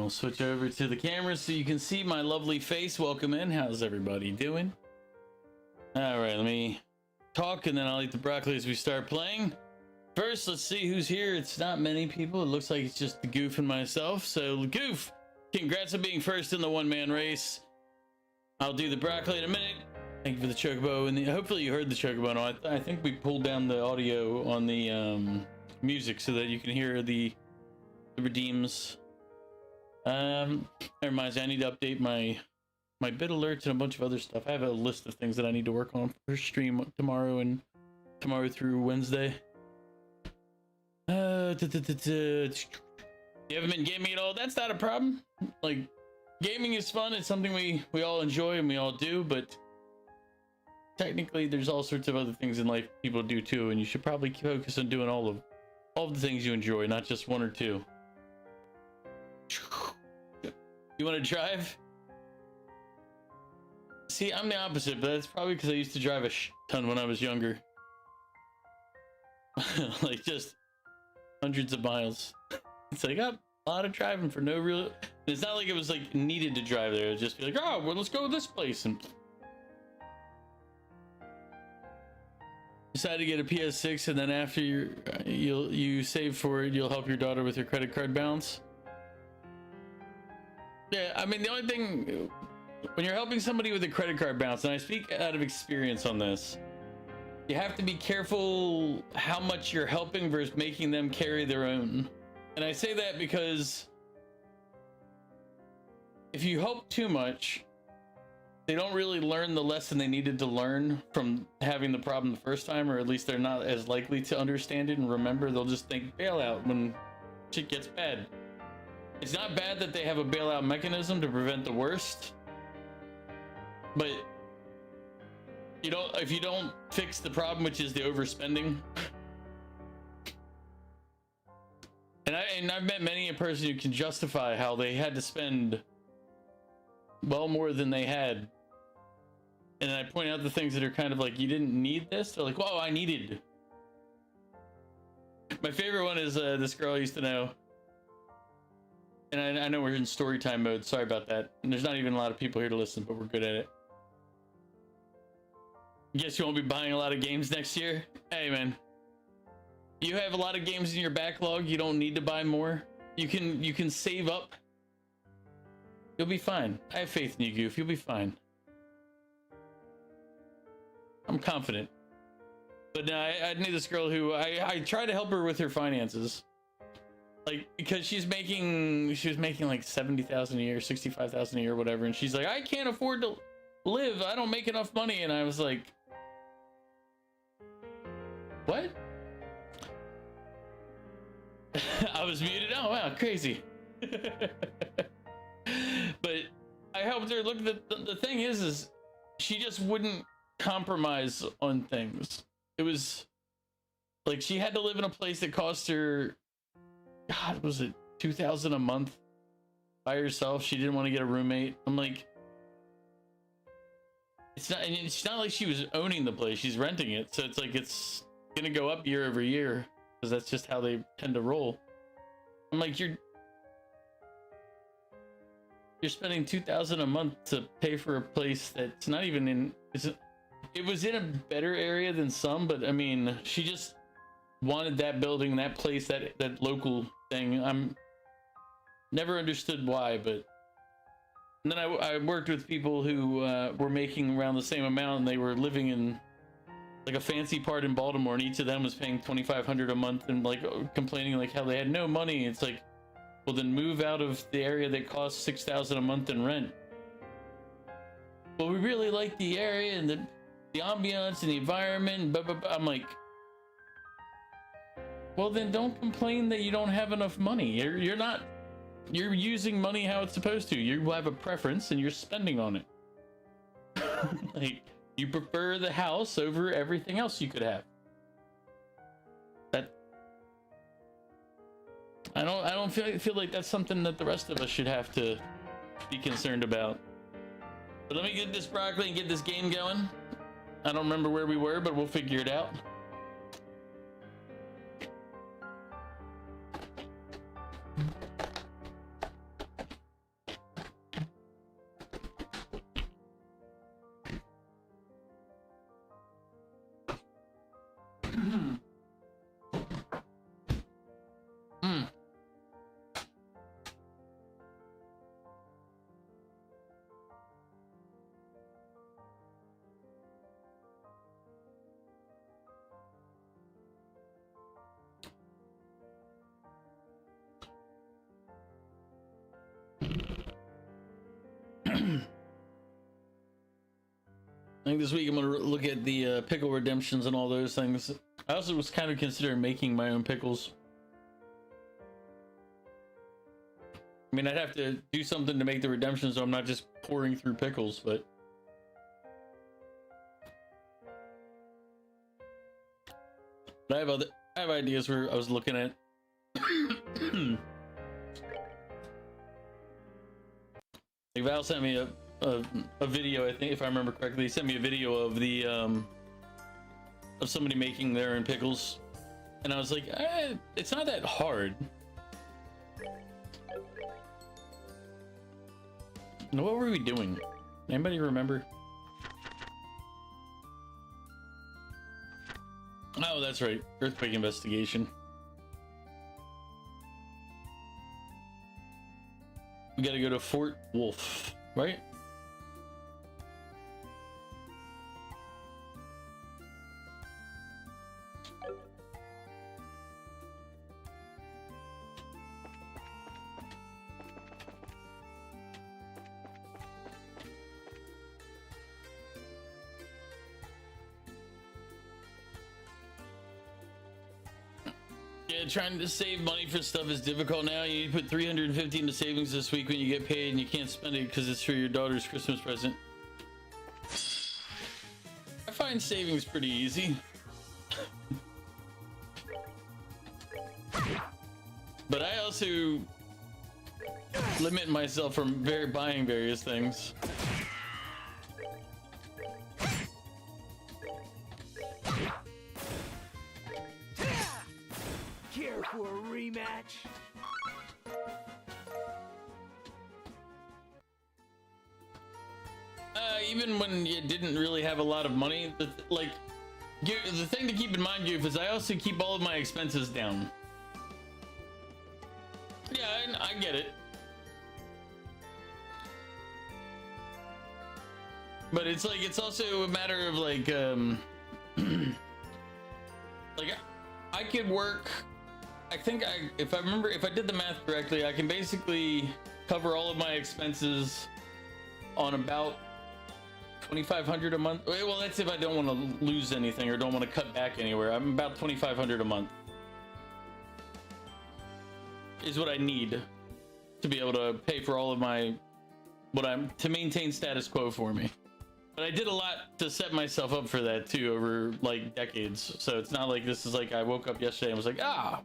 we'll switch over to the camera so you can see my lovely face. Welcome in. How's everybody doing? All right, let me talk and then I'll eat the broccoli as we start playing. First, let's see who's here. It's not many people. It looks like it's just the Goof and myself. So, Goof, congrats on being first in the one-man race. I'll do the broccoli in a minute. Thank you for the chocobo. And hopefully you heard the chocobo. No, I think we pulled down the audio on the music so that you can hear the redeems. That reminds me, I need to update my bid alerts and a bunch of other stuff. I have a list of things that I need to work on for stream tomorrow and tomorrow through Wednesday. You haven't been gaming at all? That's not a problem. Like, gaming is fun. It's something we all enjoy and we all do, but technically there's all sorts of other things in life people do too, and you should probably focus on doing all of the things you enjoy, not just one or two. You want to drive? See, I'm the opposite, but that's probably because I used to drive a ton when I was younger. Like, just hundreds of miles. It's like, oh, a lot of driving for no real... It's not like it was, like, needed to drive there. It would just be like, oh, well, let's go to this place. And decide to get a PS6, and then after you save for it, you'll help your daughter with her credit card balance. Yeah, I mean, the only thing... When you're helping somebody with a credit card balance, and I speak out of experience on this, you have to be careful how much you're helping versus making them carry their own. And I say that because if you help too much, they don't really learn the lesson they needed to learn from having the problem the first time, or at least they're not as likely to understand it and remember. They'll just think bailout when shit gets bad. It's not bad that they have a bailout mechanism to prevent the worst, but if you don't fix the problem, which is the overspending. And I've met many a person who can justify how they had to spend well more than they had. And I point out the things that are kind of like, you didn't need this. They're like, whoa, I needed. My favorite one is this girl I used to know. And I know we're in story time mode. Sorry about that. And there's not even a lot of people here to listen, but we're good at it. Guess you won't be buying a lot of games next year? Hey, man. You have a lot of games in your backlog. You don't need to buy more. You can save up. You'll be fine. I have faith in you, Goof. You'll be fine. I'm confident. But no, I knew this girl who I tried to help her with her finances. Like, because she was making like 70,000 a year, 65,000 a year, whatever. And she's like, I can't afford to live. I don't make enough money. And I was like, what? I was muted. Oh, wow, crazy. But I helped her. Look, the thing is she just wouldn't compromise on things. It was like she had to live in a place that cost her, God, was it $2,000 a month by herself? She didn't want to get a roommate. I'm like, it's not like she was owning the place. She's renting it, so it's like it's gonna go up year over year because that's just how they tend to roll. I'm like, you're spending $2,000 a month to pay for a place that's not even in. It was in a better area than some, but I mean, she just wanted that building, that place, that local thing. I'm never understood why, but. And then I worked with people who were making around the same amount, and they were living in like a fancy part in Baltimore, and each of them was paying $2,500 a month and like complaining like how they had no money. It's like, well, then move out of the area that costs $6,000 a month in rent. Well, we really like the area and the ambiance and the environment. Blah, blah, blah. I'm like, well, then don't complain that you don't have enough money. You're using money how it's supposed to. You have a preference and you're spending on it. Like, you prefer the house over everything else you could have. That I don't feel like that's something that the rest of us should have to be concerned about. But let me get this broccoli and get this game going. I don't remember where we were, but we'll figure it out. I think this week I'm gonna look at the pickle redemptions and all those things. I also was kind of considering making my own pickles. I mean, I'd have to do something to make the redemptions so I'm not just pouring through pickles, but... I have ideas where I was looking at. Like Val sent me a video, I think, if I remember correctly. He sent me a video of the of somebody making their own pickles, and I was like, it's not that hard. What were we doing? Anybody remember? Oh, that's right. Earthquake investigation. We gotta go to Fort Wolf, right? Yeah, trying to save money for stuff is difficult now. You need to put $350 into savings this week when you get paid, and you can't spend it because it's for your daughter's Christmas present. I find savings pretty easy. But I also limit myself from buying various things. Care for a rematch? Even when you didn't really have a lot of money, the thing to keep in mind, Goof, is I also keep all of my expenses down. Yeah, I get it. But it's like, it's also a matter of like, like I could work, I think if I did the math correctly, I can basically cover all of my expenses on about $2,500 a month. Well, that's if I don't want to lose anything or don't want to cut back anywhere. I'm about $2,500 a month is what I need to be able to pay for all of my, to maintain status quo for me. But I did a lot to set myself up for that too over like decades. So it's not like this is like I woke up yesterday and was like, ah.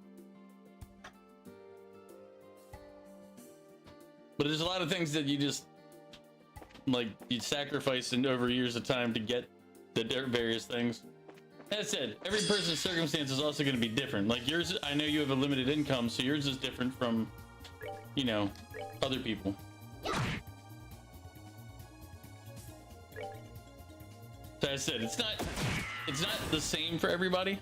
But there's a lot of things that you just like you sacrifice in over years of time to get the various things. That said, every person's circumstance is also going to be different. Like yours, I know you have a limited income, so yours is different from, you know, other people. So I said, it's not the same for everybody.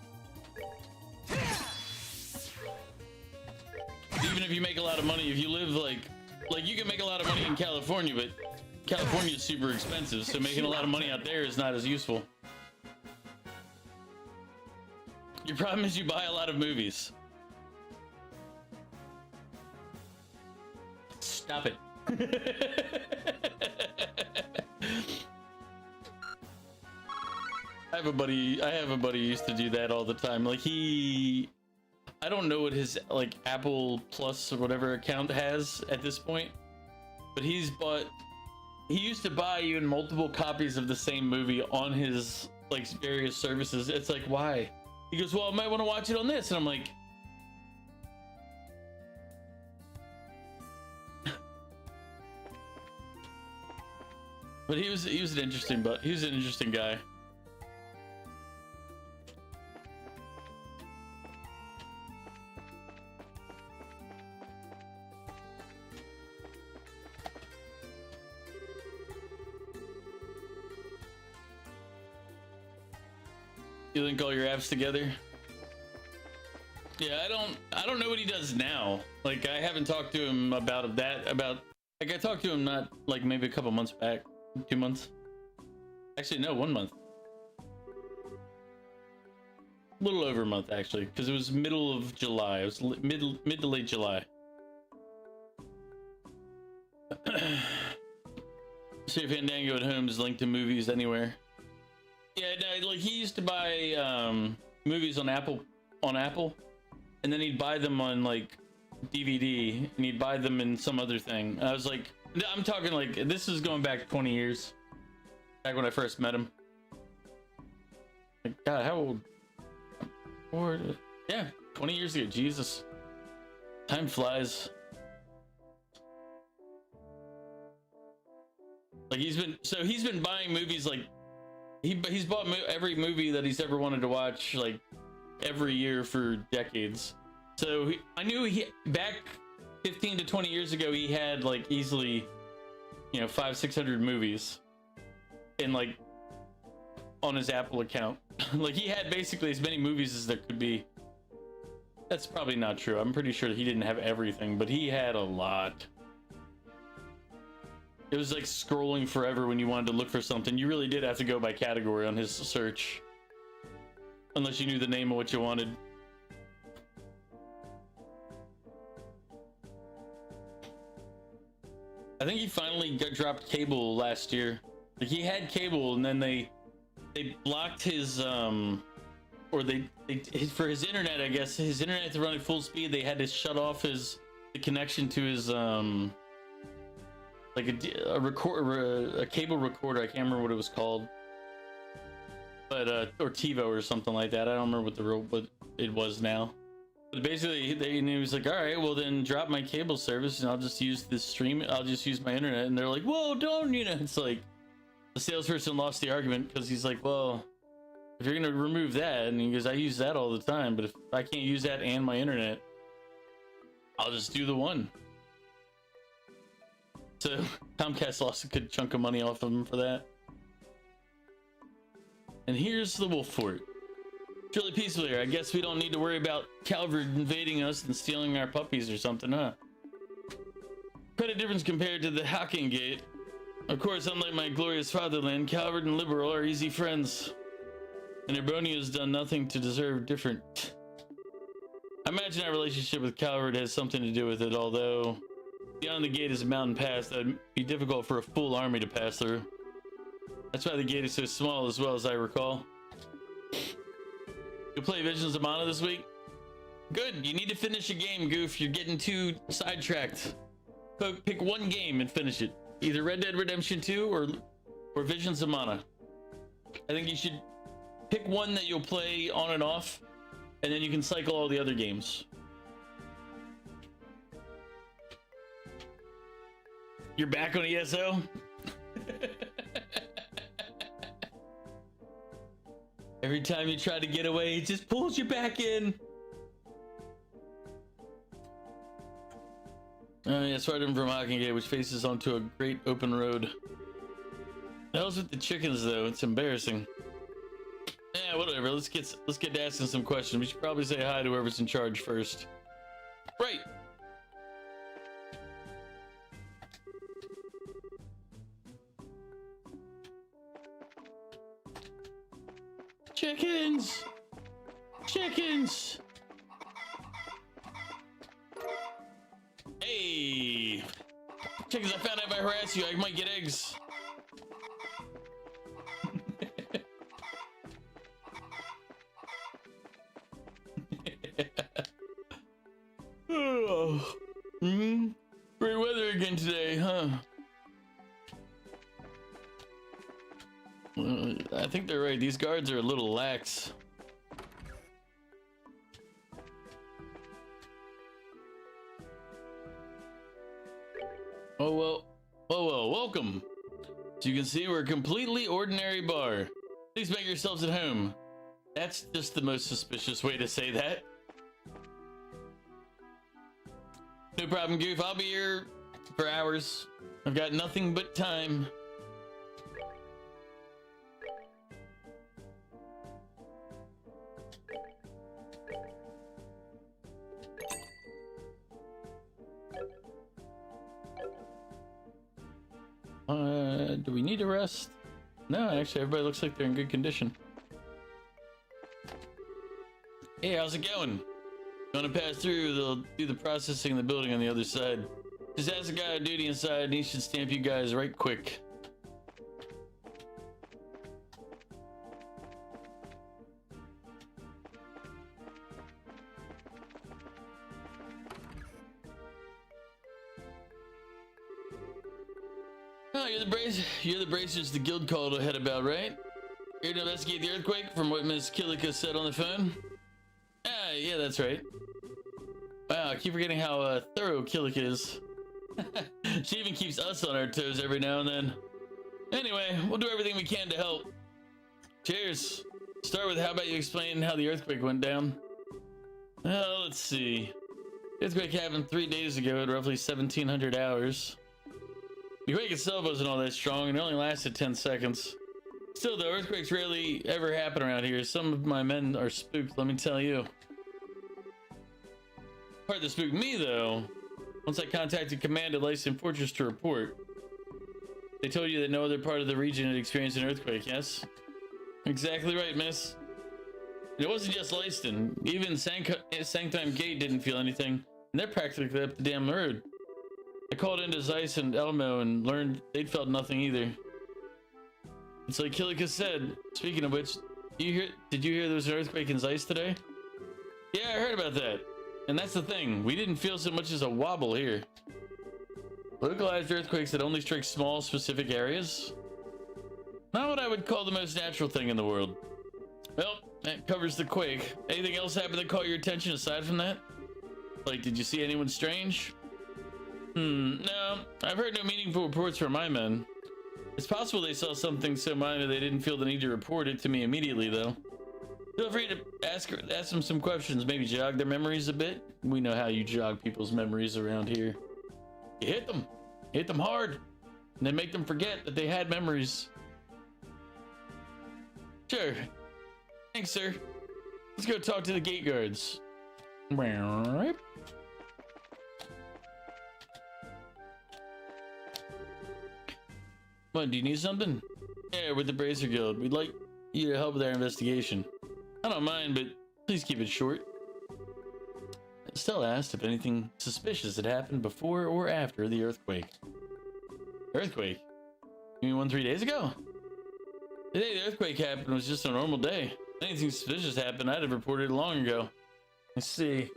Even if you make a lot of money, if you live like you can make a lot of money in California, but California is super expensive, so making a lot of money out there is not as useful. Your problem is you buy a lot of movies. Stop it. I have a buddy who used to do that all the time. Like I don't know what his like Apple Plus or whatever account has at this point, but he used to buy even multiple copies of the same movie on his like various services. It's like, why? He goes, well, I might want to watch it on this, and I'm like, but he was an interesting guy. You link all your apps together? Yeah, I don't know what he does now. Like I haven't talked to him about like I talked to him not like maybe a couple months back, 2 months. Actually, no, 1 month. A little over a month actually, because it was middle of July. It was mid to late July. See if Fandango at home is linked to movies anywhere. Yeah, no, like he used to buy movies on Apple, and then he'd buy them on like DVD, and he'd buy them in some other thing. I was like, I'm talking like this is going back 20 years, back when I first met him. Like, God, how old? Or yeah, 20 years ago. Jesus, time flies. Like he's been buying movies like he's bought every movie that he's ever wanted to watch like every year for decades. So I knew back 15 to 20 years ago he had like easily, you know, 500-600 movies in like on his Apple account. Like he had basically as many movies as there could be. That's probably not true. I'm pretty sure he didn't have everything, but he had a lot. It was like scrolling forever when you wanted to look for something. You really did have to go by category on his search, unless you knew the name of what you wanted. I think he finally dropped cable last year. Like he had cable, and then they blocked his or for his internet. I guess his internet to run at full speed. They had to shut off the connection to his like a cable recorder. I can't remember what it was called, but or TiVo or something like that. I don't remember what it was now. But basically, he was like, "All right, well then drop my cable service and I'll just use this stream. I'll just use my internet." And they're like, "Whoa, don't you know?" It's like the salesperson lost the argument because he's like, "Well, if you're gonna remove that," and he goes, "I use that all the time, but if I can't use that and my internet, I'll just do the one." So Comcast lost a good chunk of money off of him for that. And here's the wolf fort. It's really peaceful here. I guess we don't need to worry about Calvert invading us and stealing our puppies or something, huh? Quite a difference compared to the Hocking Gate. Of course, unlike my glorious fatherland, Calvert and Liberal are easy friends. And Erbonio's done nothing to deserve different. I imagine our relationship with Calvert has something to do with it, although beyond the gate is a mountain pass that would be difficult for a full army to pass through. That's why the gate is so small, as well as I recall. You'll play Visions of Mana this week? Good, you need to finish a game, Goof. You're getting too sidetracked. Pick one game and finish it. Either Red Dead Redemption 2 or Visions of Mana. I think you should pick one that you'll play on and off, and then you can cycle all the other games. You're back on ESO? Every time you try to get away, it just pulls you back in. Yeah, it's right in from Hocking Gate, which faces onto a great open road. The hell's with the chickens, though? It's embarrassing. Yeah, whatever. Let's get to asking some questions. We should probably say hi to whoever's in charge first. Right. Chickens! Chickens! Hey! Chickens, I found out if I harass you, I might get eggs. Oh. Great weather again today, huh? I think they're right. These guards are a little lax. Oh well. Oh well, welcome. As you can see, we're a completely ordinary bar. Please make yourselves at home. That's just the most suspicious way to say that. No problem, Goof. I'll be here for hours. I've got nothing but time. Do we need to rest? No, actually, everybody looks like they're in good condition. Hey, how's it going? Gonna pass through, they'll do the processing in the building on the other side. Just ask the guy on duty inside and he should stamp you guys right quick. Oh, you're the bracers the guild called ahead about, right? Here to investigate the earthquake from what Miss Killica said on the phone? Ah, yeah, that's right. Wow, I keep forgetting how thorough Killica is. She even keeps us on our toes every now and then. Anyway, we'll do everything we can to help. Cheers. Start with how about you explain how the earthquake went down? Well, let's see. The earthquake happened 3 days ago at roughly 1700 hours. The quake itself wasn't all that strong and it only lasted 10 seconds. Still, though, earthquakes rarely ever happen around here. Some of my men are spooked, let me tell you. The part that spooked me, though, once I contacted Command at Lyston Fortress to report. They told you that no other part of the region had experienced an earthquake, yes? Exactly right, miss. And it wasn't just Lyston. Even Sanctum Gate didn't feel anything, and they're practically up the damn road. I called into Zeiss and Elmo and learned they'd felt nothing either. It's like Killica said. Speaking of which, did you hear there was an earthquake in Zeiss today? Yeah, I heard about that. And that's the thing, we didn't feel so much as a wobble here. Localized earthquakes that only strike small, specific areas? Not what I would call the most natural thing in the world. Well, that covers the quake. Anything else happen that caught your attention aside from that? Like, did you see anyone strange? No, I've heard no meaningful reports from my men. It's possible they saw something so minor they didn't feel the need to report it to me immediately, though. Feel free to ask them some questions, maybe jog their memories a bit. We know how you jog people's memories around here. You hit them hard, and then make them forget that they had memories. Sure. Thanks, sir. Let's go talk to the gate guards. What, do you need something? Yeah, with the Bracer Guild. We'd like you to help with our investigation. I don't mind, but please keep it short. Estelle asked if anything suspicious had happened before or after the earthquake. Earthquake? You mean 3 days ago? The day the earthquake happened was just a normal day. If anything suspicious happened, I'd have reported it long ago. Let's see.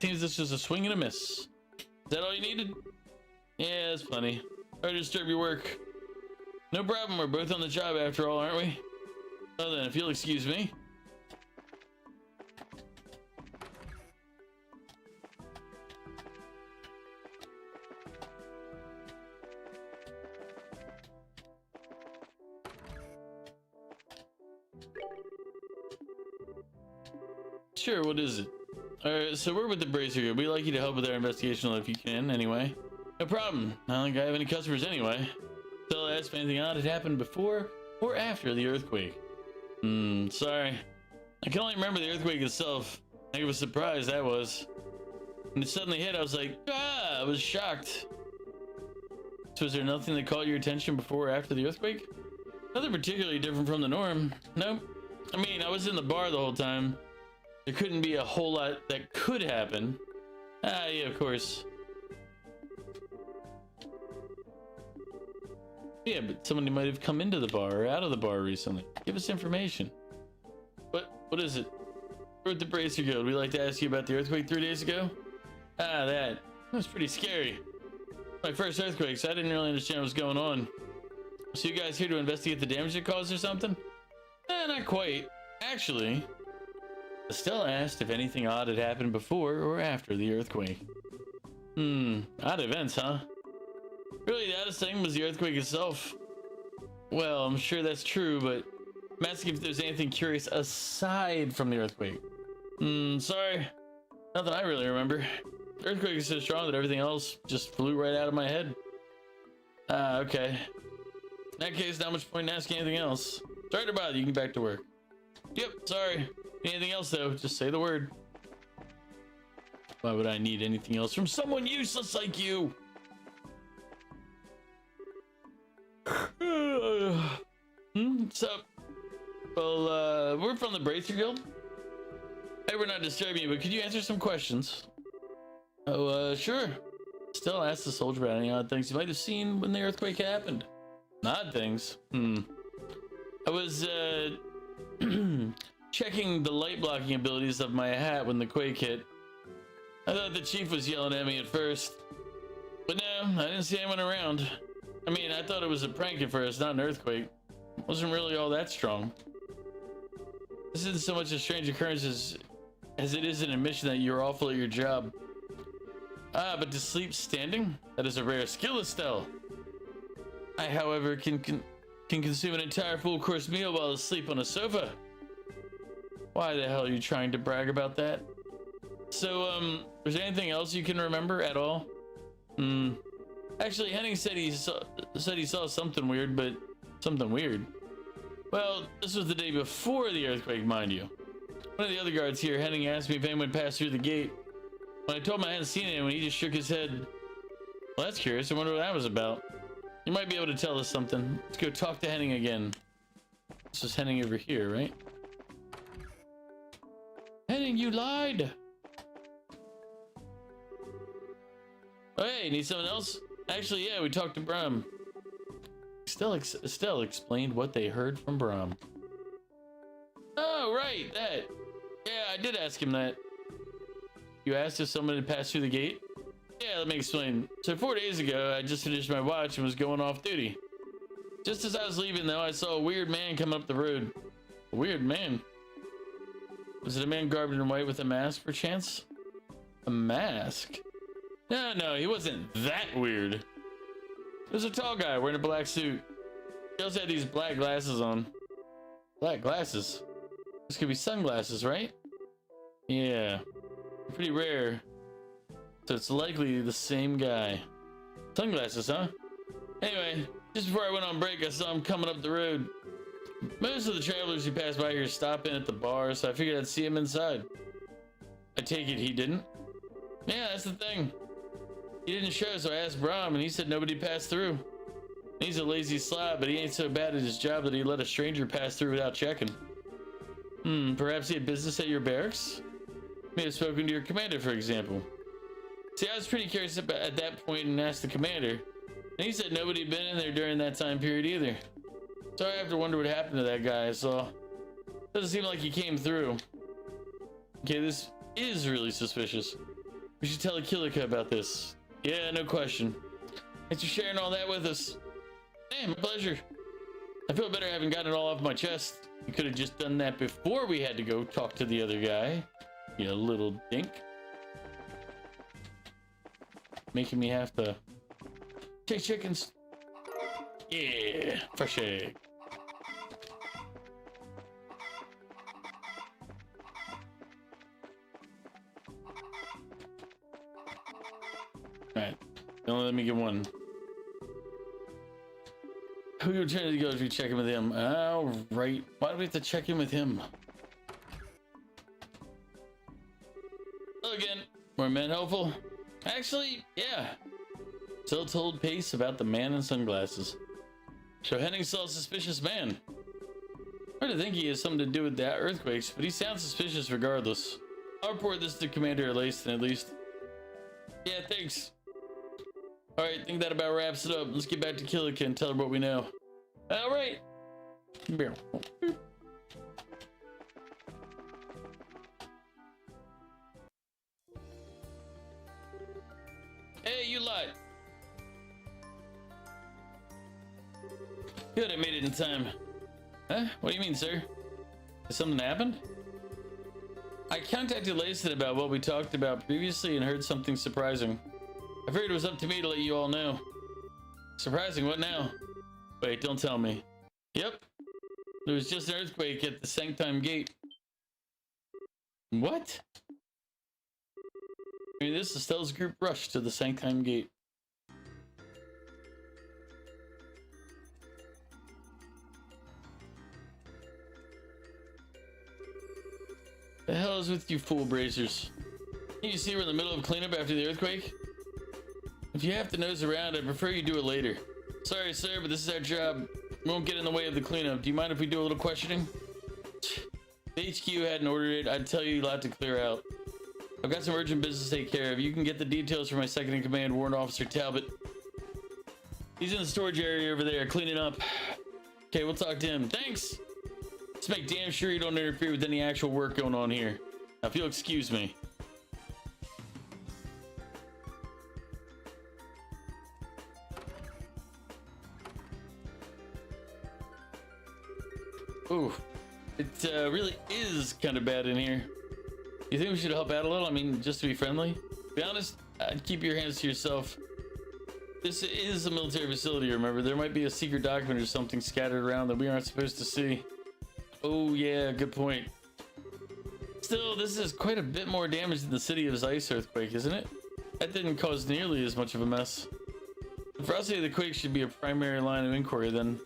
Seems this was a swing and a miss. Is that all you needed? Yeah, that's plenty. Sorry to disturb your work. No problem, we're both on the job after all, aren't we? Well then, if you'll excuse me. Sure, what is it? Alright, so we're with the Bracer Group. We'd like you to help with our investigation if you can, anyway. No problem. I don't think I have any customers anyway. Still ask if anything odd had happened before or after the earthquake. Sorry. I can only remember the earthquake itself. I think it was a surprise, that was. When it suddenly hit, I was like, ah! I was shocked. So was there nothing that caught your attention before or after the earthquake? Nothing particularly different from the norm. Nope. I mean, I was in the bar the whole time. There couldn't be a whole lot that could happen. Ah, yeah, of course. Yeah, but somebody might have come into the bar or out of the bar recently. Give us information. What is it? We're at the Bracer Guild. We'd like to ask you about the earthquake 3 days ago. Ah, that was pretty scary. My first earthquake, so I didn't really understand what was going on. So you guys here to investigate the damage it caused or something? Not quite. Actually, Estelle asked if anything odd had happened before or after the earthquake. Odd events, huh? Really, the oddest thing was the earthquake itself. Well, I'm sure that's true, but I'm asking if there's anything curious aside from the earthquake. Sorry. Nothing I really remember. The earthquake is so strong that everything else just flew right out of my head. Ah, okay. In that case, not much point in asking anything else. Sorry to bother you, can get back to work. Yep, sorry. Anything else though, just say the word. Why would I need anything else from someone useless like you? What's up? Well, we're from the Bracer Guild. Hey, we're not disturbing you, but could you answer some questions? Oh, sure. Still ask the soldier about any odd things you might have seen when the earthquake happened. Odd things? I was, checking the light blocking abilities of my hat when the quake hit. I thought the chief was yelling at me at first, but no, I didn't see anyone around. I mean, I thought it was a prank at first, not an earthquake. It wasn't really all that strong. This isn't so much a strange occurrence as it is an admission that you're awful at your job. Ah, but to sleep standing? That is a rare skill, Estelle. I, however, can consume an entire full-course meal while asleep on a sofa. Why the hell are you trying to brag about that? So, was there anything else you can remember at all? Actually, Henning said he saw something weird, but something weird. Well, this was the day before the earthquake, mind you. One of the other guards here, Henning, asked me if anyone passed through the gate. When I told him I hadn't seen anyone, he just shook his head. Well, that's curious. I wonder what that was about. You might be able to tell us something. Let's go talk to Henning again. This is Henning over here, right? Henning, you lied! Oh, hey, need something else? Actually, yeah, we talked to Bram. Estelle explained what they heard from Bram. Oh, right, that. Yeah, I did ask him that. You asked if someone had passed through the gate? Yeah, let me explain. So 4 days ago, I just finished my watch and was going off duty. Just as I was leaving, though, I saw a weird man coming up the road. A weird man? Was it a man garbed in white with a mask, perchance? A mask? No, he wasn't that weird. It was a tall guy wearing a black suit. He also had these black glasses on. Black glasses? This could be sunglasses, right? Yeah. Pretty rare. So it's likely the same guy. Sunglasses, huh? Anyway, just before I went on break, I saw him coming up the road. Most of the travelers who pass by here stop in at the bar, so I figured I'd see him inside. I take it he didn't? Yeah, that's the thing. He didn't show, so I asked Bram, and he said nobody passed through. He's a lazy slob, but he ain't so bad at his job that he let a stranger pass through without checking. Perhaps he had business at your barracks? May have spoken to your commander, for example. See, I was pretty curious at that point and asked the commander, and he said nobody had been in there during that time period either. So I have to wonder what happened to that guy I saw. Doesn't seem like he came through. Okay, this is really suspicious. We should tell Akilika about this. Yeah, no question. Thanks for sharing all that with us. Hey, my pleasure. I feel better having gotten it all off my chest. You could have just done that before we had to go talk to the other guy. You little dink. Making me have to chase chickens. Yeah, fresh egg. Alright, don't let me get one. Who you trying to go if you check in with him? Alright, why do we have to check in with him? Hello again. More men hopeful? Actually, yeah. Still told Pace about the man in sunglasses. So Henning saw a suspicious man. Hard to think he has something to do with that earthquakes, but he sounds suspicious regardless. I'll report this to Commander Lacey at least. Yeah, thanks. Alright, I think that about wraps it up. Let's get back to Killica and tell her what we know. Alright. Hey, you lied. Good, I made it in time. Huh? What do you mean, sir? Has something happened? I contacted Lacey about what we talked about previously and heard something surprising. I figured it was up to me to let you all know. Surprising? What now? Wait, don't tell me. Yep. There was just an earthquake at the Sanctum Gate. What? I mean, this is Estelle's group rushed to the Sanctum Gate. The hell is with you fool bracers? You see we're in the middle of cleanup after the earthquake? If you have to nose around, I prefer you do it later. Sorry, sir, but this is our job. We won't get in the way of the cleanup. Do you mind if we do a little questioning? The HQ hadn't ordered it. I'd tell you a lot to clear out. I've got some urgent business to take care of. You can get the details from my second in command, Warrant Officer Talbot. He's in the storage area over there, cleaning up. Okay, we'll talk to him. Thanks! Just make damn sure you don't interfere with any actual work going on here. Now, if you'll excuse me. Ooh, it really is kind of bad in here. You think we should help out a little? I mean, just to be friendly? To be honest, I'd keep your hands to yourself. This is a military facility, remember? There might be a secret document or something scattered around that we aren't supposed to see. Oh yeah, good point. Still, this is quite a bit more damage than the city of ice earthquake, isn't it? That didn't cause nearly as much of a mess. The ferocity of the quake should be a primary line of inquiry then.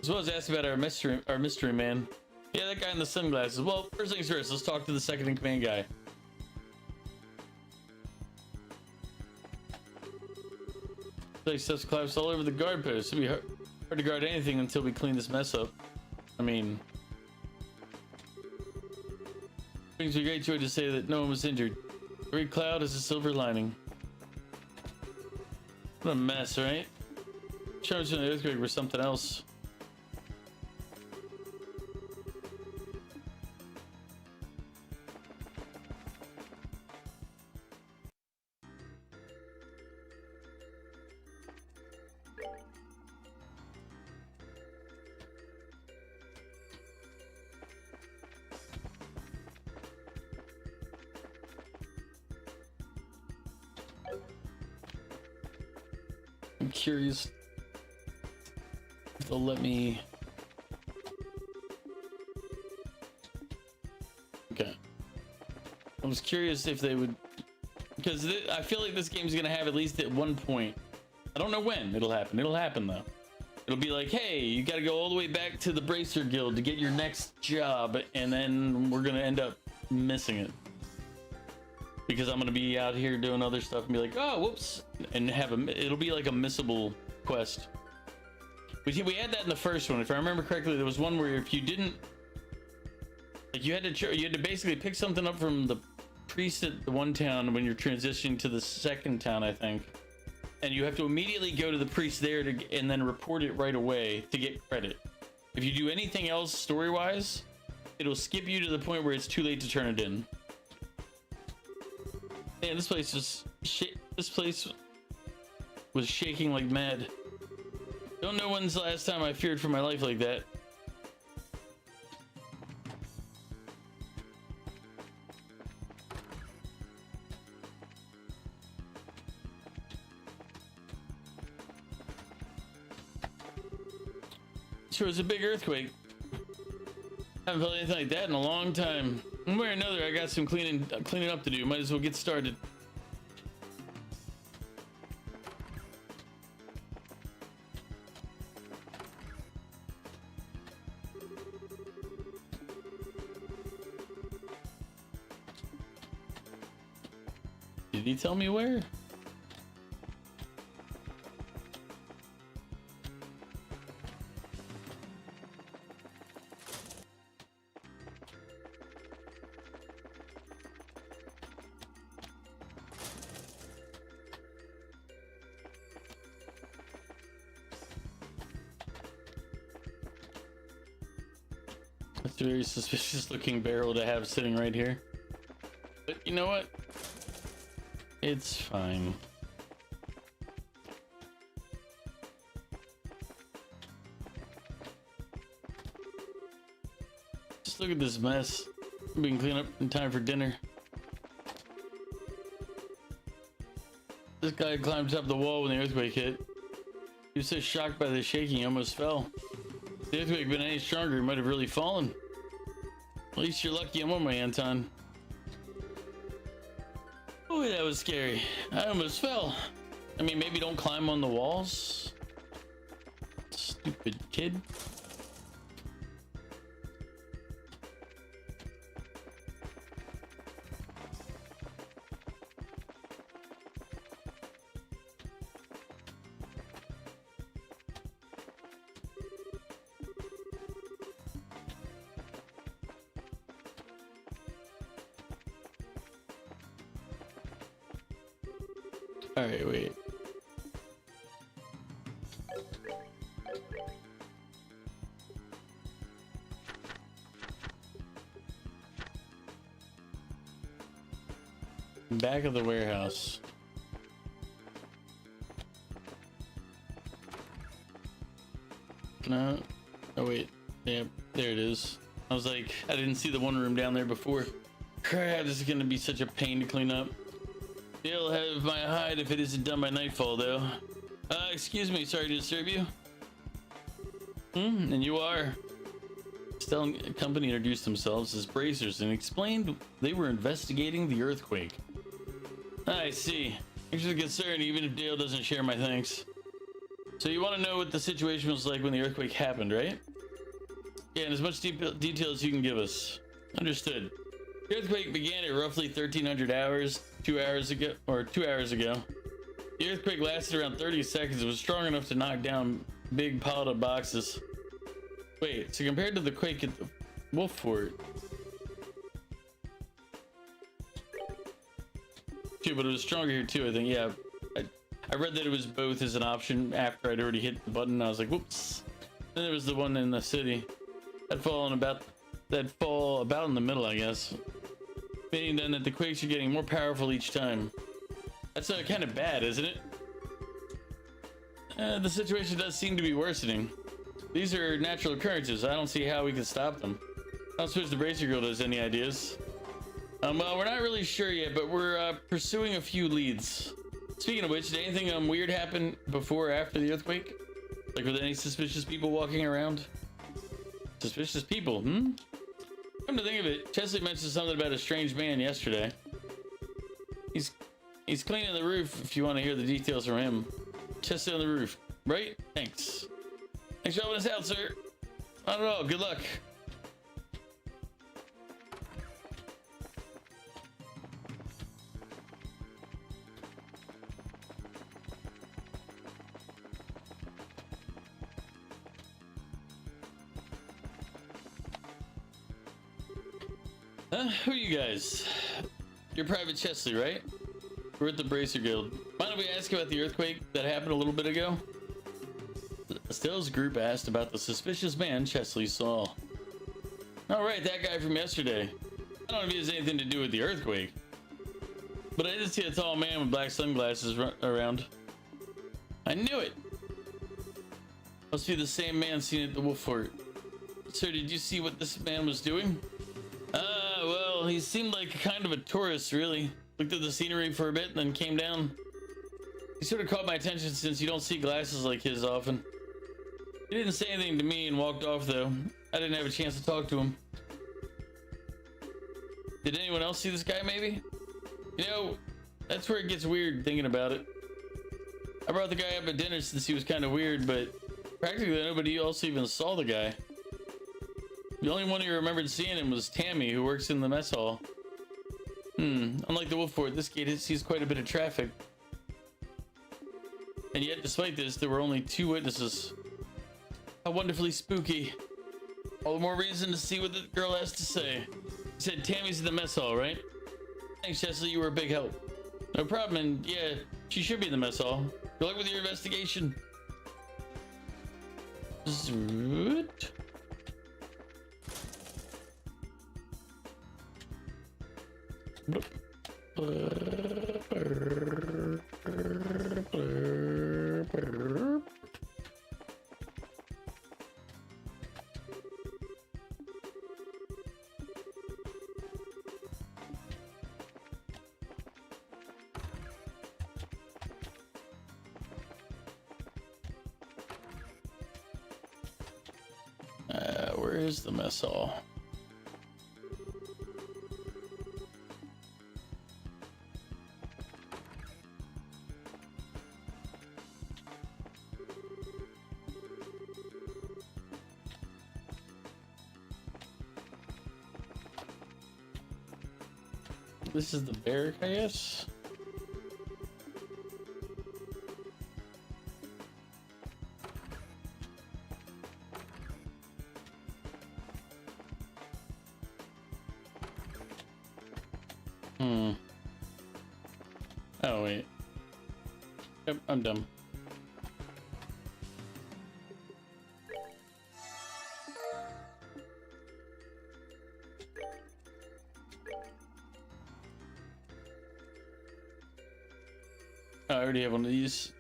As well as ask about our mystery man. Yeah, that guy in the sunglasses. Well, first things first, let's talk to the second in command guy. Like stuff's collapsed all over the guard post. It'd be hard to guard anything until we clean this mess up. I mean, brings me great joy to say that no one was injured. Every cloud has a silver lining. What a mess, right? Charms from the earthquake were something else. I'm curious if they'll let me. Okay. I was curious if they would, because I feel like this game's gonna have at least at one point. I don't know when it'll happen. It'll happen though. It'll be like, hey, you gotta go all the way back to the Bracer Guild to get your next job, and then we're gonna end up missing it. Because I'm gonna be out here doing other stuff and be like, oh, whoops, and it'll be like a missable quest. We had that in the first one, if I remember correctly. There was one where if you didn't, like, you had to basically pick something up from the priest at the one town when you're transitioning to the second town, I think, and you have to immediately go to the priest there and then report it right away to get credit. If you do anything else story-wise, it'll skip you to the point where it's too late to turn it in. Man, this place just this place was shaking like mad. Don't know when's the last time I feared for my life like that. Sure, it was a big earthquake. Haven't felt anything like that in a long time. One way or another, I got some cleaning up to do. Might as well get started. Did he tell me where? That's a very suspicious looking barrel to have sitting right here. But you know what? It's fine. Just look at this mess. We can clean up in time for dinner. This guy climbed up the wall when the earthquake hit. He was so shocked by the shaking he almost fell. If the earthquake had been any stronger, he might have really fallen. At least you're lucky I'm on my Anton. Boy, that was scary. I almost fell. I mean, maybe don't climb on the walls. Stupid kid. All right, wait. Back of the warehouse. No. Oh wait. Yeah, there it is. I was like, I didn't see the one room down there before. Crap, this is gonna be such a pain to clean up. They'll have my hide if it isn't done by nightfall, though. Excuse me, sorry to disturb you. And you are. Estelle and company introduced themselves as bracers and explained they were investigating the earthquake. I see. Thanks for the concern, even if Dale doesn't share my thanks. So you want to know what the situation was like when the earthquake happened, right? Yeah, and as much detail as you can give us. Understood. The earthquake began at roughly 1300 hours, 2 hours ago. The earthquake lasted around 30 seconds. It was strong enough to knock down big piled up boxes. Wait, so compared to the quake at the Wolf Fort. But it was stronger here too, I think. Yeah, I read that it was both as an option after I'd already hit the button. I was like, whoops. Then there was the one in the city. That'd fall about in the middle, I guess. Meaning then that the quakes are getting more powerful each time. That's kind of bad, isn't it? The situation does seem to be worsening. These are natural occurrences. I don't see how we can stop them. I don't suppose the Bracer Girl has any ideas. Well, we're not really sure yet, but we're pursuing a few leads. Speaking of which, did anything weird happen before or after the earthquake? Like, were there any suspicious people walking around? Suspicious people, Come to think of it, Chesley mentioned something about a strange man yesterday. He's cleaning the roof if you want to hear the details from him. Chesley on the roof, right? Thanks. Thanks for helping us out, sir. Not at all, good luck. Who are you guys? You're Private Chesley, right? We're at the Bracer Guild. Mind if we ask about the earthquake that happened a little bit ago? Estelle's group asked about the suspicious man Chesley saw. All right, that guy from yesterday. I don't know if he has anything to do with the earthquake, but I did see a tall man with black sunglasses around. I knew it. Must be the same man seen at the Wolf Fort. Sir, did you see what this man was doing? Well, he seemed like kind of a tourist, really. Looked at the scenery for a bit and then came down. He sort of caught my attention since you don't see glasses like his often. He didn't say anything to me and walked off, though. I didn't have a chance to talk to him. Did anyone else see this guy, maybe? You know, that's where it gets weird thinking about it. I brought the guy up at dinner since he was kind of weird, but practically nobody else even saw the guy. The only one who remembered seeing him was Tammy, who works in the mess hall. Unlike the Wolf Fort, this gate sees quite a bit of traffic. And yet, despite this, there were only 2 witnesses. How wonderfully spooky. All the more reason to see what the girl has to say. You said Tammy's in the mess hall, right? Thanks, Chesley, you were a big help. No problem, and yeah, she should be in the mess hall. Good luck with your investigation. Zoot. Where is the mess hall? This is the barrack, I guess. Oh, wait. Yep, I'm dumb. Oh, I already have one of these.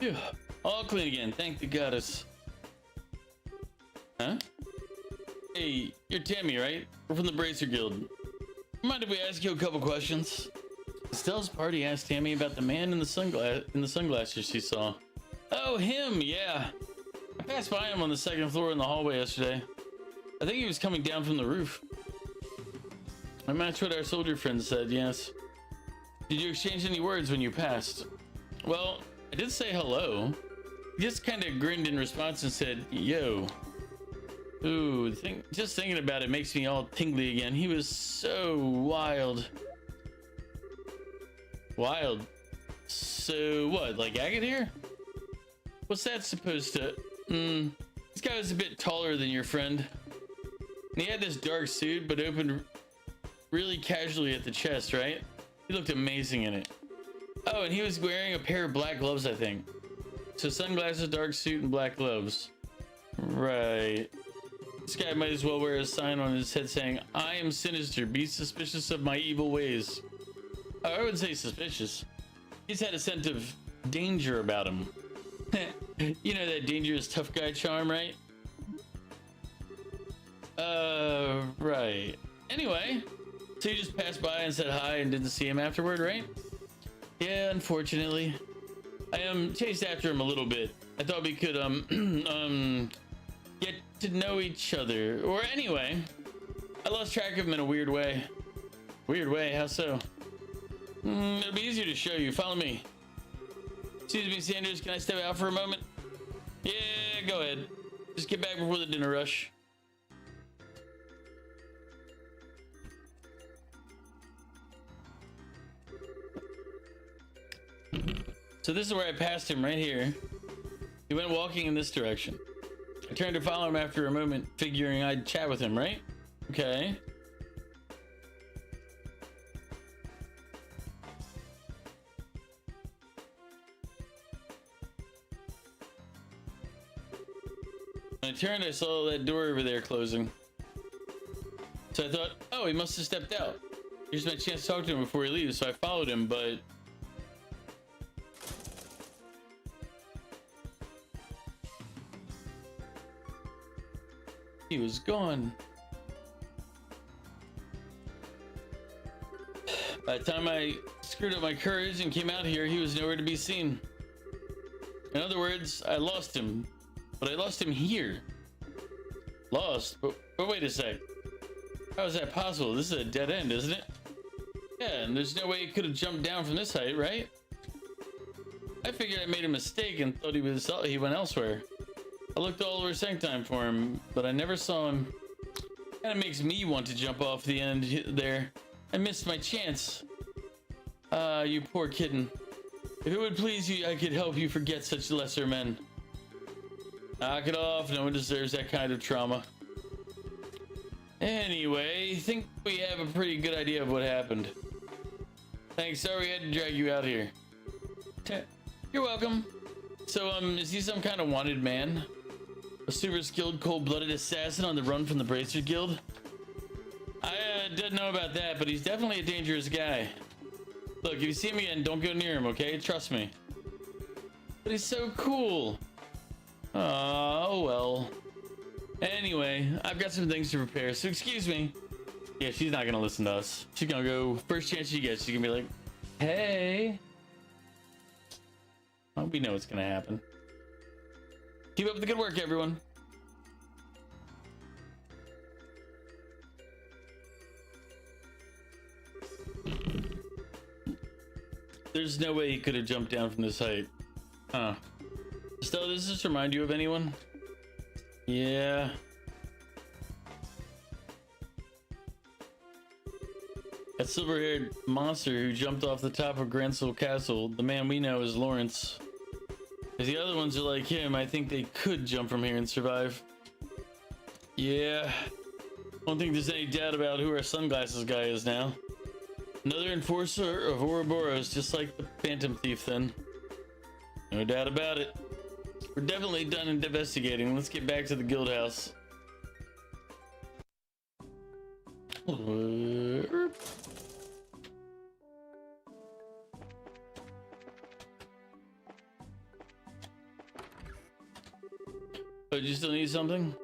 Phew. All clean again. Thank the goddess. Huh? Hey, you're Tammy, right? We're from the Bracer Guild. Mind if we ask you a couple questions? Estelle's party asked Tammy about the man in the sunglasses she saw. Oh, him, yeah. I passed by him on the second floor in the hallway yesterday. I think he was coming down from the roof. I matched what our soldier friend said, yes. Did you exchange any words when you passed? Well, I did say hello. He just kind of grinned in response and said, yo. Ooh, just thinking about it makes me all tingly again. He was so wild. Wild? So what, like Agate here? What's that supposed to... This guy was a bit taller than your friend. And he had this dark suit, but opened really casually at the chest, right? He looked amazing in it. Oh, and he was wearing a pair of black gloves, I think. So sunglasses, dark suit, and black gloves. Right. This guy might as well wear a sign on his head saying, I am sinister, be suspicious of my evil ways. Oh, I wouldn't say suspicious. He's had a sense of danger about him. You know that dangerous tough guy charm, right? Right. Anyway, so you just passed by and said hi and didn't see him afterward, right? Yeah, unfortunately. I chased after him a little bit. I thought we could get to know each other. Or anyway, I lost track of him in a weird way. Weird way? How so? It'll be easier to show you. Follow me. Excuse me, Sanders. Can I step out for a moment? Yeah, go ahead. Just get back before the dinner rush. So this is where I passed him, right here. He went walking in this direction. I turned to follow him after a moment, figuring I'd chat with him, right? Okay. When I turned, I saw that door over there closing. So I thought, oh, he must have stepped out. Here's my chance to talk to him before he leaves, so I followed him, but... he was gone. By the time I screwed up my courage and came out here, he was nowhere to be seen. In other words, I lost him. But I lost him here. Lost? But wait a sec. How is that possible? This is a dead end, isn't it? Yeah, and there's no way he could have jumped down from this height, right? I figured I made a mistake and thought he went elsewhere. I looked all over Sanctime for him, but I never saw him. Kinda makes me want to jump off the end there. I missed my chance. Ah, you poor kitten. If it would please you, I could help you forget such lesser men. Knock it off, no one deserves that kind of trauma. Anyway, I think we have a pretty good idea of what happened. Thanks, sorry I had to drag you out here. You're welcome. So, is he some kind of wanted man? A super skilled, cold-blooded assassin on the run from the Bracer Guild? I didn't know about that, but he's definitely a dangerous guy. Look, if you see him again, don't go near him, okay? Trust me. But he's so cool. Oh, well. Anyway, I've got some things to prepare, so excuse me. Yeah, she's not gonna listen to us. She's gonna go, first chance she gets, she's gonna be like, hey. Well, we know what's gonna happen. Keep up the good work, everyone. There's no way he could have jumped down from this height. Huh. Estelle, does this remind you of anyone? Yeah. That silver-haired monster who jumped off the top of Gransel Castle, the man we know is Lawrence. If the other ones are like him, I think they could jump from here and survive. Yeah. Don't think there's any doubt about who our sunglasses guy is now. Another enforcer of Ouroboros, just like the Phantom Thief then. No doubt about it. We're definitely done investigating. Let's get back to the guild house. Oh, do you still need something?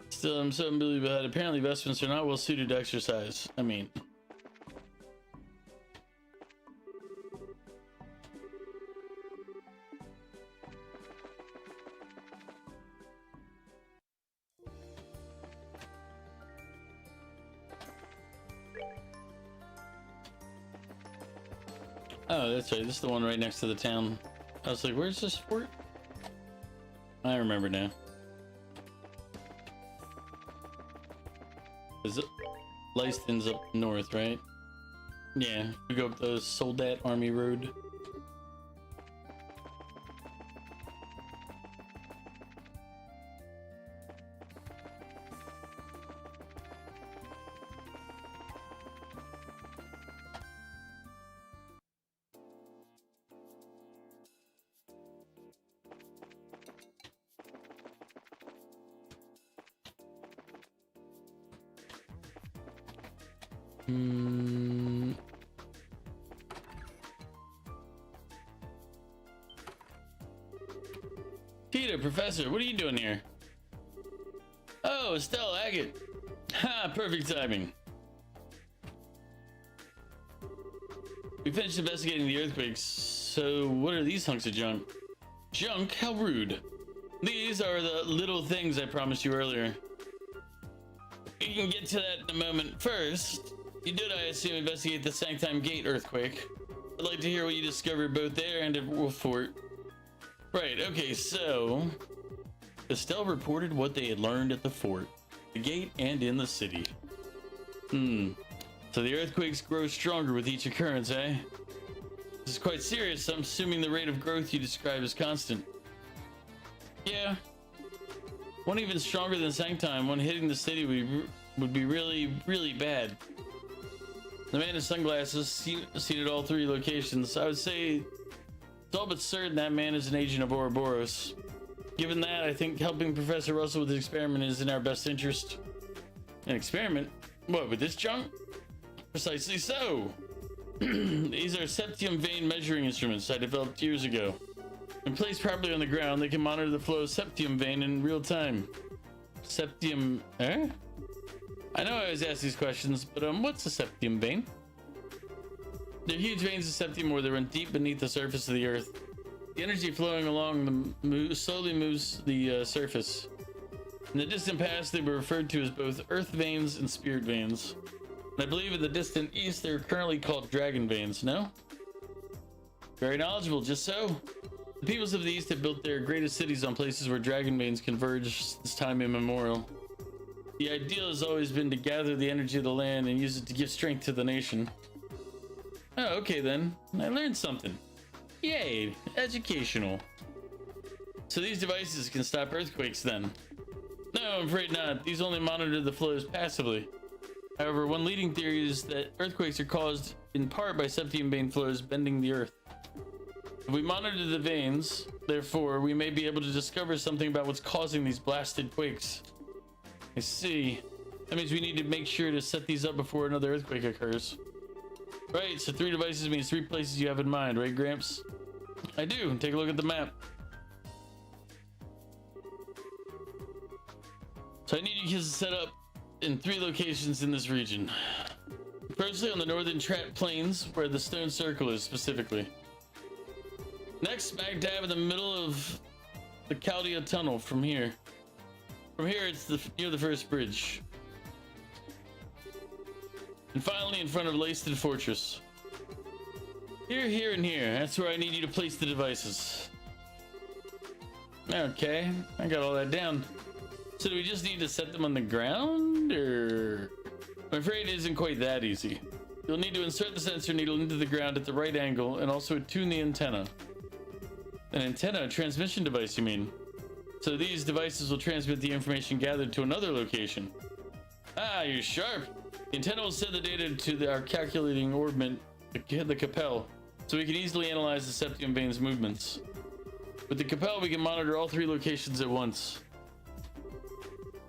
Still, I'm so unbelievable that apparently vestments are not well suited to exercise. I mean... Oh, that's right. This is the one right next to the town. I was like, where's this fort? I remember now. Is it Leiston's up north, right? Yeah, we go up the Soldat Army Road. Peter, Professor, what are you doing here? Oh, Estelle, Agate. Ha, perfect timing. We finished investigating the earthquakes, so what are these hunks of junk? Junk? How rude. These are the little things I promised you earlier. We can get to that in a moment. First, you did, I assume, investigate the Sanctime Gate earthquake. I'd like to hear what you discovered both there and at Wolf Fort. Right, okay, so... Estelle reported what they had learned at the fort, the gate, and in the city. So the earthquakes grow stronger with each occurrence, eh? This is quite serious. I'm assuming the rate of growth you describe is constant. Yeah. One even stronger than Sanctime, one hitting the city would be really, really bad. The man in sunglasses seen at all three locations. I would say it's all but certain that man is an agent of Ouroboros. Given that, I think helping Professor Russell with his experiment is in our best interest. An experiment? What, with this junk? Precisely so. These are septium vein measuring instruments I developed years ago. When placed properly on the ground, they can monitor the flow of septium vein in real time. Septium... I know I always ask these questions, but what's a septium vein? They're huge veins of septium where they run deep beneath the surface of the earth. The energy flowing along slowly moves the surface. In the distant past, they were referred to as both earth veins and spirit veins. And I believe in the distant east, they're currently called dragon veins, no? Very knowledgeable, just so. The peoples of the east have built their greatest cities on places where dragon veins converge since time immemorial. The ideal has always been to gather the energy of the land and use it to give strength to the nation. Oh, okay then. I learned something. Yay, educational. So these devices can stop earthquakes then? No, I'm afraid not. These only monitor the flows passively. However, one leading theory is that earthquakes are caused in part by septium vein flows bending the earth. If we monitor the veins, therefore, we may be able to discover something about what's causing these blasted quakes. I see. That means we need to make sure to set these up before another earthquake occurs. Right, so 3 devices means 3 places you have in mind, right, Gramps? I do. Take a look at the map. So I need you kids to set up in 3 locations in this region. Firstly, on the northern Trat Plains, where the stone circle is specifically. Next, smack dab in the middle of the Chaldea Tunnel from here. From here, it's near the first bridge. And finally, in front of Leiston Fortress. Here, here, and here. That's where I need you to place the devices. Okay, I got all that down. So do we just need to set them on the ground, or? I'm afraid it isn't quite that easy. You'll need to insert the sensor needle into the ground at the right angle and also attune the antenna. An antenna? A transmission device, you mean? So these devices will transmit the information gathered to another location. Ah, you're sharp. The antenna will send the data to our calculating orbit, the Capel, so we can easily analyze the septium veins movements. With the Capel, we can monitor all 3 locations at once.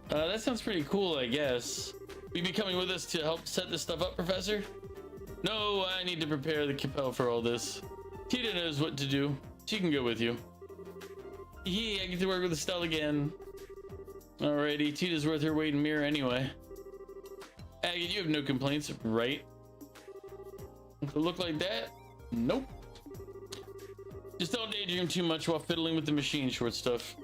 That sounds pretty cool, I guess. Will you be coming with us to help set this stuff up, Professor? No, I need to prepare the Capel for all this. Tita knows what to do. She can go with you. I get to work with Estelle again. Alrighty, Tita's worth her weight in mirror anyway. Agate, you have no complaints, right? If it look like that? Nope. Just don't daydream too much while fiddling with the machine, short stuff.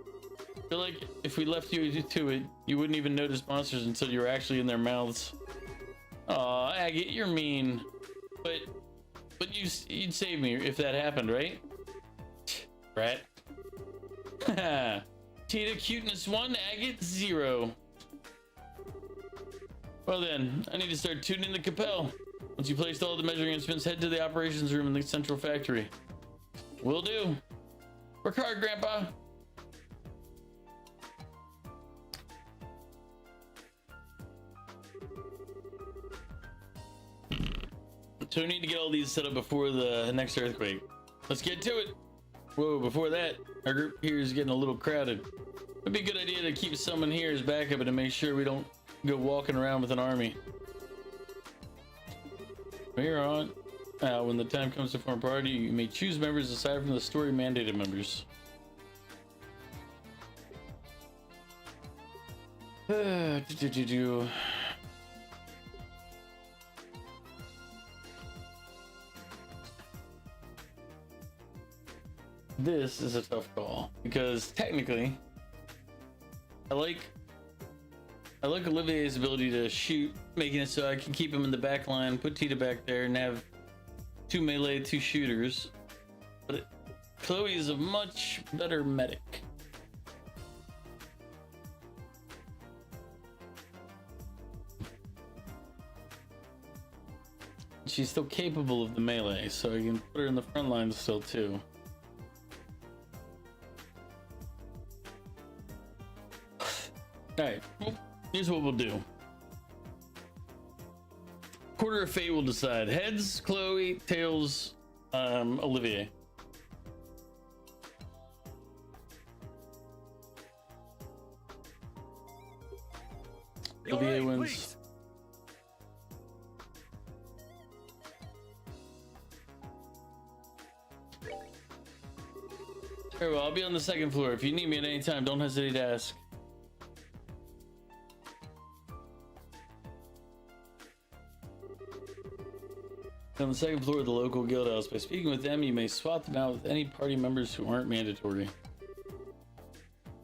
I feel like if we left you to it, you wouldn't even notice monsters until you were actually in their mouths. Aw, Agate, you're mean. But you'd save me if that happened, right? Rat. Haha. Tita, cuteness 1, Agate 0. Well then, I need to start tuning the Capel. Once you placed all the measuring instruments, head to the operations room in the central factory. Will do. Work hard, Grandpa. So we need to get all these set up before the next earthquake. Let's get to it. Whoa, before that, our group here is getting a little crowded. It'd be a good idea to keep someone here as backup and to make sure we don't go walking around with an army. From here on, when the time comes to form a party, you may choose members aside from the story mandated members. This is a tough call because technically I like Olivier's ability to shoot, making it so I can keep him in the back line, put Tita back there, and have 2 melee, 2 shooters. But Chloe is a much better medic. She's still capable of the melee, so I can put her in the front line still too. Alright, well, here's what we'll do. Quarter of fate will decide. Heads, Chloe. Tails, Olivier. Olivier wins. Please. Very well, I'll be on the 2nd floor. If you need me at any time, don't hesitate to ask. On the 2nd floor of the local guild house. By speaking with them, you may swap them out with any party members who aren't mandatory.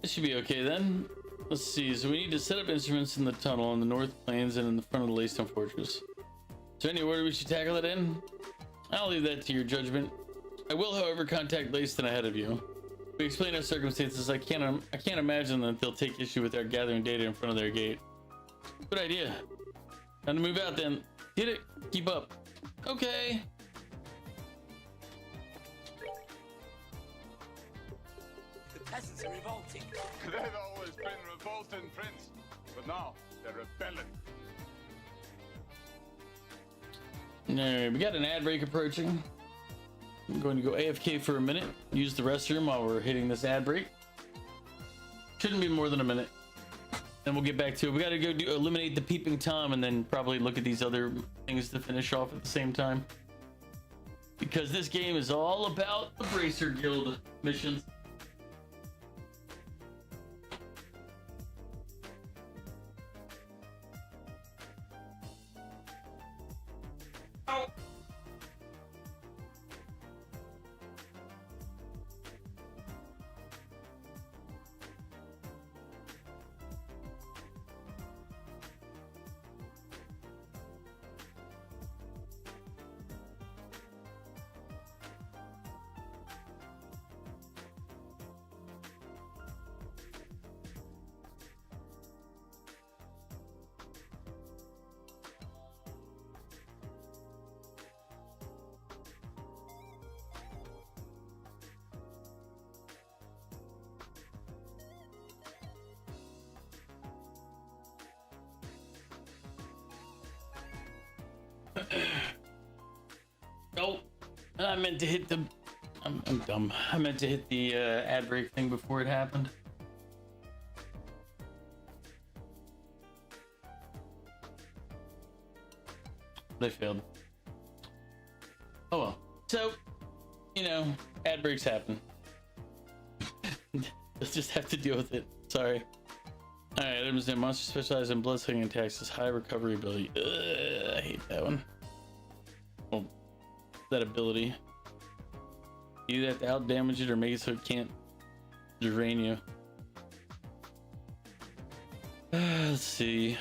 This should be okay then. Let's see. So we need to set up instruments in the tunnel on the north plains and in the front of the Laystone Fortress. Is there any order we should tackle it in? I'll leave that to your judgment. I will, however, contact Layston ahead of you. If we explain our circumstances, I can't imagine that they'll take issue with our gathering data in front of their gate. Good idea. Time to move out then. Get it. Keep up. Okay. The peasants are revolting. They've always been revolting, Prince, but now they're rebelling. Alright, we got an ad break approaching. I'm going to go AFK for a minute, use the restroom while we're hitting this ad break. Shouldn't be more than a minute. Then we'll get back to it. We gotta go eliminate the peeping Tom and then probably look at these other things to finish off at the same time. Because this game is all about the Bracer Guild missions. Ow. Oh, I meant to hit the. I'm dumb. I meant to hit the ad break thing before it happened. They failed. Oh well. So, you know, ad breaks happen. Let's just have to deal with it. Sorry. Alright, items and monsters specialize in blood-sucking attacks with high recovery ability. Ugh, I hate that one. Well, that ability. You either have to out damage it or make it so it can't drain you. Let's see.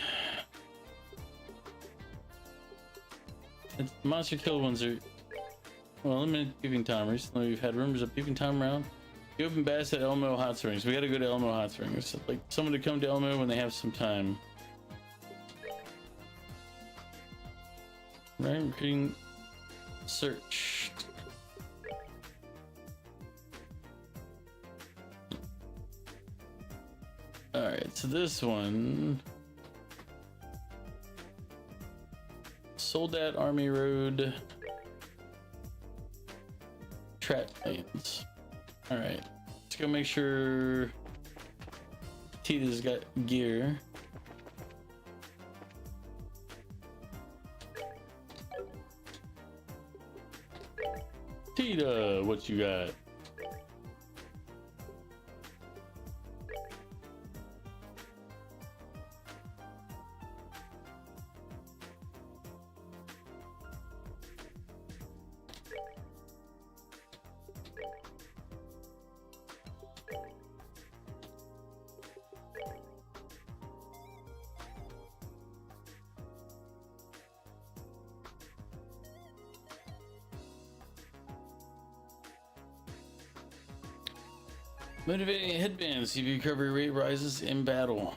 Monster kill ones are limited peeping time. Recently we've had rumors of peeping time around. You open bass at Elmo Hot Springs. We gotta go to Elmo Hot Springs. Like someone to come to Elmo when they have some time. Right, recruiting search. Alright, so this one. Soldat Army Road. Trap lanes. Alright, let's go make sure Tita's got gear. Tita, what you got? Motivating headbands. CV recovery rate rises in battle.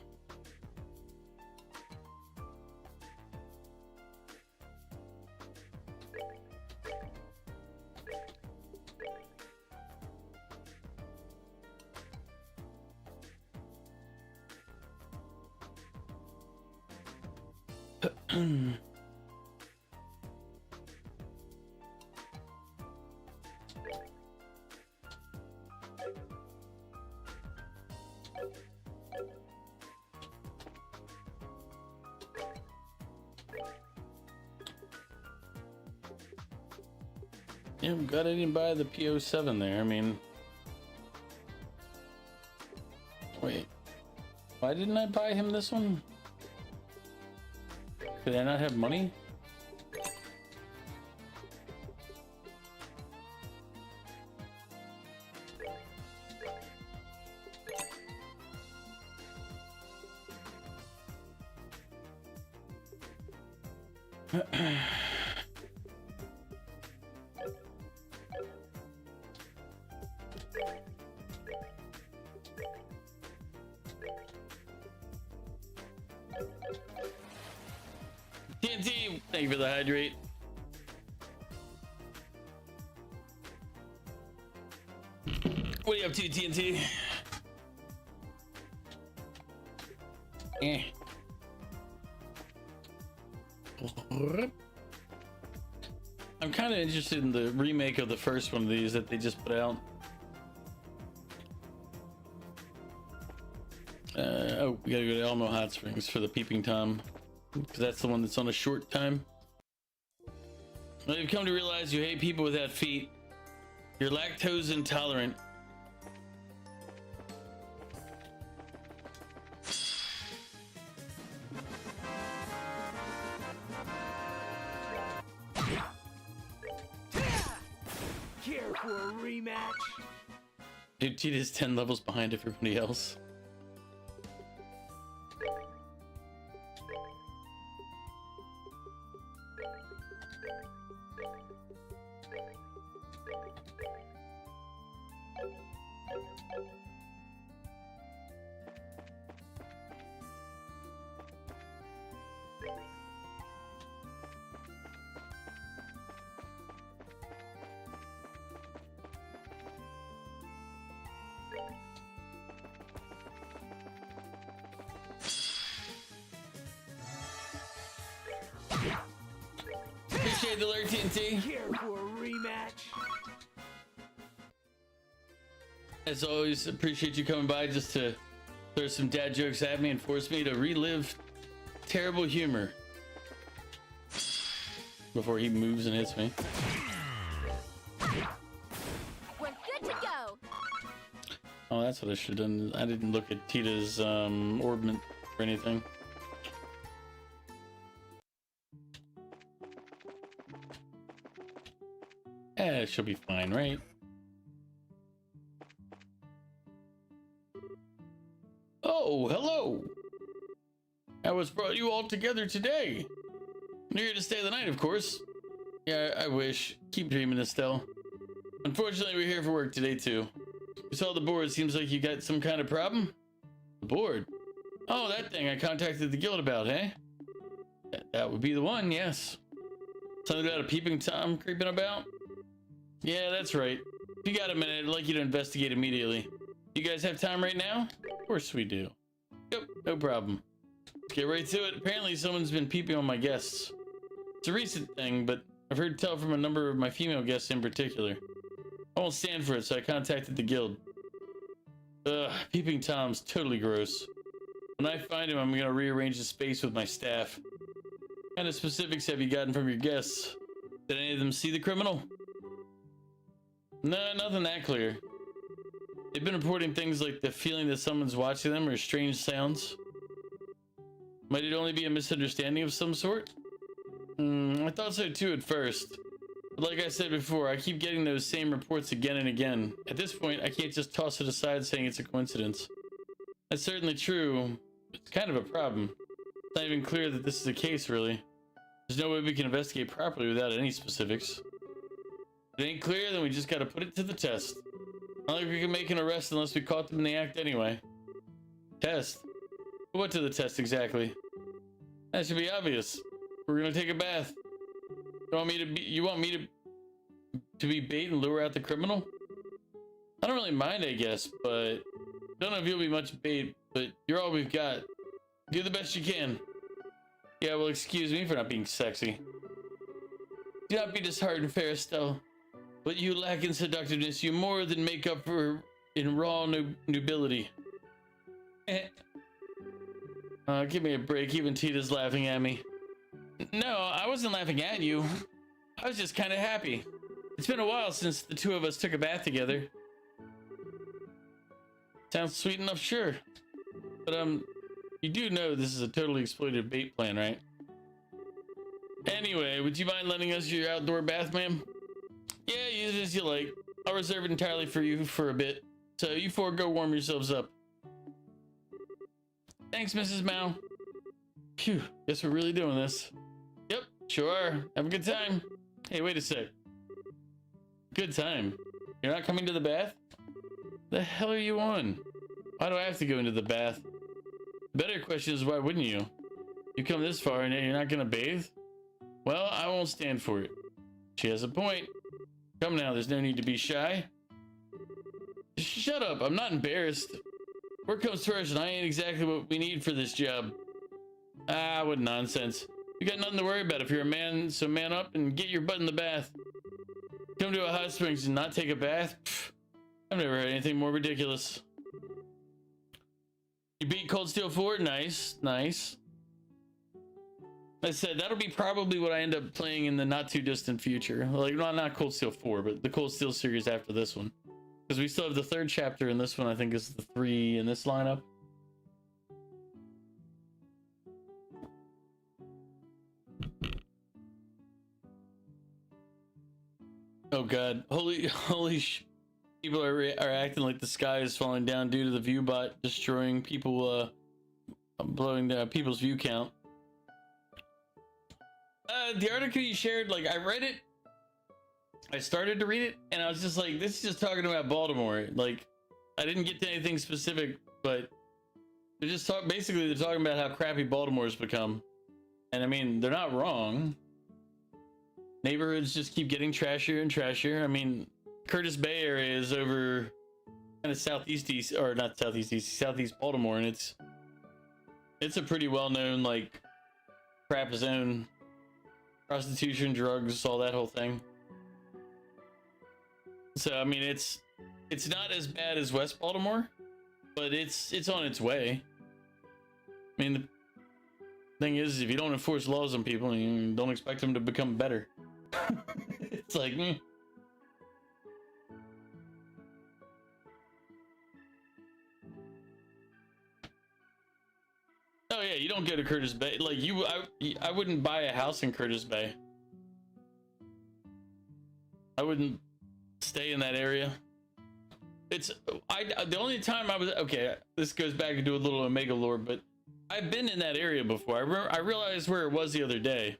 Yeah, I'm glad I didn't buy the PO7 there. I mean, wait, why didn't I buy him this one? Did I not have money? TNT, thank you for the hydrate. What are you up to, TNT? I'm kind of interested in the remake of the first one of these that they just put out. Oh, we gotta go to Elmo Hot Springs for the peeping Tom, because that's the one that's on a short time. Well, you've come to realize you hate people without feet. You're lactose intolerant. Care for a rematch? Dude, Tita's 10 levels behind everybody else. Appreciate the alert, TNT. Care for a rematch? As always, appreciate you coming by just to throw some dad jokes at me and force me to relive terrible humor before he moves and hits me. Oh, that's what I should have done. I didn't look at Tita's orbment or anything. She'll be fine, right? Oh, hello! I was brought you all together today. You're here to stay the night, of course. Yeah, I wish. Keep dreaming, Estelle. Unfortunately, we're here for work today, too. You saw the board. Seems like you got some kind of problem? The board? Oh, that thing I contacted the guild about, eh? That would be the one, yes. Something about a peeping Tom creeping about? Yeah, that's right. If you got a minute, I'd like you to investigate immediately. You guys have time right now? Of course we do. Yep, no problem. Let's get right to it. Apparently someone's been peeping on my guests. It's a recent thing, but I've heard tell from a number of my female guests in particular. I won't stand for it, so I contacted the guild. Ugh, peeping Tom's totally gross. When I find him, I'm gonna rearrange the space with my staff. What kind of specifics have you gotten from your guests? Did any of them see the criminal? No, nothing that clear. They've been reporting things like the feeling that someone's watching them or strange sounds. Might it only be a misunderstanding of some sort? I thought so too at first. But like I said before, I keep getting those same reports again and again. At this point, I can't just toss it aside saying it's a coincidence. That's certainly true. It's kind of a problem. It's not even clear that this is the case, really. There's no way we can investigate properly without any specifics. If it ain't clear, then we just gotta put it to the test. Not like we can make an arrest unless we caught them in the act anyway. Test? What to the test exactly? That should be obvious. We're gonna take a bath. You want me to be bait and lure out the criminal? I don't really mind, I guess, but don't know if you'll be much bait, but you're all we've got. Do the best you can. Yeah, well, excuse me for not being sexy. Do not be disheartened, fair Estelle. What you lack in seductiveness, you more than make up for in raw nobility. Give me a break. Even Tita's laughing at me. No, I wasn't laughing at you. I was just kind of happy. It's been a while since the two of us took a bath together. Sounds sweet enough, sure. But you do know this is a totally exploited bait plan, right? Anyway, would you mind lending us your outdoor bath, ma'am? Yeah, use it as you like. I'll reserve it entirely for you for a bit. So you four go warm yourselves up. Thanks, Mrs. Mao. Phew, guess we're really doing this. Yep, sure are. Have a good time. Hey, wait a sec. Good time? You're not coming to the bath? The hell are you on? Why do I have to go into the bath? The better question is, why wouldn't you? You come this far and you're not gonna bathe? Well, I won't stand for it. She has a point. Come now, there's no need to be shy. Shut up, I'm not embarrassed. Work comes first and I ain't exactly what we need for this job. Ah, what nonsense. You got nothing to worry about if you're a man, so man up and get your butt in the bath. Come to a hot springs and not take a bath? Pfft, I've never heard anything more ridiculous. You beat Cold Steel 4? Nice, nice. Like I said, that'll be probably what I end up playing in the not too distant future. Like, not Cold Steel 4, but the Cold Steel series after this one. Because we still have the third chapter, and this one I think is the 3 in this lineup. Oh god, holy people are acting like the sky is falling down due to the view bot destroying people, blowing people's view count. The article you shared, like, I read it, I started to read it, and I was just like, this is just talking about Baltimore. Like, I didn't get to anything specific, but they're just basically they're talking about how crappy Baltimore's become. And I mean, they're not wrong. Neighborhoods just keep getting trashier and trashier. I mean, Curtis Bay area is over kind of southeast Baltimore, and it's a pretty well-known, like, crap zone. Prostitution, drugs, all that whole thing. So I mean, it's not as bad as West Baltimore, but it's on its way. I mean, the thing is, if you don't enforce laws on people, you don't expect them to become better. It's like, you don't go to Curtis Bay. Like I wouldn't buy a house in Curtis Bay. I wouldn't stay in that area. The only time I was okay. This goes back into a little Omega lore, but I've been in that area before. I realized where it was the other day.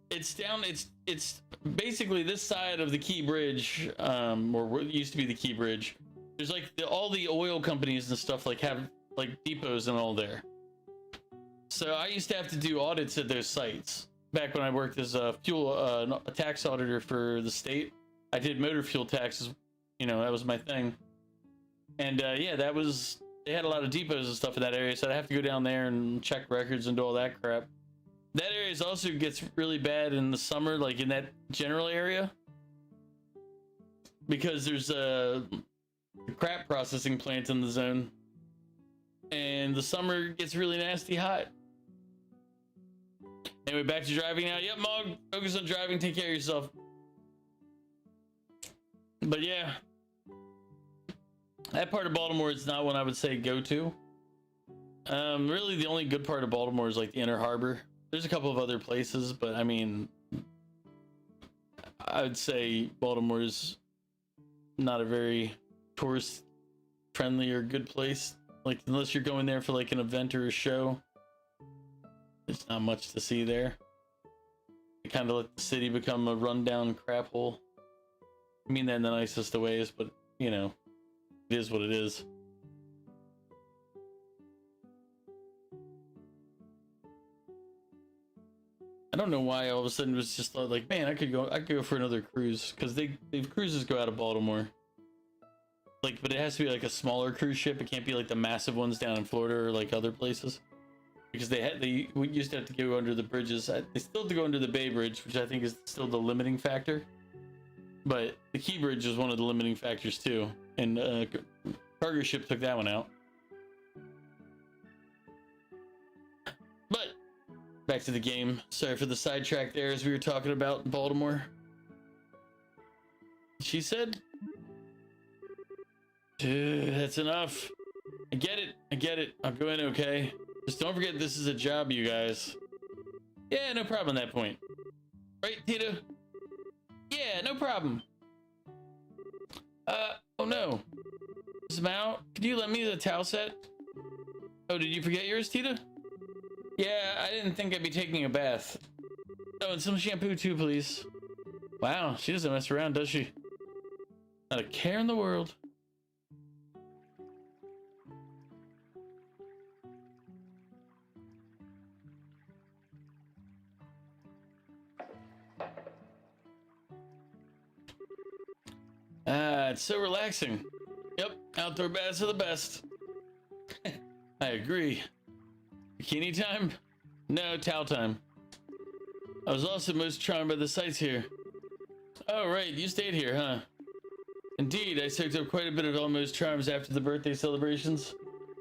It's down. It's basically this side of the Key Bridge, or what used to be the Key Bridge. There's like all the oil companies and stuff like have like depots and all there. So I used to have to do audits at those sites back when I worked as a a tax auditor for the state. I did motor fuel taxes, you know, that was my thing. And yeah, they had a lot of depots and stuff in that area, so I'd have to go down there and check records and do all that crap. That area also gets really bad in the summer, like in that general area, because there's a crap processing plant in the zone, and the summer gets really nasty hot. Anyway, back to driving now. Yep, Mog, focus on driving, take care of yourself. But yeah, that part of Baltimore is not one I would say go to. Really the only good part of Baltimore is like the Inner Harbor. There's a couple of other places, but I mean, I would say Baltimore is not a very tourist friendly or good place. Like, unless you're going there for like an event or a show, there's not much to see there. They kind of let the city become a rundown crap hole. I mean that in the nicest of ways, but you know, it is what it is. I don't know why all of a sudden it was just like, man, I could go for another cruise, because they cruises go out of Baltimore. Like, but it has to be like a smaller cruise ship. It can't be like the massive ones down in Florida or like other places, because we used to have to go under the bridges. They still have to go under the Bay Bridge, which I think is still the limiting factor. But the Key Bridge is one of the limiting factors too, and cargo ship took that one out. But back to the game. Sorry for the sidetrack there as we were talking about Baltimore. She said, that's enough. I get it. I'll go in, okay? Just don't forget this is a job, you guys. Yeah, no problem on that point. Right, Tito? Yeah, no problem. Oh no. Smile, could you lend me the towel set? Oh, did you forget yours, Tita? Yeah, I didn't think I'd be taking a bath. Oh, and some shampoo too, please. Wow, she doesn't mess around, does she? Not a care in the world. It's so relaxing. Yep, outdoor baths are the best. I agree. Bikini time? No, towel time. I was also most charmed by the sights here. Oh, right, you stayed here, huh? Indeed, I soaked up quite a bit of Elmo's charms after the birthday celebrations.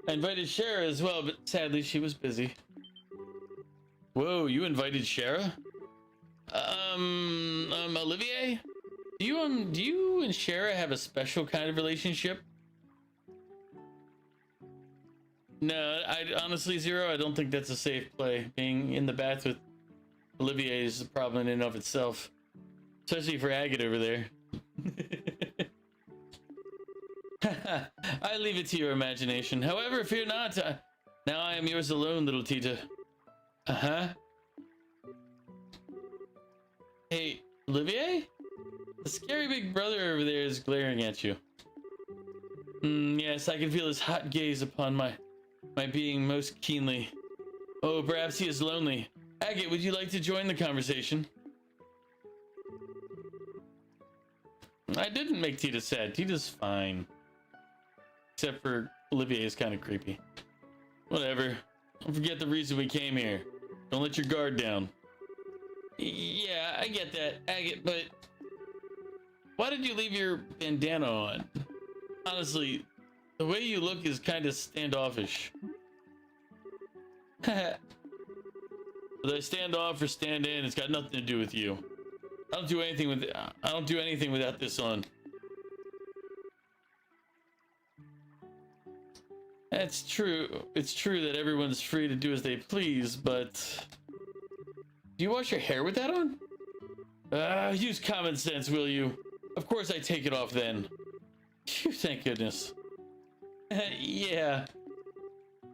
I invited Shara as well, but sadly she was busy. Whoa, you invited Shara? Olivier? Do you and Shara have a special kind of relationship? No, I honestly, Zero, I don't think that's a safe play. Being in the bath with Olivier is a problem in and of itself. Especially for Agate over there. I leave it to your imagination. However, fear not. Now I am yours alone, little Tita. Uh-huh. Hey, Olivier? The scary big brother over there is glaring at you. Yes, I can feel his hot gaze upon my being most keenly. Oh, perhaps he is lonely. Agate, would you like to join the conversation? I didn't make Tita sad. Tita's fine. Except for Olivier is kind of creepy. Whatever. Don't forget the reason we came here. Don't let your guard down. Yeah, I get that, Agate, but why did you leave your bandana on? Honestly, the way you look is kind of standoffish. Whether I stand off or stand in, it's got nothing to do with you. I don't do anything without this on. That's true. It's true that everyone's free to do as they please, but do you wash your hair with that on? Use common sense, will you? Of course I take it off then. Phew, thank goodness. Yeah.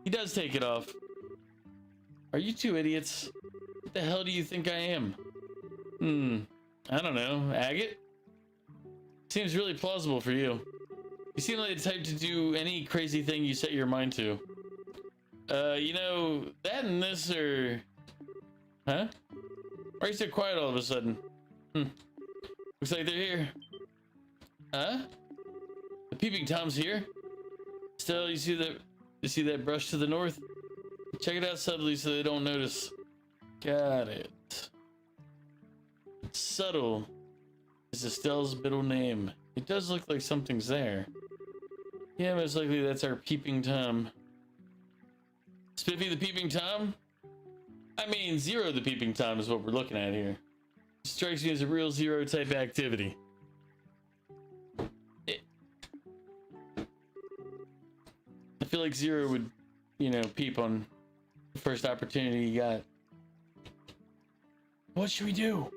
He does take it off. Are you two idiots? What the hell do you think I am? I don't know. Agate? Seems really plausible for you. You seem like the type to do any crazy thing you set your mind to. You know, that and this are... Huh? Why are you so quiet all of a sudden? Looks like they're here. Huh? The peeping Tom's here? Still, you see that brush to the north? Check it out subtly so they don't notice. Got it. Subtle is Estelle's middle name. It does look like something's there. Yeah, most likely that's our peeping Tom. Spiffy the peeping Tom? I mean, Zero the peeping Tom is what we're looking at here. Strikes me as a real Zero type activity. I feel like Zero would, you know, peep on the first opportunity he got. What should we do?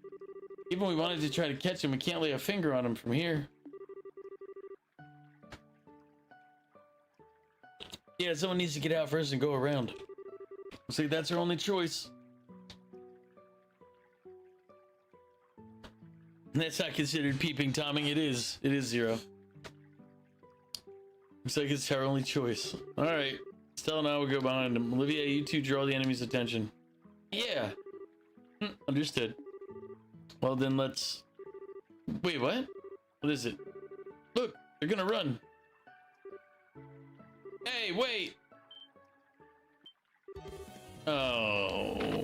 Even we wanted to try to catch him, we can't lay a finger on him from here. Yeah, someone needs to get out first and go around. See, that's our only choice. That's not considered peeping Tomming. It is Zero. Looks like it's our only choice. All right, Estelle and I will go behind him. Olivia, you two draw the enemy's attention. Yeah. Understood. Well, then let's... Wait, what? What is it? Look, they're gonna run. Hey, wait! Oh.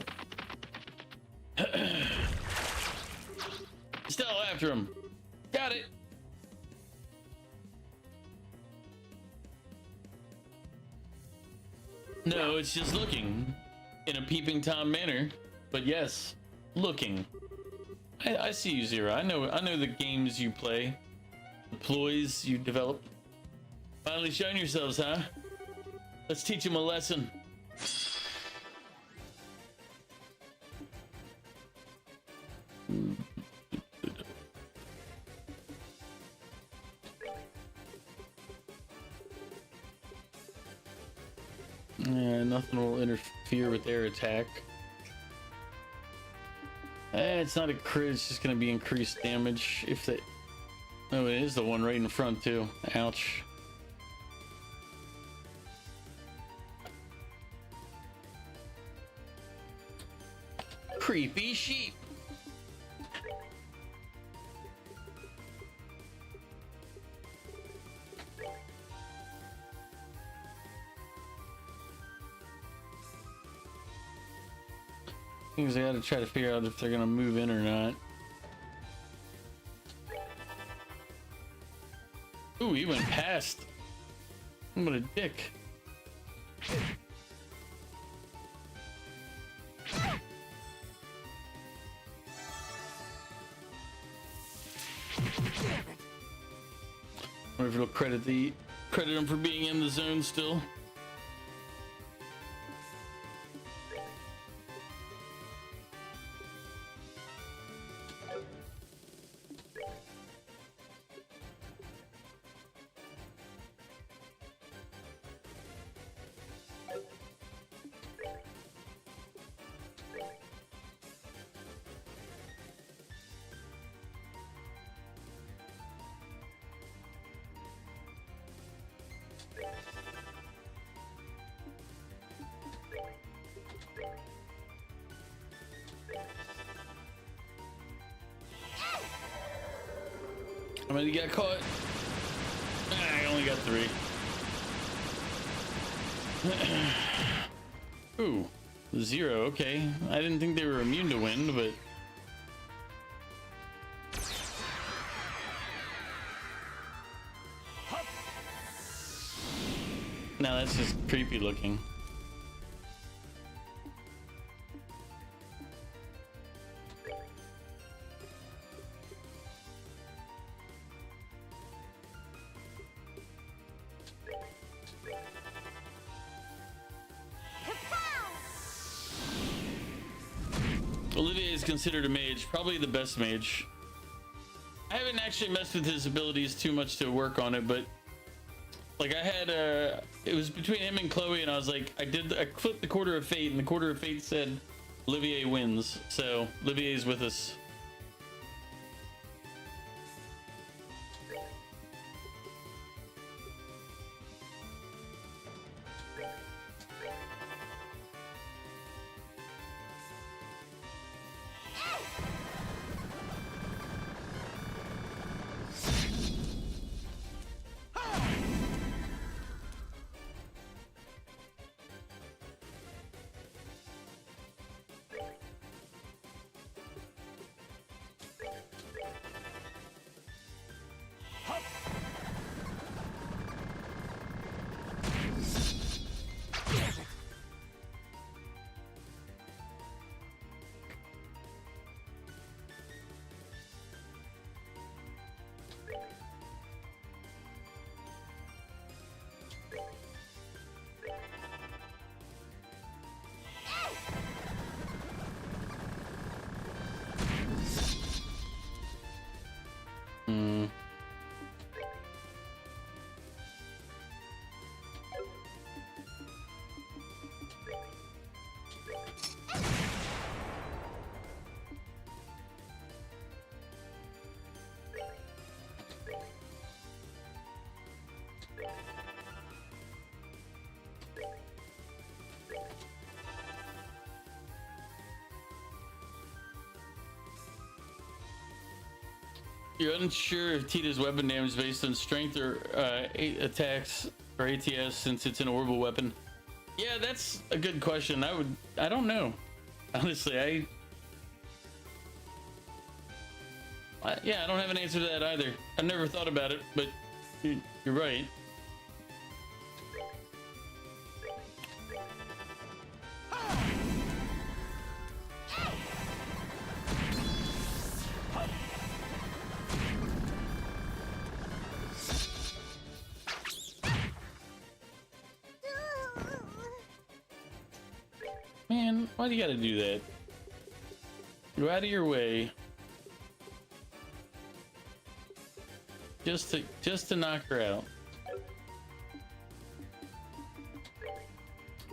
Estelle, after him. Got it. No, it's just looking. In a peeping Tom manner. But yes, looking. I see you, Zero. I know the games you play, the ploys you develop. Finally showing yourselves, huh? Let's teach them a lesson. Yeah, nothing will interfere with their attack. It's not a crit, it's just gonna be increased damage if they... Oh, it is the one right in front too. Ouch. Creepy sheep. Things I gotta try to figure out if they're gonna move in or not. Ooh, he went past. What a dick. Wonder if it'll credit him for being in the zone still. How many got caught? I only got 3. Ooh, 0. Okay, I didn't think they were immune to wind, but now that's just creepy looking. considered a mage, probably the best mage. I haven't actually messed with his abilities too much to work on it, but like I had it was between him and Chloe, and I was like, I flipped the quarter of fate, and the quarter of fate said Olivier wins, so Olivier's with us. You're unsure if Tita's weapon damage is based on strength or attacks or ATS since it's an orbital weapon. Yeah, that's a good question. I don't know. Honestly, yeah, I don't have an answer to that either. I've never thought about it, but you're right. Man, why do you gotta do that? Go out of your way. Just to knock her out.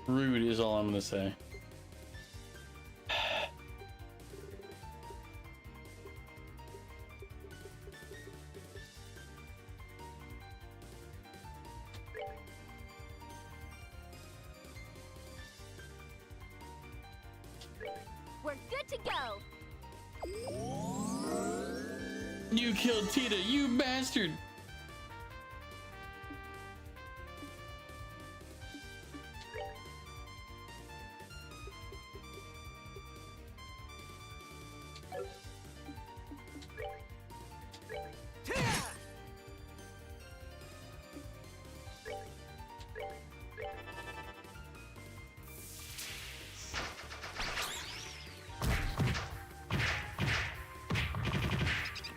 Rude is all I'm gonna say. We're good to go. You killed Tita, you bastard!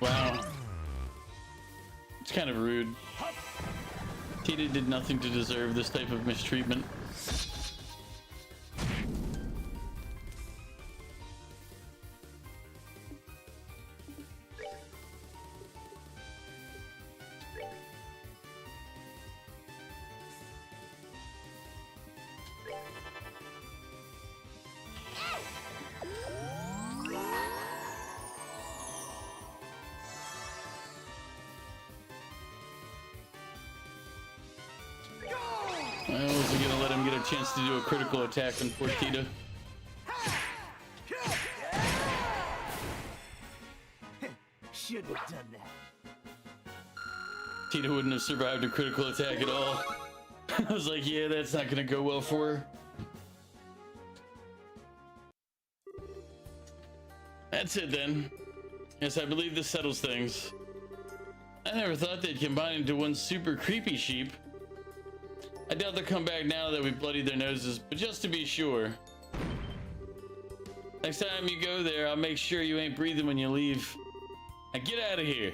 Wow. It's kind of rude. Tita did nothing to deserve this type of mistreatment. I wasn't gonna let him get a chance to do a critical attack on poor Tita. Should have done that. Tita wouldn't have survived a critical attack at all. I was like, yeah, that's not gonna go well for her. That's it then. Yes, I believe this settles things. I never thought they'd combine into one super creepy sheep. I doubt they'll come back now that we bloodied their noses, but just to be sure. Next time you go there, I'll make sure you ain't breathing when you leave. Now get out of here.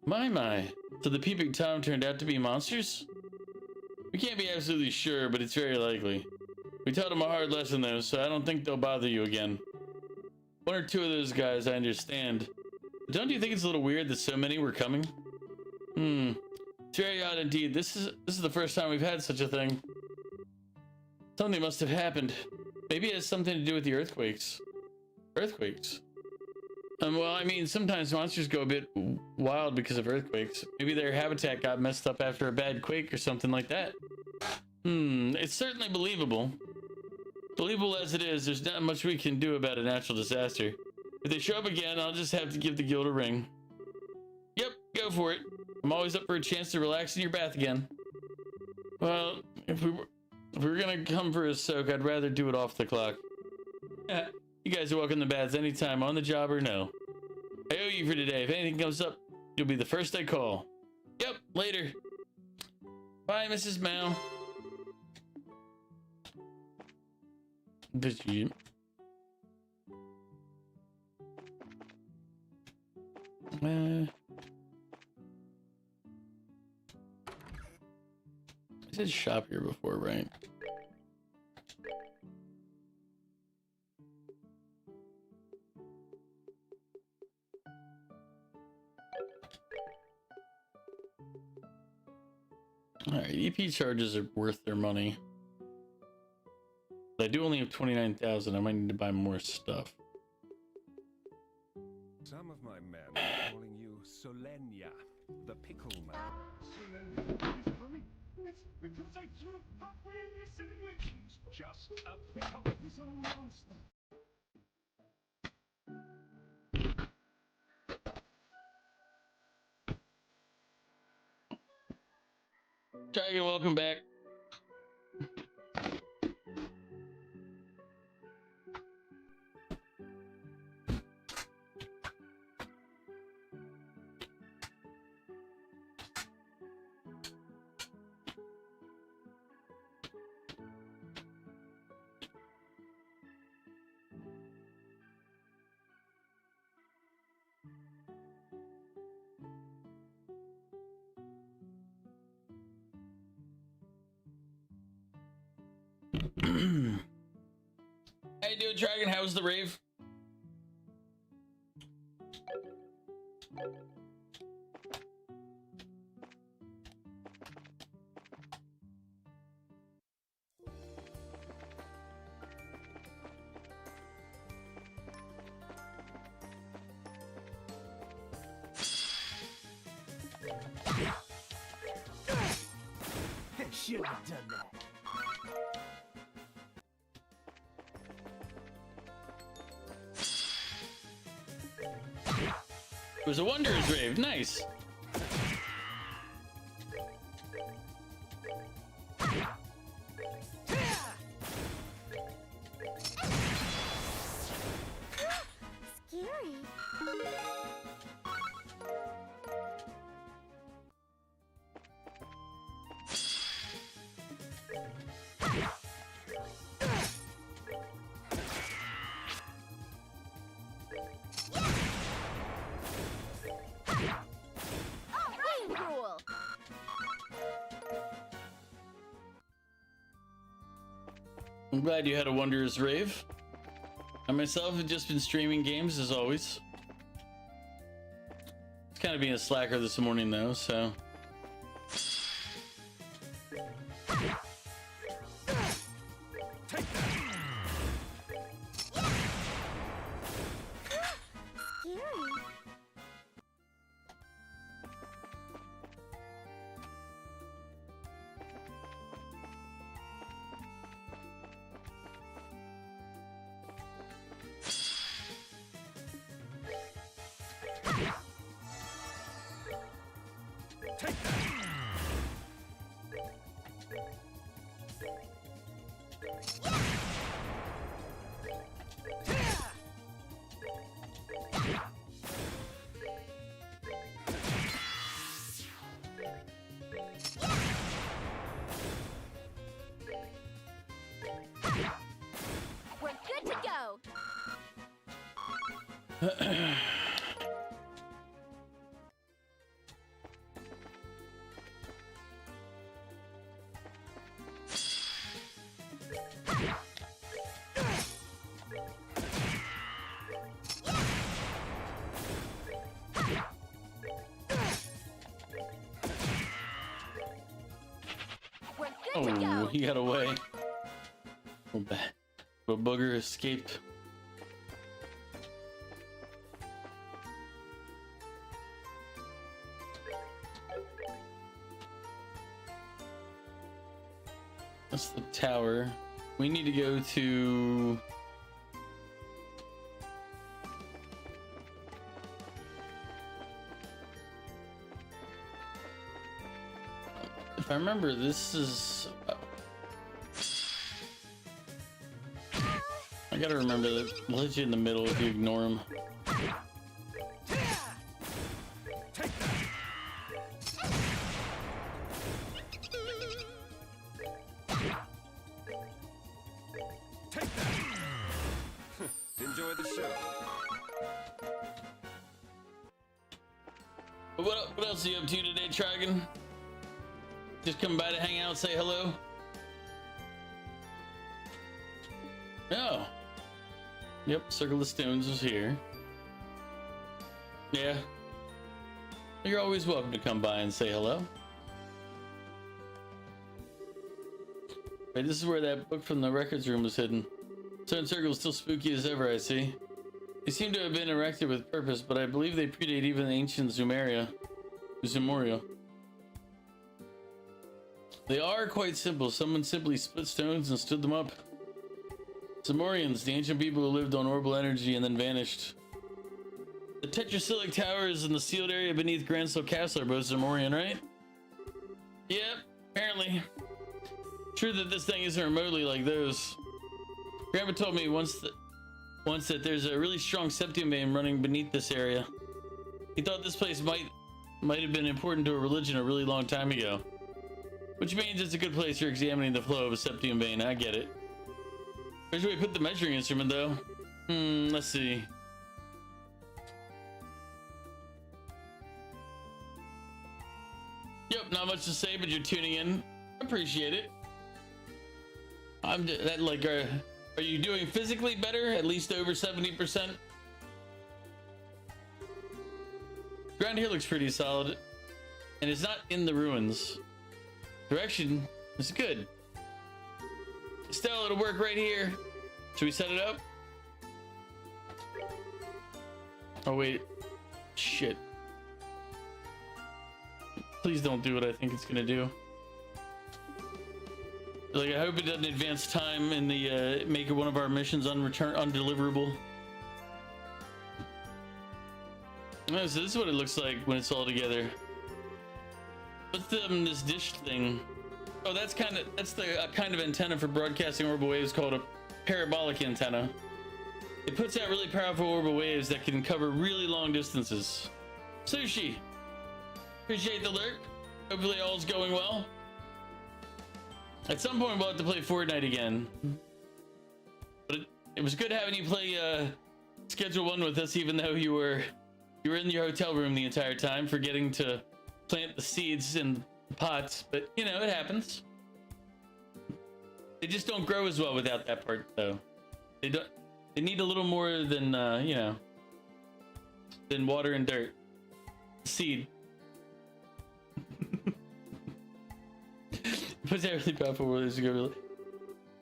My. So the peeping Tom turned out to be monsters? We can't be absolutely sure, but it's very likely. We taught them a hard lesson though, so I don't think they'll bother you again. One or two of those guys I understand. But don't you think it's a little weird that so many were coming? It's very odd indeed. This is the first time we've had such a thing. Something must have happened. Maybe it has something to do with the earthquakes. Earthquakes? Well, I mean, sometimes monsters go a bit wild because of earthquakes. Maybe their habitat got messed up after a bad quake or something like that. It's certainly believable. Believable as it is, there's not much we can do about a natural disaster. If they show up again, I'll just have to give the guild a ring. Yep, go for it. I'm always up for a chance to relax in your bath again. Well, if we were gonna come for a soak, I'd rather do it off the clock. Yeah, you guys are welcome to baths anytime, on the job or no. I owe you for today. If anything comes up, you'll be the first I call. Yep, later. Bye, Mrs. Mao. Did you? I said shop here before, right? Alright, EP charges are worth their money. But I do only have 29,000. I might need to buy more stuff. Some of my men are calling you Solenia, the pickle man. Just a pickle. Dragon, welcome back. How you doing, Dragon? How's the rave? Shouldn't have done that. It was a Wanderer's rave. Nice. Scary. I'm glad you had a Wanderer's rave. I myself have just been streaming games as always. It's kind of being a slacker this morning though, so. We're good to go. Oh, go. he got away. Oh, bad. The booger escaped. That's the tower. We need to go to... If I remember, this is... I gotta remember that we'll hit you in the middle if you ignore him. Enjoy the show. What else are you up to today, Trigon? Just come by to hang out, say hello? Oh. Yep, Circle of Stones was here. Yeah. You're always welcome to come by and say hello. Wait, this is where that book from the records room was hidden. Certain Circle is still spooky as ever, I see. They seem to have been erected with purpose, but I believe they predate even the ancient Zumeria. They are quite simple. Someone simply split stones and stood them up. Zamorians, the ancient people who lived on orbital energy and then vanished. The tetracyllic towers in the sealed area beneath Gransel Castle are both Zamorian, right? Yep, apparently. True that this thing isn't remotely like those. Grandpa told me once that there's a really strong septium vein running beneath this area. He thought this place might have been important to a religion a really long time ago. Which means it's a good place for examining the flow of a septium vein. I get it. Where's where we put the measuring instrument, though? Let's see. Yep, not much to say, but you're tuning in. Appreciate it. I'm that like, are you doing physically better? At least over 70%. Ground here looks pretty solid, and it's not in the ruins. Direction is good. Estelle, it'll work right here. Should we set it up? Oh wait, shit. Please don't do what I think it's gonna do. Like, I hope it doesn't advance time in the make one of our missions undeliverable. Oh, so this is what it looks like when it's all together. What's this dish thing? Oh, that's the kind of antenna for broadcasting orbital waves called a parabolic antenna. It puts out really powerful orbital waves that can cover really long distances. Sushi, appreciate the lurk. Hopefully all's going well. At some point we'll have to play Fortnite again. But it was good having you play Schedule 1 with us, even though you were in your hotel room the entire time, forgetting to plant the seeds in the pots. But you know, it happens. They just don't grow as well without that part, though. They need a little more than you know, than water and dirt. Seed. Puts out really powerful words to go really.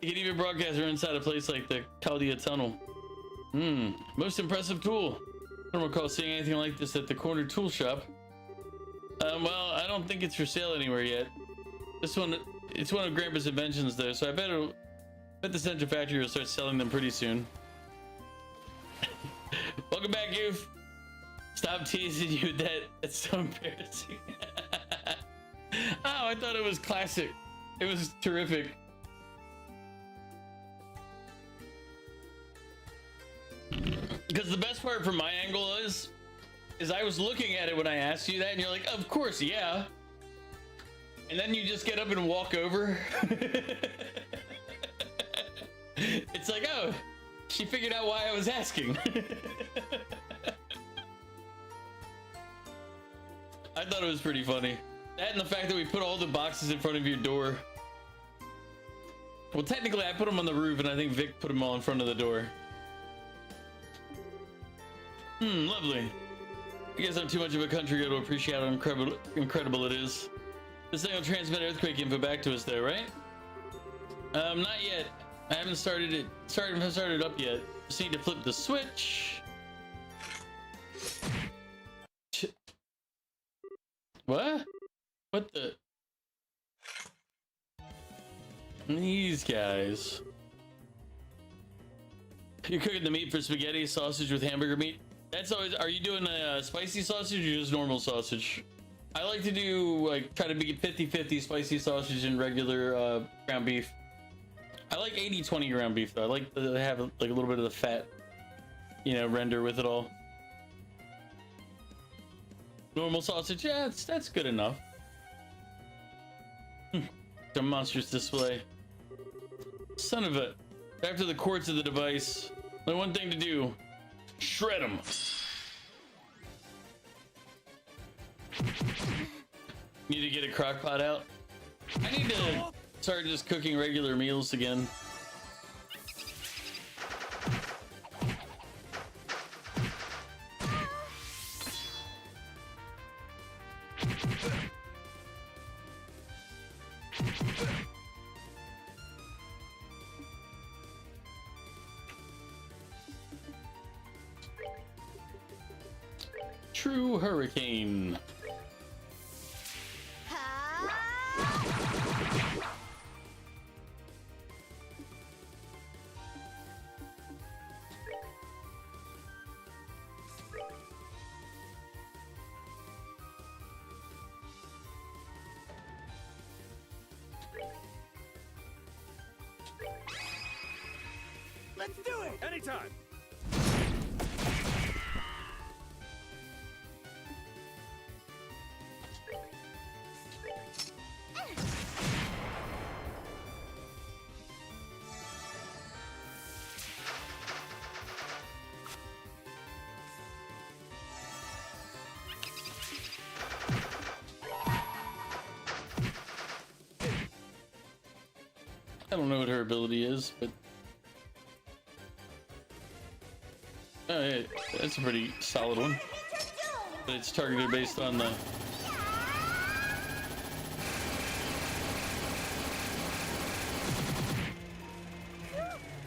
You can even broadcast inside a place like the Chaldea Tunnel. Most impressive tool. I don't recall seeing anything like this at the corner tool shop. Well, I don't think it's for sale anywhere yet. It's one of Grandpa's inventions, though, so I bet the Central Factory will start selling them pretty soon. Welcome back, Goof. Stop teasing you with that. That's so embarrassing. Oh, I thought it was classic. It was terrific. Because the best part from my angle is I was looking at it when I asked you that, and you're like, of course, yeah. And then you just get up and walk over. It's like, oh, she figured out why I was asking. I thought it was pretty funny. That and the fact that we put all the boxes in front of your door. Well, technically, I put them on the roof, and I think Vic put them all in front of the door. Lovely. I guess I'm too much of a country girl to appreciate how incredible it is. This thing will transmit earthquake info back to us, though, right? Not yet. I haven't started it. Haven't started up yet. Just need to flip the switch. What? What the? These guys. You're cooking the meat for spaghetti, sausage with hamburger meat. That's always. Are you doing a spicy sausage or just normal sausage? I like to do like try to make it 50-50 spicy sausage and regular ground beef. I like 80-20 ground beef though. I like to have like a little bit of the fat, you know, render with it all. Normal sausage, yeah, that's good enough. The monstrous display. Son of a. After the quartz of the device, only one thing to do: shred them. Need to get a crock pot out. I need to start just cooking regular meals again. True hurricane. Let's do it! Anytime. I don't know what her ability is, but oh, yeah, that's a pretty solid one. But it's targeted based on the.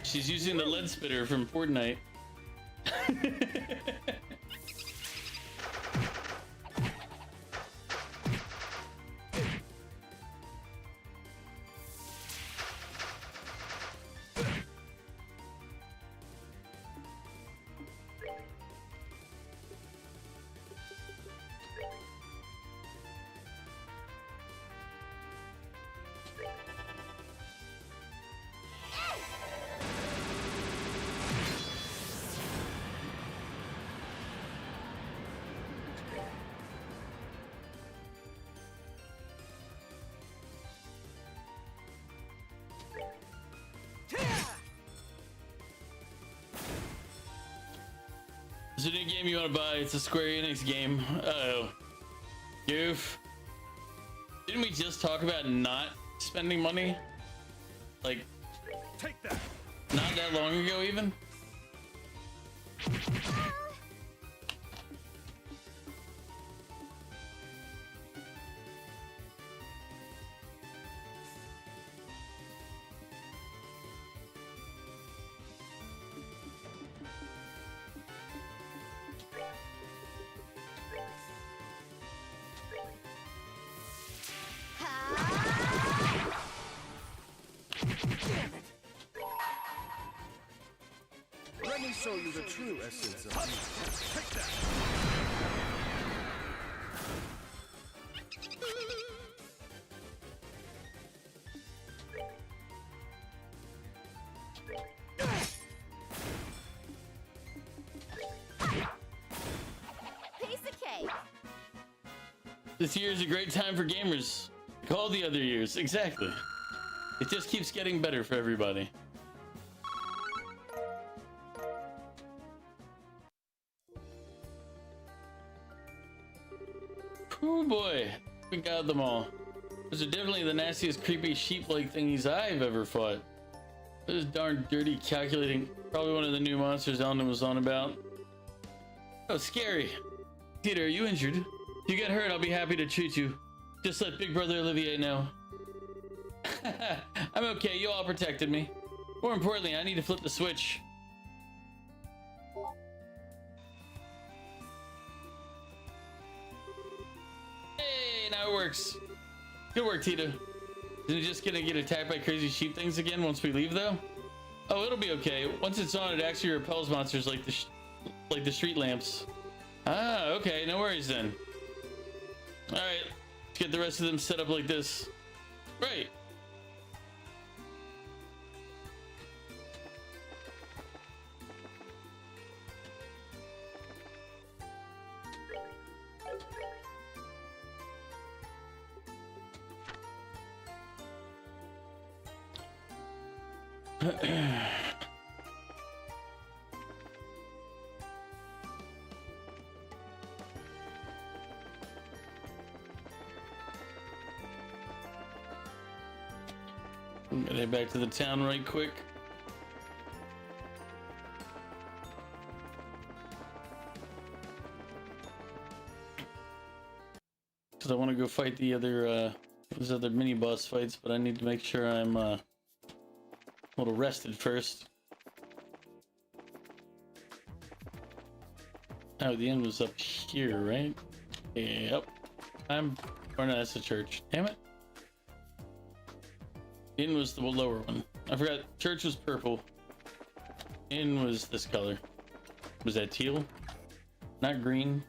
She's using the lead spitter from Fortnite. Is it a game you want to buy? It's a Square Enix game. Uh-oh. Goof. Didn't we just talk about not spending money? Like, Take that. not that long ago even? Let me show you the true essence of you. Take that. Piece of cake. This year is a great time for gamers. Like all the other years. Exactly. It just keeps getting better for everybody. Oh boy, we got them all. Those are definitely the nastiest, creepy, sheep-like thingies I've ever fought. This darn dirty calculating. Probably one of the new monsters Ellen was on about. Oh, scary. Peter, are you injured? If you get hurt, I'll be happy to treat you. Just let Big Brother Olivier know. I'm okay. You all protected me. More importantly, I need to flip the switch. Hey, now it works. Good work, Tito. Isn't it just gonna get attacked by crazy sheep things again once we leave, though? Oh, it'll be okay. Once it's on, it actually repels monsters like the street lamps. Ah, okay. No worries then. All right, let's get the rest of them set up like this. Right. I'm gonna head back to the town right quick. Because I want to go fight the other, those other mini boss fights, but I need to make sure I'm a little rested first. Oh, the end was up here, right? Yep. Or no, that's the church. Damn it. In was the lower one. I forgot. Church was purple. In was this color. Was that teal? Not green.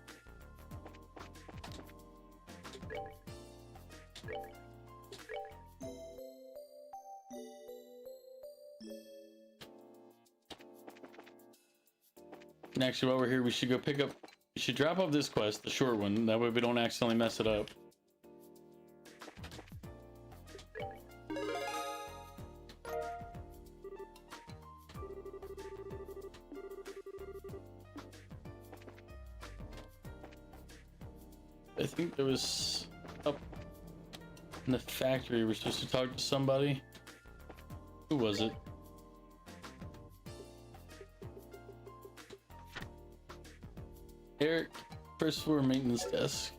And actually, while we're here, we should go pick up. We should drop off this quest, the short one. That way we don't accidentally mess it up. I think there was up in the factory we're supposed to talk to somebody. Who was it? Eric, first floor maintenance desk.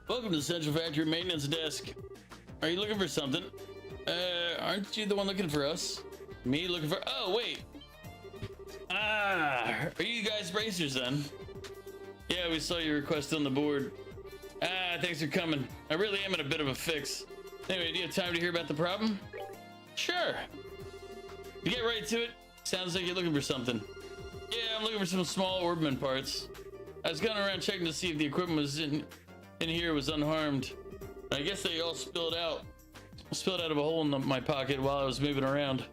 Welcome to the Central Factory Maintenance Desk. Are you looking for something? Aren't you the one looking for us? Me looking for... Oh, wait. Ah, are you guys bracers then? Yeah, we saw your request on the board. Ah, thanks for coming. I really am in a bit of a fix. Anyway, do you have time to hear about the problem? Sure. To get right to it, sounds like you're looking for something. Yeah, I'm looking for some small Orbman parts. I was going around checking to see if the equipment was in here was unharmed. I guess they all spilled out of a hole in my pocket while I was moving around.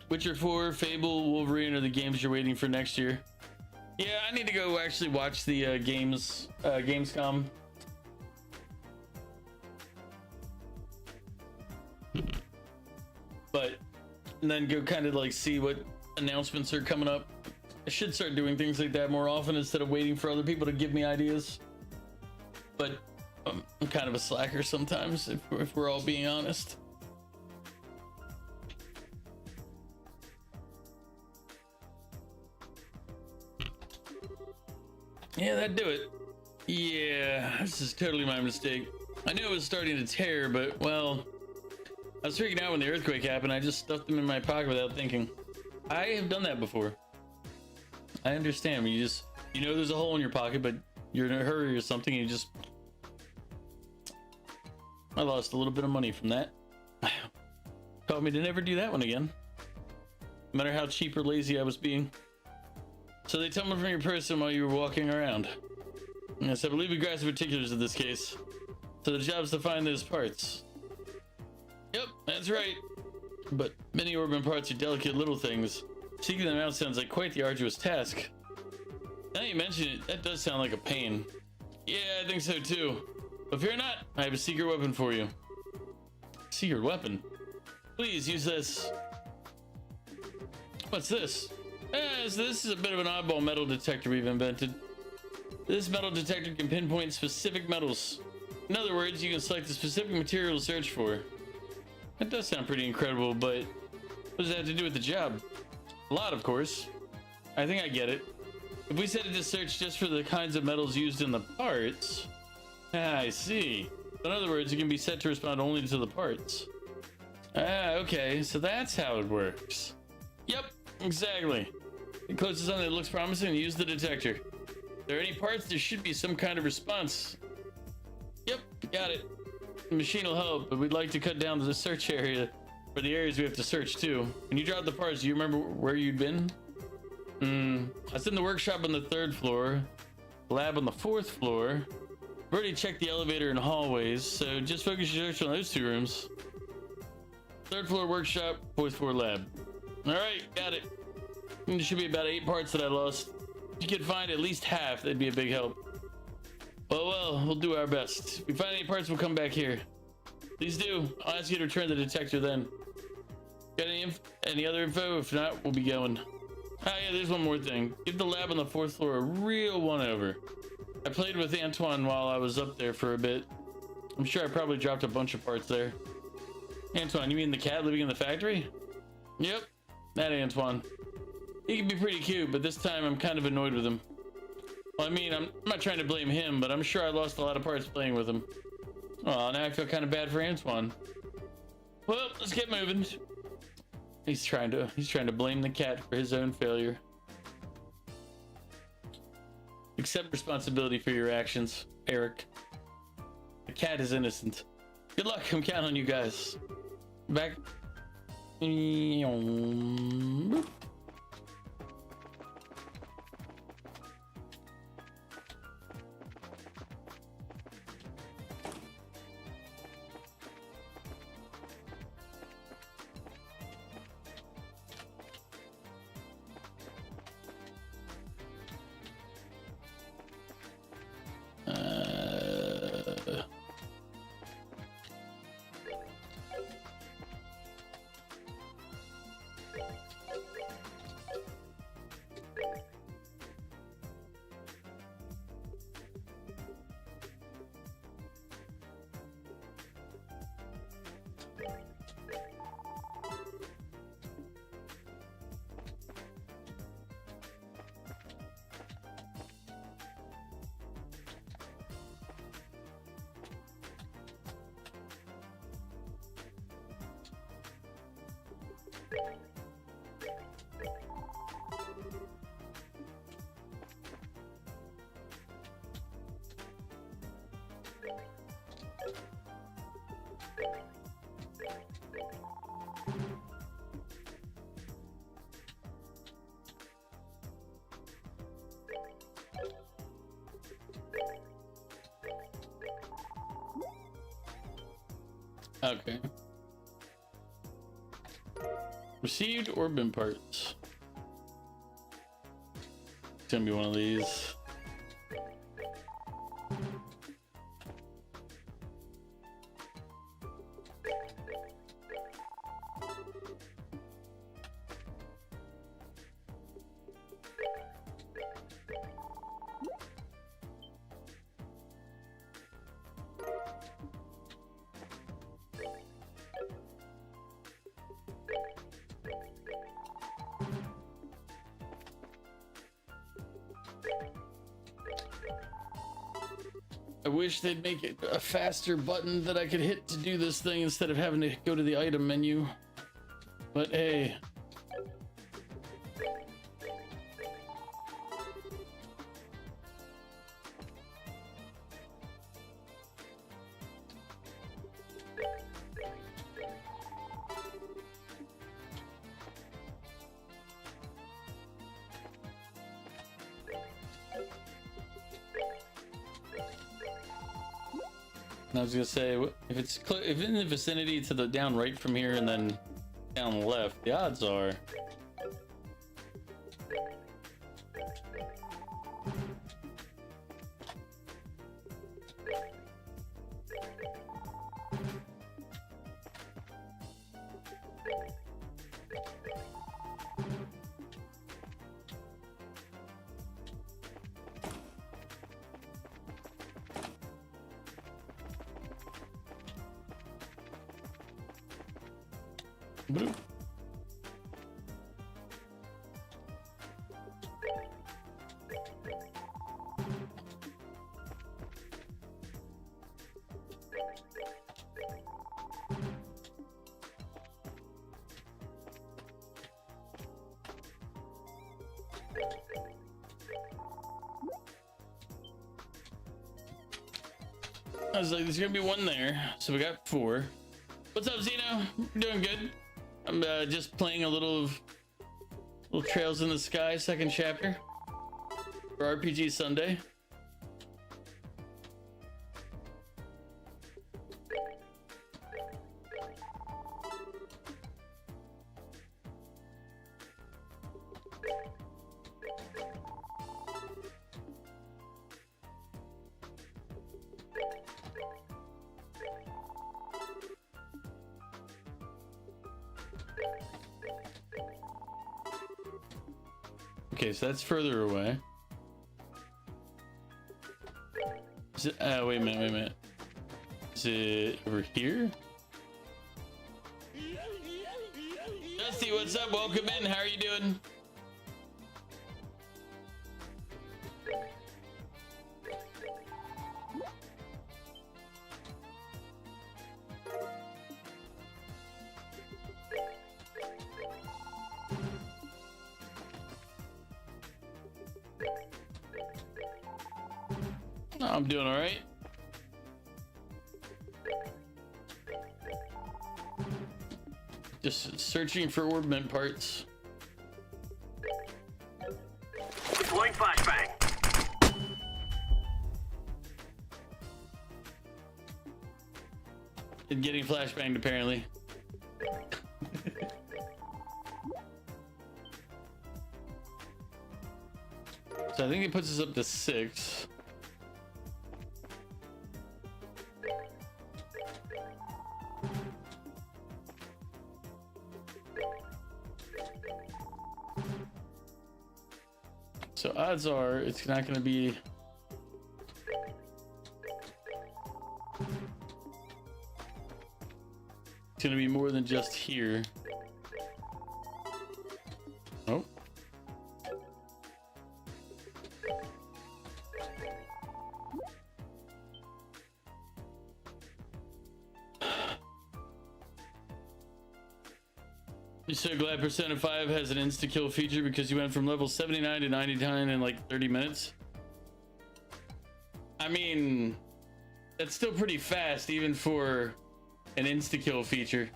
Witcher 4, Fable, Wolverine are the games you're waiting for next year. Yeah, I need to go actually watch the Gamescom. But and then go kind of like see what announcements are coming up. I should start doing things like that more often instead of waiting for other people to give me ideas. But I'm kind of a slacker sometimes, if we're all being honest. Yeah, that'd do it. Yeah, this is totally my mistake. I knew it was starting to tear, but well, I was freaking out when the earthquake happened. I just stuffed them in my pocket without thinking. I have done that before. I understand when you know there's a hole in your pocket, but you're in a hurry or something, and you just... I lost a little bit of money from that. Taught me to never do that one again. No matter how cheap or lazy I was being. So they tumbled from your person while you were walking around. Yes, I believe we grasped the particulars of this case. So the job's to find those parts. Yep, that's right. But many Orbman parts are delicate little things. Seeking them out sounds like quite the arduous task. Now you mention it, that does sound like a pain. Yeah, I think so too. But fear not, I have a secret weapon for you. Secret weapon? Please use this. What's this? So this is a bit of an oddball metal detector we've invented. This metal detector can pinpoint specific metals. In other words, you can select the specific material to search for. That does sound pretty incredible, but What does that have to do with the job? A lot, of course. I think I get it. If we set it to search just for the kinds of metals used in the parts... Ah, I see. In other words, it can be set to respond only to the parts. Ah, okay. So that's how it works. Yep, exactly. Get close to something that looks promising and use the detector. If there are any parts, there should be some kind of response. Yep, got it. The machine will help, but we'd like to cut down the search area for the areas we have to search too. When you dropped the parts, do you remember where you'd been? I was in the workshop on the 3rd floor, lab on the 4th floor. I've already checked the elevator and hallways, so just focus your search on those 2 rooms. 3rd floor workshop, 4th floor lab. All right, got it. There should be about 8 parts that I lost. If you could find at least half, that'd be a big help. Well, we'll do our best. If we find any parts, we'll come back here. Please do. I'll ask you to return the detector then. Got any other info? If not, we'll be going. Ah, yeah, there's one more thing. Give the lab on the 4th floor a real one-over. I played with Antoine while I was up there for a bit. I'm sure I probably dropped a bunch of parts there. Antoine, you mean the cat living in the factory? Yep, that Antoine. He can be pretty cute, but this time I'm kind of annoyed with him. Well, I mean, I'm not trying to blame him, but I'm sure I lost a lot of parts playing with him. Oh, now I feel kind of bad for Antoine. Well, let's get moving. He's trying to blame the cat for his own failure. Accept responsibility for your actions, Eric. The cat is innocent. Good luck. I'm counting on you guys. Back. Okay. Received or bin parts. It's gonna be one of these. I wish they'd make it a faster button that I could hit to do this thing instead of having to go to the item menu. But hey. I was gonna say, if it's if in the vicinity to the down right from here and then down left, the odds are. I was like, there's gonna be one there. So we got 4. What's up, Zeno? Doing good. I'm just playing a little Trails in the Sky second chapter for RPG Sunday. Okay, so that's further away. Is it, wait a minute. Is it over here? Dusty, what's up? Welcome in. How are you doing? I'm doing all right. Just searching for orbment parts. Deploying flashbang. And getting flashbanged apparently. So I think it puts us up to 6. So odds are it's not going to be more than just here. Oh. You're so glad Persona 5 has an insta-kill feature because you went from level 79 to 99 in like 30 minutes. I mean, that's still pretty fast even for an insta-kill feature.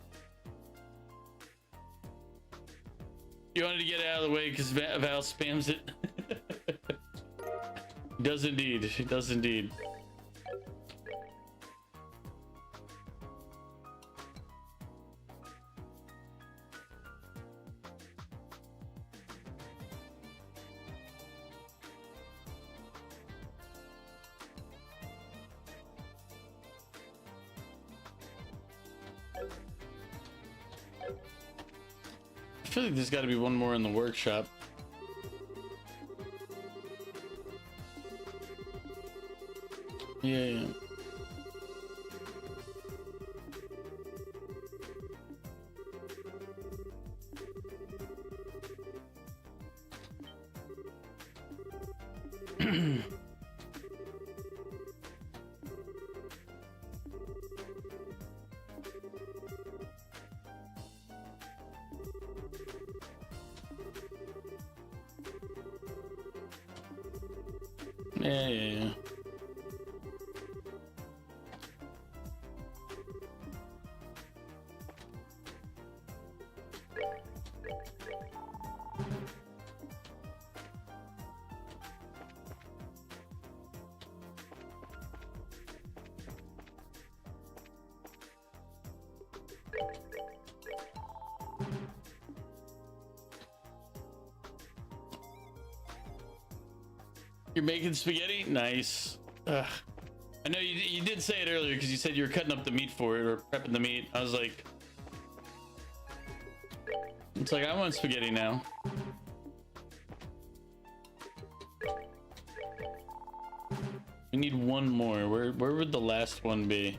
You wanted to get it out of the way because Val spams it. Does indeed. It does indeed. I feel like there's got to be one more in the workshop. Yeah. Yeah. You're making spaghetti? Nice. Ugh. I know you did say it earlier because you said you were cutting up the meat for it or prepping the meat. I was like, it's like I want spaghetti now. We need one more. Where would the last one be?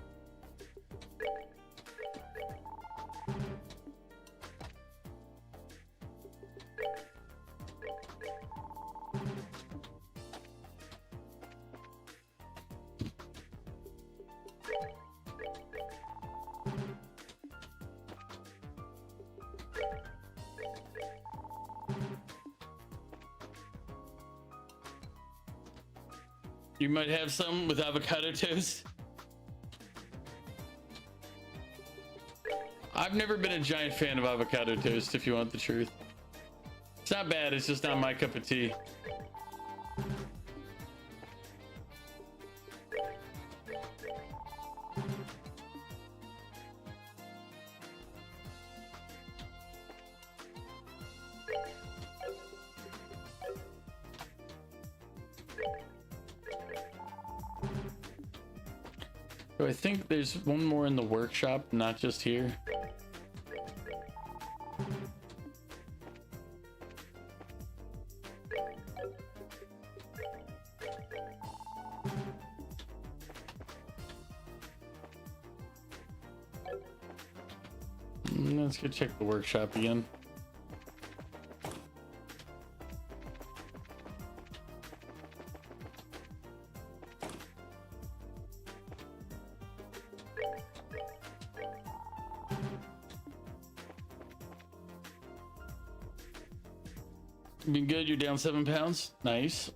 You might have some with avocado toast. I've never been a giant fan of avocado toast, if you want the truth. It's not bad, it's just not my cup of tea. So I think there's one more in the workshop, not just here. Let's go check the workshop again. Been good, you're down 7 pounds. Nice.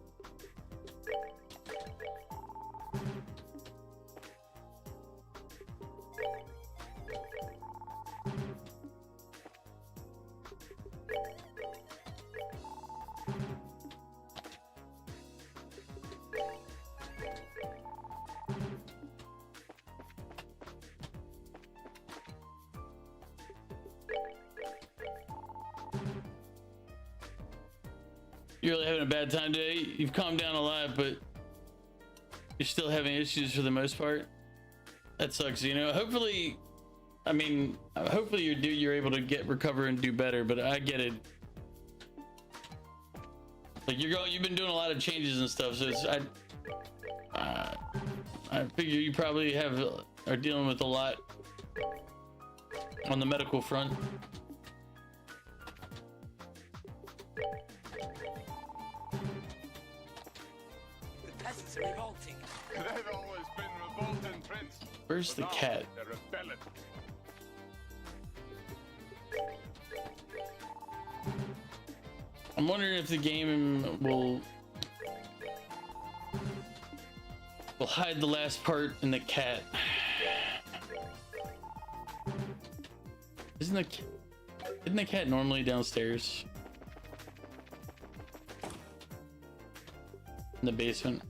You're really having a bad time today. You've calmed down a lot, but you're still having issues for the most part. That sucks, you know. Hopefully, I mean, hopefully you're able to recover and do better. But I get it. Like you've been doing a lot of changes and stuff, so it's I figure you probably are dealing with a lot on the medical front. Revolting. They've always been revolting, Prince. Where's the But now cat? they're rebelling. I'm wondering if the game will hide the last part in the cat. Isn't the cat normally downstairs in the basement?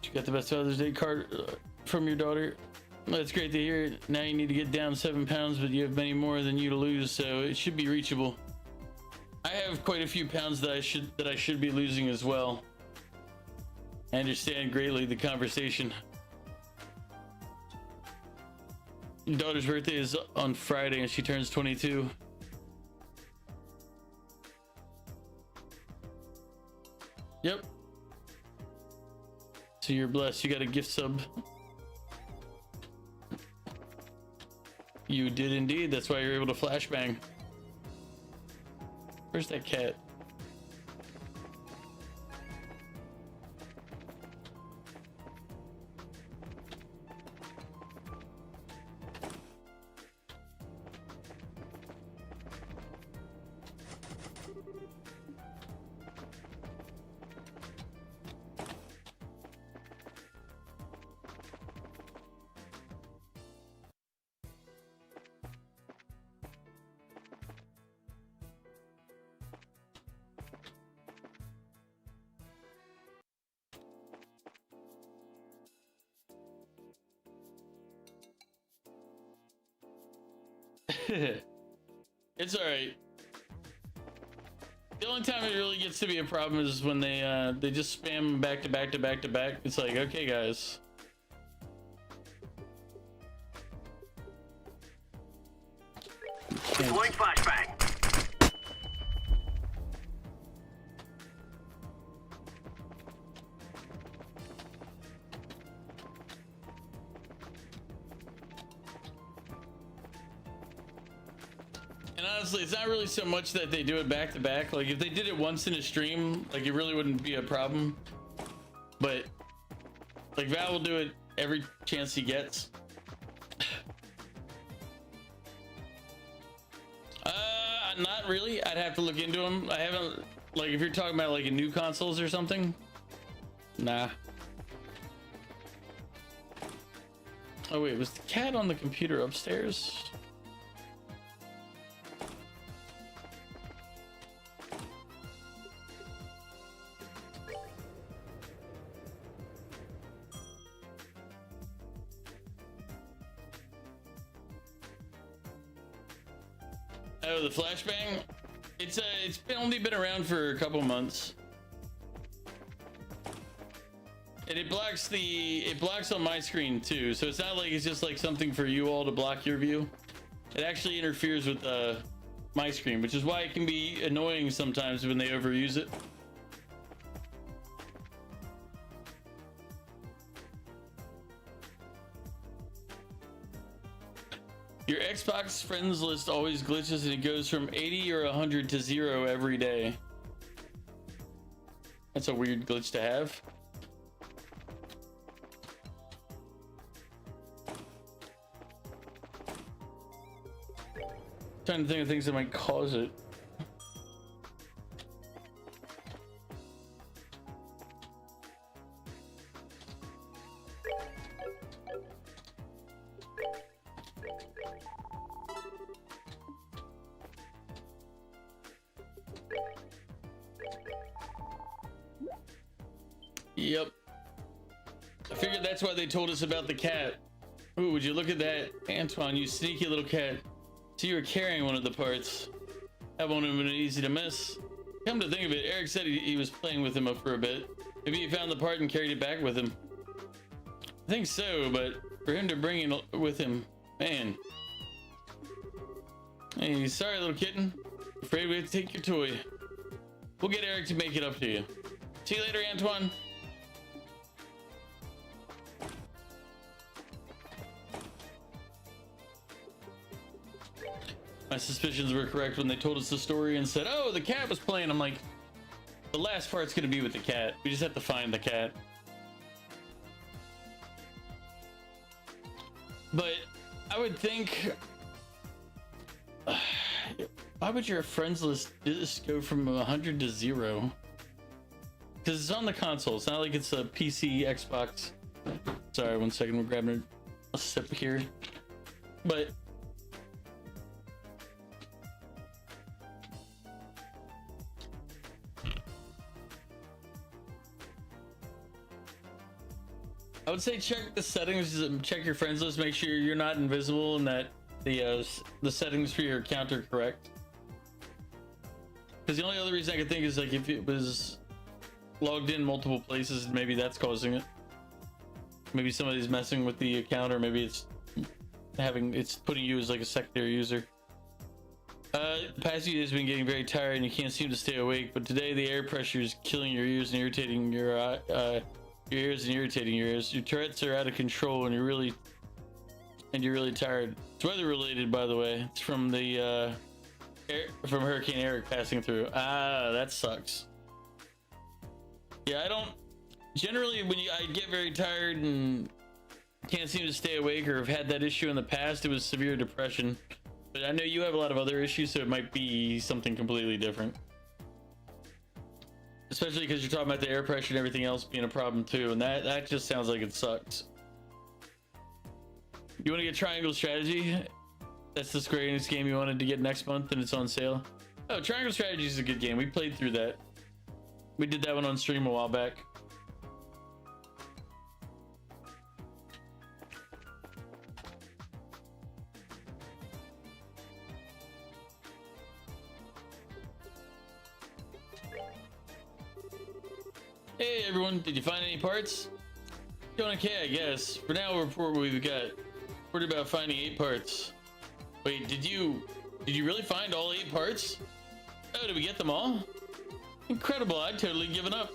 You got the best Father's Day card from your daughter. That's great to hear. Now you need to get down 7 pounds, but you have many more than you to lose, so it should be reachable. I have quite a few pounds that I should be losing as well. I understand greatly the conversation. Your daughter's birthday is on Friday and she turns 22. Yep. So you're blessed. You got a gift sub. You did indeed. That's why you're able to flashbang. Where's that cat? It's all right. The only time it really gets to be a problem is when they just spam back to back to back to back. It's like, okay, guys. Deploying flashbang. And honestly, it's not really so much that they do it back to back. Like if they did it once in a stream, like it really wouldn't be a problem. But like Val will do it every chance he gets. Not really. I'd have to look into them. I haven't. Like if you're talking about like a new consoles or something, nah. Oh wait, was the cat on the computer upstairs? Oh, the flashbang. It's only been around for a couple months, and it blocks on my screen too. So it's not like it's just like something for you all to block your view. It actually interferes with my screen, which is why it can be annoying sometimes when they overuse it. Your Xbox friends list always glitches and it goes from 80 or 100 to 0 every day. That's a weird glitch to have. Trying to think of things that might cause it. Yep. I figured that's why they told us about the cat. Ooh, would you look at that, Antoine, you sneaky little cat. So you were carrying one of the parts. That won't have been easy to miss. Come to think of it, Eric said he was playing with him up for a bit. Maybe he found the part and carried it back with him. I think so, but for him to bring it with him, man. Hey, sorry little kitten. Afraid we have to take your toy. We'll get Eric to make it up to you. See you later, Antoine. My suspicions were correct when they told us the story and said, oh, the cat was playing. I'm like, the last part's gonna be with the cat. We just have to find the cat. But I would think, why would your friends list just go from 100 to 0? Because it's on the console. It's not like it's a PC, Xbox. Sorry, 1 second. We're grabbing a sip here. But I would say check the settings, check your friends list, make sure you're not invisible and that the settings for your account are correct. Because the only other reason I could think is like if it was logged in multiple places, maybe that's causing it. Maybe somebody's messing with the account, or maybe it's putting you as like a secondary user. The past few days have been getting very tired and you can't seem to stay awake, but today the air pressure is killing your ears and irritating your ears and irritating your ears. Your Tourette's are out of control and you're really tired. It's weather related, by the way. It's from the from Hurricane Eric passing through. Ah, that sucks. Yeah, I don't generally when I get very tired and can't seem to stay awake or have had that issue in the past, it was severe depression. But I know you have a lot of other issues, so it might be something completely different. Especially because you're talking about the air pressure and everything else being a problem too, and that just sounds like it sucks. You want to get Triangle Strategy? That's the Square Enix game you wanted to get next month, and it's on sale. Oh, Triangle Strategy is a good game. We played through that. We did that one on stream a while back. Hey everyone, did you find any parts? Doing okay, I guess. For now, we'll report what we've got. Worried about finding 8 parts. Wait, did you really find all 8 parts? Oh, did we get them all? Incredible, I'd totally given up.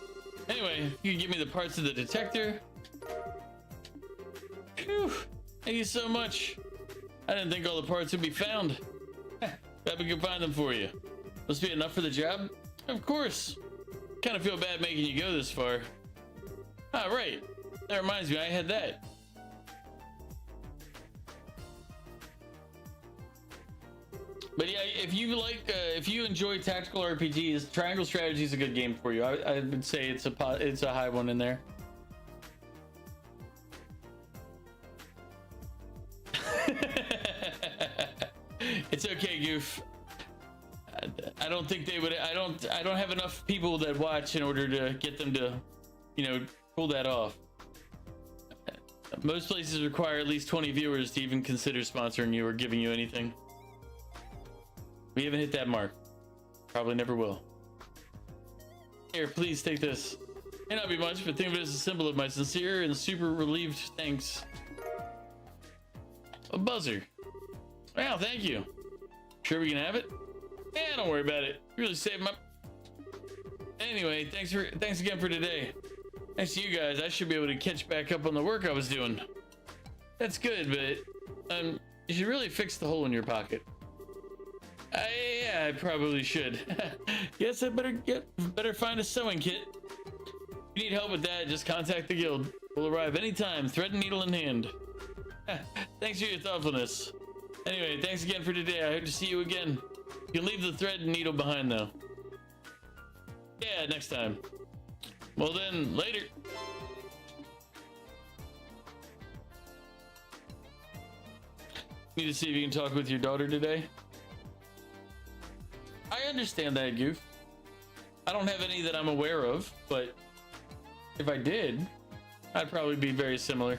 Anyway, you can give me the parts of the detector. Phew, thank you so much. I didn't think all the parts would be found. Bet we can find them for you. Must be enough for the job? Of course. Kind of feel bad making you go this far. Ah, right. That reminds me, I had that. But yeah, if you like, if you enjoy tactical RPGs, Triangle Strategy is a good game for you. I would say it's a high one in there. It's okay, Goof. I don't think they would. I don't have enough people that watch in order to get them to, you know, pull that off. Most places require at least 20 viewers to even consider sponsoring you or giving you anything. We haven't hit that mark. Probably never will. Here, please take this. May not be much, but think of it as a symbol of my sincere and super relieved thanks. A buzzer. Wow, thank you. Sure we can have it? Yeah, don't worry about it. You really saved my... Anyway, thanks again for today. Thanks to you guys, I should be able to catch back up on the work I was doing. That's good, but you should really fix the hole in your pocket. Yeah, I probably should. Guess I better find a sewing kit. If you need help with that, just contact the guild. We'll arrive anytime, thread and needle in hand. Thanks for your thoughtfulness. Anyway, thanks again for today. I hope to see you again. You can leave the thread and needle behind though. Yeah, next time. Well then, later. Need to see if you can talk with your daughter today. I understand that, Goof. I don't have any that I'm aware of, but if I did, I'd probably be very similar.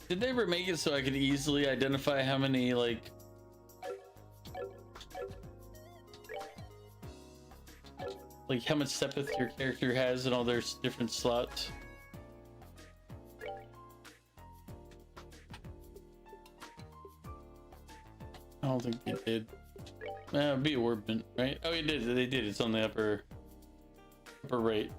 Did they ever make it so I could easily identify how many, like... like how much Sepith your character has and all their different slots? I don't think they did. Be a wordman, right? Oh, they did. It's on the upper right.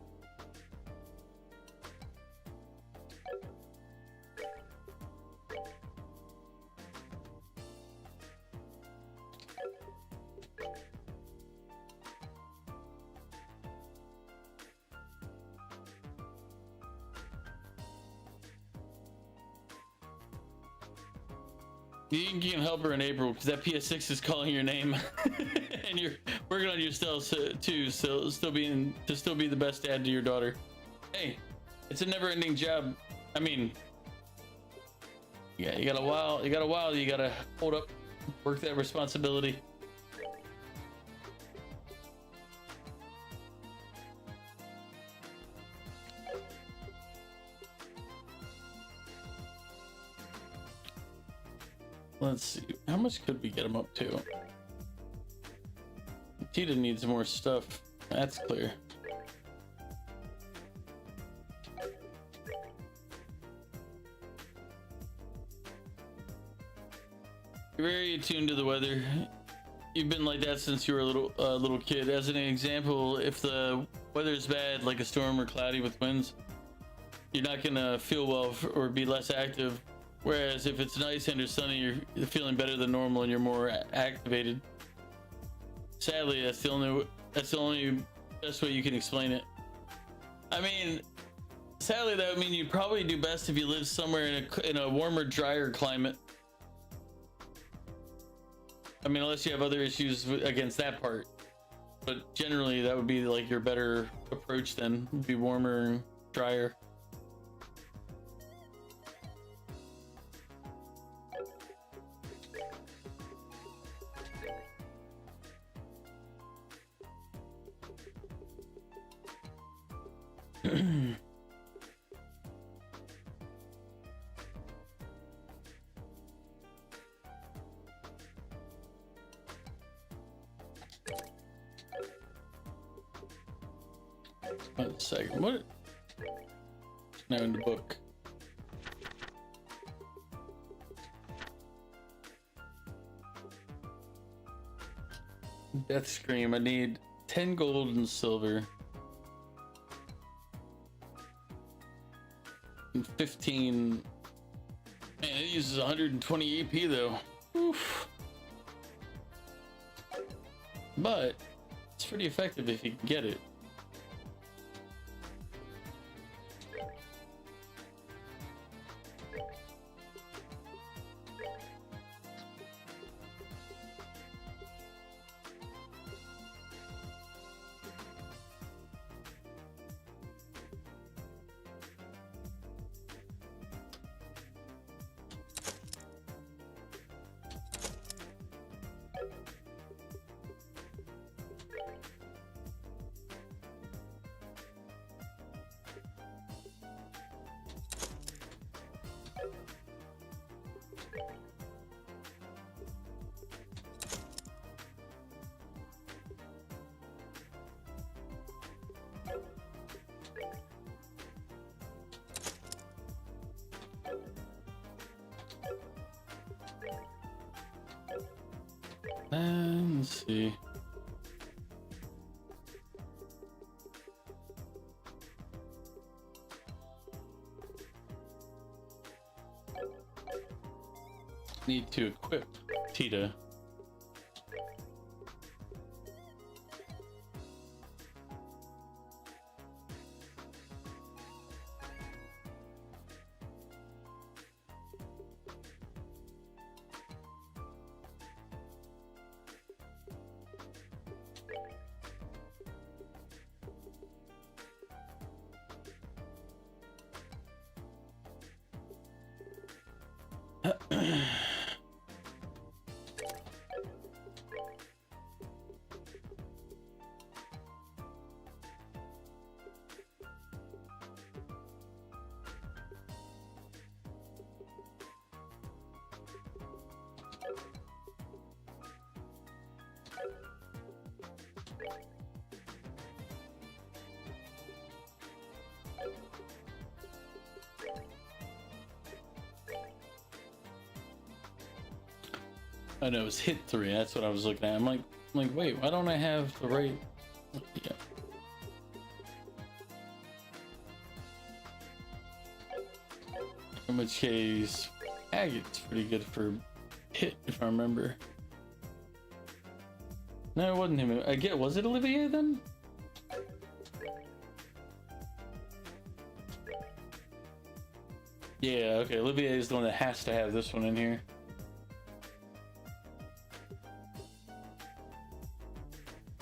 You can help her in April because that PS6 is calling your name, and you're working on yourself too. So still be the best dad to your daughter. Hey, it's a never-ending job. I mean, yeah, you got a while. You gotta hold up, work that responsibility. Let's see, how much could we get him up to? Tita needs more stuff. That's clear. You're very attuned to the weather. You've been like that since you were a little kid. As an example, if the weather's bad, like a storm or cloudy with winds, you're not gonna feel well or be less active. Whereas if it's nice and or sunny, you're feeling better than normal and you're more activated. Sadly, that's the only best way you can explain it. I mean, sadly, that would mean you'd probably do best if you live somewhere in a warmer, drier climate. I mean, unless you have other issues against that part. But generally, that would be like your better approach then. Would be warmer and drier. One second. What? Now in the book. Death Scream. I need 10 gold and silver. And 15. Man, it uses 120 EP though. Oof. But it's pretty effective if you can get it. Let's see. Need to equip Tita. I know it's hit 3. That's what I was looking at. I'm like, wait, why don't I have the right? Yeah. In which case, Agate's pretty good for hit, if I remember. No, it wasn't him. Was it Olivier then? Yeah, okay. Olivier is the one that has to have this one in here.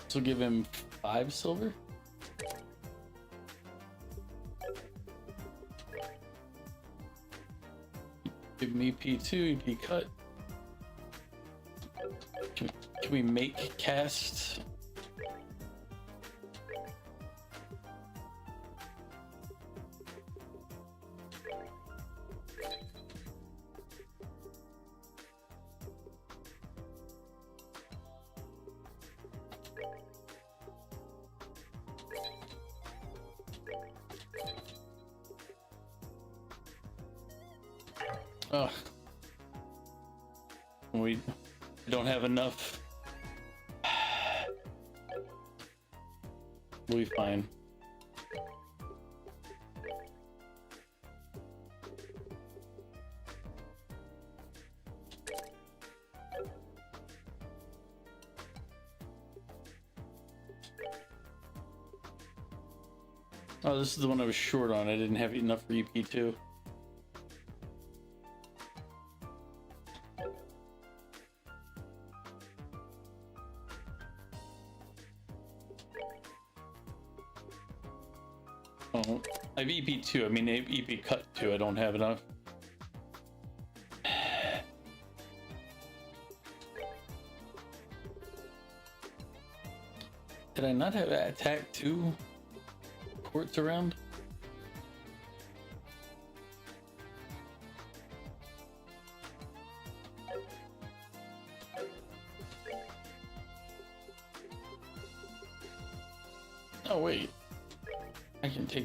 So give him 5 silver. Give him EP2, EP cut. Can we make cast? Oh, we don't have enough. We'll be fine. Oh, this is the one I was short on. I didn't have enough for EP2. Oh, I have EP2. I mean, EP cut 2. I don't have enough. Did I not have attack 2 ports around?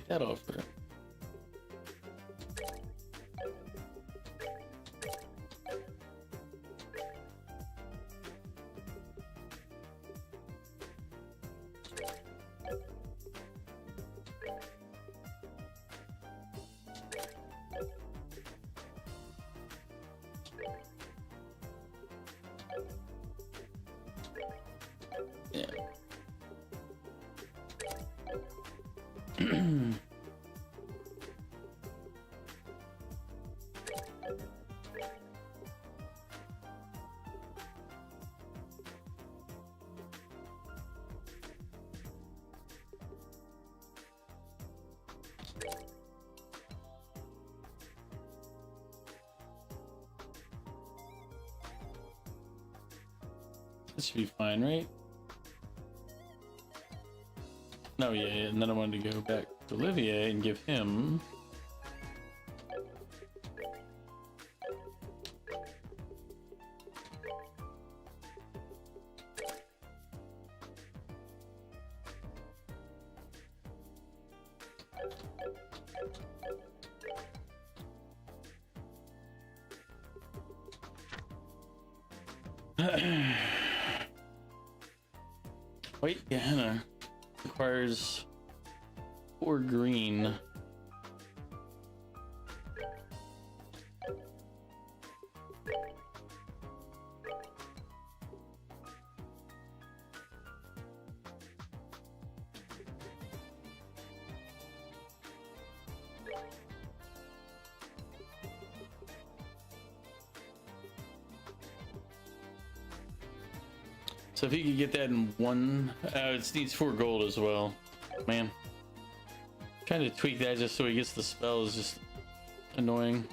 that offer. Yeah. This should be fine, right? No, yeah, and then I wanted to go back to Olivier and give him wait, yeah, Hannah requires 4 green. So if he could get that in one, it needs 4 gold as well. Man, trying to tweak that just so he gets the spell is just annoying.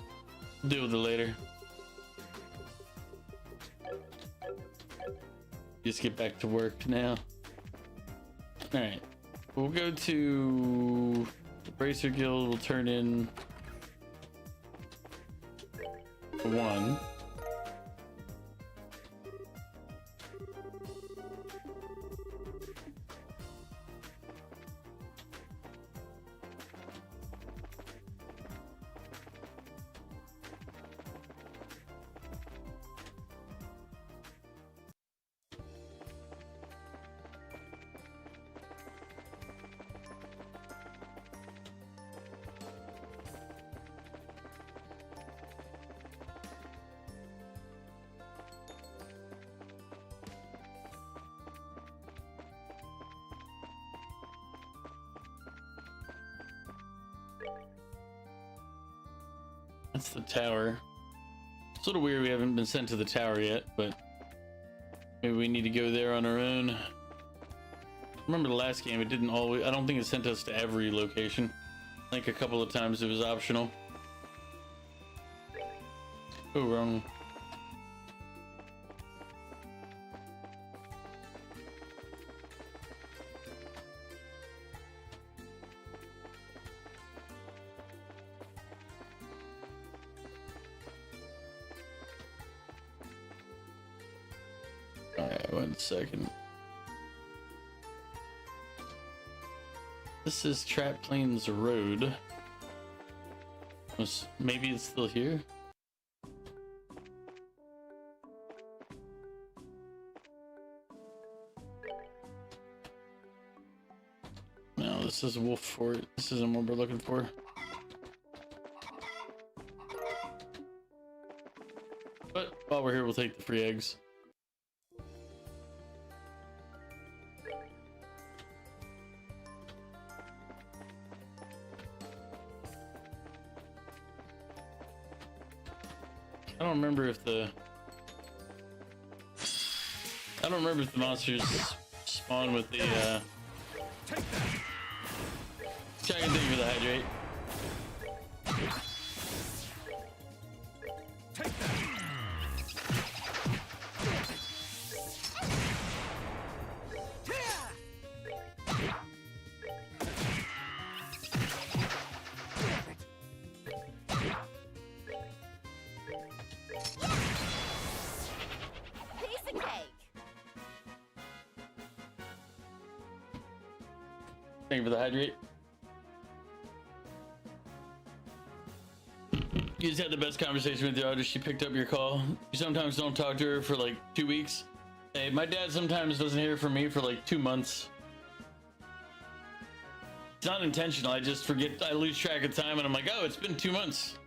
Deal with it later. Just get back to work now. All right, we'll go to the Bracer Guild. We'll turn in 1. That's the tower. It's a little weird we haven't been sent to the tower yet, but maybe we need to go there on our own. Remember the last game, it didn't always, I don't think it sent us to every location. I think a couple of times it was optional. Oh, wrong. Alright, 1 second. This is Trap Plains Road. Maybe it's still here? No, this is Wolf Fort. This isn't what we're looking for. But while we're here, we'll take the free eggs. I don't remember if the monsters spawn with the check and thank you for the hydrate. Piece of cake. Thank you for the hydrate. You just had the best conversation with your daughter. She picked up your call. You sometimes don't talk to her for like 2 weeks. Hey, my dad sometimes doesn't hear from me for like 2 months. It's not intentional. I just forget. I lose track of time, and I'm like, oh, it's been 2 months.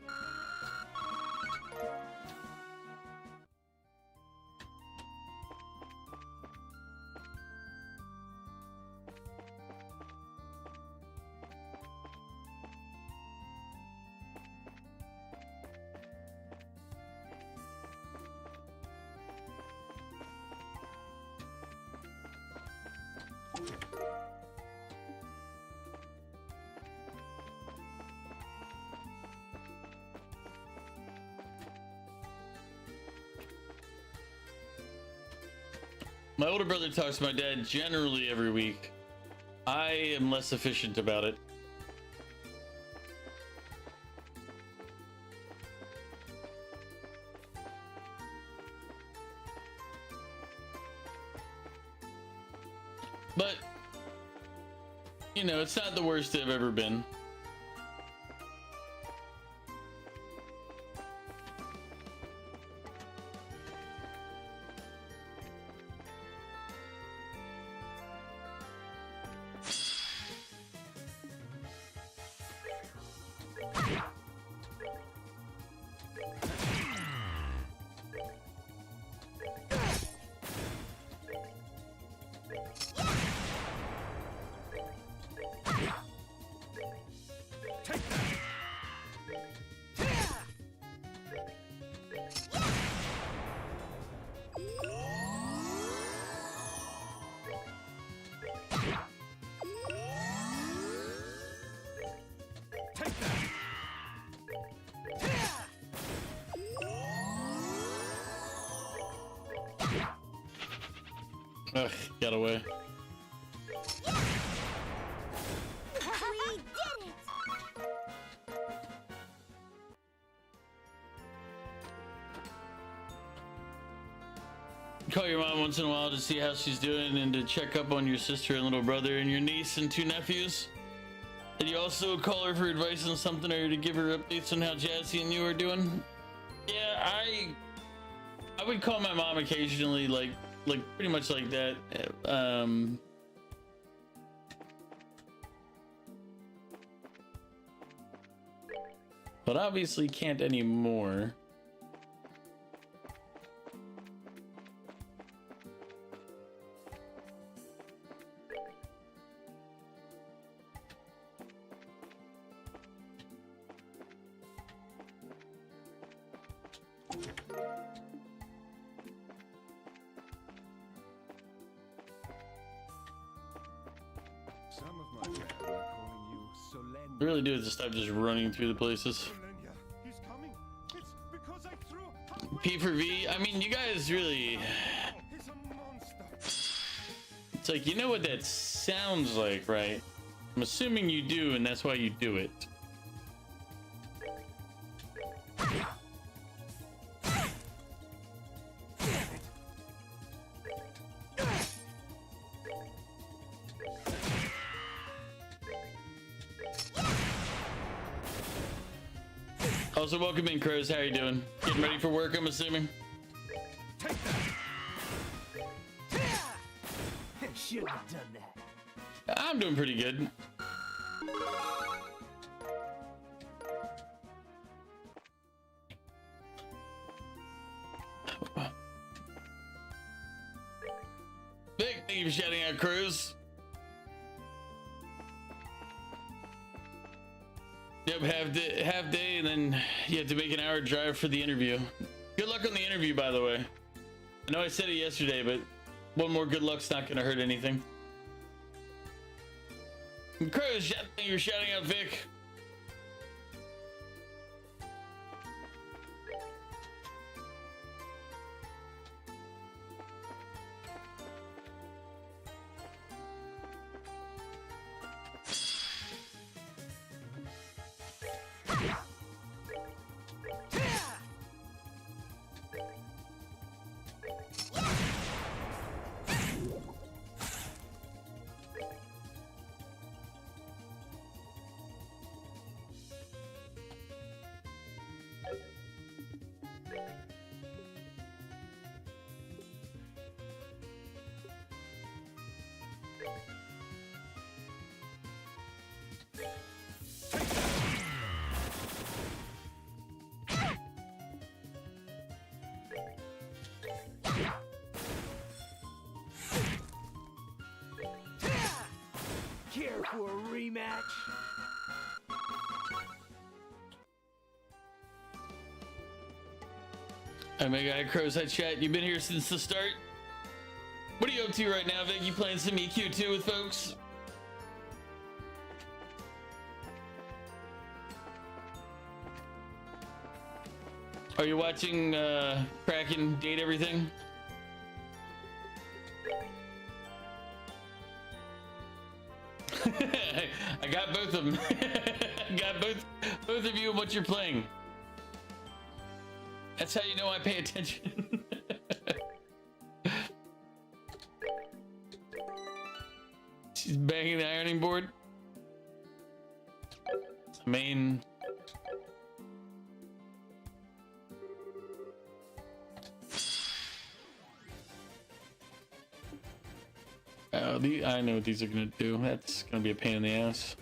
My older brother talks to my dad generally every week. I am less efficient about it. But, you know, it's not the worst I've ever been. Ugh, got away. We did it! Call your mom once in a while to see how she's doing and to check up on your sister and little brother and your niece and 2 nephews. And you also call her for advice on something or to give her updates on how Jazzy and you are doing. Yeah, I would call my mom occasionally, like pretty much like that. But obviously can't anymore. Some of my men are calling you I really do have to stop just running through the places. Solenia. He's coming. It's because I threw P for V. I mean, you guys really. He's a monster. It's like, you know what that sounds like, right? I'm assuming you do, and that's why you do it. Also, welcome in, Crows. How are you doing? Getting ready for work, I'm assuming. Shouldn't have done that. I'm doing pretty good. Vic, thank you for shouting out, Crows. Yep, half day, and then you have to make an hour drive for the interview. Good luck on the interview, by the way. I know I said it yesterday, but one more good luck's not gonna hurt anything. Crows, thank you for shouting out, Vic. rematch? Omega Crow's Head Chat, you've been here since the start. What are you up to right now, Vic? You playing some EQ2 with folks? Are you watching Kraken date everything? I got both of them. Got both of you and what you're playing. That's how you know I pay attention. She's banging the ironing board. I mean, oh, I know what these are gonna do. That's gonna be a pain in the ass.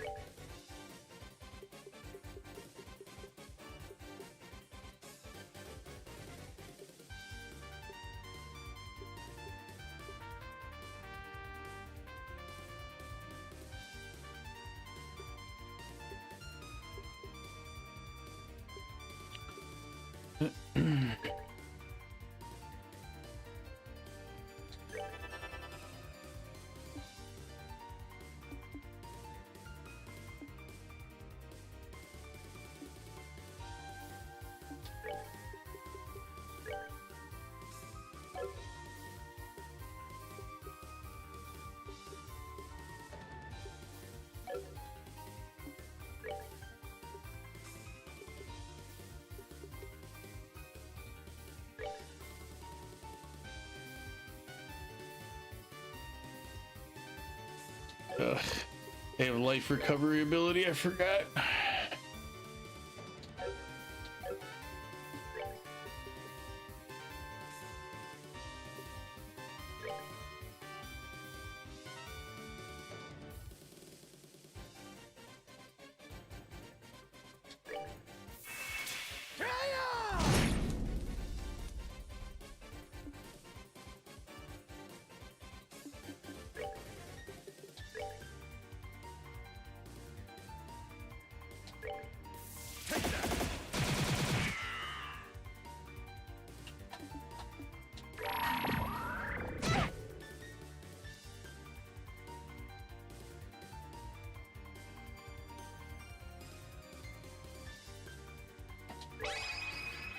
Ugh. They have life recovery ability, I forgot.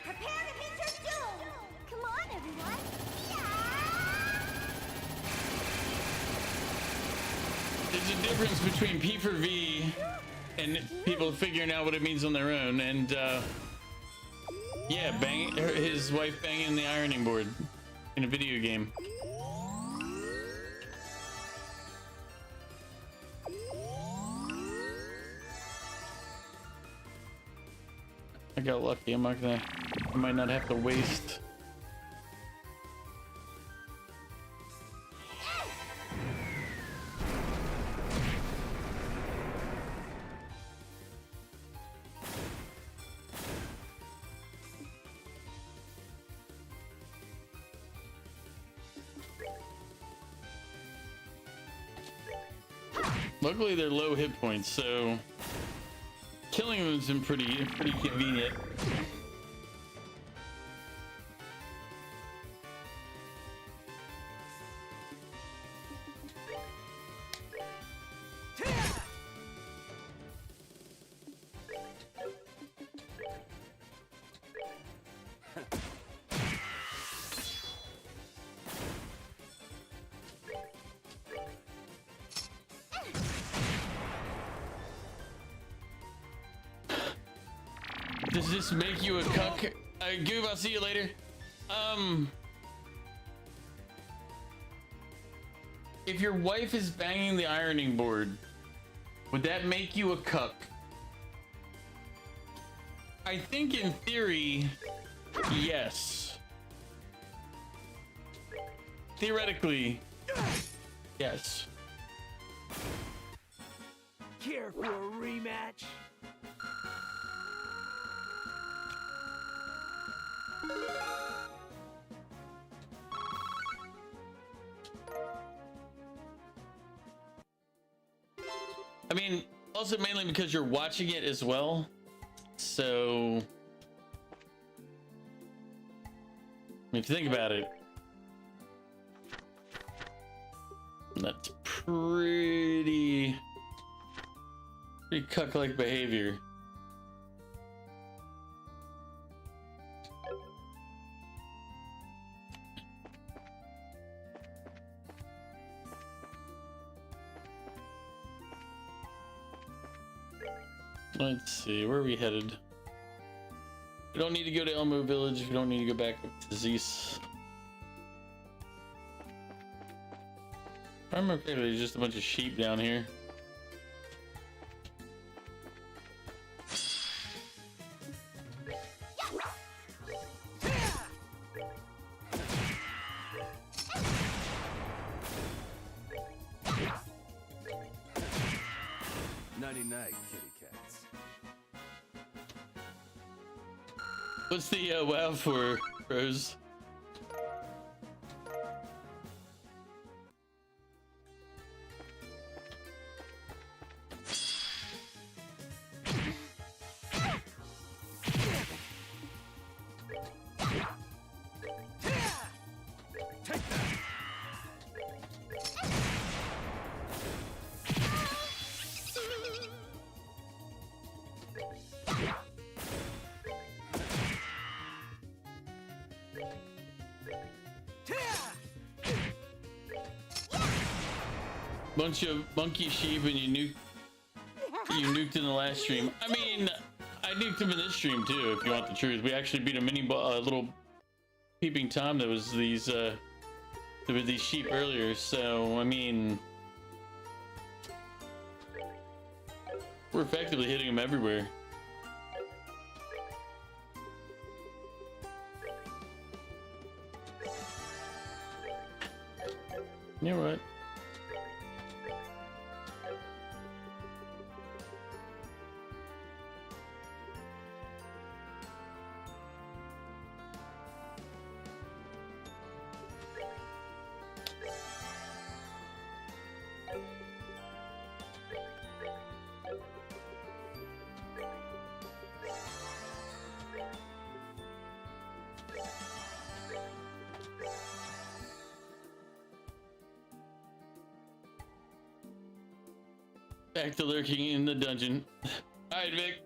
Prepare to meet your doom! Come on, everyone! Yeah! There's a difference between P for V and people figuring out what it means on their own, and yeah, his wife banging the ironing board in a video game. I got lucky. I might not have to waste. Luckily, they're low hit points, so killing them has been pretty convenient. Does this make you a cuck? Goob, I'll see you later. If your wife is banging the ironing board, would that make you a cuck? I think in theory, yes. Theoretically, yes. Care for a rematch? I mean, also mainly because you're watching it as well. So, if you think about it, that's pretty cuck-like behavior. Let's see, where are we headed? We don't need to go to Elmo Village. We don't need to go back up to Zeus. If I remember correctly, there's just a bunch of sheep down here. Nighty-night, kitty cats. What's the WoW for, Rose? Bunch of monkey sheep, and you nuked in the last stream. I mean, I nuked him in this stream too, if you want the truth. We actually beat a little peeping Tom that was these there were these sheep earlier. So I mean, we're effectively hitting him everywhere. You know what? Back to lurking in the dungeon. Alright, Vic.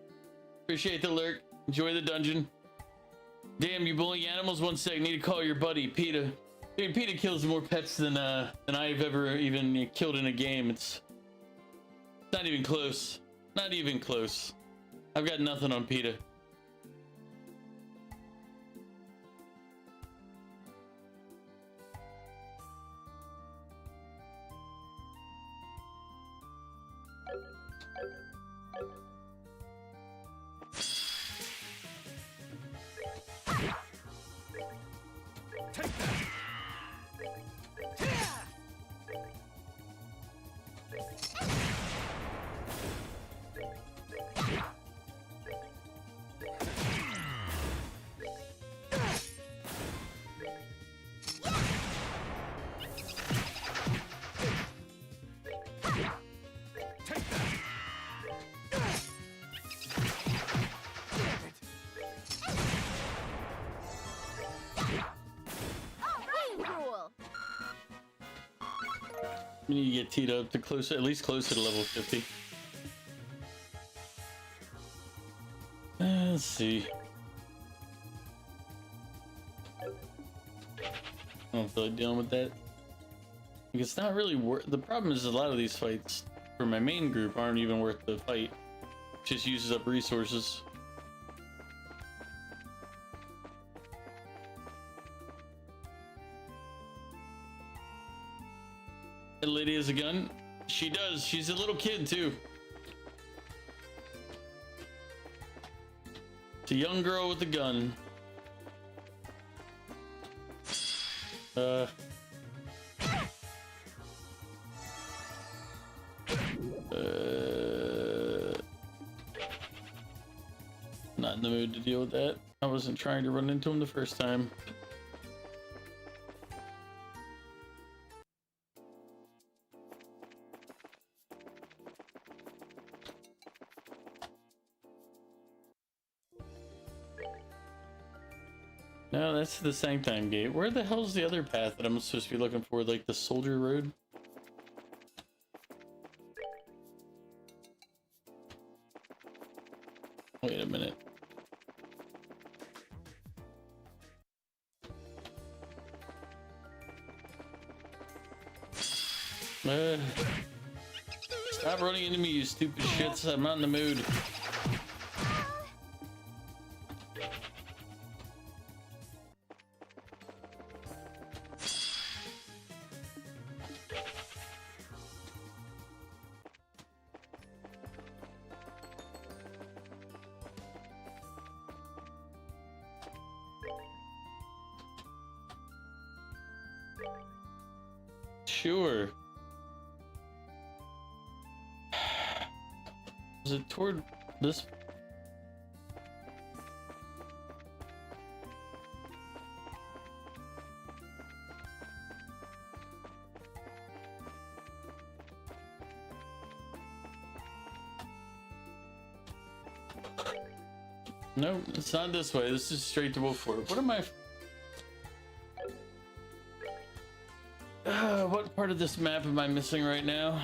Appreciate the lurk. Enjoy the dungeon. Damn, you bullying animals. 1 sec. Need to call your buddy, PETA. Dude, PETA kills more pets than I've ever even killed in a game. It's not even close. Not even close. I've got nothing on PETA. We need to get teed up to close, at least close to level 50. Let's see. I don't feel like dealing with that. It's not really worth. The problem is a lot of these fights for my main group aren't even worth the fight. It just uses up resources. Lady has a gun. She does. She's a little kid too. It's a young girl with a gun. Not in the mood to deal with that. I wasn't trying to run into him the first time. No, that's the Sanctime Gate. Where the hell's the other path that I'm supposed to be looking for? Like the Soldier Road? Wait a minute. Stop running into me, you stupid shits. I'm not in the mood. Sure. Is it toward this? No, it's not this way. This is straight to Wolford. What am I? What part of this map am I missing right now?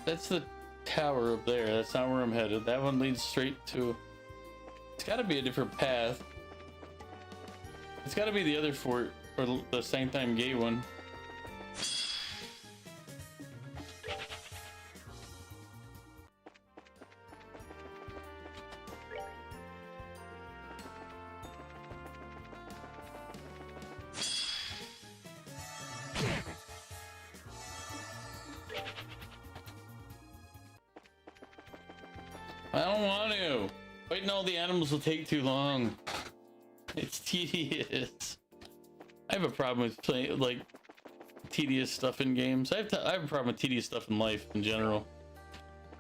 That's the tower up there. That's not where I'm headed. That one leads straight to... It's got to be a different path. It's got to be the other fort, or the Sanctime Gate one. I don't want to. Waiting all the animals will take too long. It's tedious. I have a problem with playing like tedious stuff in games. I have a problem with tedious stuff in life in general.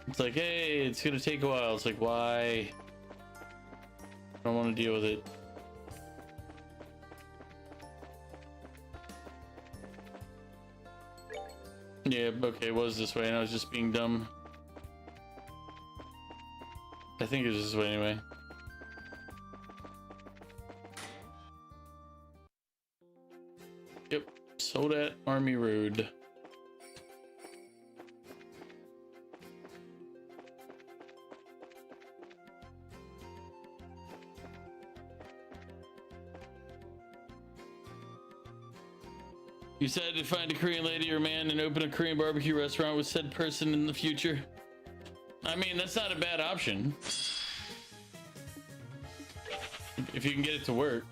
It's like, hey, it's gonna take a while. It's like, why? I don't want to deal with it. Yeah, okay, it was this way and I was just being dumb. I think it was this way anyway. Yep, Soldat Army Road. You decided to find a Korean lady or man and open a Korean barbecue restaurant with said person in the future. I mean, that's not a bad option. If you can get it to work.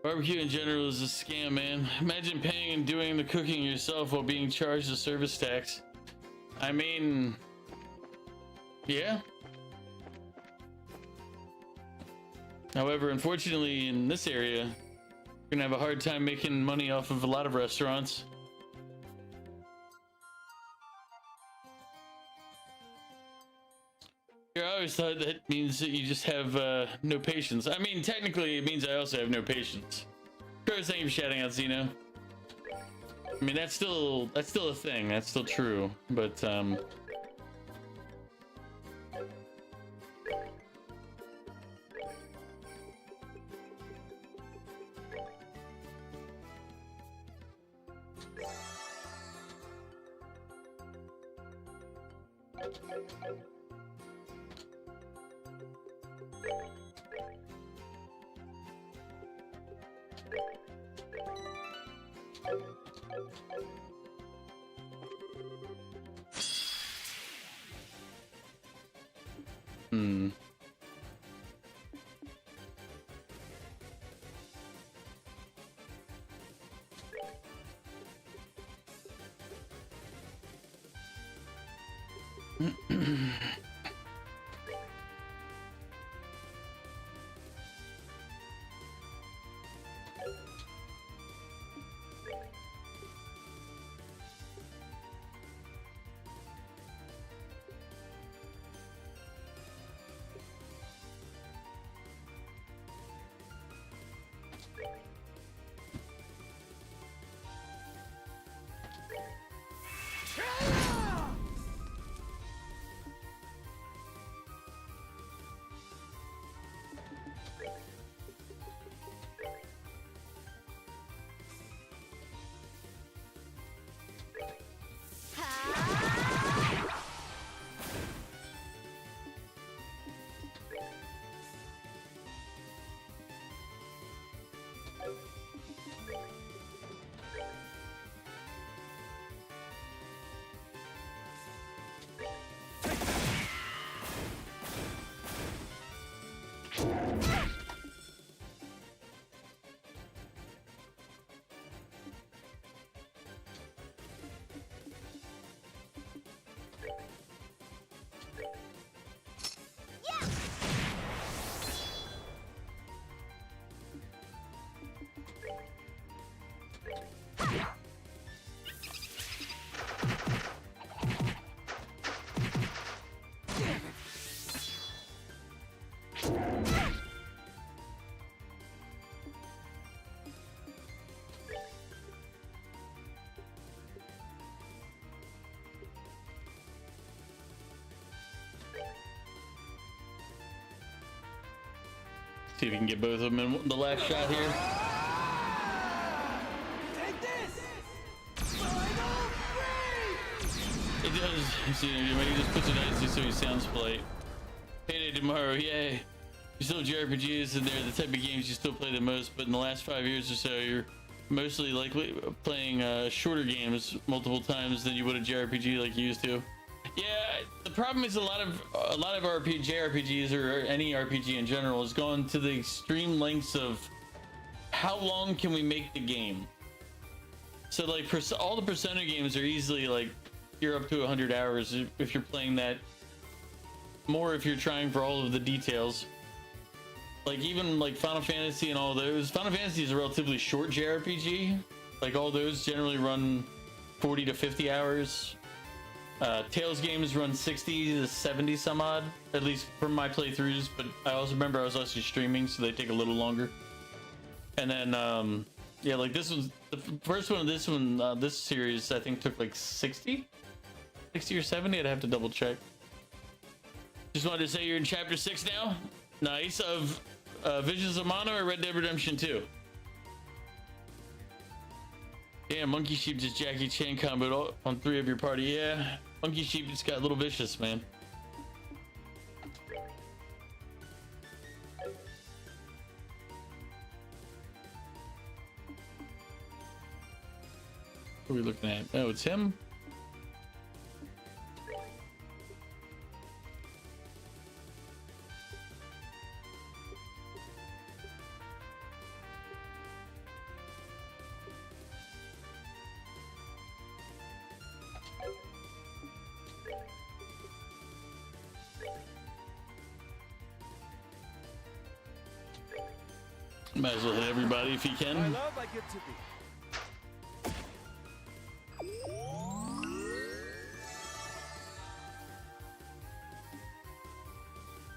Barbecue in general is a scam, man. Imagine paying and doing the cooking yourself while being charged a service tax. I mean, yeah. However, unfortunately, in this area, you're gonna have a hard time making money off of a lot of restaurants. I always thought that means that you just have no patience. I mean, technically, it means I also have no patience. Of course, thank you for shouting out, Zeno. I mean, that's still a thing. That's still true. But Hmm. See if we can get both of them in the last shot here. Take this! Final free! It does. See, he just puts it nicely so he sounds polite. Payday tomorrow, yay. You still have JRPGs and they're the type of games you still play the most, but in the last 5 years or so, you're mostly likely playing shorter games multiple times than you would a JRPG like you used to. Yeah, the problem is a lot of JRPGs or any RPG in general has gone to the extreme lengths of how long can we make the game. So like all the Persona games are easily like you're up to 100 hours if you're playing that. More if you're trying for all of the details. Like even like Final Fantasy and all those. Final Fantasy is a relatively short JRPG. Like all those generally run 40 to 50 hours. Tales games run 60 to 70 some odd, at least from my playthroughs, but I also remember I was also streaming, so they take a little longer. And then yeah, like this was the first one of this series I think took like 60 or 70. I'd have to double check. Just wanted to say you're in chapter 6 now. Nice. Of Visions of Mana or Red Dead Redemption 2? Yeah, Monkey Sheep just Jackie Chan comboed on 3 of your party. Yeah, Monkey Sheep just got a little vicious, man. What are we looking at? Oh, it's him? Might as well hit everybody if he My can. love, I get to be.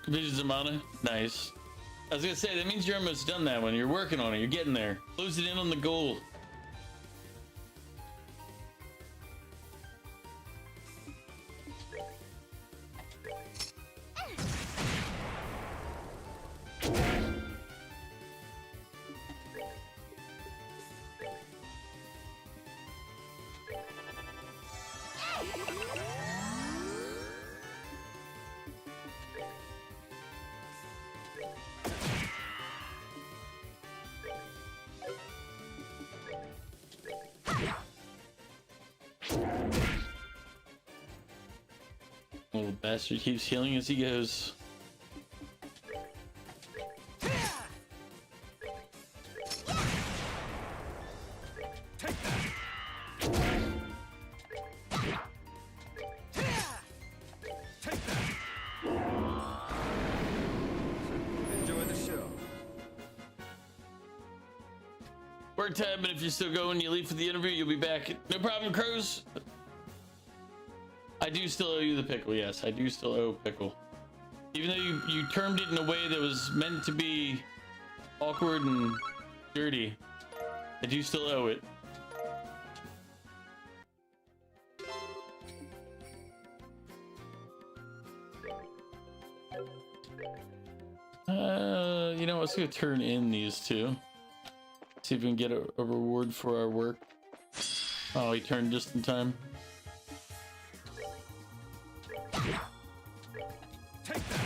Visions of Mana, nice. I was gonna say that means you're almost done that one. You're working on it. You're getting there. Closing in on the goal. Little bastard keeps healing as he goes. work time, but if you're still going, you leave for the interview, you'll be back. No problem, Crows. I do still owe you the pickle. Yes, I do still owe pickle. Even though you termed it in a way that was meant to be awkward and dirty, I do still owe it. You know, let's go turn in these two. See if we can get a reward for our work. Oh, he turned just in time. Take that.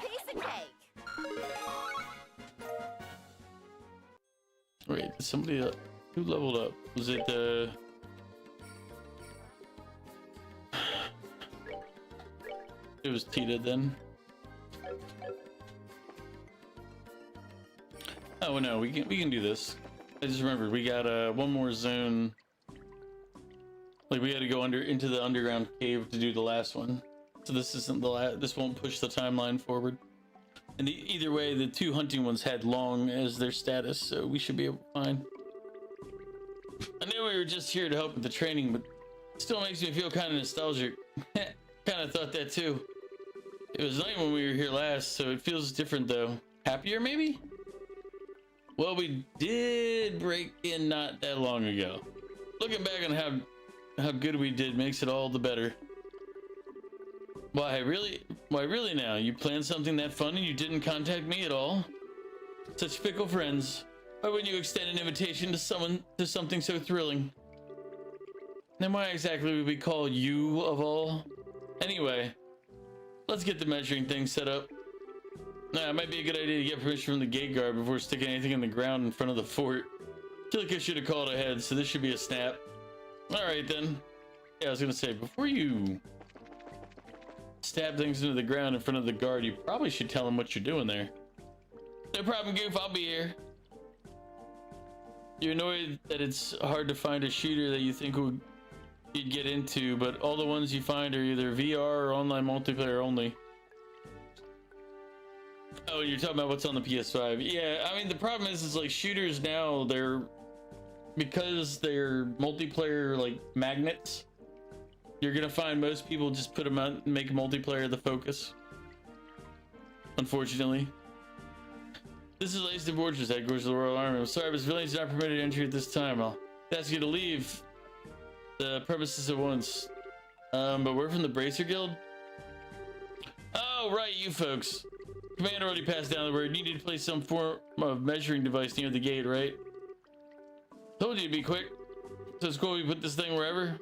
Piece of cake. Wait, did somebody who leveled up? Was it it was Tita then? Oh no, we can do this. I just remembered we got one more zone. Like we had to go into the underground cave to do the last one. So this isn't the last. This won't push the timeline forward. And either way, the two hunting ones had long as their status, so we should be able to find. I know we were just here to help with the training, but it still makes me feel kind of nostalgic. Kind of thought that too. It was night when we were here last, so it feels different though. Happier maybe? Well, we did break in not that long ago. Looking back on how good we did makes it all the better. Why really now? You planned something that fun and you didn't contact me at all? Such fickle friends. Why wouldn't you extend an invitation to something so thrilling? Then why exactly would we call you of all? Anyway, let's get the measuring thing set up. It might be a good idea to get permission from the gate guard before sticking anything in the ground in front of the fort. I feel like I should have called ahead, so this should be a snap. Alright then. Yeah, I was gonna say, before you stab things into the ground in front of the guard, you probably should tell him what you're doing there. No problem, Goof, I'll be here. You're annoyed that it's hard to find a shooter that you think you'd get into, but all the ones you find are either VR or online multiplayer only. Oh, you're talking about what's on the PS5. Yeah, I mean, the problem is like shooters now, because they're multiplayer like magnets, you're gonna find most people just put them out and make multiplayer the focus. Unfortunately. This is Langston Fortress, headquarters of the Royal Army. I'm sorry, but civilians are not permitted entry at this time. I'll ask you to leave the premises at once. But we're from the Bracer Guild? Oh, right, you folks. Commander already passed down the word. You need to place some form of measuring device near the gate, right? Told you to be quick. So it's cool we put this thing wherever?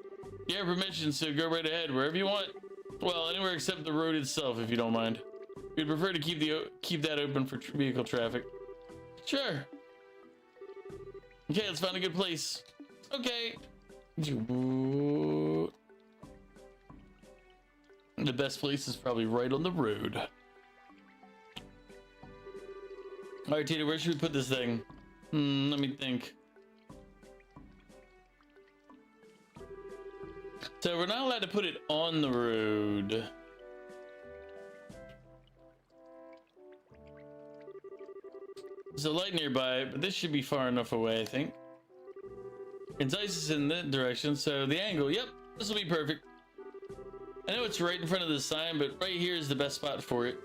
You have permission, so go right ahead, wherever you want. Well, anywhere except the road itself, if you don't mind. We'd prefer to keep that open for vehicle traffic. Sure. Okay, let's find a good place. Okay. The best place is probably right on the road. All right, Tita, where should we put this thing? Let me think. So we're not allowed to put it on the road. There's a light nearby, but this should be far enough away, I think. And Zeiss is in that direction, so the angle, yep, this will be perfect. I know it's right in front of the sign, but right here is the best spot for it.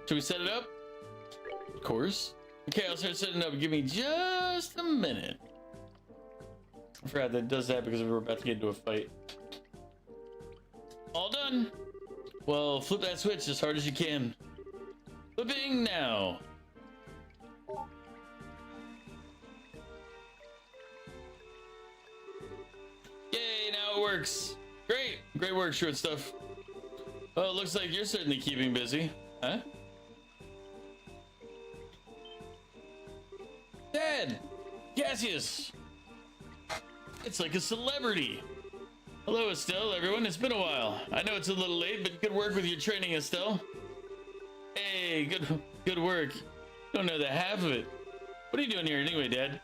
Should we set it up? Of course. Okay, I'll start setting up. Give me just a minute. I forgot that it does that because we're about to get into a fight. All done. Well, flip that switch as hard as you can. Flipping now. Yay, now it works. Great. Great work, short stuff. Well, it looks like you're certainly keeping busy. Huh? Dad! Cassius! It's like a celebrity. Hello, Estelle, everyone. It's been a while. I know it's a little late, but good work with your training, Estelle. Hey, good work. Don't know the half of it. What are you doing here anyway, Dad?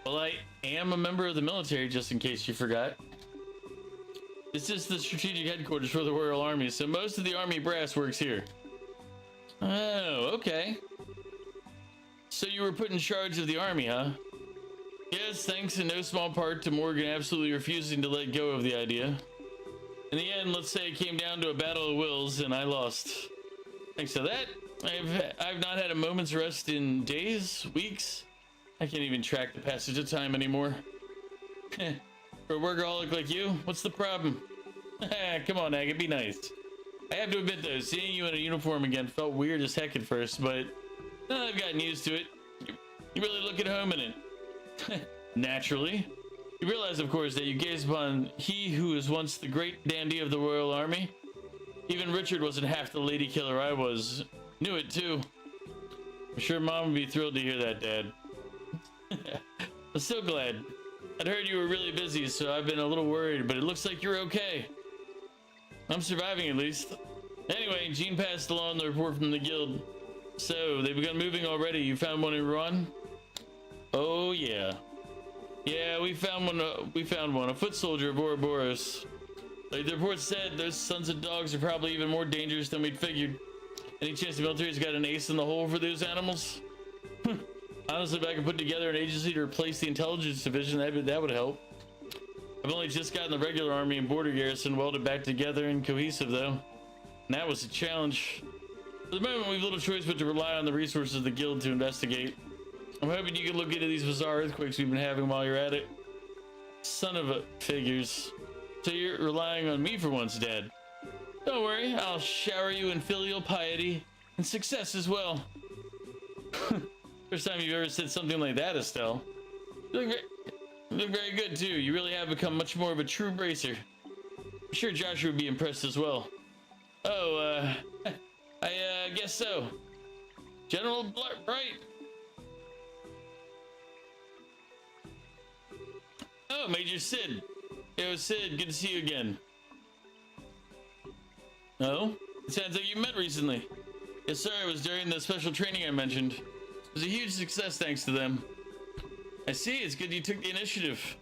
Well, I am a member of the military, just in case you forgot. This is the strategic headquarters for the Royal Army, so most of the army brass works here. Oh, okay. So you were put in charge of the army, huh? Yes, thanks in no small part to Morgan absolutely refusing to let go of the idea. In the end, let's say it came down to a battle of wills and I lost. Thanks to that, I've not had a moment's rest in days, weeks. I can't even track the passage of time anymore. For a workaholic like you, what's the problem? Come on, Agate, be nice. I have to admit though, seeing you in a uniform again felt weird as heck at first, but I've gotten used to it. You really look at home in it. Naturally. You realize, of course, that you gaze upon he who was once the great dandy of the Royal Army. Even Richard wasn't half the lady killer I was. Knew it too. I'm sure Mom would be thrilled to hear that, Dad. I'm so glad. I'd heard you were really busy, so I've been a little worried, but it looks like you're okay. I'm surviving at least. Anyway, Jean passed along the report from the guild. So, they've begun moving already. You found one in Rouen? Oh, yeah. Yeah, we found one. A foot soldier of Ouroboros. Like the report said, those sons of dogs are probably even more dangerous than we'd figured. Any chance the military's got an ace in the hole for those animals? Honestly, if I could put together an agency to replace the intelligence division, that would help. I've only just gotten the regular army and border garrison welded back together and cohesive, though. And that was a challenge. For the moment, we've little choice but to rely on the resources of the guild to investigate. I'm hoping you can look into these bizarre earthquakes we've been having while you're at it. Son of a figures. So you're relying on me for once, Dad. Don't worry, I'll shower you in filial piety and success as well. First time you've ever said something like that, Estelle. You look very good too. You really have become much more of a true bracer. I'm sure Joshua would be impressed as well. Oh, I guess so. General Bright. Oh, Major Sid. Yo, Sid, good to see you again. Oh? It sounds like you met recently. Yes, sir, it was during the special training I mentioned. It was a huge success thanks to them. I see, it's good you took the initiative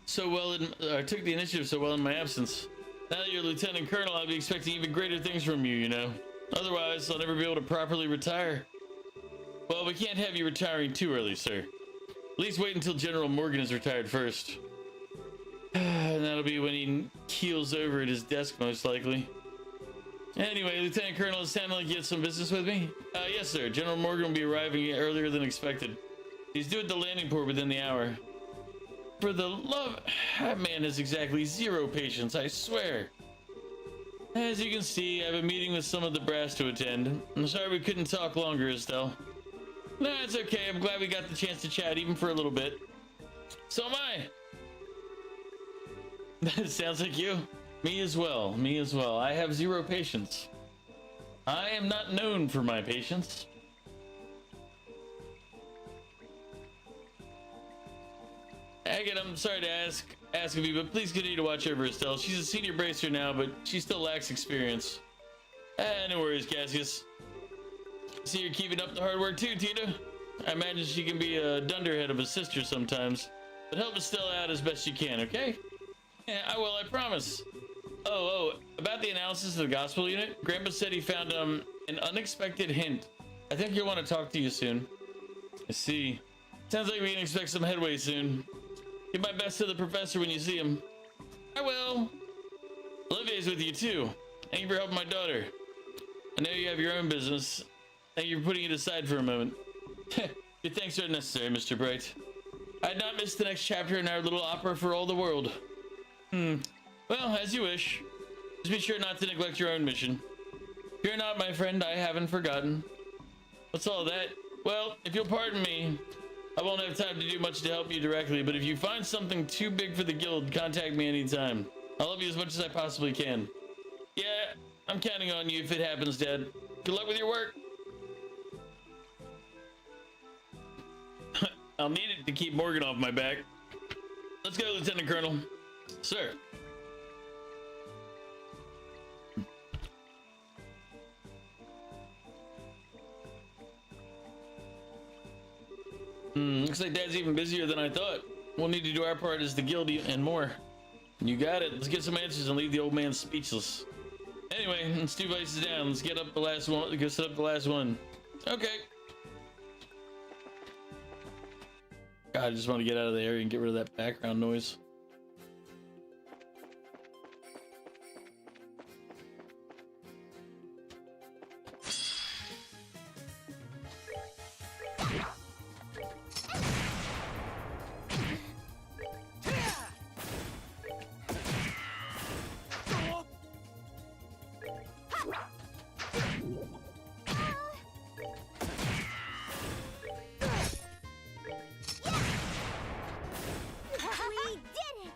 so well in my absence. Now that you're Lieutenant Colonel, I'll be expecting even greater things from you, you know. Otherwise, I'll never be able to properly retire. Well, we can't have you retiring too early, sir. At least wait until General Morgan is retired first. And that'll be when he keels over at his desk, most likely. Anyway, Lieutenant Colonel, it sounded like you had some business with me? Yes, sir. General Morgan will be arriving earlier than expected. He's due at the landing port within the hour. For the love... That man has exactly zero patience, I swear. As you can see, I have a meeting with some of the brass to attend. I'm sorry we couldn't talk longer, Estelle. No, it's okay. I'm glad we got the chance to chat, even for a little bit. So am I. That sounds like you. Me as well. Me as well. I have zero patience. I am not known for my patience. Agate, I'm sorry to ask of you, but please continue to watch over Estelle. She's a senior bracer now, but she still lacks experience. No worries, Cassius. See, you're keeping up the hard work too, Tita. I imagine she can be a dunderhead of a sister sometimes, but help Estelle out as best you can, okay? Yeah, I will, I promise. Oh, about the analysis of the gospel unit, Grandpa said he found an unexpected hint. I think he'll want to talk to you soon. I see. Sounds like we can expect some headway soon. Give my best to the professor when you see him. I will. Olivier's with you too. Thank you for helping my daughter. I know you have your own business. Thank you for putting it aside for a moment. Your thanks are necessary, Mr. Bright. I'd not miss the next chapter in our little opera for all the world. Well, as you wish. Just be sure not to neglect your own mission. Fear not, my friend, I haven't forgotten. What's all that? Well, if you'll pardon me, I won't have time to do much to help you directly, but if you find something too big for the guild, contact me anytime. I'll help you as much as I possibly can. Yeah, I'm counting on you if it happens, Dad. Good luck with your work. I'll need it to keep Morgan off my back. Let's go, Lieutenant Colonel. Sir. Looks like Dad's even busier than I thought. We'll need to do our part as the guild and more. You got it. Let's get some answers and leave the old man speechless. Anyway, let's do vices down. Let's get up the last one. Go set up the last one. Okay. God, I just want to get out of the area and get rid of that background noise. We did it!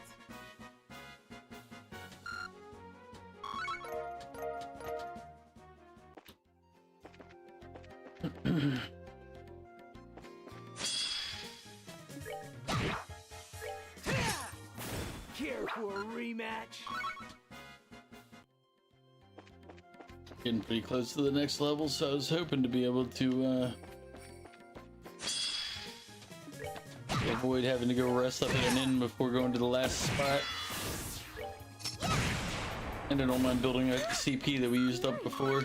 Care for a rematch? Getting pretty close to the next level, so I was hoping to be able to avoid having to go rest up at an inn before going to the last spot. And I don't mind building out the CP that we used up before.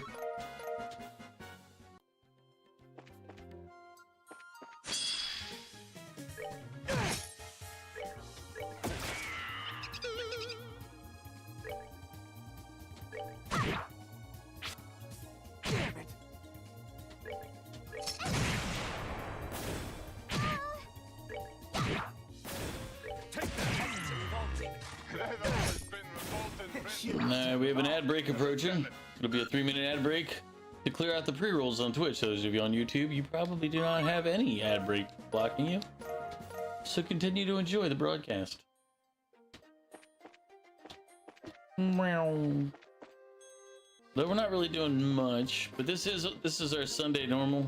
We have an ad break approaching. It'll be a 3-minute ad break to clear out the pre-rolls on Twitch. Those of you on YouTube, you probably do not have any ad break blocking you. So continue to enjoy the broadcast. Though we're not really doing much, but this is our Sunday normal.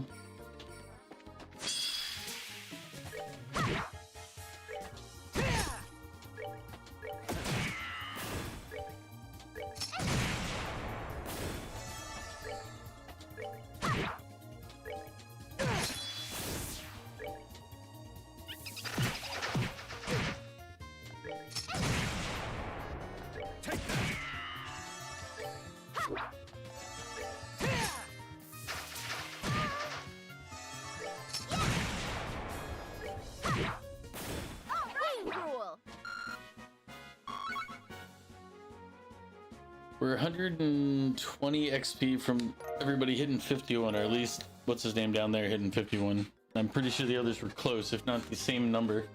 We're 120 XP from everybody hitting 51, or at least what's his name down there hitting 51. I'm pretty sure the others were close, if not the same number.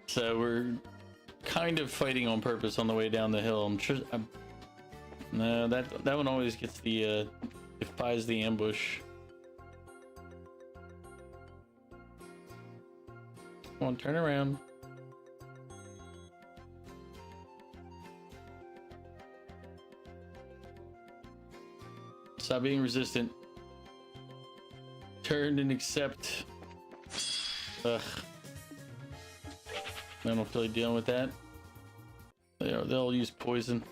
So we're kind of fighting on purpose on the way down the hill. No, that one always gets the defies the ambush. Come on, turn around. Stop being resistant. Turn and accept. Ugh. I don't feel like dealing with that. They'll use poison.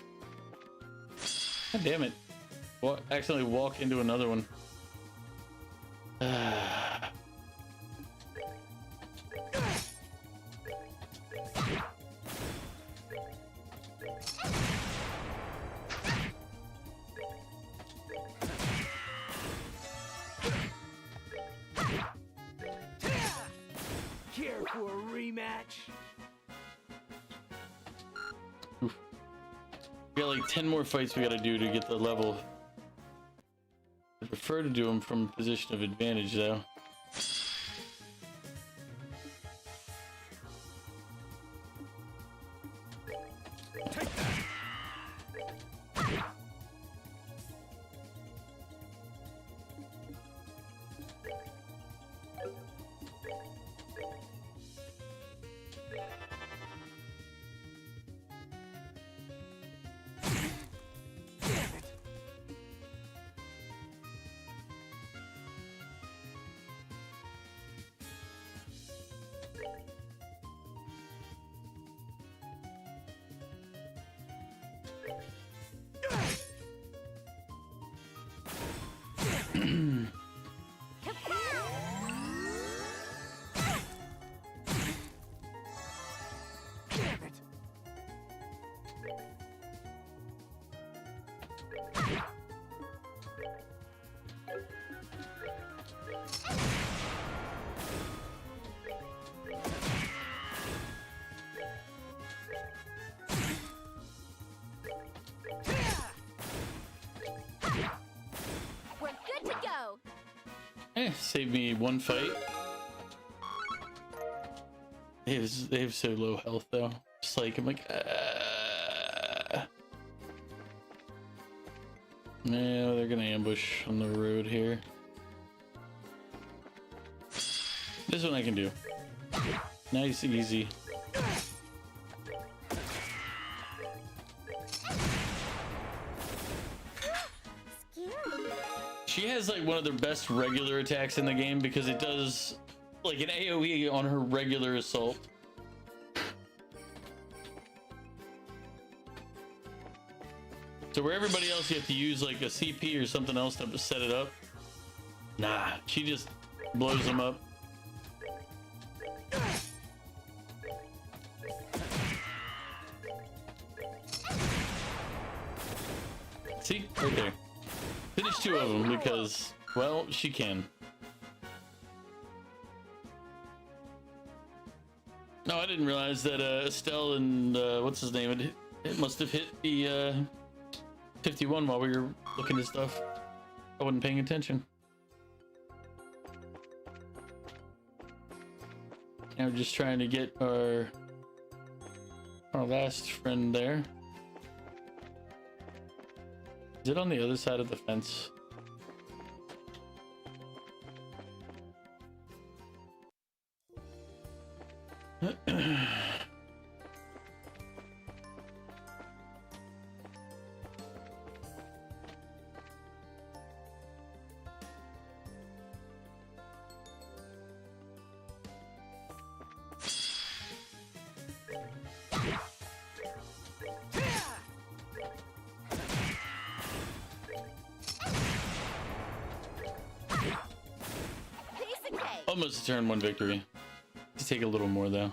God damn it. Accidentally walk into another one. Care for a rematch? Oof. We got like 10 more fights we gotta do to get the level. I prefer to do them from a position of advantage though. We're good to go. Save me one fight. They have so low health though. Just like I'm like, no, they're gonna ambush on the road here. This one I can do. Nice, easy. She has like one of the best regular attacks in the game because it does like an AoE on her regular assault. So where everybody else you have to use like a CP or something else to set it up. Nah, she just blows them up. See, right there. Finish two of them because, well, she can. No, I didn't realize that Estelle and what's his name? It must have hit the 51 while we were looking at stuff. I wasn't paying attention. Now we're just trying to get our last friend there. Is it on the other side of the fence? Almost a turn one victory. Just take a little more though.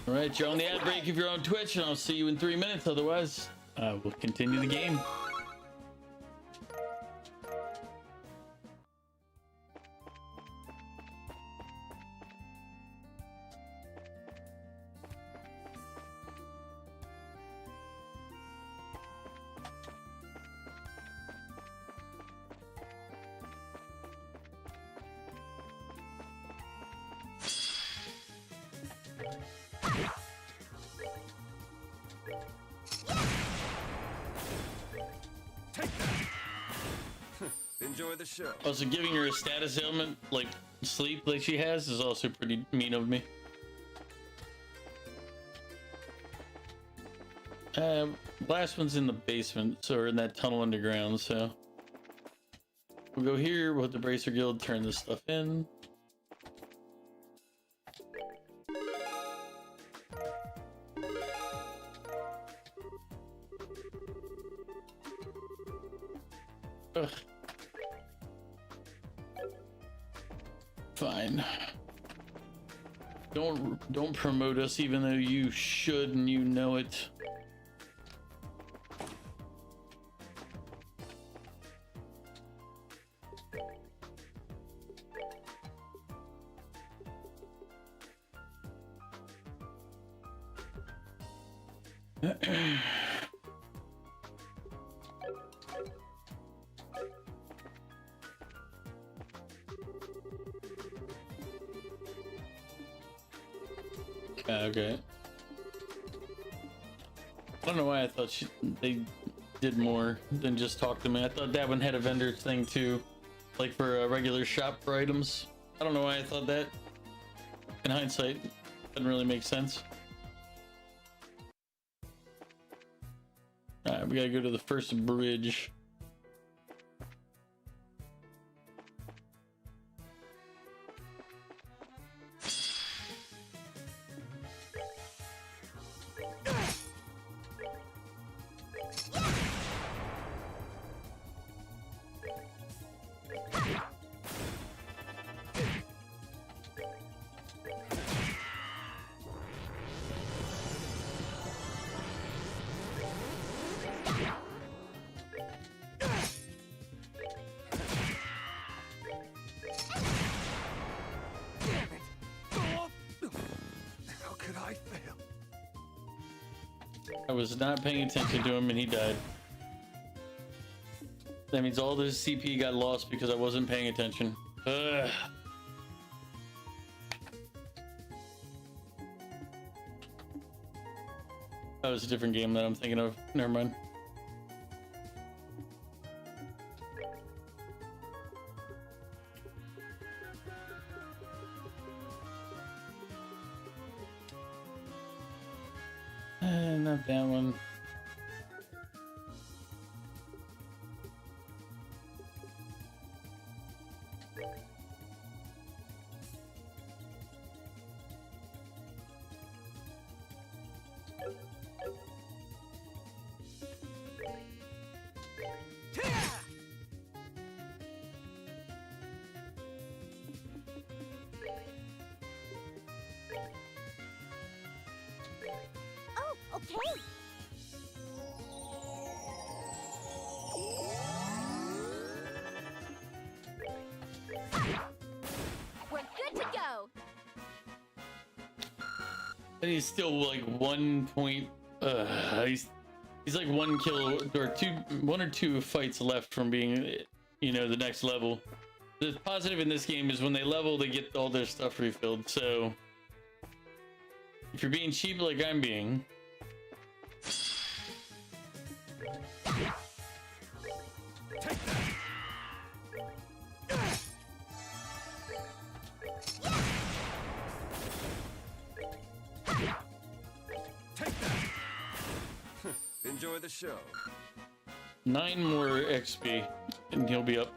All right, you're on the ad break if you're on Twitch, and I'll see you in 3 minutes. Otherwise, we'll continue the game. Enjoy the show. Also, giving her a status ailment like sleep like she has is also pretty mean of me. Last one's in the basement, so we're in that tunnel underground, so we'll go here, we'll hit the Bracer Guild, turn this stuff in. Ugh. Fine. Don't promote us even though you should and you know it. Okay. I don't know why I thought they did more than just talk to me. I thought that one had a vendor thing too, like for a regular shop for items. I don't know why I thought that. In hindsight, doesn't really make sense. Alright, we gotta go to the first bridge. I was not paying attention to him and he died. That means all this CP got lost because I wasn't paying attention. Ugh. That was a different game that I'm thinking of. Never mind. Not that one. Oh, okay. We're good to go. And he's still like 1 point. He's like 1 kill or 1 or 2 fights left from being, you know, the next level. The positive in this game is when they level, they get all their stuff refilled. So if you're being cheap like I'm being, Enjoy the show. 9 more XP and he'll be up.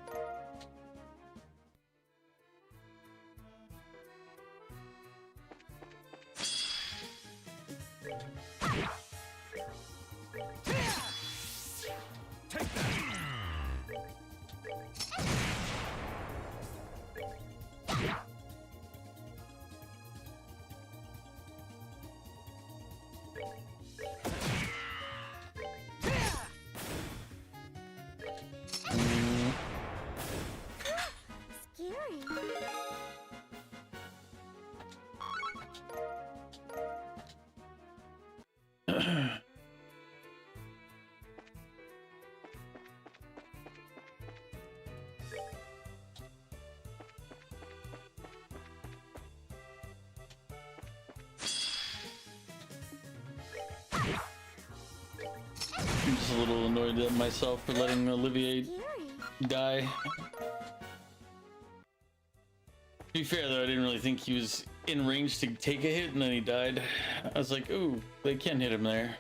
I'm just a little annoyed at myself for letting Olivier die. To be fair though, I didn't really think he was in range to take a hit and then he died. I was like, ooh, they can hit him there.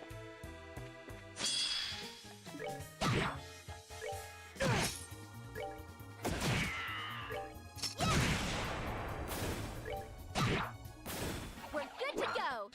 We're good to go.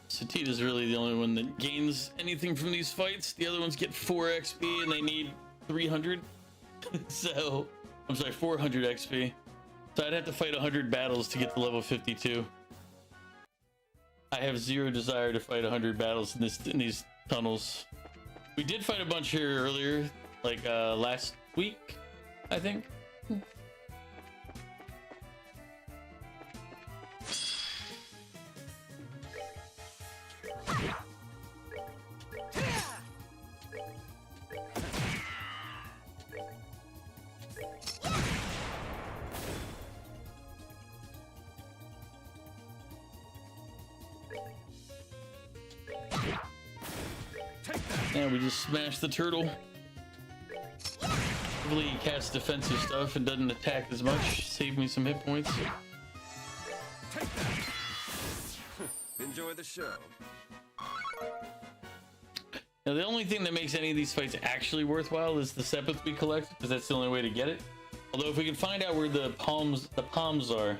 Satita's really the only one that gains anything from these fights. The other ones get 4 XP and they need 300. So, I'm sorry, 400 XP. So I'd have to fight 100 battles to get to level 52. I have zero desire to fight 100 battles in these tunnels. We did fight a bunch here earlier, like last week, I think. Yeah, we just smashed the turtle. Hopefully he casts defensive stuff and doesn't attack as much. Save me some hit points. Take that. Enjoy the show. Now the only thing that makes any of these fights actually worthwhile is the sepith we collect, because that's the only way to get it. Although if we can find out where the palms are,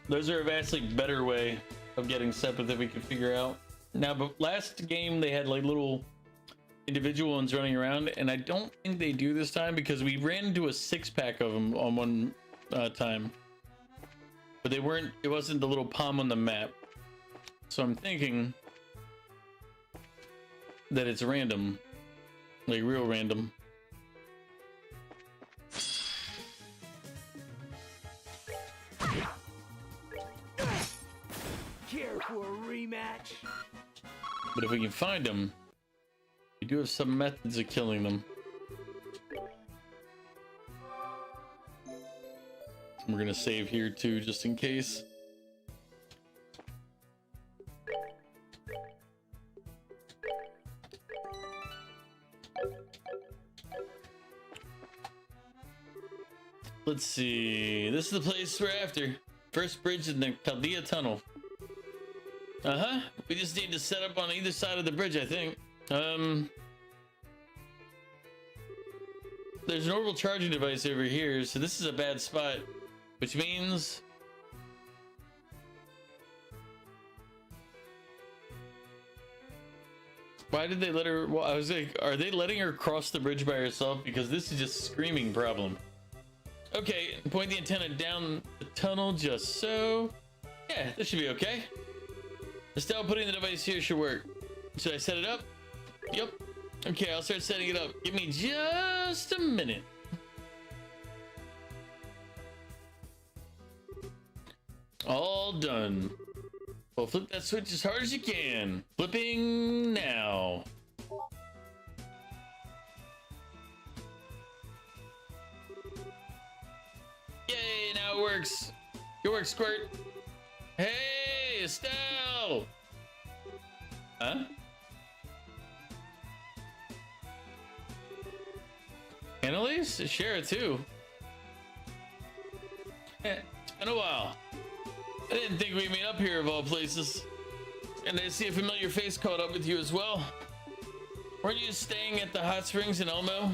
those are a vastly better way of getting sepith if we can figure out. Now, but last game they had like little individual ones running around, and I don't think they do this time because we ran into a 6-pack of them on one time, but they weren't. It wasn't the little palm on the map. So I'm thinking that it's random, like real random. Care for a rematch? But if we can find them, we do have some methods of killing them. We're gonna save here too, just in case. Let's see. This is the place we're after. First bridge in the Chaldea Tunnel. Uh-huh. We just need to set up on either side of the bridge, I think. There's an orbital charging device over here, so this is a bad spot. Which means... Why did they let her... Well, I was like, are they letting her cross the bridge by herself? Because this is just a screaming problem. Okay, point the antenna down the tunnel just so. Yeah, this should be okay. Estelle, putting the device here should work. Should I set it up? Yep. Okay, I'll start setting it up. Give me just a minute. All done. Well, flip that switch as hard as you can. Flipping now. Yay, now it works. Good work, Squirt. Hey, Estelle! Huh? Annalise? Share it too. It's been a while. I didn't think we'd meet up here of all places. And I see a familiar face caught up with you as well. Weren't you staying at the hot springs in Elmo?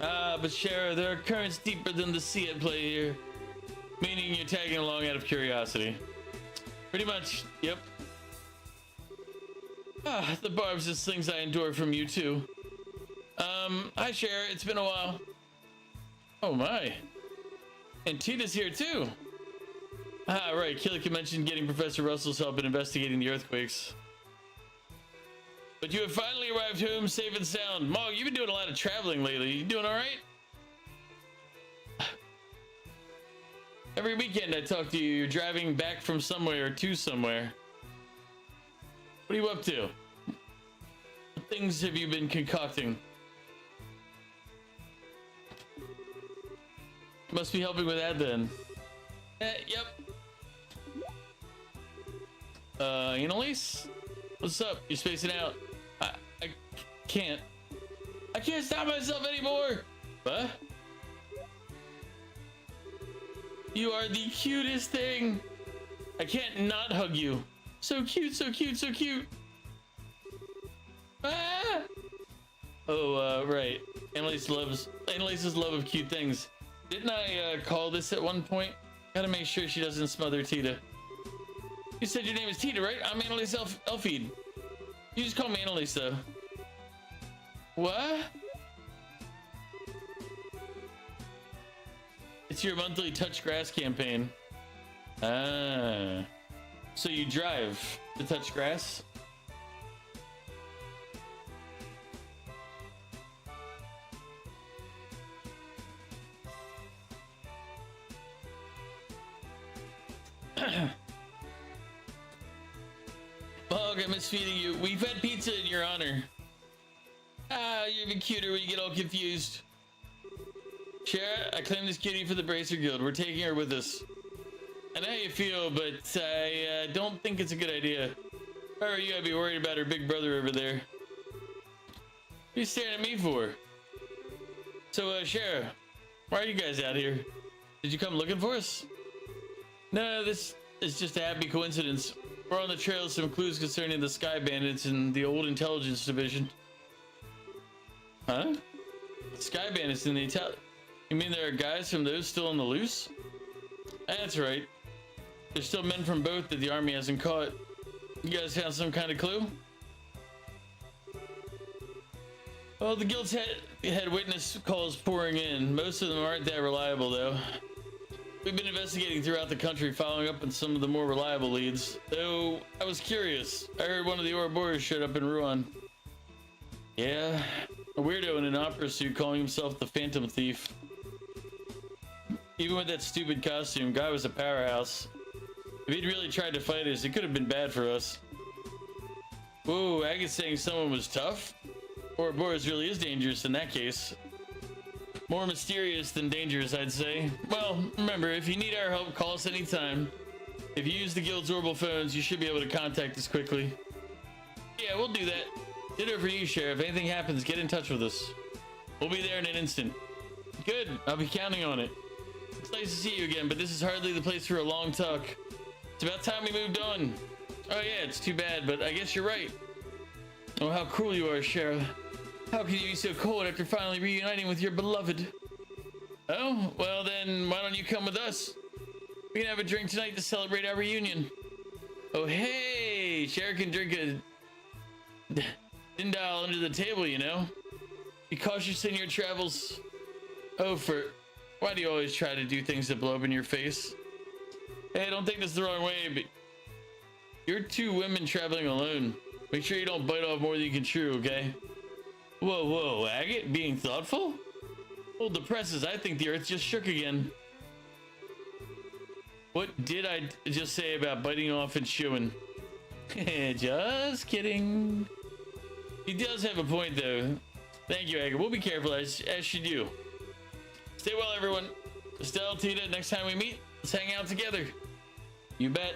Ah, but Shara, there are currents deeper than the sea at play here. Meaning you're tagging along out of curiosity. Pretty much, yep. Ah, the barbs and slings I endure from you too. Hi Shara, it's been a while. Oh my. And Tita's here too. Ah, right, Killick mentioned getting Professor Russell's help in investigating the earthquakes. But you have finally arrived home safe and sound. Mog, you've been doing a lot of traveling lately. You doing alright? Every weekend I talk to you, you're driving back from somewhere or to somewhere. What are you up to? What things have you been concocting? Must be helping with that then. Yep. Annalise? What's up? You're spacing out. I can't. I can't stop myself anymore. What? You are the cutest thing. I can't not hug you. So cute, so cute, so cute. Ah! Oh, right. Annalise's love of cute things. Didn't I call this at one point? Gotta make sure she doesn't smother Tita. You said your name is Tita, right? I'm Annalise Elfeed. You just call me Annalise, though. What? It's your monthly touch grass campaign. Ah. So you drive to touch grass? Bog, I miss feeding you. We've had pizza in your honor. Ah, you're even cuter when you get all confused. Shara, I claim this kitty for the Bracer Guild. We're taking her with us. I know how you feel, but I don't think it's a good idea. If I were you, I'd be worried about her big brother over there. are you staring at me for? So, Sheriff, why are you guys out here? Did you come looking for us? No, this is just a happy coincidence. We're on the trail of some clues concerning the Sky Bandits in the old intelligence division. Huh? Sky Bandits in the You mean there are guys from those still on the loose? That's right. There's still men from both that the army hasn't caught. You guys found some kind of clue? Well, the guild's had witness calls pouring in. Most of them aren't that reliable, though. We've been investigating throughout the country, following up on some of the more reliable leads. Though, I was curious. I heard one of the Ouroboros showed up in Rouen. Yeah, a weirdo in an opera suit calling himself the Phantom Thief. Even with that stupid costume, guy was a powerhouse. If he'd really tried to fight us, it could have been bad for us. Whoa, Agate's saying someone was tough? Ouroboros really is dangerous in that case. More mysterious than dangerous, I'd say. Well, remember, if you need our help, call us anytime. If you use the guild's orbital phones, you should be able to contact us quickly. Yeah, we'll do that. Ditto for you, Sheriff. If anything happens, get in touch with us. We'll be there in an instant. Good, I'll be counting on it. It's nice to see you again, but this is hardly the place for a long talk. It's about time we moved on. Oh yeah, it's too bad, but I guess you're right. Oh, how cruel you are, Sheriff. How can you be so cold after finally reuniting with your beloved? Oh, well then, why don't you come with us? We can have a drink tonight to celebrate our reunion. Oh, hey, Sheriff can drink a Dindal under the table, you know. Be cautious in your travels. Oh, why do you always try to do things that blow up in your face? Hey, don't take this the wrong way, but you're two women traveling alone. Make sure you don't bite off more than you can chew, okay? Whoa, whoa, Agate, being thoughtful? Hold the presses, I think the earth just shook again. What did I just say about biting off and chewing? Just kidding. He does have a point, though. Thank you, Agate. We'll be careful, as you do. Stay well, everyone. Estelle, Tita, next time we meet, let's hang out together. You bet.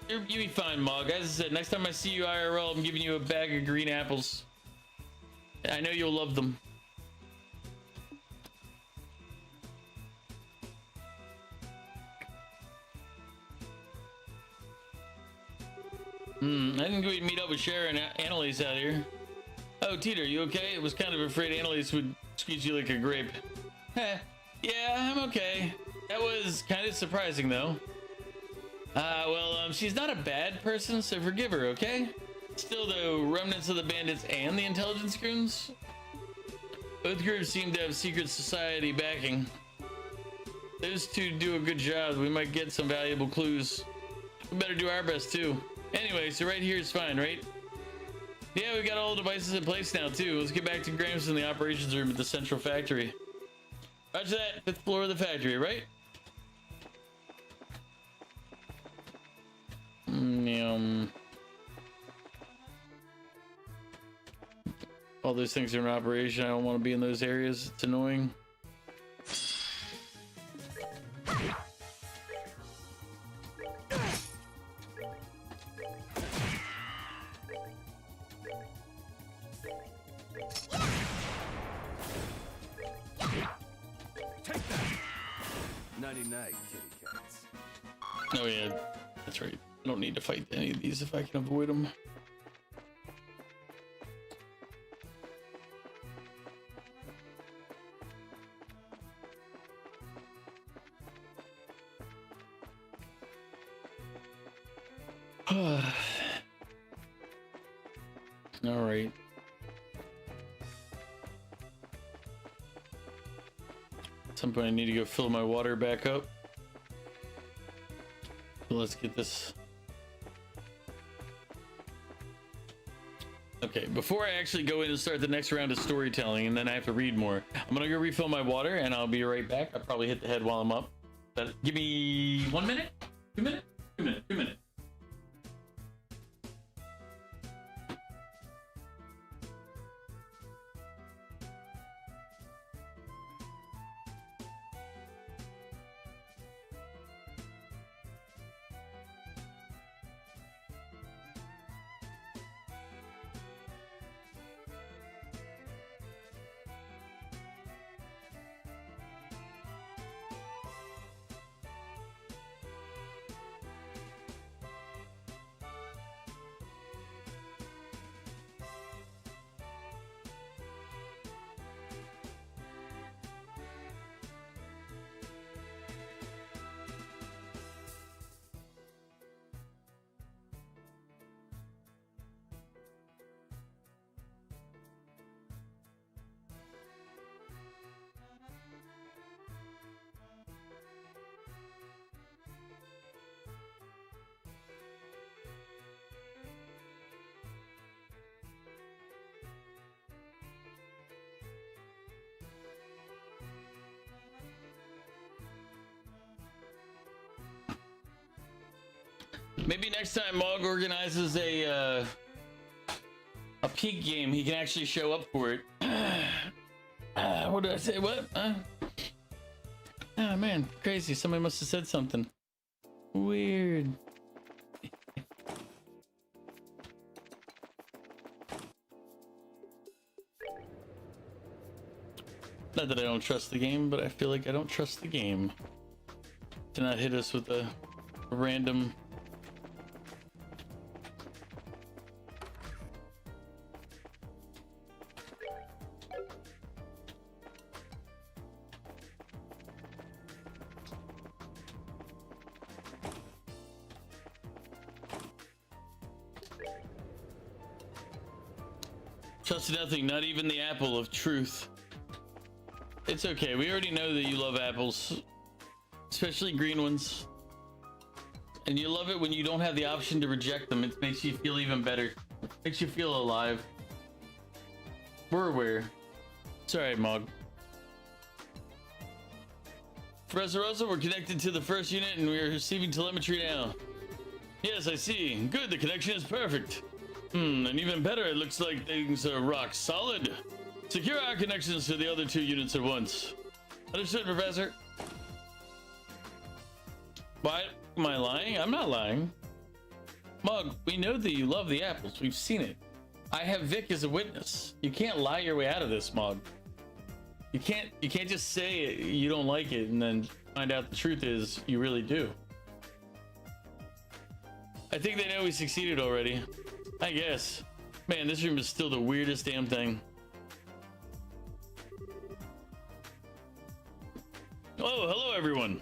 You'll be fine, Mog. As I said, next time I see you IRL, I'm giving you a bag of green apples. I know you'll love them. I think we'd meet up with Sharon and Annalise out here. Oh, Teeter, you okay? I was kind of afraid Annalise would squeeze you like a grape. Heh, yeah, I'm okay. That was kind of surprising, though. Well, she's not a bad person, so forgive her, okay? Still, though, remnants of the bandits and the intelligence goons? Both groups seem to have secret society backing. Those two do a good job. We might get some valuable clues. We better do our best, too. Anyway, so right here is fine, right? Yeah, we got all the devices in place now, too. Let's get back to Gramps in the operations room at the central factory. Roger that. 5th floor of the factory, right? All those things are in operation. I don't want to be in those areas. It's annoying. Take that. Nighty night, kitty cats. Oh yeah, that's right. I don't need to fight any of these if I can avoid them. All right. At some point I need to go fill my water back up. So let's get this. Okay, before I actually go in and start the next round of storytelling, and then I have to read more, I'm gonna go refill my water and I'll be right back. I'll probably hit the head while I'm up. But give me 1 minute, 2 minutes, 2 minutes, 2 minutes. Maybe next time Mog organizes a peak game, he can actually show up for it. What did I say? What? Oh man, crazy. Somebody must have said something weird. Not that I don't trust the game, but I feel like I don't trust the game to not hit us with a random. Trust nothing, not even the apple of truth. It's okay, we already know that you love apples, especially green ones. And you love it when you don't have the option to reject them. It makes you feel even better. It makes you feel alive. We're aware. It's alright, Mog. Professor Russell, we're connected to the first unit and we are receiving telemetry now. Yes, I see. Good, the connection is perfect. And even better, it looks like things are rock solid. Secure our connections to the other two units at once. Understood, Professor. Why am I lying? I'm not lying. Mug, we know that you love the apples. We've seen it. I have Vic as a witness. You can't lie your way out of this, Mug. You can't just say you don't like it and then find out the truth is you really do. I think they know we succeeded already. I guess. Man, this room is still the weirdest damn thing. Oh, hello everyone.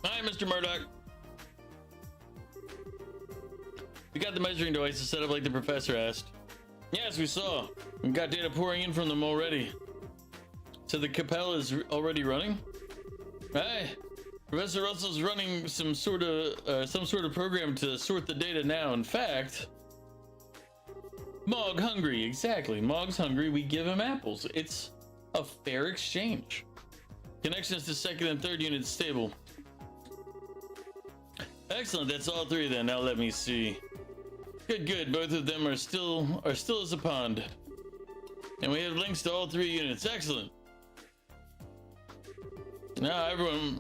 Hi, Mr. Murdoch. We got the measuring devices set up like the professor asked. Yes, we saw. We've got data pouring in from them already. So the Capella is already running? Hi. Professor Russell's running some sort of program to sort the data now. In fact, Mog hungry, exactly. Mog's hungry, we give him apples. It's a fair exchange. Connections to second and third units stable. Excellent, that's all three then. Now let me see. Good. Both of them are still as a pond. And we have links to all three units. Excellent. Now everyone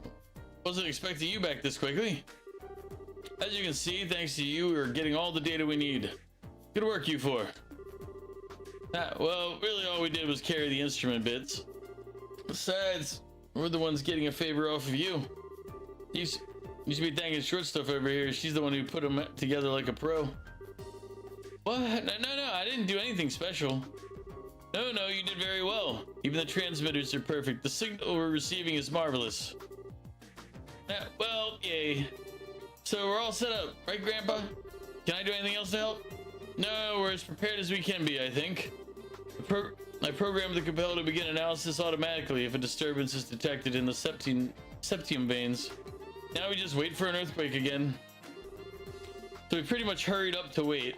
wasn't expecting you back this quickly. As you can see, thanks to you, we're getting all the data we need. Good work, you four. Well, really all we did was carry the instrument bits. Besides, we're the ones getting a favor off of you. You should be thanking Short Stuff over here. She's the one who put them together like a pro. What? No, I didn't do anything special. No, you did very well. Even the transmitters are perfect. The signal we're receiving is marvelous. Well, yay. So we're all set up, right, Grandpa? Can I do anything else to help? No, we're as prepared as we can be, I think. I programmed the Capella to begin analysis automatically if a disturbance is detected in the septium veins. Now we just wait for an earthquake again. So we pretty much hurried up to wait.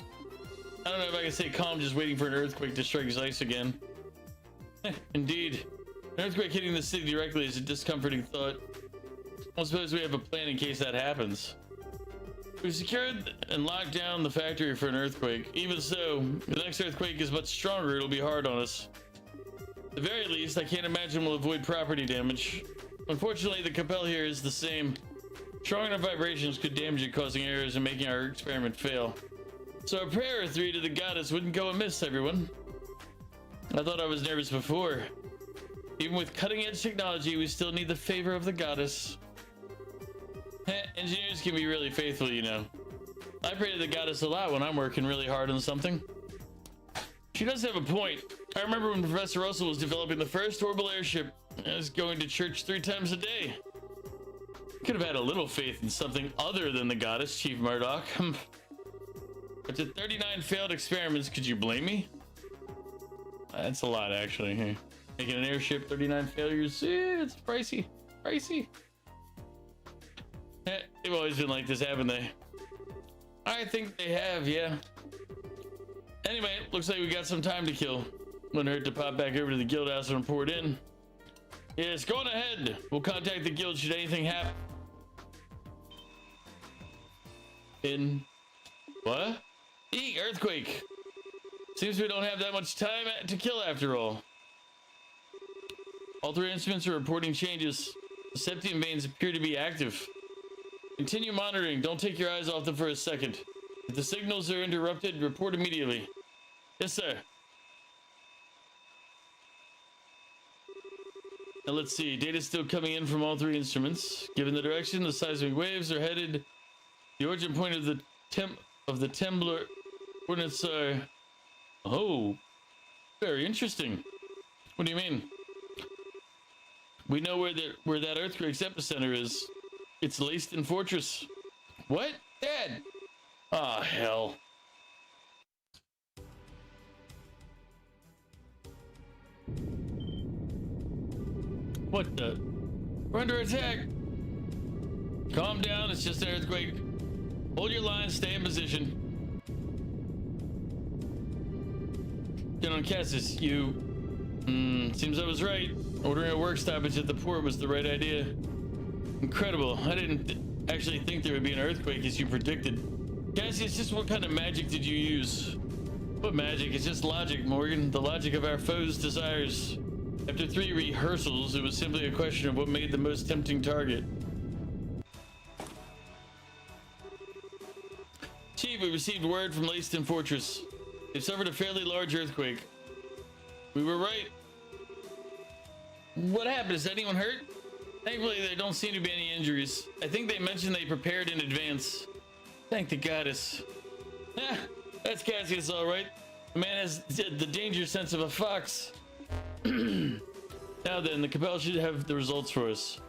I don't know if I can say calm just waiting for an earthquake to strike his ice again. Indeed. An earthquake hitting the city directly is a discomforting thought. I suppose we have a plan in case that happens. We've secured and locked down the factory for an earthquake. Even so, if the next earthquake is much stronger, it'll be hard on us. At the very least, I can't imagine we'll avoid property damage. Unfortunately, the Capella here is the same. Strong enough vibrations could damage it, causing errors and making our experiment fail. So a prayer or three to the goddess wouldn't go amiss, everyone. I thought I was nervous before. Even with cutting-edge technology, we still need the favor of the goddess. Engineers can be really faithful, you know. I pray to the goddess a lot when I'm working really hard on something. She does have a point. I remember when Professor Russell was developing the first orbital airship, I was going to church 3 times a day. Could have had a little faith in something other than the goddess, Chief Murdoch. After 39 failed experiments, could you blame me? That's a lot, actually. Here, making an airship, 39 failures. It's pricey. They've always been like this, haven't they? I think they have, yeah. Anyway, looks like we got some time to kill. Wouldn't hurt to pop back over to the guild house and report in. Yes, go on ahead. We'll contact the guild should anything happen. in what? Eek, earthquake. Seems we don't have that much time to kill after all. All three instruments are reporting changes. The septium veins appear to be active. Continue monitoring. Don't take your eyes off them for a second. If the signals are interrupted, report immediately. Yes, sir. Now let's see. Data's still coming in from all three instruments. Given the direction the seismic waves are headed, the origin point of the Temblor coordinates are... Oh, very interesting. What do you mean? We know where that earthquake's epicenter is. It's Leiston Fortress. What? Dad! Ah, hell. What the? We're under attack. Calm down, it's just an earthquake. Hold your line, stay in position. General Cassis, you... seems I was right. Ordering a work stoppage at the port was the right idea. Incredible. I didn't actually think there would be an earthquake as you predicted. Cassius, just what kind of magic did you use? What magic? It's just logic, Morgan. The logic of our foes' desires. After 3 rehearsals, it was simply a question of what made the most tempting target. Chief, we received word from Leiston Fortress. They've suffered a fairly large earthquake. We were right. What happened? Is anyone hurt? Thankfully, there don't seem to be any injuries. I think they mentioned they prepared in advance. Thank the goddess. Yeah, that's Cassius, all right. The man has the danger sense of a fox. Now then, the Capel should have the results for us.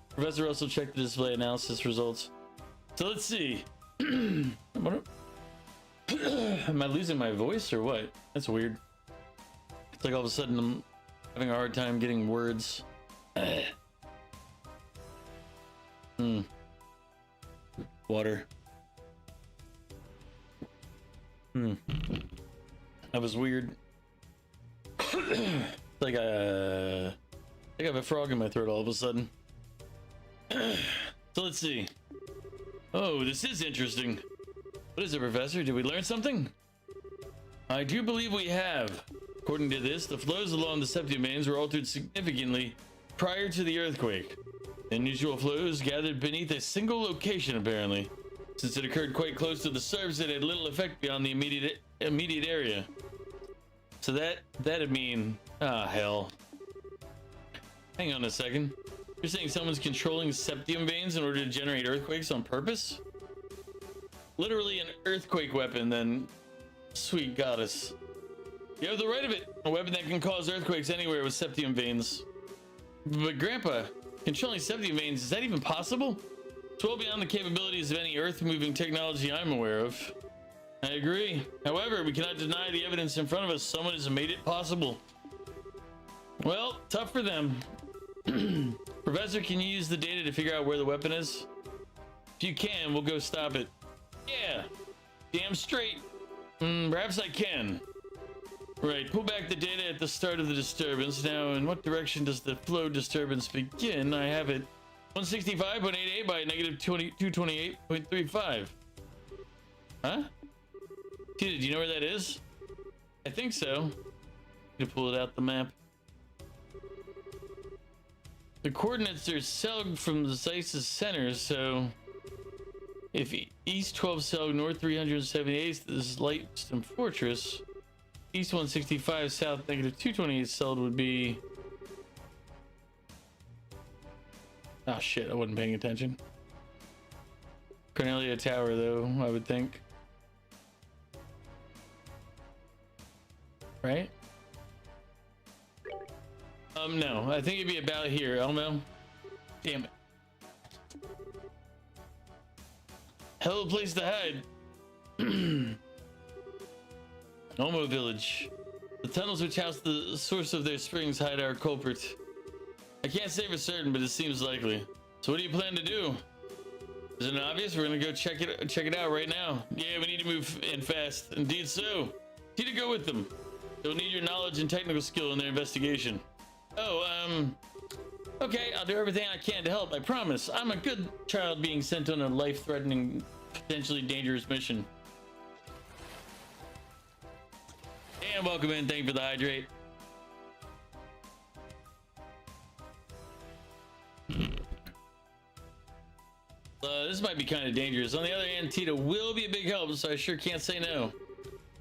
Professor also checked the display analysis results. So let's see. Am I losing my voice or what? That's weird. It's like all of a sudden I'm having a hard time getting words. Water. That was weird. Like I have a frog in my throat all of a sudden. So let's see. Oh, this is interesting. What is it, Professor? Did we learn something? I do believe we have. According to this, the flows along the septium veins were altered significantly prior to the earthquake. Unusual flows gathered beneath a single location, apparently. Since it occurred quite close to the surface, it had little effect beyond the immediate area. So that'd mean... ah, hell. Hang on a second. You're saying someone's controlling septium veins in order to generate earthquakes on purpose? Literally an earthquake weapon, then. Sweet goddess. You have the right of it. A weapon that can cause earthquakes anywhere with septium veins. But Grandpa, controlling septium veins, is that even possible? It's well beyond the capabilities of any earth-moving technology I'm aware of. I agree. However, we cannot deny the evidence in front of us. Someone has made it possible. Well, tough for them. Professor, can you use the data to figure out where the weapon is? If you can, we'll go stop it. Yeah, damn straight. Perhaps I can. Right, pull back the data at the start of the disturbance. Now, in what direction does the flow disturbance begin? I have it 165.88 by negative 228.35. Huh? Dude, do you know where that is? I think so. You pull it out the map. The coordinates are Selg from the Zeiss's center, so if east 12 Selg, north 378 is Leiston Fortress, east 165, south negative 228 Selg would be... oh shit, I wasn't paying attention. Cornelia Tower though, I would think. Right? No, I think it'd be about here, Elmo. Damn it. Hell of a place to hide. Elmo Village. The tunnels which house the source of their springs hide our culprit. I can't say for certain, but it seems likely. So what do you plan to do? Is it obvious? We're gonna go check it out right now. Yeah, we need to move in fast. Indeed so. Need to go with them. They'll need your knowledge and technical skill in their investigation. Oh, Okay, I'll do everything I can to help, I promise. I'm a good child being sent on a life-threatening, potentially dangerous mission. And welcome in, thank you for the hydrate. This might be kind of dangerous. On the other hand, Tita will be a big help, so I sure can't say no.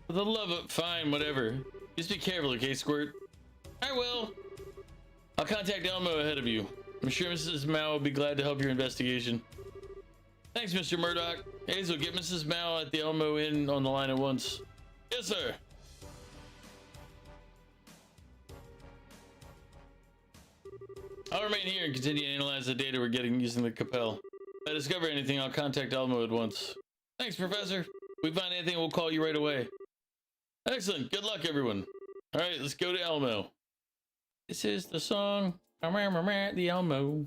For the love of fine, whatever. Just be careful, okay, Squirt? I will. I'll contact Elmo ahead of you. I'm sure Mrs. Mao will be glad to help your investigation. Thanks, Mr. Murdoch. Hazel, get Mrs. Mao at the Elmo Inn on the line at once. Yes, sir. I'll remain here and continue to analyze the data we're getting using the Capel. If I discover anything, I'll contact Elmo at once. Thanks, Professor. If we find anything, we'll call you right away. Excellent. Good luck, everyone. All right, let's go to Elmo. This is the song. The Elmo.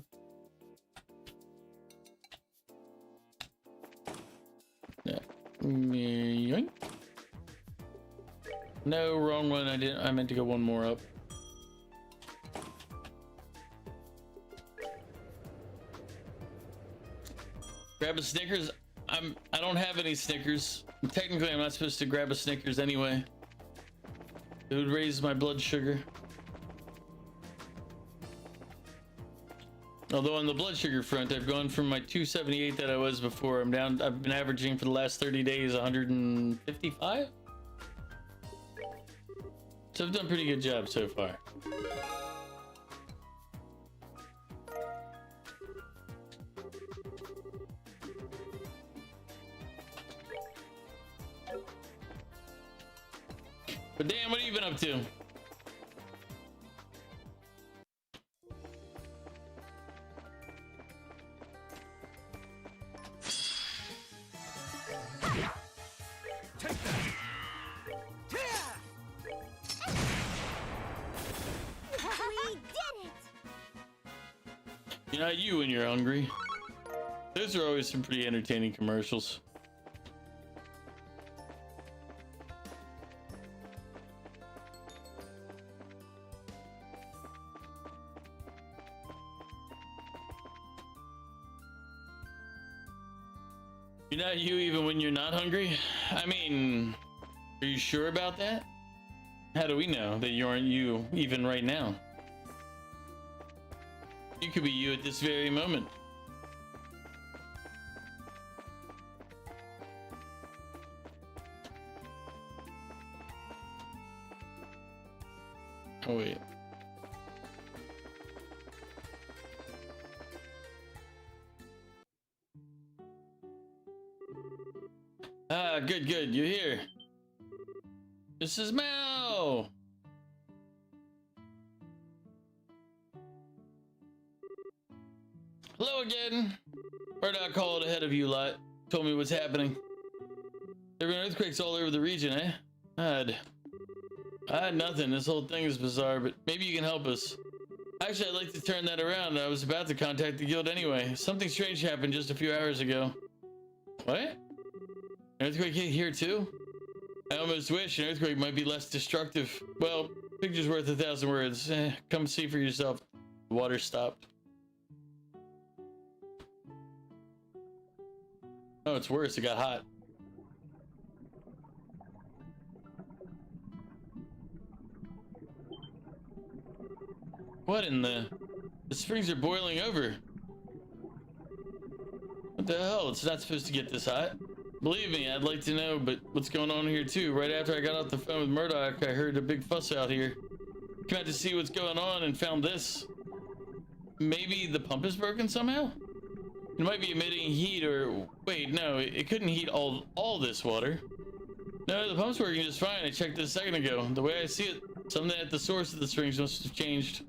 Yoink. No, wrong one. I meant to go one more up. Grab a Snickers. I don't have any Snickers. Technically, I'm not supposed to grab a Snickers anyway. It would raise my blood sugar. Although on the blood sugar front, I've gone from my 278 that I was before. I've been averaging for the last 30 days 155. So I've done a pretty good job so far. But damn, what have you been up to? You know, you when you're hungry. Those are always some pretty entertaining commercials. You're not you even when you're not hungry? I mean, are you sure about that? How do we know that you aren't you even right now? You could be you at this very moment. Oh wait. Ah, good, you're here. Mrs. Mao! Hello again. Murdoch called ahead of you lot. Told me what's happening. There have been earthquakes all over the region, eh? I had nothing. This whole thing is bizarre, but maybe you can help us. Actually, I'd like to turn that around. I was about to contact the guild anyway. Something strange happened just a few hours ago. What? An earthquake hit here too? I almost wish an earthquake might be less destructive. Well, picture's worth 1,000 words. Come see for yourself. The water stopped. Oh, it's worse. It got hot. What in the springs are boiling over. What the hell? It's not supposed to get this hot. Believe me, I'd like to know, but what's going on here too? Right after I got off the phone with Murdoch, I heard a big fuss out here. Came out to see what's going on and found this. Maybe the pump is broken somehow? It might be emitting heat or... Wait, no, it couldn't heat all this water. No, the pump's working just fine. I checked this a second ago. The way I see it, something at the source of the springs must have changed.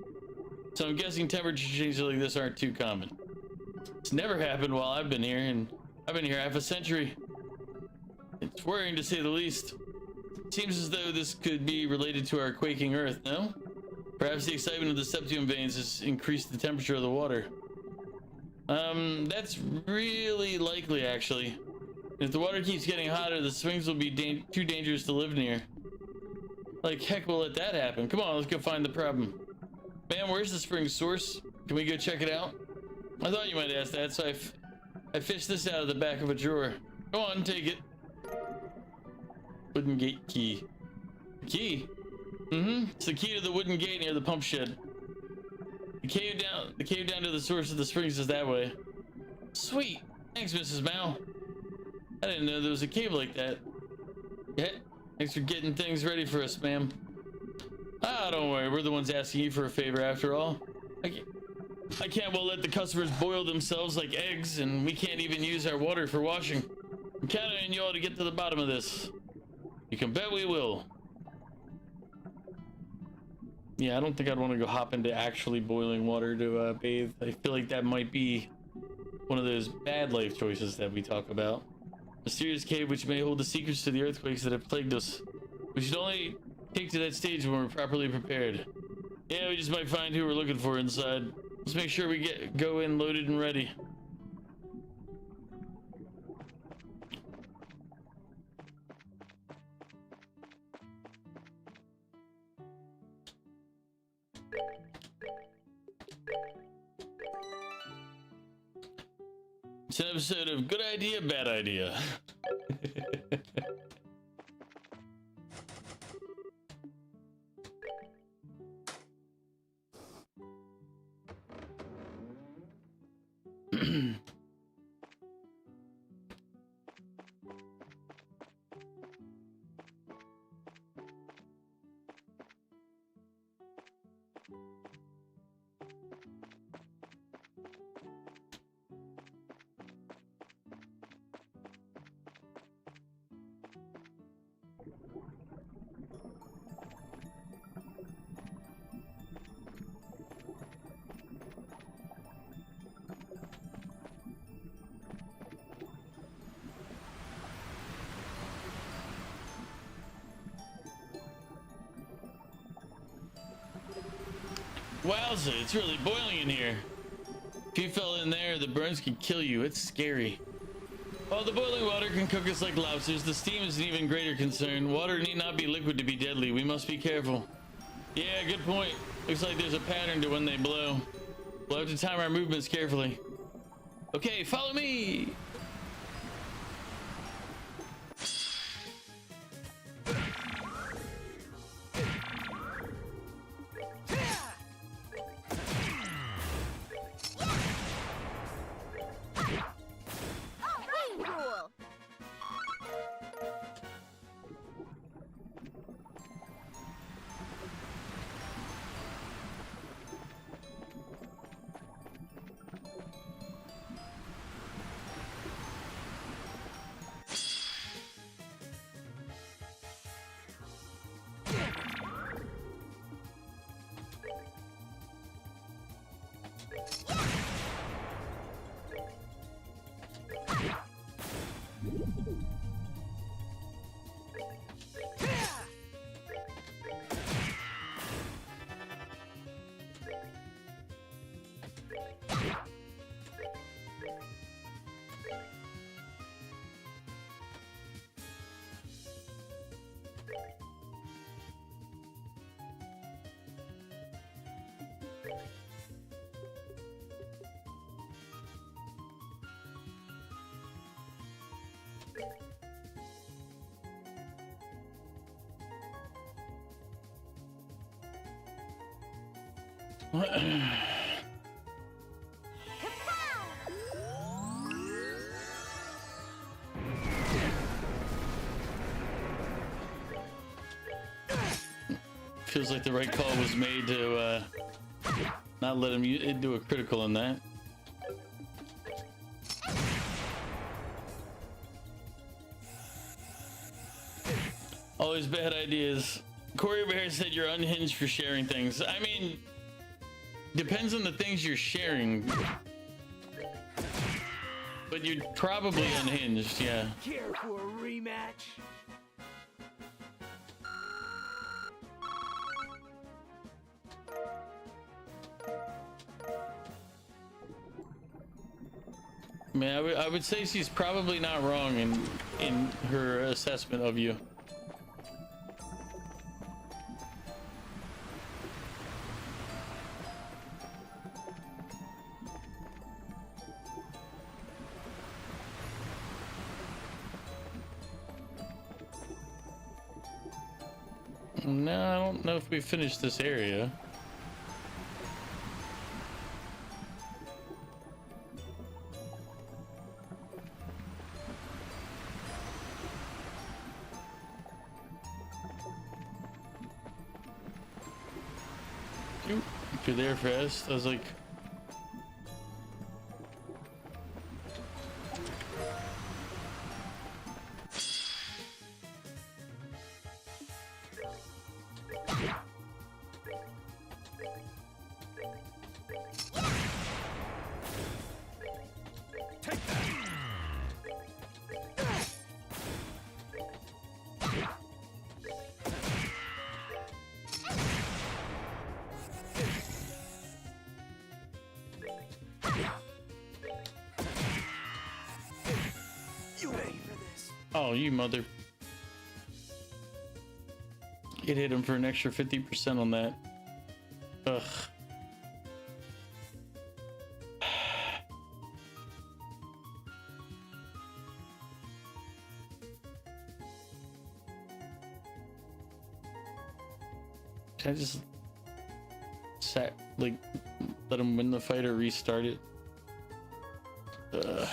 So I'm guessing temperature changes like this aren't too common. It's never happened while I've been here, and I've been here half a century. It's worrying to say the least. It seems as though this could be related to our quaking earth, no? Perhaps the excitement of the septium veins has increased the temperature of the water. That's really likely, actually. If the water keeps getting hotter, the springs will be too dangerous to live near. Like heck will let that happen. Come on, let's go find the problem. Man, where's the spring source? Can we go check it out? I thought you might ask that, so I fished this out of the back of a drawer. Go on, take it. Wooden gate key. Key? Mm-hmm. It's the key to the wooden gate near the pump shed. The cave down to the source of the springs is that way. Sweet. Thanks, Mrs. Mao. I didn't know there was a cave like that. Yeah. Thanks for getting things ready for us, ma'am. Ah, don't worry. We're the ones asking you for a favor after all. I can't well let the customers boil themselves like eggs, and we can't even use our water for washing. I'm counting on you all to get to the bottom of this. You can bet we will. Yeah, I don't think I'd want to go hop into actually boiling water to bathe. I feel like that might be one of those bad life choices that we talk about. Mysterious cave which may hold the secrets to the earthquakes that have plagued us. We should only take to that stage when we're properly prepared. Yeah, we just might find who we're looking for inside. Let's make sure we go in loaded and ready. It's an episode of Good Idea, Bad Idea. Wowza, it's really boiling in here. If you fell in there, the burns could kill you. It's scary. While the boiling water can cook us like lobsters, the steam is an even greater concern. Water need not be liquid to be deadly. We must be careful. Yeah, good point. Looks like there's a pattern to when they blow. We'll have to time our movements carefully. Okay, follow me! Feels like the right call was made to not let him do a critical in that. Always bad ideas. Corey over here said you're unhinged for sharing things. I mean, depends on the things you're sharing. But you're probably unhinged, yeah. Care for a rematch? I mean, I would say she's probably not wrong in her assessment of you. No, I don't know if we finished this area. If you're there fast, I was like, You ready for this? oh, you mother. It hit him for an extra 50% on that. Ugh. Can I just like let him win the fight or restart it? Ugh.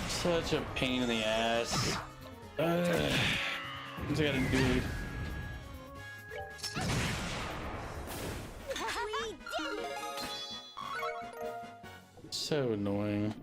Such a pain in the ass. What's I gotta do? We did it! So annoying.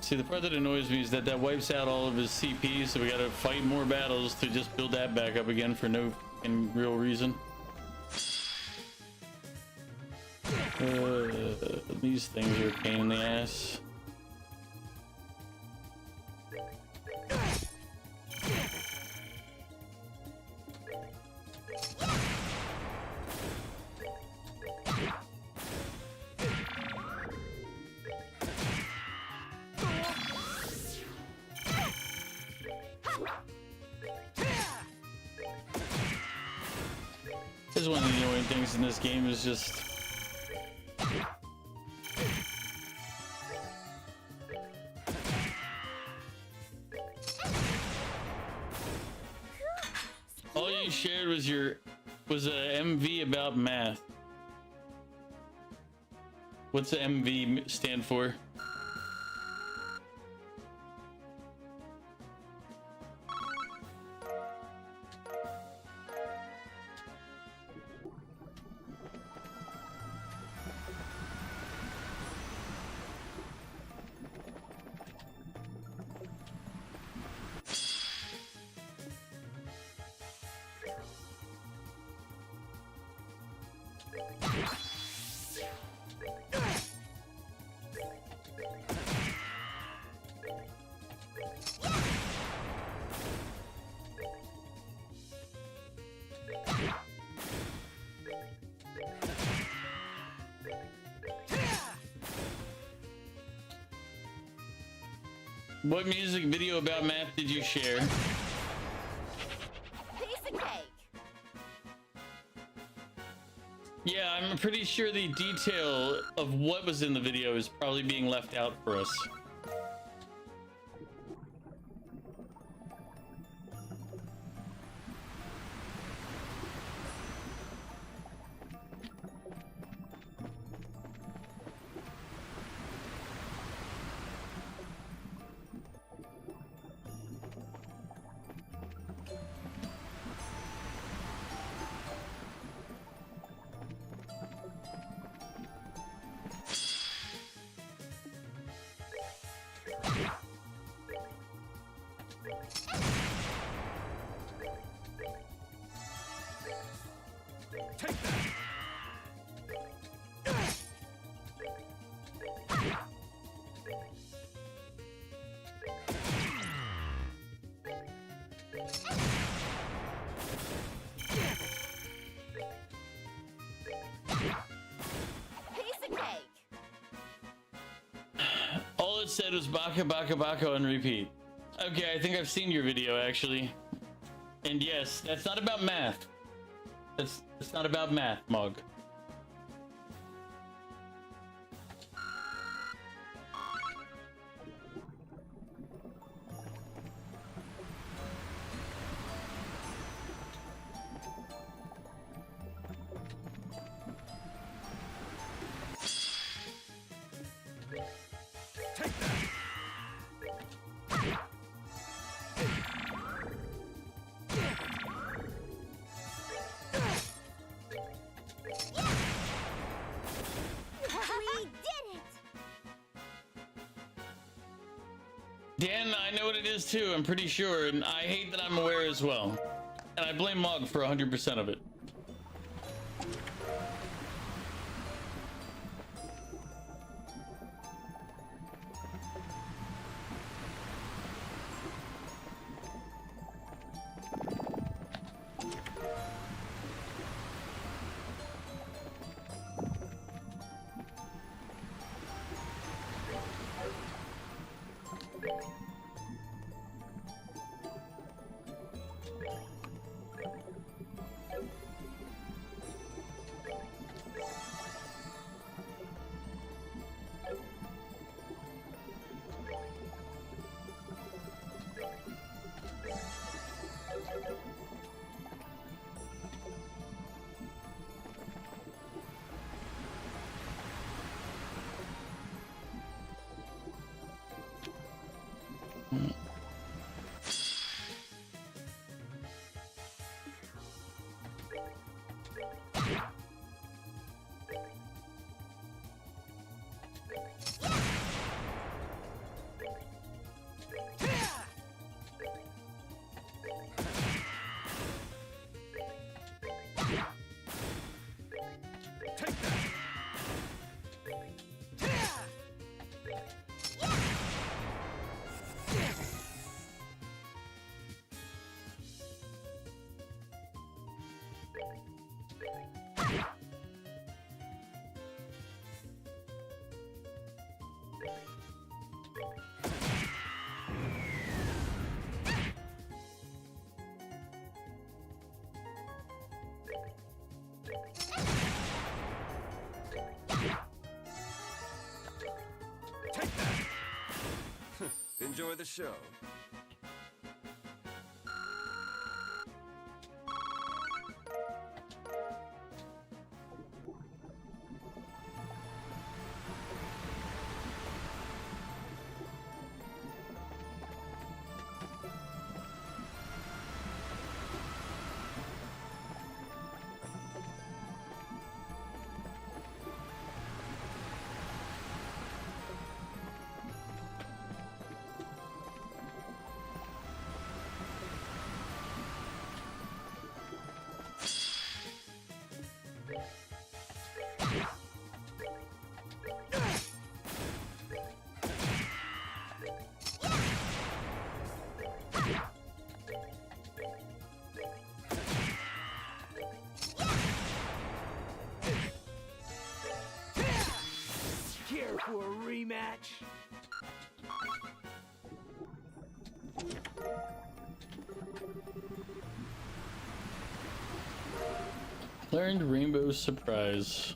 See, the part that annoys me is that wipes out all of his CP, so we gotta fight more battles to just build that back up again for no real reason. These things are a pain in the ass. This is one of the annoying things in this game is just all you shared was a MV about math. What's the MV stand for? What music video about math did you share? Piece of cake! Yeah, I'm pretty sure the detail of what was in the video is probably being left out for us. said was baka baka baka on repeat. Okay, I think I've seen your video actually. And yes, that's not about math. That's not about math, Mog. We did it! Dan, I know what it is too, I'm pretty sure, and I hate that I'm aware as well. And I blame Mog for 100% of it. Enjoy the show. Care for a rematch? Learned Rainbow Surprise.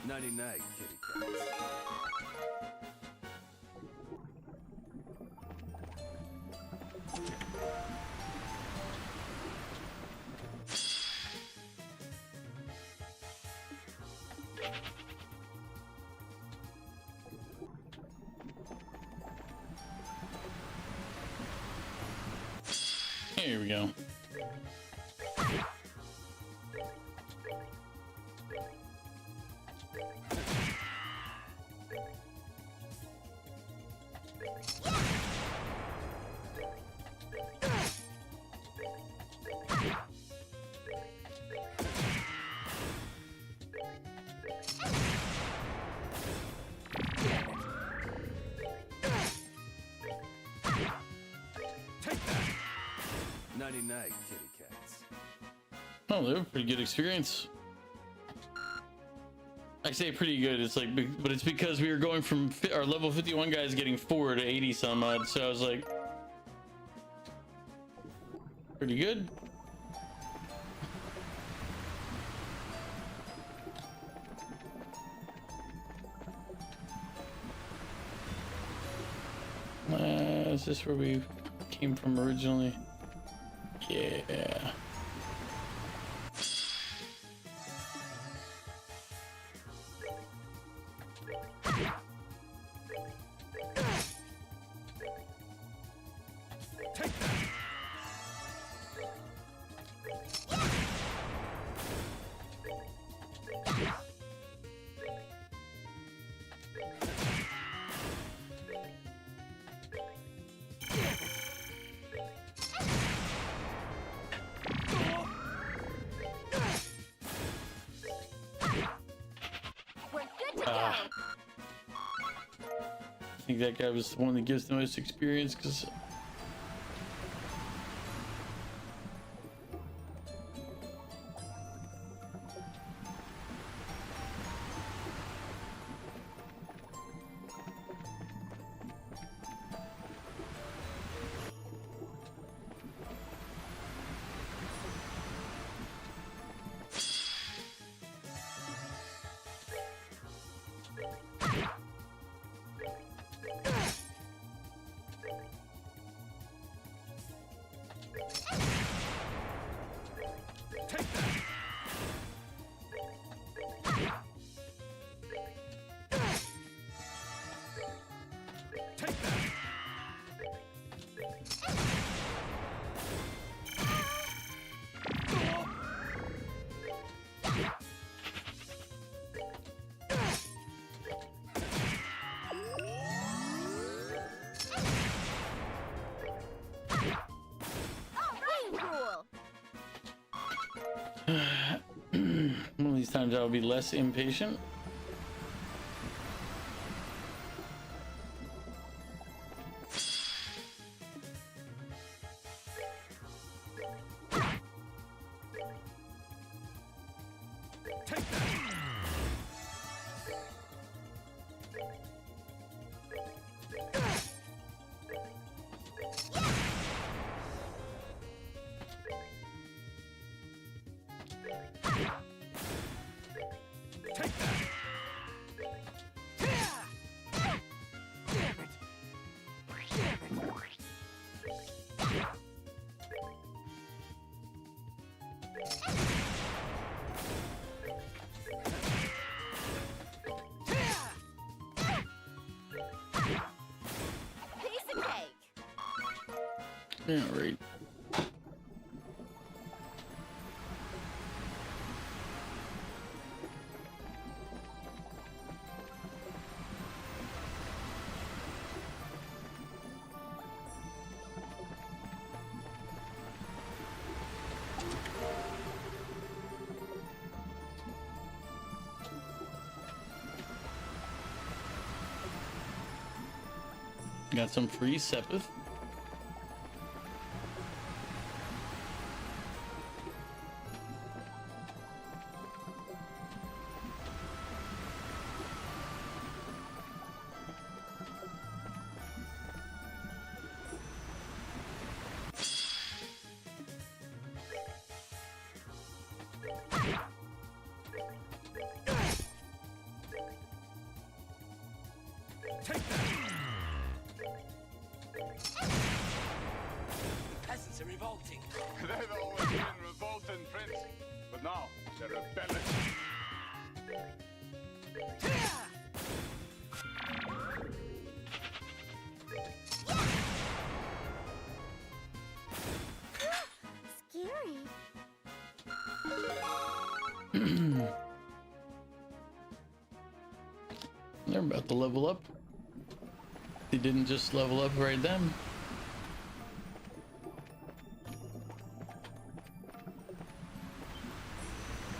Nighty-night, kitty cats. Here we go. Nighty night, kitty cats. Oh, they have a pretty good experience. I say pretty good. It's like, but it's because we were going from our level 51 guys getting 4 to 80 some odd. So I was like, pretty good. Is this where we came from originally? Yeah. We're good to go. I think that guy was the one that gives the most experience because one of these times I'll be less impatient. Piece of cake. Yeah, right. Got some free Sepith. Peasants are revolting. They've always been revolting, Prince, but now they're rebelling. Scary. They're about to level up. They didn't just level up right then.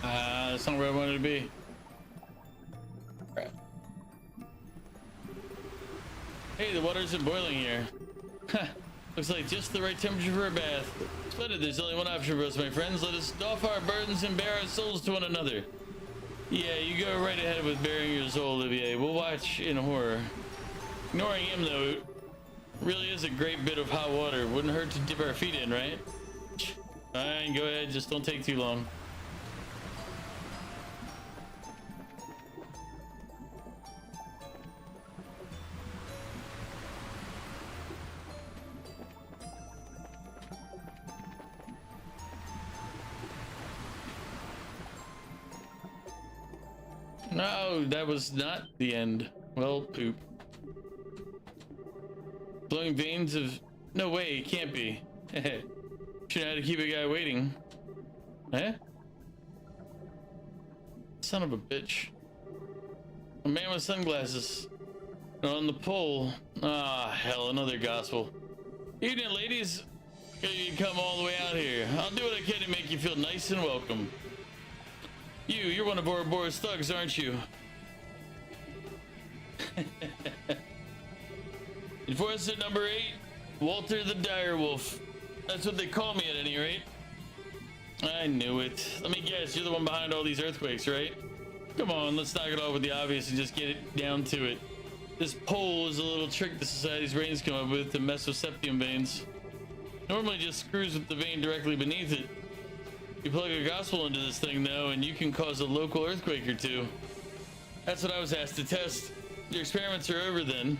That's not where I wanted to be. Crap. Hey, the water isn't boiling here. Looks like just the right temperature for a bath. Splendid, there's only one option for us, my friends. Let us doff our burdens and bare our souls to one another. Yeah, you go right ahead with bearing your soul, Olivier. We'll watch in horror. Ignoring him, though, really is a great bit of hot water. Wouldn't hurt to dip our feet in, right? Fine, go ahead. Just don't take too long. No, that was not the end. Well, poop. Flowing veins of... No way, it can't be. Should know how to keep a guy waiting. Eh? Son of a bitch. A man with sunglasses. On the pole. Ah, hell, another gospel. Evening, ladies. You come all the way out here. I'll do what I can to make you feel nice and welcome. You're one of Ouroboros thugs, aren't you? Enforcer number 8, Walter the Direwolf. That's what they call me at any rate. I knew it. Let me guess, you're the one behind all these earthquakes, right? Come on, let's knock it off with the obvious and just get it down to it. This pole is a little trick the Society's brains come up with to mess with septium veins. Normally just screws with the vein directly beneath it. You plug a gospel into this thing though, and you can cause a local earthquake or two. That's what I was asked to test. Your experiments are over then.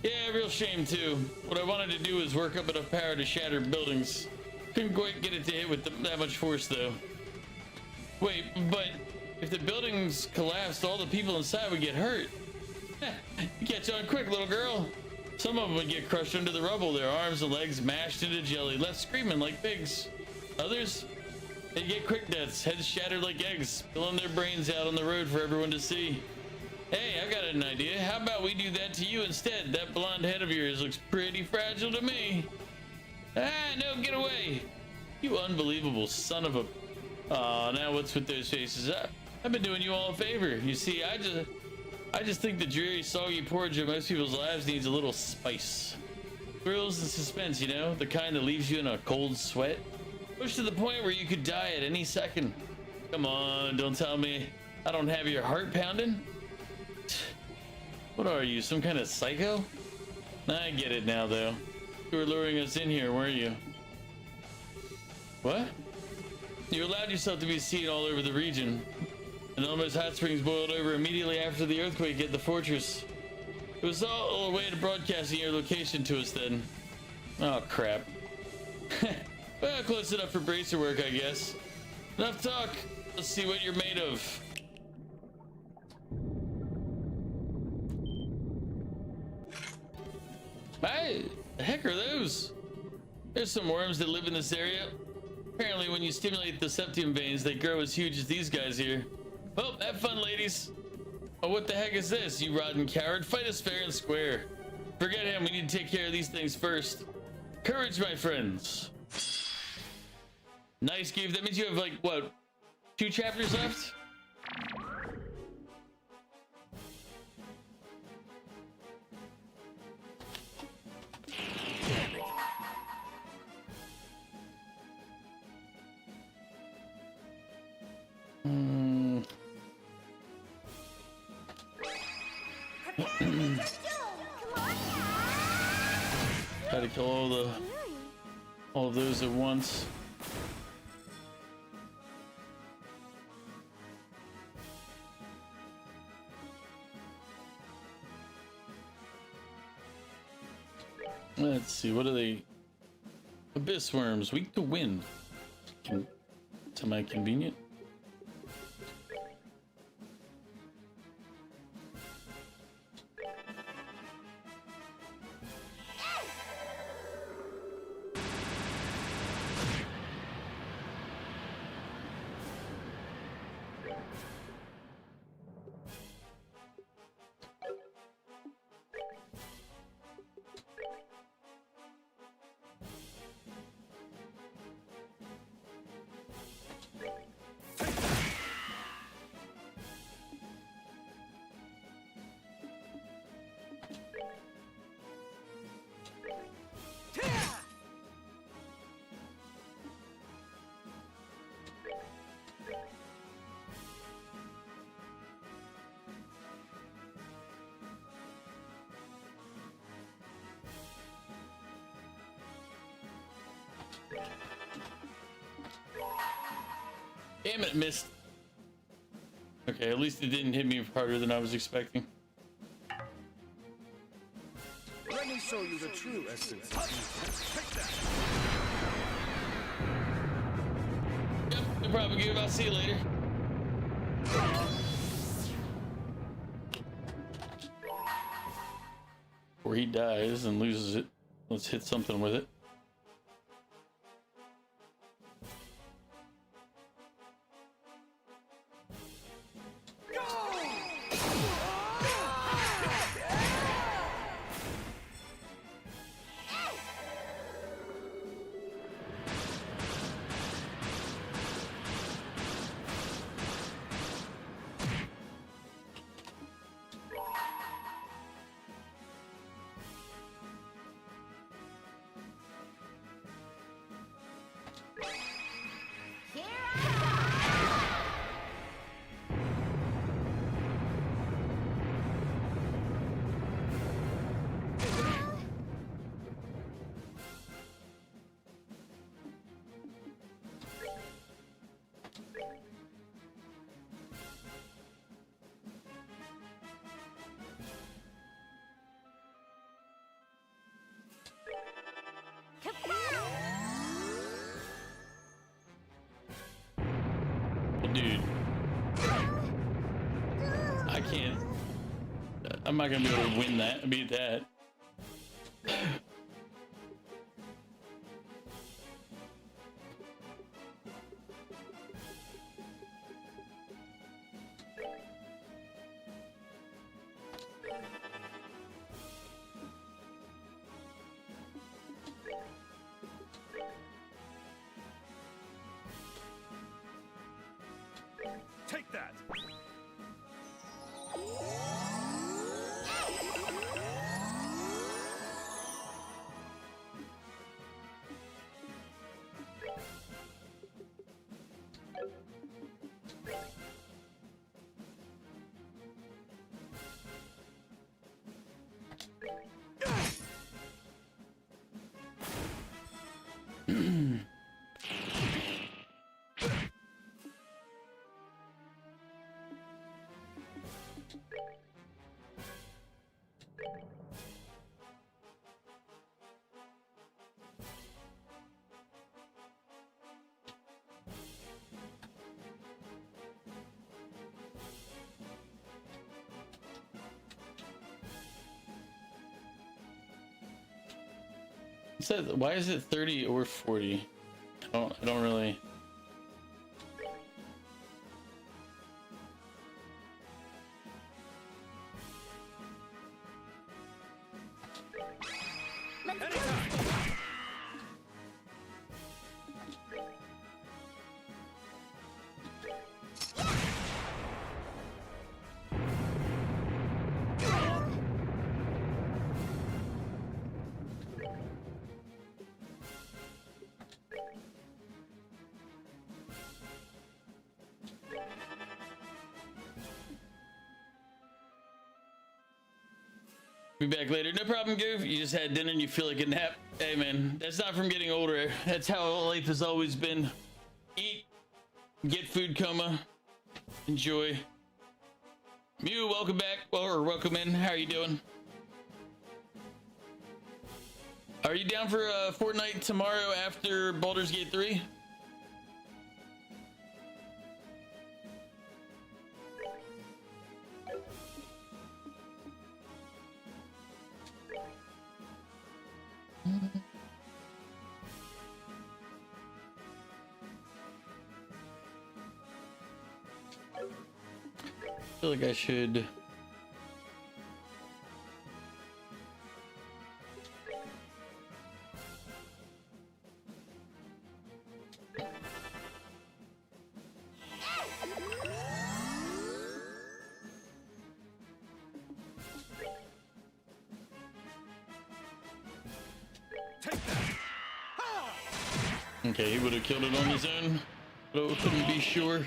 Yeah, real shame too. What I wanted to do was work up enough power to shatter buildings. Couldn't quite get it to hit with that much force though. Wait, but if the buildings collapsed, all the people inside would get hurt. You catch on quick, little girl. Some of them would get crushed under the rubble, their arms and legs mashed into jelly, left screaming like pigs. Others, they get quick deaths, heads shattered like eggs, spilling their brains out on the road for everyone to see. Hey, I've got an idea. How about we do that to you instead? That blonde head of yours looks pretty fragile to me. Ah, no, get away. You unbelievable son of a... Aw, now what's with those faces? I've been doing you all a favor. You see, I just think the dreary, soggy porridge of most people's lives needs a little spice. Thrills and suspense, you know? The kind that leaves you in a cold sweat. Push to the point where you could die at any second. Come on, don't tell me I don't have your heart pounding. What are you, some kind of psycho? I get it now, though. You were luring us in here, weren't you? What? You allowed yourself to be seen all over the region. And almost hot springs boiled over immediately after the earthquake hit the fortress. It was all a way to broadcasting your location to us then. Oh, crap. Well, close enough for bracer work, I guess. Enough talk. Let's see what you're made of. Hey, the heck are those? There's some worms that live in this area. Apparently, when you stimulate the septium veins, they grow as huge as these guys here. Well, have fun, ladies. Oh, what the heck is this, you rotten coward? Fight us fair and square. Forget him, we need to take care of these things first. Courage, my friends. Nice, Gabe. That means you have, like, what, 2 chapters left? Try to kill all of those at once. Let's see, what are they? Abyss worms, weak to wind. To my convenient. Damn it, missed. Okay, at least it didn't hit me harder than I was expecting. Let me show you the true essence of evil. Take that! Yep, no problem, Goob. I'll see you later. Before he dies and loses it, let's hit something with it. Dude, I can't. I'm not gonna be able to win that, beat that. Take that! Why is it 30 or 40? I don't really. Be back later. No problem, Goof. You just had dinner and you feel like a nap. Hey, man, that's not from getting older. That's how life has always been. Eat, get food coma, enjoy. Mew, welcome back, or welcome in. How are you doing? Are you down for Fortnite tomorrow after Baldur's Gate 3? I feel like I should. Okay, he would have killed it on his own, but I couldn't be sure.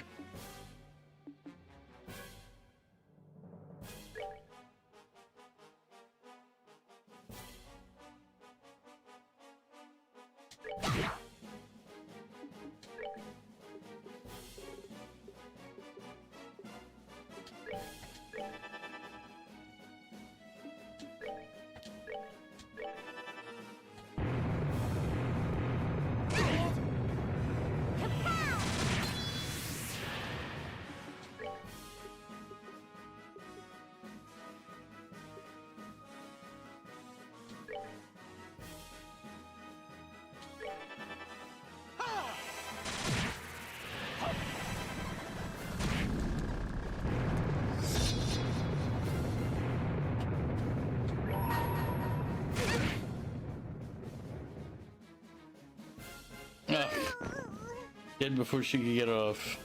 Oh, dead before she could get off.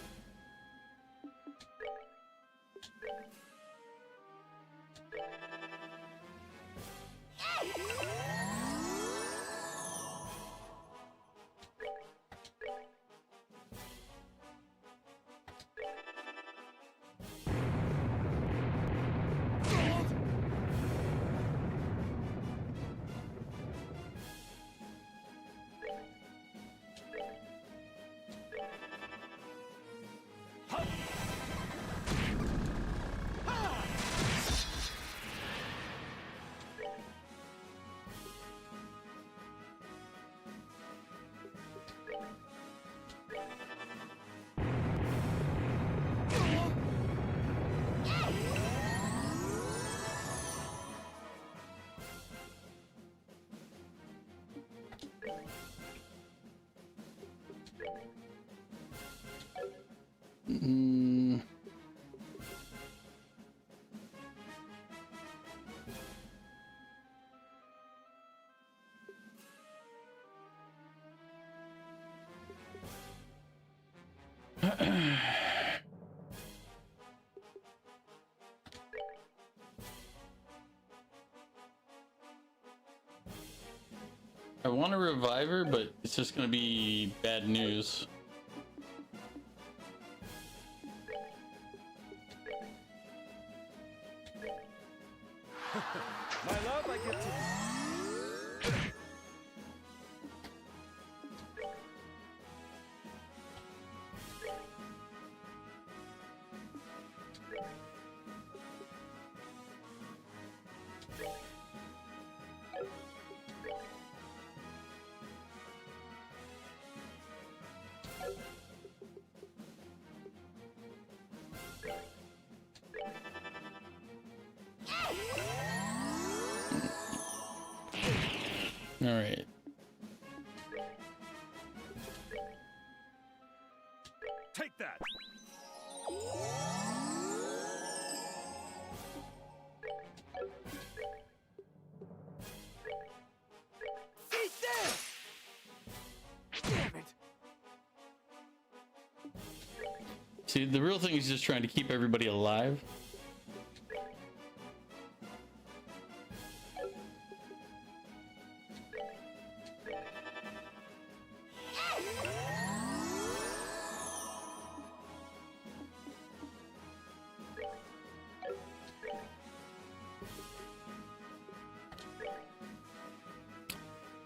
Mm. I want to revive her, but it's just gonna be bad news. My love, I get to. All right. Take that! Eat this! Damn it! See, the real thing is just trying to keep everybody alive.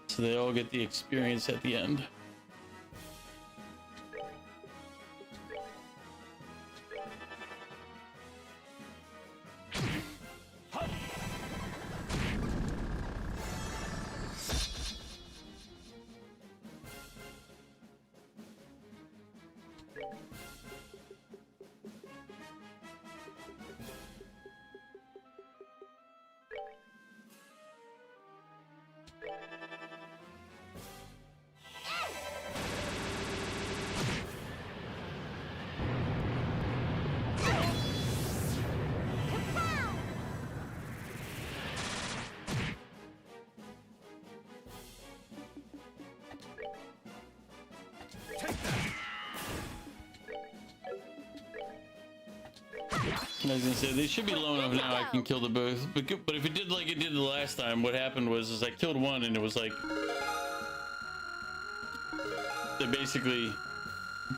So they all get the experience at the end. I was gonna say they should be low enough now I can kill the both, but if it did like it did the last time, what happened was is I killed one and it was like they basically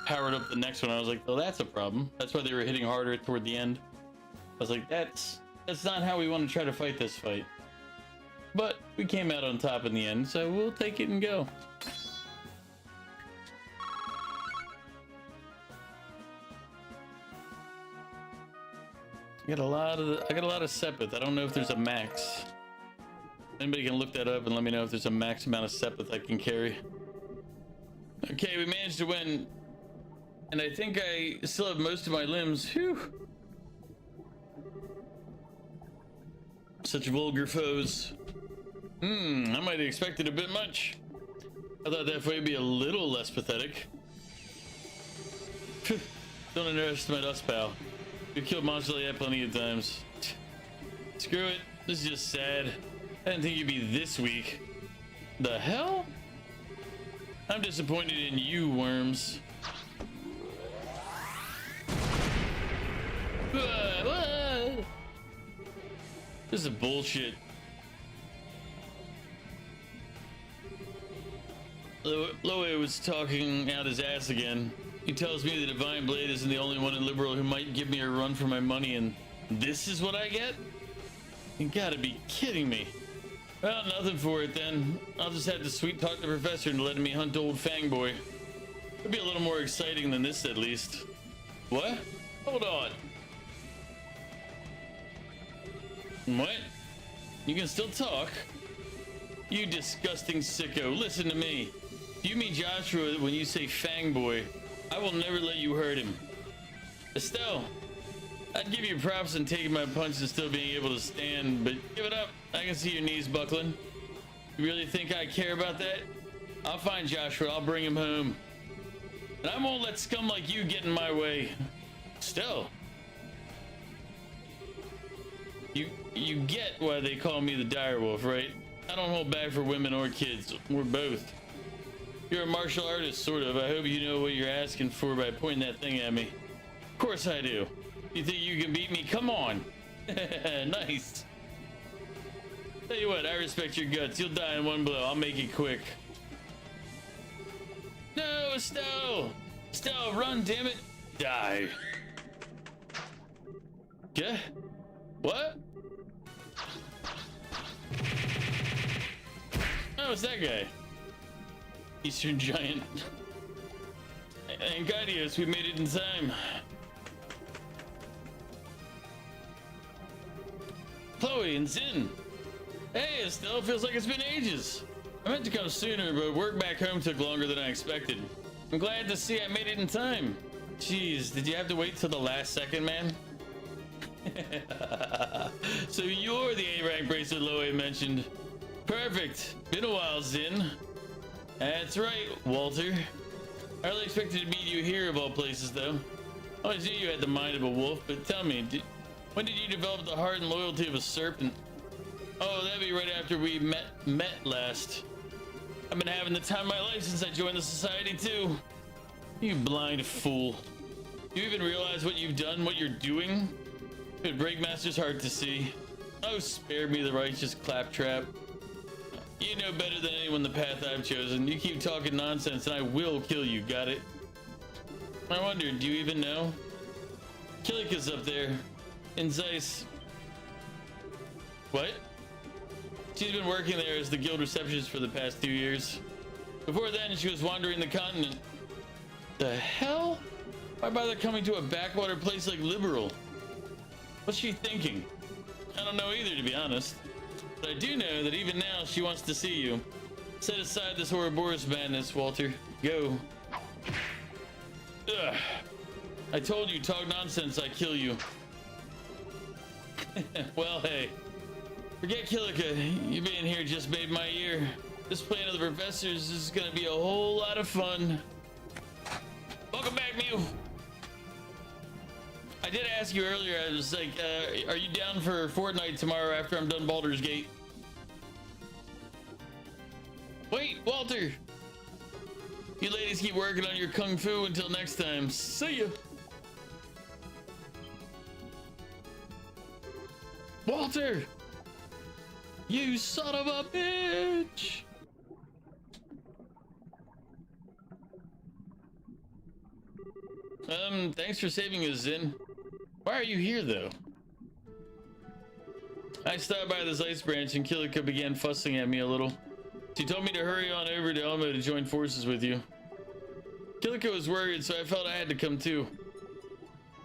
powered up the next one. I was like, well, that's a problem. That's why they were hitting harder toward the end. I was like, that's not how we want to try to fight this fight. But we came out on top in the end, so we'll take it and go. I got a lot of Sepith. I don't know if there's a max. Anybody can look that up and let me know if there's a max amount of Sepith I can carry. Okay, we managed to win. And I think I still have most of my limbs. Whew. Such vulgar foes. I might have expected a bit much. I thought that fight would be a little less pathetic. Don't underestimate us, pal. We've killed monsters like that plenty of times. Screw it. This is just sad. I didn't think you'd be this weak. The hell? I'm disappointed in you, worms. This is bullshit. Loe was talking out his ass again. He tells me the Divine Blade isn't the only one in Liberal who might give me a run for my money, and this is what I get? You gotta be kidding me. Well, nothing for it then. I'll just have to sweet talk the professor into letting me hunt old Fangboy. It'll be a little more exciting than this, at least. What? Hold on. What? You can still talk? You disgusting sicko, listen to me. If you meet Joshua when you say Fangboy, I will never let you hurt him. Estelle, I'd give you props in taking my punch and still being able to stand, but give it up. I can see your knees buckling. You really think I care about that? I'll find Joshua, I'll bring him home. And I won't let scum like you get in my way. Estelle. You get why they call me the direwolf, right? I don't hold back for women or kids, or both. You're a martial artist, sort of. I hope you know what you're asking for by pointing that thing at me. Of course I do. You think you can beat me? Come on. Nice. Tell you what, I respect your guts. You'll die in one blow. I'll make it quick. No, Estelle! Estelle, run, damn it! Die. Yeah? What? Oh, it's that guy. Eastern Giant. And Guidios, we made it in time. Chloe and Zin. Hey, Estelle, feels like it's been ages. I meant to come sooner, but work back home took longer than I expected. I'm glad to see I made it in time. Jeez, did you have to wait till the last second, man? So you're the A-rank bracelet Loe mentioned. Perfect. Been a while, Zin. That's right, Walter. I really expected to meet you here of all places, though. I always knew you had the mind of a wolf, but tell me, when did you develop the heart and loyalty of a serpent? Oh, that'd be right after we met last. I've been having the time of my life since I joined the society, too. You blind fool. Do you even realize what you've done, what you're doing? It would break Master's heart to see. Oh, spare me the righteous claptrap. You know better than anyone the path I've chosen. You keep talking nonsense and I will kill you, got it? I wonder, do you even know? Kilika's up there. In Zeiss. What? She's been working there as the guild receptionist for the past 2 years. Before then, she was wandering the continent. The hell? Why bother coming to a backwater place like Liberal? What's she thinking? I don't know either, to be honest. But I do know that even now she wants to see you. Set aside this Ouroboros madness, Walter. Go. Ugh. I told you, talk nonsense, I kill you. Well, hey. Forget Kilika. You being here just made my year. This plan of the professors is gonna be a whole lot of fun. Welcome back, Mew. I did ask you earlier, I was like, are you down for Fortnite tomorrow after I'm done Baldur's Gate? Wait, Walter! You ladies keep working on your kung fu until next time. See ya! Walter! You son of a bitch! Thanks for saving us, Zin. Why are you here, though? I stopped by this ice branch and Kilika began fussing at me a little. She told me to hurry on over to Elmo to join forces with you. Kilika was worried, so I felt I had to come too.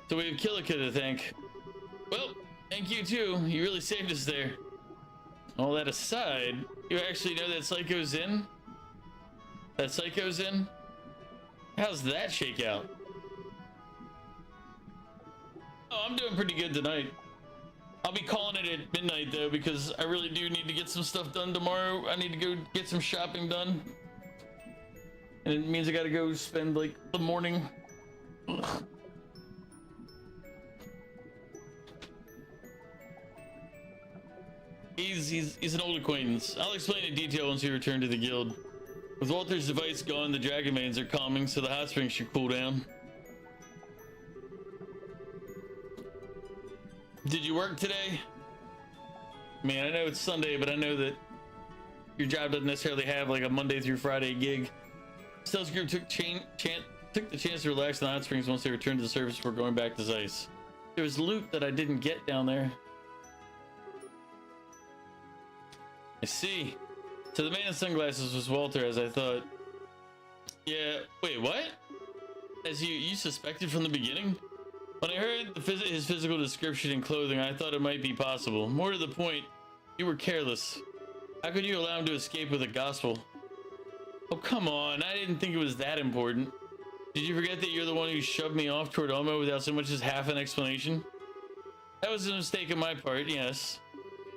So we have Kilika to thank. Well, thank you too. You really saved us there. All that aside, you actually know that Psycho's in? That Psycho's in? How's that shake out? Oh, I'm doing pretty good tonight. I'll be calling it at midnight though, because I really do need to get some stuff done tomorrow. I need to go get some shopping done. And it means I gotta go spend like the morning. Ugh. He's an old acquaintance. I'll explain in detail once we return to the guild. With Walter's device gone, the dragon veins are calming, so the hot springs should cool down. Did you work today? I mean, I know it's Sunday, but I know that your job doesn't necessarily have like a Monday through Friday gig. Estelle's group took the chance to relax in the hot springs once they returned to the surface before going back to Zeiss. There was loot that I didn't get down there. I see. So the man in sunglasses was Walter, as I thought. Yeah, wait, what? As you suspected from the beginning? When I heard his physical description and clothing, I thought it might be possible. More to the point, you were careless. How could you allow him to escape with a gospel? Oh, come on. I didn't think it was that important. Did you forget that you're the one who shoved me off toward Elmo without so much as half an explanation? That was a mistake on my part, yes.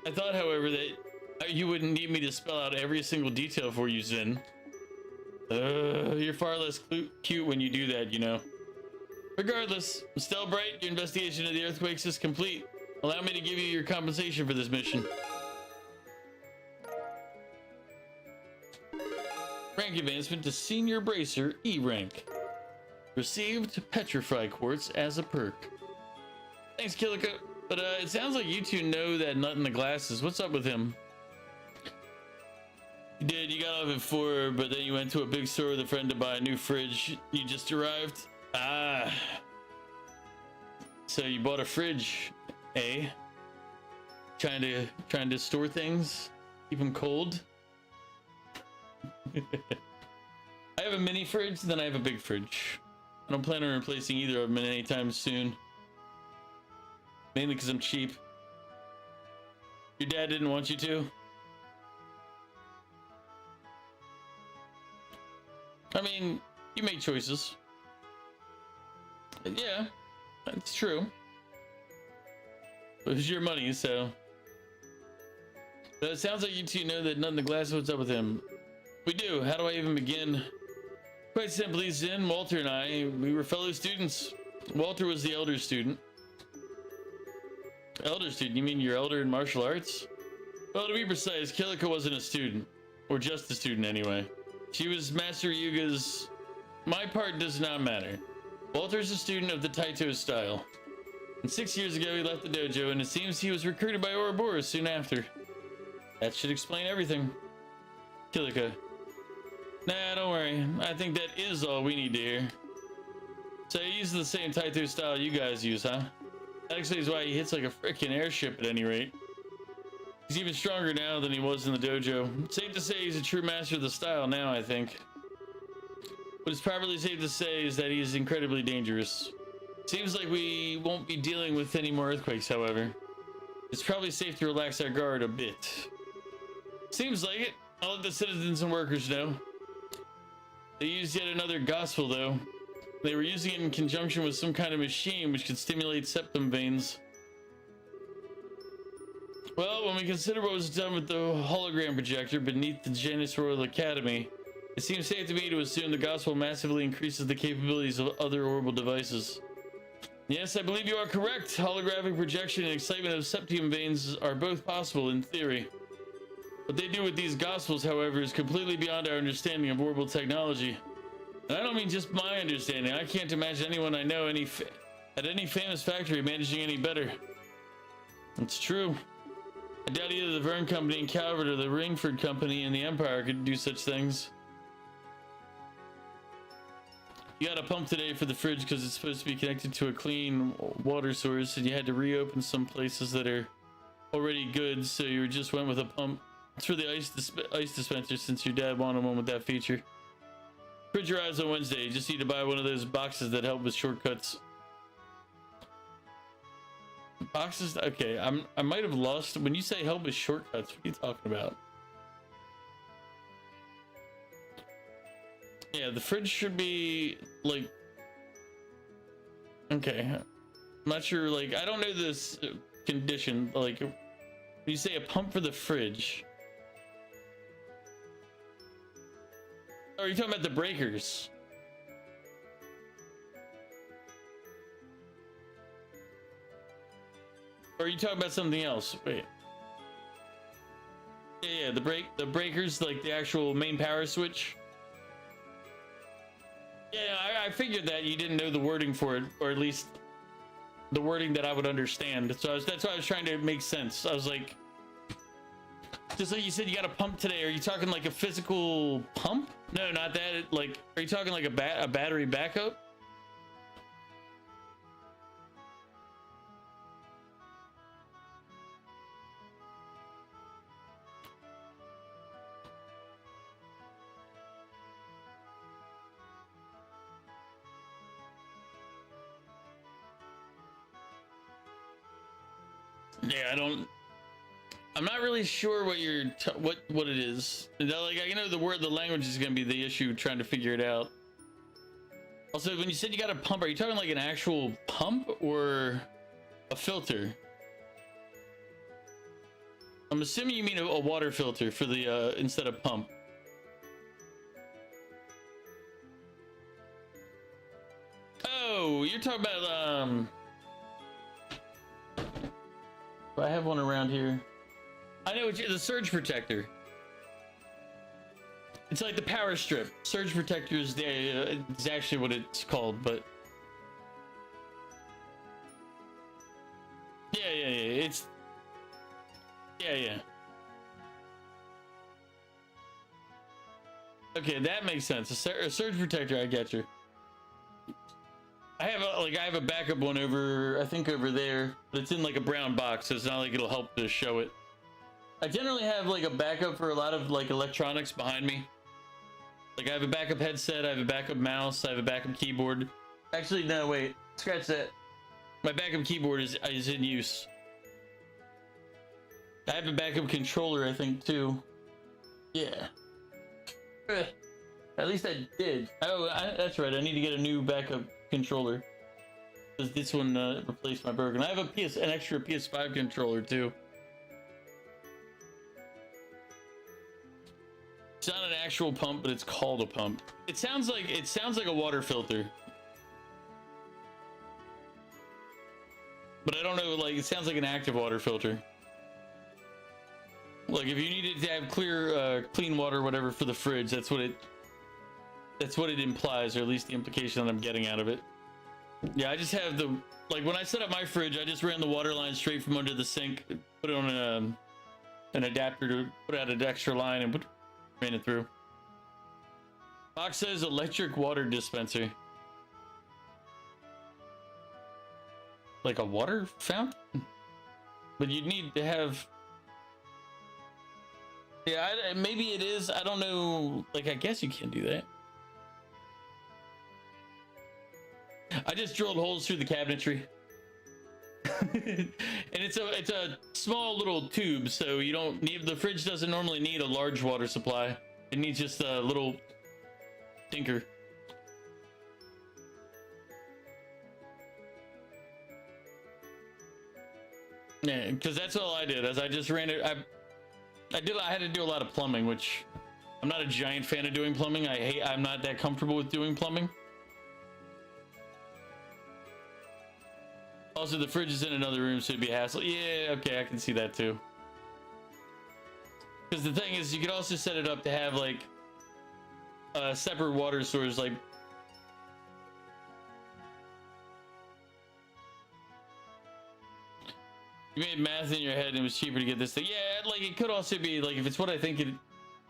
I thought, however, that you wouldn't need me to spell out every single detail for you, Zen. You're far less cute when you do that, you know. Regardless, Estelle Bright, your investigation of the earthquakes is complete. Allow me to give you your compensation for this mission. Rank advancement to Senior Bracer E rank. Received Petrify Quartz as a perk. Thanks, Killico. But it sounds like you two know that nut in the glasses. What's up with him? You did. You got off at 4, but then you went to a big store with a friend to buy a new fridge. You just arrived. Ah. So you bought a fridge, eh? Trying to store things, keep them cold. I have a mini fridge, then I have a big fridge. I don't plan on replacing either of them anytime soon. Mainly because I'm cheap. Your dad didn't want you to? I mean, you make choices. Yeah, that's true. It was your money, so. But it sounds like you two know that none in the glass. What's up with him? We do. How do I even begin? Quite simply, Zen, Walter, and I, we were fellow students. Walter was the elder student. Elder student? You mean your elder in martial arts? Well, to be precise, Killico wasn't a student. Or just a student, anyway. She was Master Yuga's... My part does not matter. Walter's a student of the Taito style. And 6 years ago, he left the dojo, and it seems he was recruited by Ouroboros soon after. That should explain everything. Killico. Nah, don't worry. I think that is all we need to hear. So he uses the same Taito style you guys use, huh? That explains why he hits like a freaking airship at any rate. He's even stronger now than he was in the dojo. Safe to say he's a true master of the style now, I think. What is probably safe to say is that he is incredibly dangerous. Seems like we won't be dealing with any more earthquakes, however. It's probably safe to relax our guard a bit. Seems like it. I'll let the citizens and workers know. They used yet another gospel, though. They were using it in conjunction with some kind of machine which could stimulate septum veins. Well, when we consider what was done with the hologram projector beneath the Janus Royal Academy, it seems safe to me to assume the gospel massively increases the capabilities of other orbital devices. Yes, I believe you are correct. Holographic projection and excitement of septum veins are both possible in theory. What they do with these gospels, however, is completely beyond our understanding of orbital technology. And I don't mean just my understanding. I can't imagine anyone I know at any famous factory managing any better. It's true. I doubt either the Verne Company in Calvert or the Ringford Company in the Empire could do such things. You got a pump today for the fridge because it's supposed to be connected to a clean water source, and you had to reopen some places that are already good, so you just went with a pump. It's for the ice dispenser since your dad wanted one with that feature. Fridge arrives on Wednesday. You just need to buy one of those boxes that help with shortcuts. Boxes? Okay, I might have lost. When you say help with shortcuts, what are you talking about? Yeah, the fridge should be like... Okay, I'm not sure, like, I don't know this condition, like, when you say a pump for the fridge... Oh, are you talking about the breakers? Or are you talking about something else? Wait. Yeah, the breakers, like the actual main power switch. I figured that you didn't know the wording for it, or at least the wording that I would understand. So that's why I was trying to make sense. I was like, just like you said, you got a pump today. Are you talking like a physical pump? No, not that. Like, are you talking like a battery backup? Yeah, I'm not really sure what you're what it is. Like, I know the language is gonna be the issue, trying to figure it out. Also, when you said you got a pump, are you talking like an actual pump or a filter? I'm assuming you mean a water filter for the instead of pump. Oh, you're talking about I have one around here. I know the surge protector. It's like the power strip. Surge protector is it's actually what it's called, but yeah, it's yeah. Okay, that makes sense. A surge protector, I get you. I have a backup one over, I think over there, but it's in like a brown box, so it's not like it'll help to show it. I generally have like a backup for a lot of like electronics behind me. Like I have a backup headset, I have a backup mouse, I have a backup keyboard. Actually, no, wait, scratch that. My backup keyboard is in use. I have a backup controller, I think, too. Yeah. At least I did. Oh, that's right, I need to get a new backup controller, because this one replaced my broken. I have an extra PS5 controller too. It's not an actual pump, but it's called a pump. It sounds like a water filter, but I don't know. Like, it sounds like an active water filter. Like if you needed to have clean water, whatever, for the fridge, that's what it implies, or at least the implication that I'm getting out of it. Yeah, I just have like when I set up my fridge, I just ran the water line straight from under the sink, put it on an adapter to put out an extra line, and ran it through. Box says electric water dispenser. Like a water fountain? But you'd need to have... Yeah, maybe it is. I don't know. Like, I guess you can do that. I just drilled holes through the cabinetry. And it's a small little tube, so you don't need... The fridge doesn't normally need a large water supply. It needs just a little tinker. Yeah, because that's all I did. As I just ran it, I had to do a lot of plumbing, which I'm not a giant fan of doing plumbing. I'm not that comfortable with doing plumbing. Also, the fridge is in another room, so it'd be a hassle. Yeah, okay, I can see that too. Because the thing is, you could also set it up to have like a separate water source, like you made math in your head and it was cheaper to get this thing. Yeah, like it could also be like, if it's what I think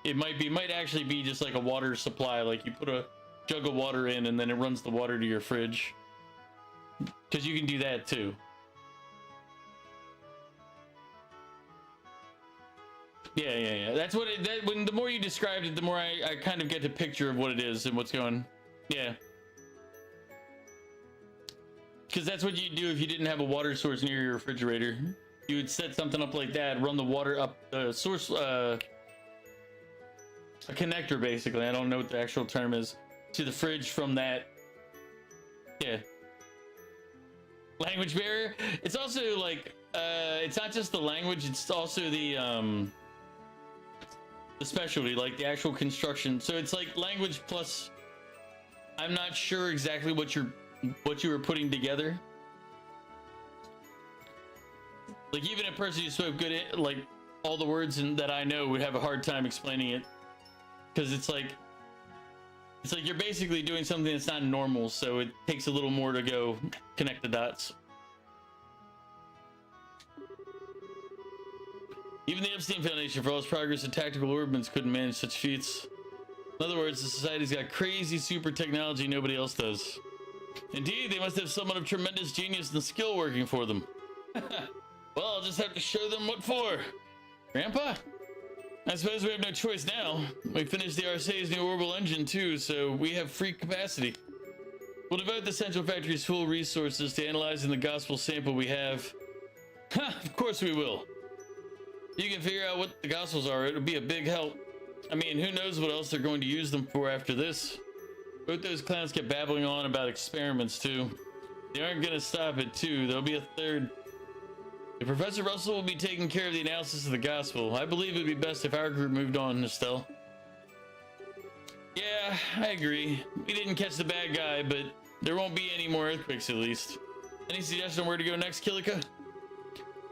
it might be, it might actually be just like a water supply. Like you put a jug of water in and then it runs the water to your fridge. Because you can do that too. Yeah. That's what when the more you described it, the more I kind of get the picture of what it is and what's going. Yeah. Because that's what you'd do if you didn't have a water source near your refrigerator. You would set something up like that, run the water up the source, a connector basically. I don't know what the actual term is, to the fridge from that. Yeah. Language barrier. It's also like it's not just the language, it's also the specialty, like the actual construction. So it's like language plus, I'm not sure exactly what you were putting together. Like even a person who spoke good, like all the words that I know, would have a hard time explaining it, because it's like It's like you're basically doing something that's not normal, so it takes a little more to go connect the dots. Even the Epstein Foundation, for all its progress in tactical ordnance, couldn't manage such feats. In other words, the society's got crazy super technology nobody else does. Indeed, they must have someone of tremendous genius and skill working for them. Well, I'll just have to show them what for. Grandpa? I suppose we have no choice now. We finished the Arcee's new orbital engine too, so we have free capacity. We'll devote the Central Factory's full resources to analyzing the gospel sample we have. Ha! Of course we will. You can figure out what the gospels are. It'll be a big help. I mean, who knows what else they're going to use them for after this. Both those clowns kept babbling on about experiments too. They aren't going to stop it too. There'll be a third. If Professor Russell will be taking care of the analysis of the gospel, I believe it would be best if our group moved on, Estelle. Yeah, I agree. We didn't catch the bad guy, but there won't be any more earthquakes at least. Any suggestion on where to go next, Kilika?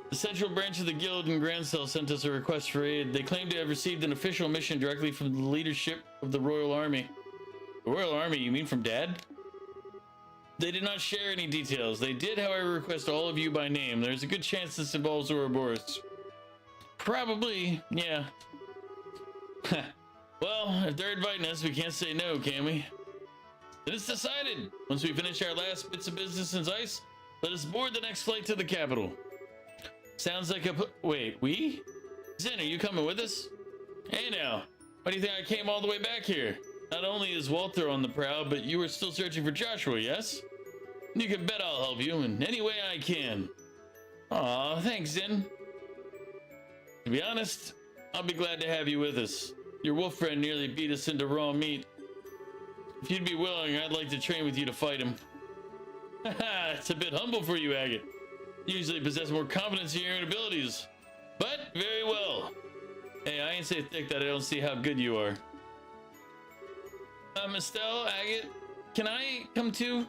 The central branch of the guild in Grand Cell sent us a request for aid. They claim to have received an official mission directly from the leadership of the Royal Army. The Royal Army? You mean from Dad? They did not share any details. They did, however, request all of you by name. There's a good chance this involves Ouroboros. Probably, yeah. Well, if they're inviting us, we can't say no, can we? Then it's decided. Once we finish our last bits of business in Zeiss, let us board the next flight to the capital. Sounds like a... Wait, we? Zen, are you coming with us? Hey now, why do you think I came all the way back here? Not only is Walter on the prowl, but you are still searching for Joshua, yes? You can bet I'll help you in any way I can. Aw, thanks, Zen. To be honest, I'll be glad to have you with us. Your wolf friend nearly beat us into raw meat. If you'd be willing, I'd like to train with you to fight him. Haha, it's a bit humble for you, Agate. You usually possess more confidence in your own abilities. But, very well. Hey, I ain't so thick that I don't see how good you are. Estelle, Agate, can I come too?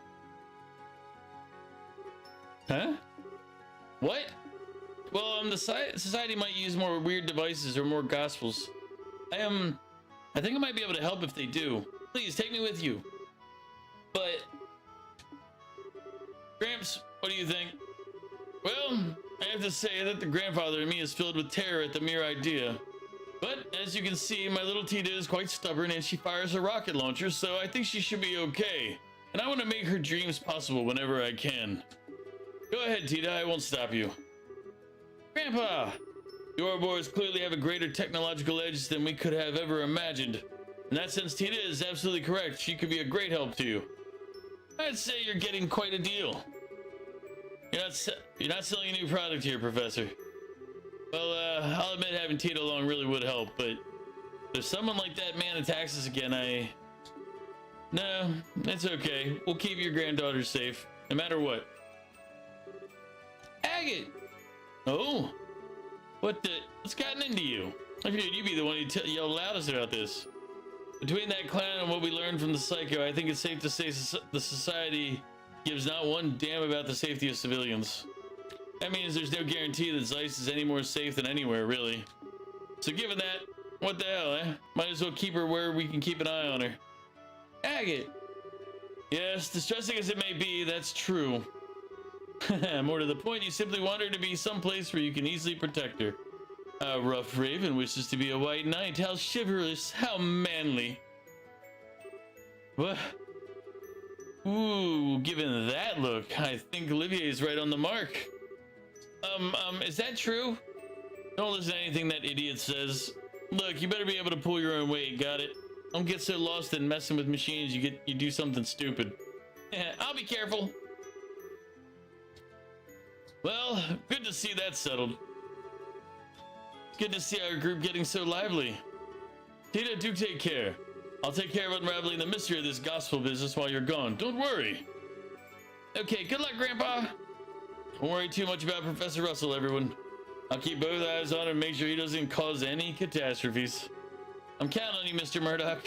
Huh? What? Well, the society might use more weird devices or more gospels. I think I might be able to help if they do. Please, take me with you. But... Gramps, what do you think? Well, I have to say that the grandfather in me is filled with terror at the mere idea. But, as you can see, my little Tita is quite stubborn and she fires a rocket launcher, so I think she should be okay. And I want to make her dreams possible whenever I can. Go ahead, Tita, I won't stop you. Grandpa! The Ouroboros clearly have a greater technological edge than we could have ever imagined. In that sense, Tita is absolutely correct. She could be a great help to you. I'd say you're getting quite a deal. You're not selling a new product here, Professor. Well, I'll admit having Tita along really would help, but if someone like that man attacks us again, No, it's okay. We'll keep your granddaughter safe, no matter what. Agate! Oh? What's gotten into you? I figured you'd be the one who yelled loudest about this. Between that clown and what we learned from the psycho, I think it's safe to say the society gives not one damn about the safety of civilians. That means there's no guarantee that Zeiss is any more safe than anywhere, really. So given that, what the hell, eh? Might as well keep her where we can keep an eye on her. Agate! Yes, distressing as it may be, that's true. More to the point, you simply want her to be someplace where you can easily protect her. A rough raven wishes to be a white knight. How chivalrous, how manly. What? Ooh, given that look, I think Olivier's right on the mark. Is that true? Don't listen to anything that idiot says. Look, you better be able to pull your own weight, got it? Don't get so lost in messing with machines you do something stupid. Yeah, I'll be careful. Well, good to see that settled. Good to see our group getting so lively. Tita, do take care. I'll take care of unraveling the mystery of this gospel business while you're gone. Don't worry. Okay, good luck, Grandpa. Don't worry too much about Professor Russell, everyone. I'll keep both eyes on him and make sure he doesn't cause any catastrophes. I'm counting on you, Mr. Murdoch.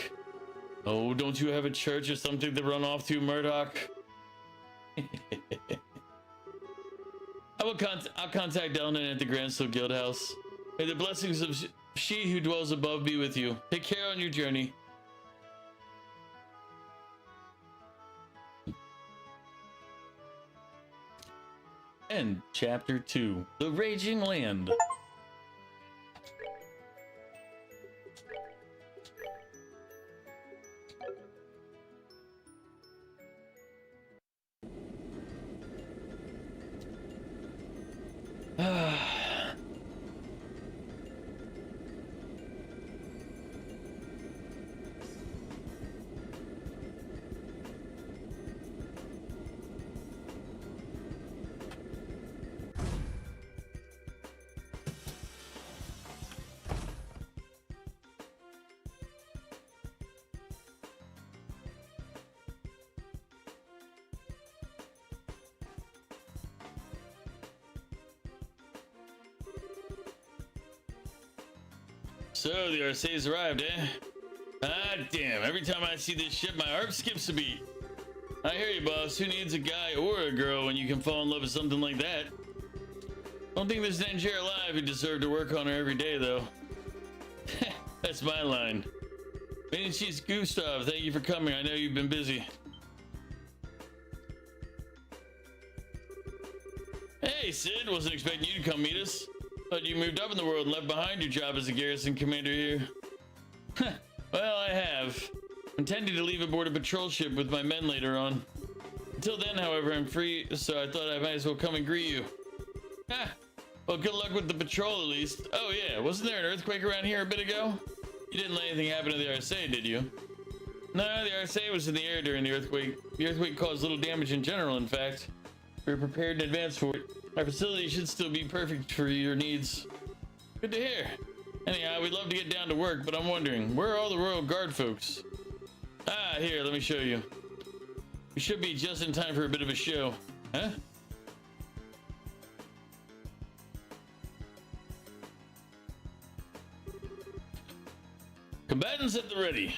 Oh, don't you have a church or something to run off to, Murdoch? I'll contact Elnan at the Granslow Guild House. May the blessings of she who dwells above be with you. Take care on your journey. end. Chapter 2, The Raging Land. So the RC's arrived, eh? Ah, damn. Every time I see this ship, my heart skips a beat. I hear you, boss. Who needs a guy or a girl when you can fall in love with something like that? Don't think there's an engineer alive who deserved to work on her every day, though. That's my line. Maiden Chief Gustav, thank you for coming. I know you've been busy. Hey, Sid. Wasn't expecting you to come meet us. Thought you moved up in the world and left behind your job as a garrison commander here. Well, I have. Intending to leave aboard a patrol ship with my men later on. Until then, however, I'm free, so I thought I might as well come and greet you. Well, good luck with the patrol at least. Oh yeah, wasn't there an earthquake around here a bit ago? You didn't let anything happen to the RSA, did you? No, the RSA was in the air during the earthquake. The earthquake caused little damage in general, in fact. We were prepared in advance for it. Our facility should still be perfect for your needs. Good to hear. Anyhow, we'd love to get down to work, but I'm wondering, where are all the Royal Guard folks? Ah, here, let me show you. We should be just in time for a bit of a show. Huh? Combatants at the ready.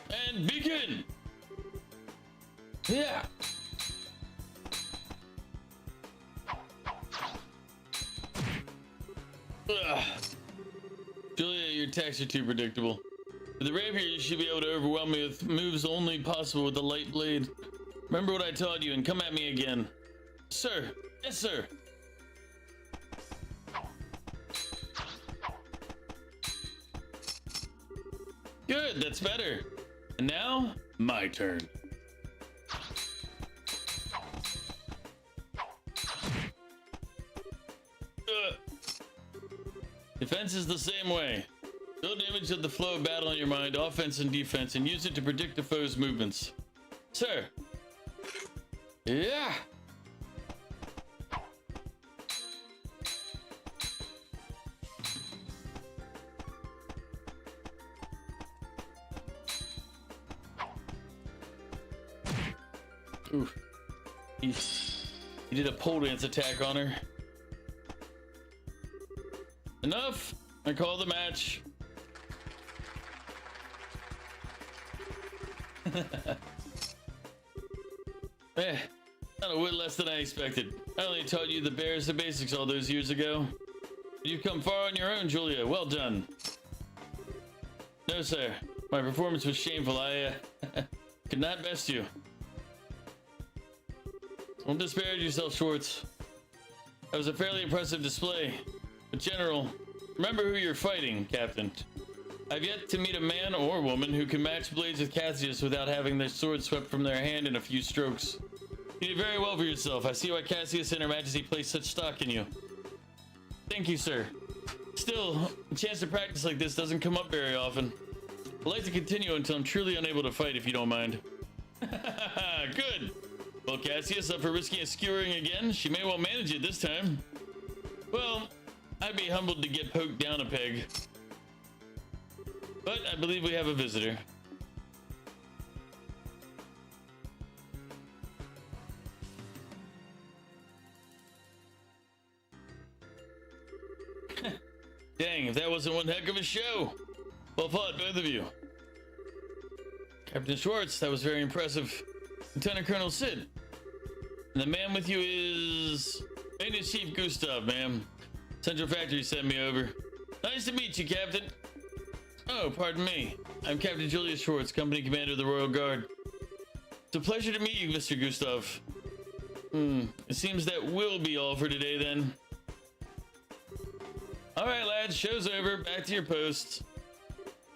And begin! Yeah! Ugh. Julia, your attacks are too predictable. With the rapier, you should be able to overwhelm me with moves only possible with the light blade. Remember what I taught you and come at me again. Sir. Yes, sir. Good, that's better. And now, my turn. Defense is the same way. Build an image of the flow of battle in your mind, offense and defense, and use it to predict the foe's movements. Sir. Yeah. Ooh. He did a pole dance attack on her. Enough! I call the match. Not a whit less than I expected. I only taught you the bears the basics all those years ago. You've come far on your own, Julia. Well done. No, sir. My performance was shameful. I could not best you. Don't disparage yourself, Schwartz. That was a fairly impressive display. But General, remember who you're fighting, Captain. I've yet to meet a man or woman who can match blades with Cassius without having their sword swept from their hand in a few strokes. You did very well for yourself. I see why Cassius and Her Majesty place such stock in you. Thank you, sir. Still, a chance to practice like this doesn't come up very often. I'd like to continue until I'm truly unable to fight, if you don't mind. Good. Well, Cassius, up for risking a skewering again? She may well manage it this time. Well, I'd be humbled to get poked down a peg. But I believe we have a visitor. Dang, if that wasn't one heck of a show. Well fought, both of you. Captain Schwartz, that was very impressive. Lieutenant Colonel Sid. And the man with you is... Maiden Chief Gustav, ma'am. Central Factory sent me over. Nice to meet you, Captain. Oh, pardon me. I'm Captain Julius Schwartz, Company Commander of the Royal Guard. It's a pleasure to meet you, Mr. Gustav. It seems that will be all for today then. All right, lads, show's over. Back to your posts.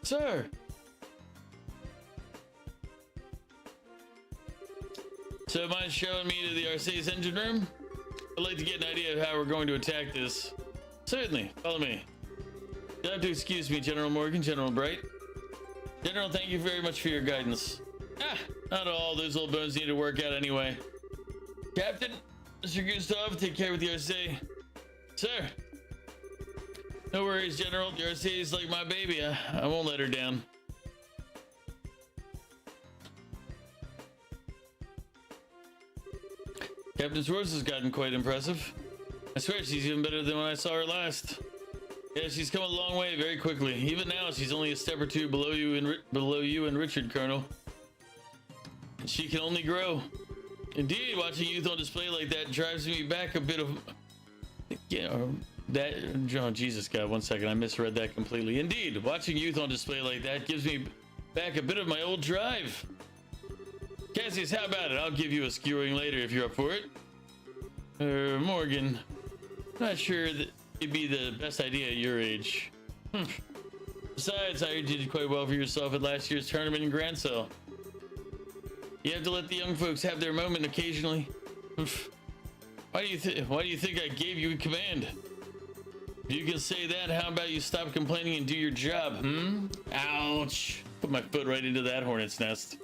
Sir. So mind showing me to the Arcee's engine room? I'd like to get an idea of how we're going to attack this. Certainly, follow me. You'll have to excuse me, General Morgan, General Bright. General, thank you very much for your guidance. Not all. Those little bones need to work out anyway. Captain, Mr. Gustav, take care with the Arcee. Sir. No worries, General. The Arcee is like my baby. I won't let her down. Captain Schwartz has gotten quite impressive. I swear she's even better than when I saw her last. Yeah, she's come a long way very quickly. Even now, she's only a step or two below you and Richard, Colonel. And she can only grow. Indeed, watching youth on display like that drives me back a bit of... Oh, Jesus, God, 1 second. I misread that completely. Indeed, watching youth on display like that gives me back a bit of my old drive. Cassius, how about it? I'll give you a skewering later if you're up for it. Morgan. Not sure that it'd be the best idea at your age. Besides, I heard you did quite well for yourself at last year's tournament in Grand Cell. You have to let the young folks have their moment occasionally. Why do you think I gave you command? If you can say that, how about you stop complaining and do your job, Ouch. Put my foot right into that hornet's nest.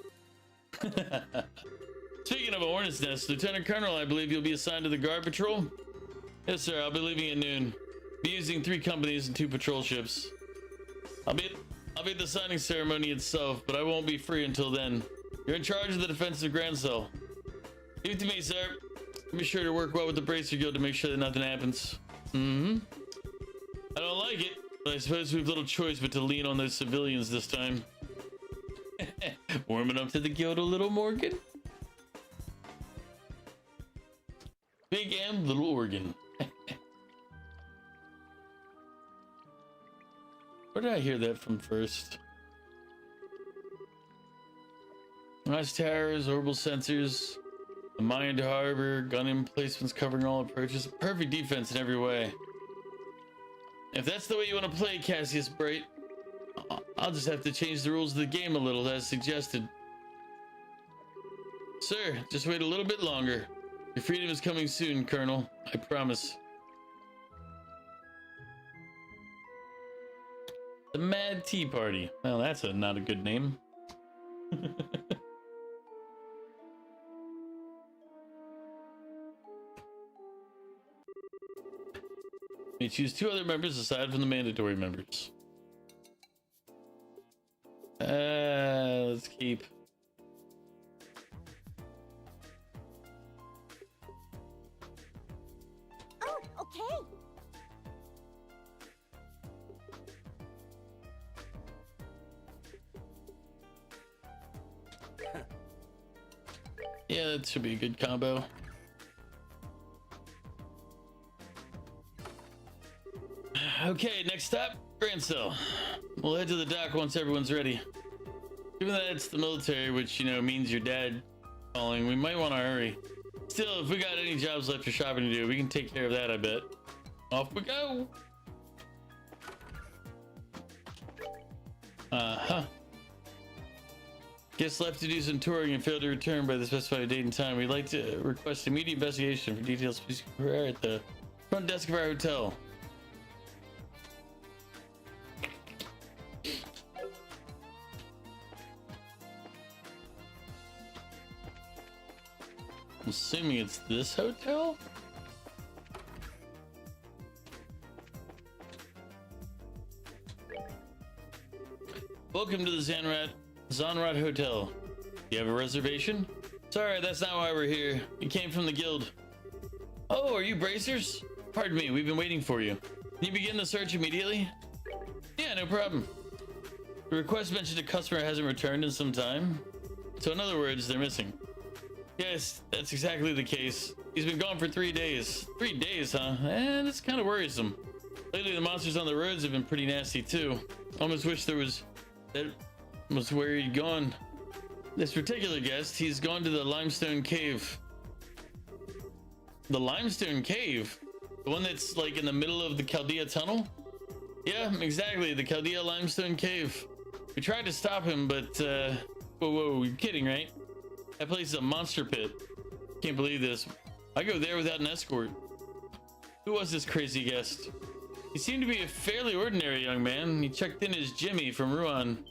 Speaking of a hornet's nest, Lieutenant Colonel, I believe you'll be assigned to the guard patrol? Yes, sir. I'll be leaving at noon. Be using 3 companies and 2 patrol ships. I'll be at the signing ceremony itself, but I won't be free until then. You're in charge of the defense of Grand Cell. Leave it to me, sir. Be sure to work well with the Bracer Guild to make sure that nothing happens. I don't like it, but I suppose we have little choice but to lean on those civilians this time. Warming up to the guild a little, Morgan? Big M, little organ. Where did I hear that from first? Nice towers, orbital sensors, a mined harbor, gun emplacements covering all approaches. Perfect defense in every way. If that's the way you want to play, Cassius Bright, I'll just have to change the rules of the game a little, as suggested. Sir, just wait a little bit longer. Your freedom is coming soon, Colonel. I promise. The Mad Tea Party. Well, that's not a good name. You choose 2 other members aside from the mandatory members. Let's keep. Oh, okay. Yeah, that should be a good combo. Okay, next stop, Grand Cell. We'll head to the dock once everyone's ready. Given that it's the military, which, you know, means your dad calling, we might want to hurry. Still, if we got any jobs left or shopping to do, we can take care of that, I bet. Off we go! Guests left to do some touring and failed to return by the specified date and time. We'd like to request immediate investigation. For details, please inquire at the front desk of our hotel. I'm assuming it's this hotel? Welcome to the Zonrat Hotel. You have a reservation? Sorry, that's not why we're here. We came from the guild. Oh, are you bracers? Pardon me, we've been waiting for you. Can you begin the search immediately? Yeah, no problem. The request mentioned a customer hasn't returned in some time. So in other words, they're missing. Yes, that's exactly the case. He's been gone for 3 days. 3 days, huh? And it's kind of worrisome. Lately, the monsters on the roads have been pretty nasty too. Almost wish that was where he'd gone. This particular guest, he's gone to the limestone cave. The limestone cave? The one that's like in the middle of the Chaldea tunnel? Yeah, exactly. The Chaldea limestone cave. We tried to stop him, but whoa, you're kidding, right? That place is a monster pit. Can't believe this. I go there without an escort. Who was this crazy guest? He seemed to be a fairly ordinary young man. He checked in as Jimmy from Rouen.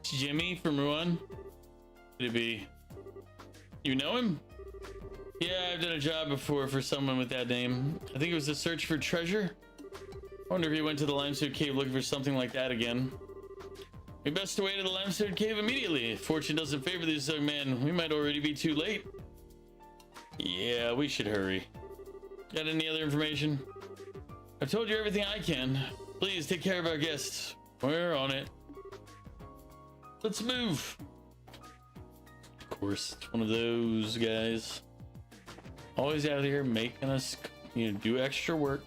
Jimmy from Rouen? Could it be? You know him? Yeah, I've done a job before for someone with that name. I think it was a search for treasure. I wonder if he went to the limestone cave looking for something like that again. We best away to the limestone cave immediately. If fortune doesn't favor this young man, we might already be too late. Yeah, we should hurry. Got any other information? I've told you everything I can. Please take care of our guests. We're on it. Let's move. Of course, it's one of those guys. Always out here making us, do extra work.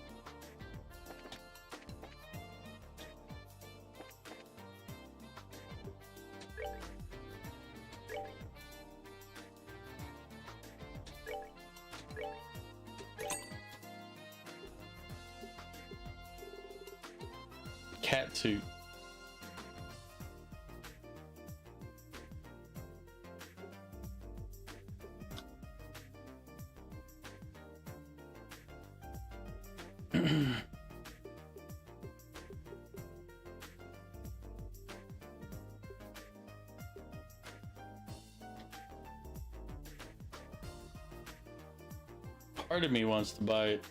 Cat suit. Part of me wants to buy it.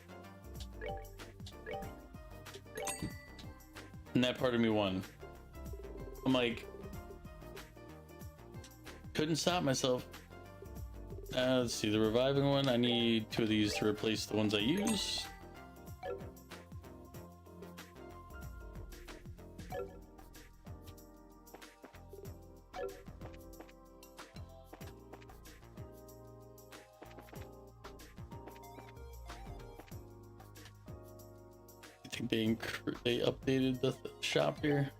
And that part of me won. I'm like, couldn't stop myself. Let's see, the reviving one. I need 2 of these to replace the ones I use. I think they updated the shop here.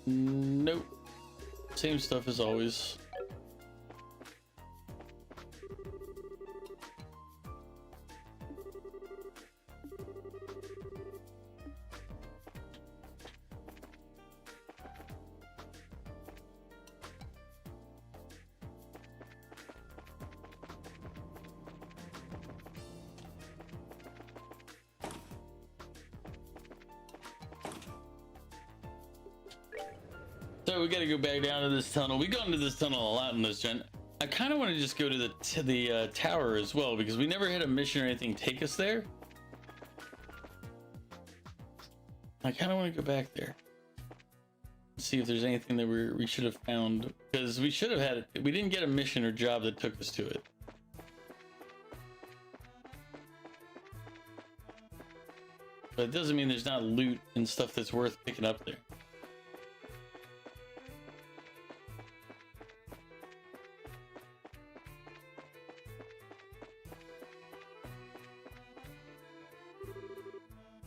Nope. Same stuff as always. So we got to go back down to this tunnel. We go into this tunnel a lot in this gen. I kind of want to just go to the tower as well, because we never had a mission or anything take us there. I kind of want to go back there, see if there's anything that we should have found, because we should have had it. We didn't get a mission or job that took us to it. But it doesn't mean there's not loot and stuff that's worth picking up there.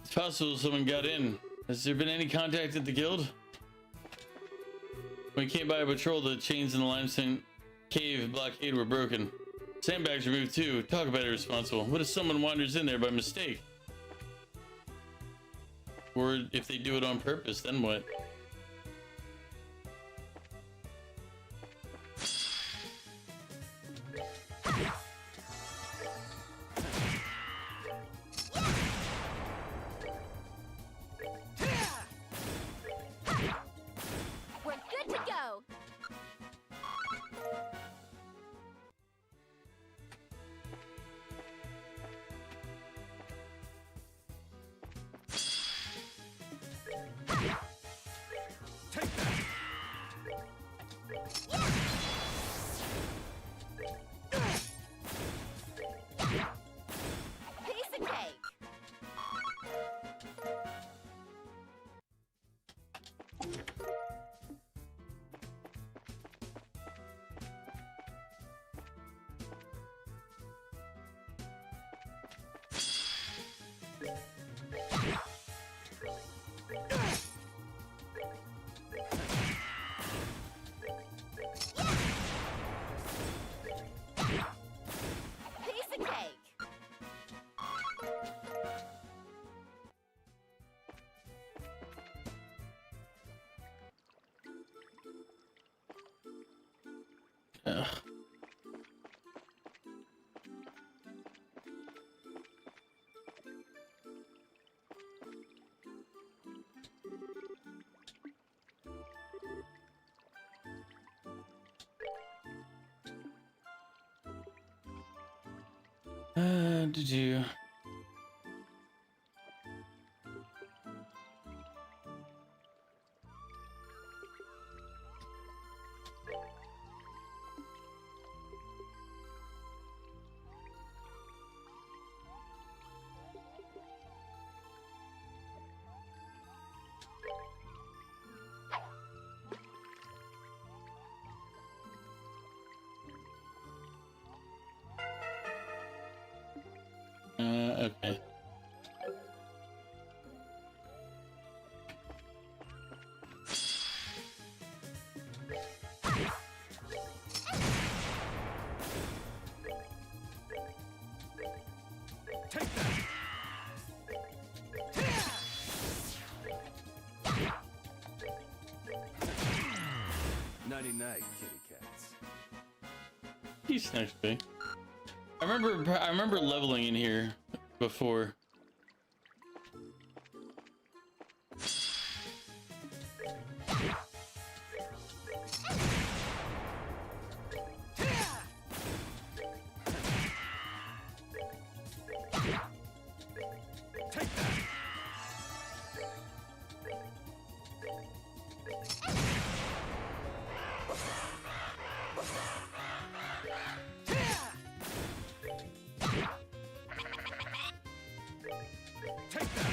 It's possible someone got in. Has there been any contact at the guild? When we came by a patrol, the chains in the limestone cave blockade were broken. Sandbags removed too. Talk about irresponsible. What if someone wanders in there by mistake? Or if they do it on purpose, then what? We're good to go. Did you? Okay. Take that! Nighty night, kitty cats. He's nice to me. I remember leveling in here before. Take that! Take that!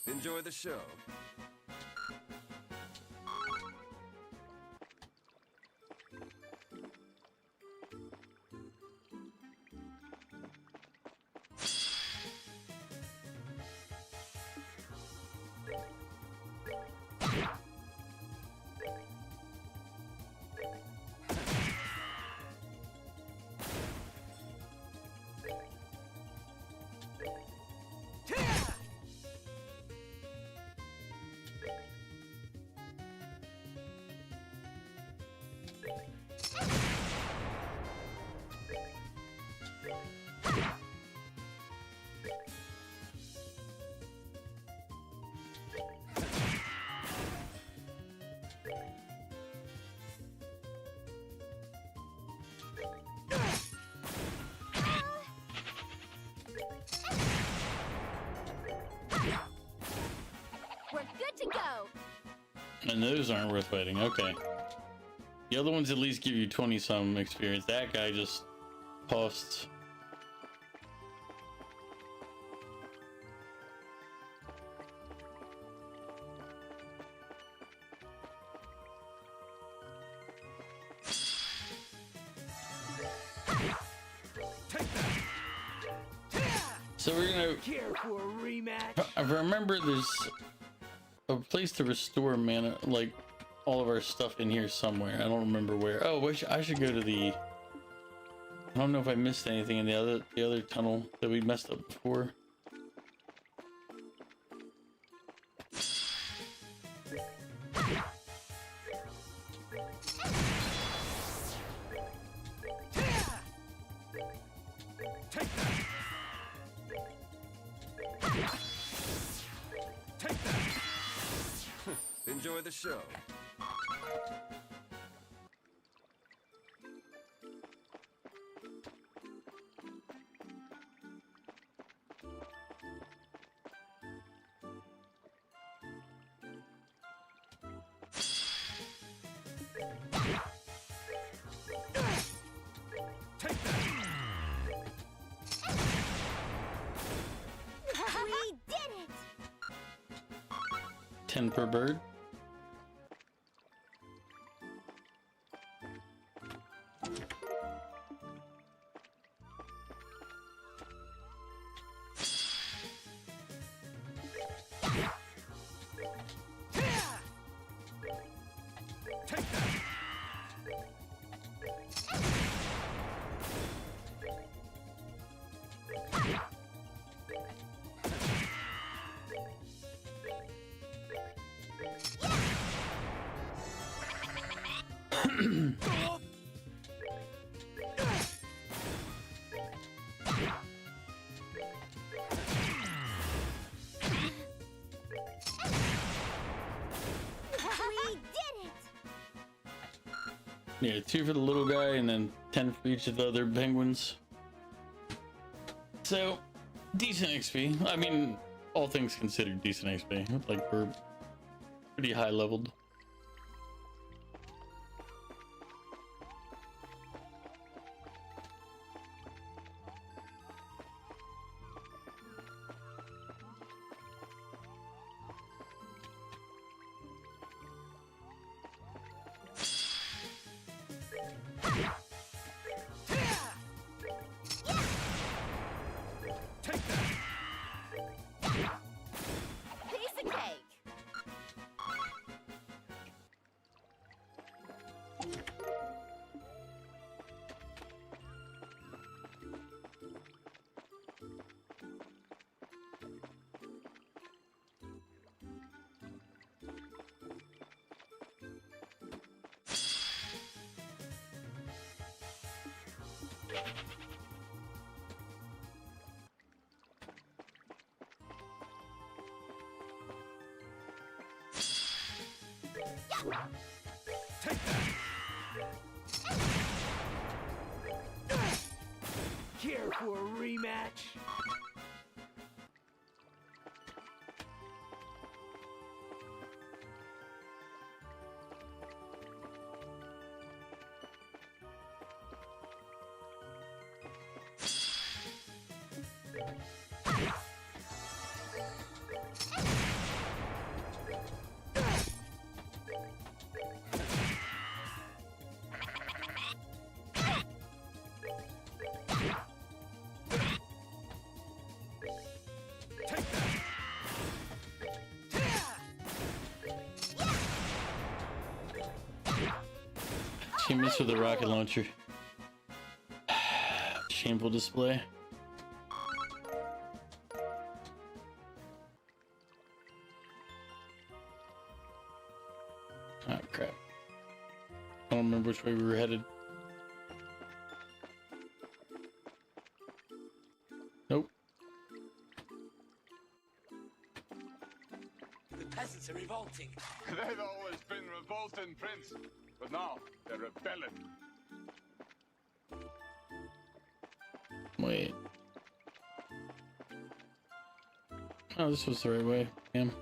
Enjoy the show. We're good to go. And those aren't worth fighting. Okay. The other ones at least give you 20 some experience. That guy just costs. So we're gonna. Care for a rematch? I remember there's a place to restore mana, like all of our stuff in here somewhere. I don't remember where. Oh, I should go to the. I don't know if I missed anything in the other tunnel that we messed up before. Take that! Take that! Enjoy the show. Take that! We did it! 10 per bird. Take that! We did it! Yeah, 2 for the little guy and then 10 for each of the other penguins. So, decent XP. I mean, all things considered, decent XP. Like, we're pretty high leveled. Piece of cake. Care for a rematch? She missed with the rocket launcher. Shameful display. Oh crap. I don't remember which way we were headed. Nope. The peasants are revolting. They've always been revolting, Prince. But now they're rebelling. Wait. Oh, this was the right way. Damn.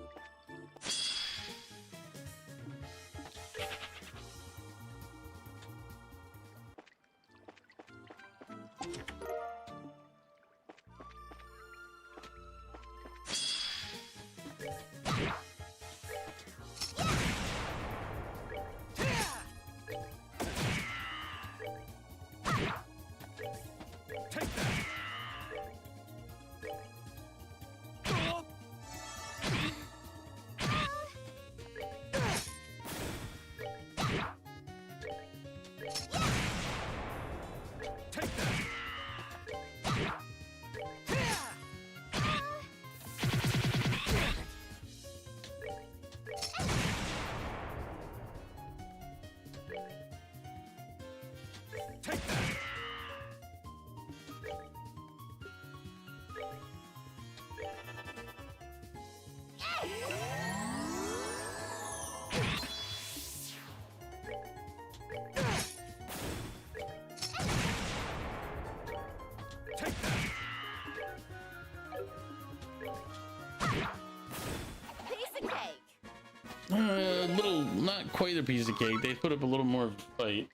Little, not quite a piece of cake. They put up a little more fight.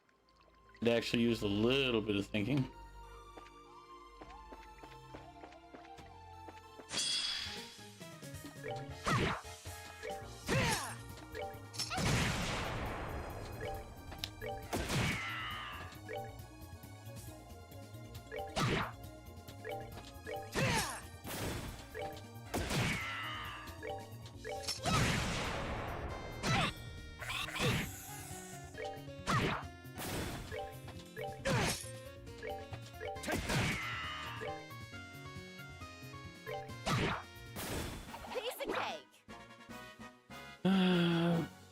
It actually used a little bit of thinking.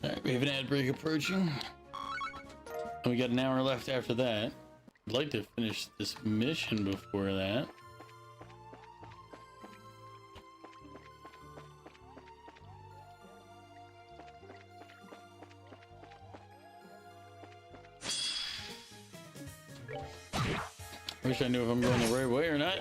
Alright, we have an ad break approaching. And we got an hour left after that. I'd like to finish this mission before that. Wish I knew if I'm going the right way or not.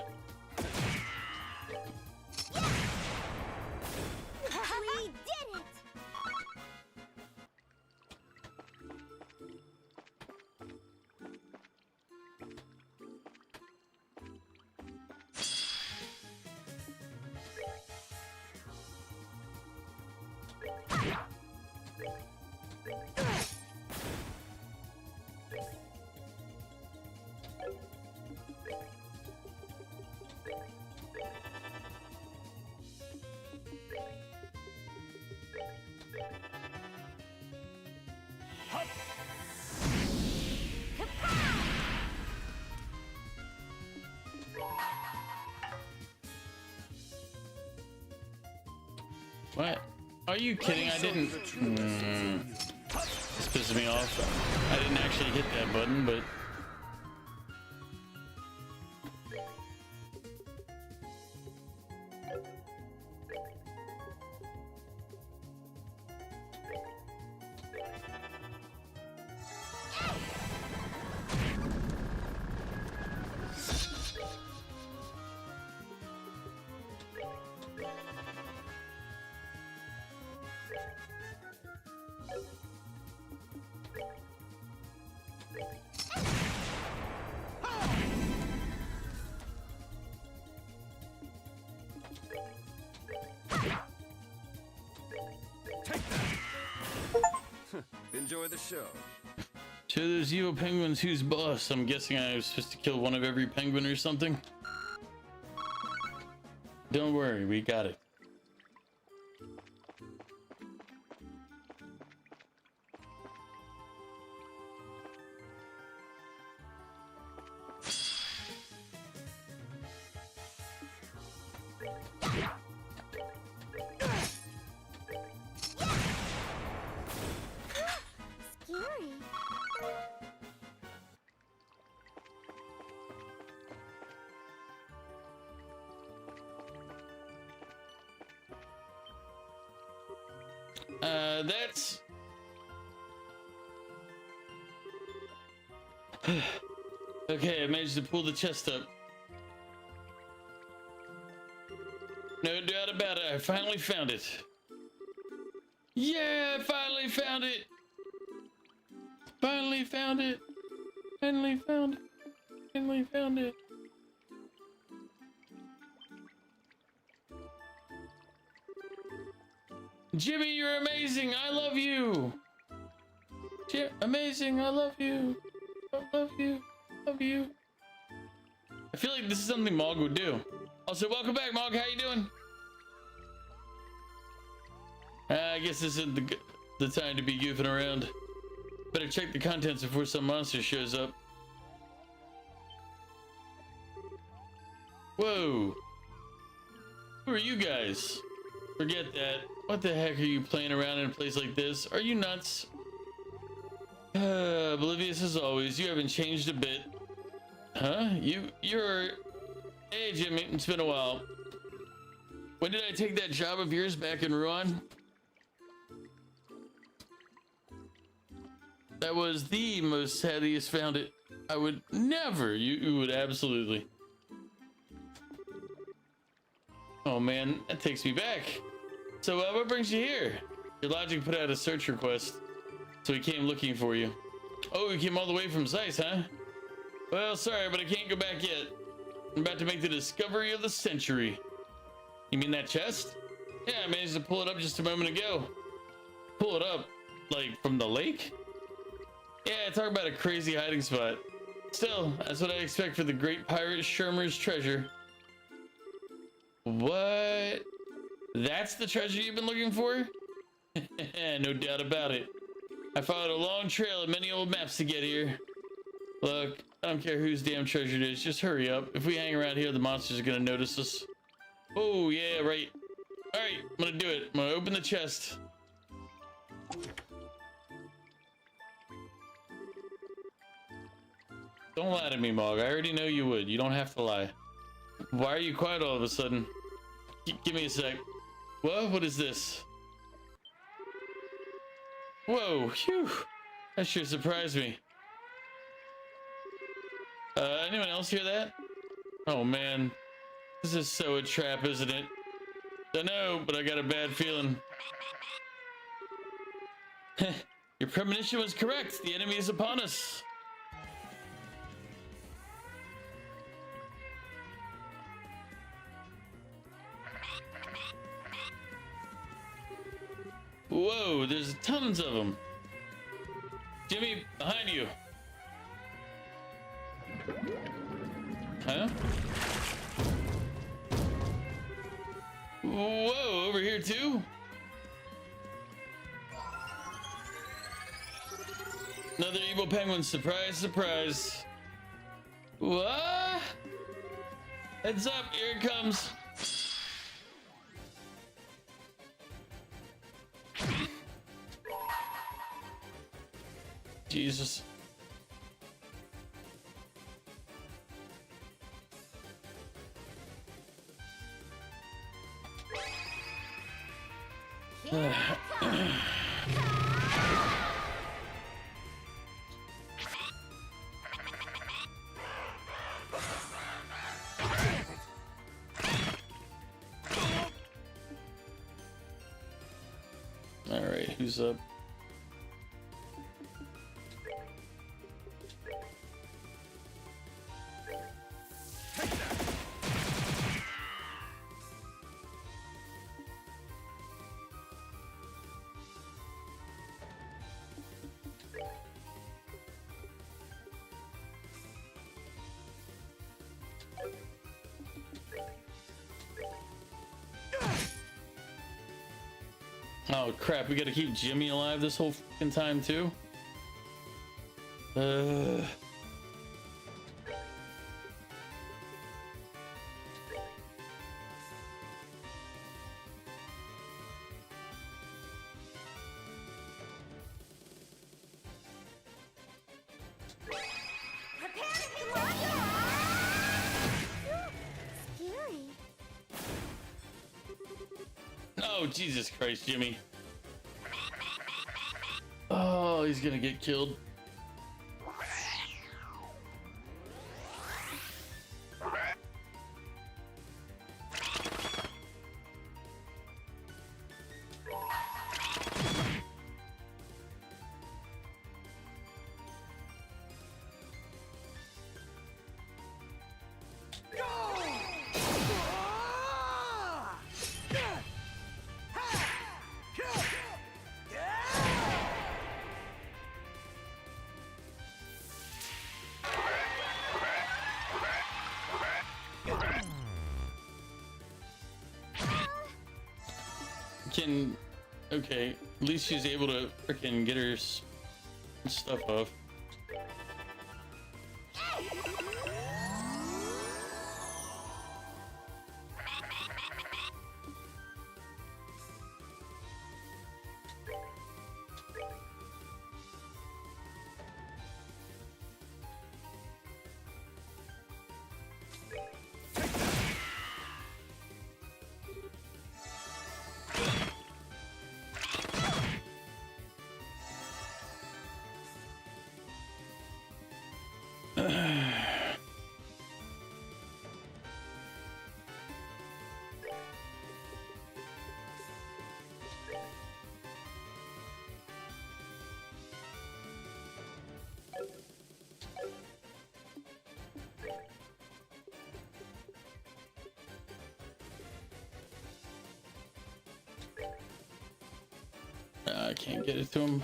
What? Are you kidding? I didn't. This pisses me off. I didn't actually hit that button, but. Enjoy the show. So there's evil penguins. Who's boss? I'm guessing I was supposed to kill one of every penguin or something. Don't worry, we got it. Scary. That's... Okay, I managed to pull the chest up. No doubt about it, I finally found it. Yeah, I finally found it. Finally found it. Finally found it. Finally found it. Jimmy, you're amazing. I love you. Amazing. I love you. I love you. Love you. I feel like this is something Mog would do. Also, welcome back, Mog. How you doing? I guess this isn't the time to be goofing around. Better check the contents before some monster shows up. Whoa. Who are you guys? Forget that. What the heck are you playing around in a place like this? Are you nuts? Oblivious as always. You haven't changed a bit. Huh? You're... Hey, Jimmy. It's been a while. When did I take that job of yours back in Rouen? That was the most saddiest found it. I would never. You would absolutely. Oh man, that takes me back. So what brings you here? Your logic put out a search request, so he came looking for you. Oh, you came all the way from Zeiss, huh? Well, sorry, but I can't go back yet. I'm about to make the discovery of the century. You mean that chest? Yeah, I managed to pull it up just a moment ago. Pull it up? Like, from the lake? Yeah, talk about a crazy hiding spot. Still, that's what I expect for the great pirate Shermer's treasure. What? That's the treasure you've been looking for? No doubt about it. I followed a long trail of many old maps to get here. Look, I don't care whose damn treasure it is, just hurry up. If we hang around here, the monsters are gonna notice us. Oh, yeah, right. Alright, I'm gonna do it. I'm gonna open the chest. Don't lie to me, Mog. I already know you would. You don't have to lie. Why are you quiet all of a sudden? Give me a sec. Whoa, what is this? Whoa, phew. That sure surprised me. Anyone else hear that? Oh man. This is so a trap, isn't it? I know, but I got a bad feeling. Your premonition was correct. The enemy is upon us. Whoa, there's tons of them. Jimmy, behind you. Huh? Whoa, over here too? Another evil penguin, surprise, surprise. What? Heads up, here it comes. Jesus. All right, who's up? Oh crap, we gotta keep Jimmy alive this whole fucking time too? Prepare to come on! Scary. Oh, Jesus Christ, Jimmy. Oh, he's gonna get killed. Okay, at least she's able to freaking get her stuff off. I can't get it to him.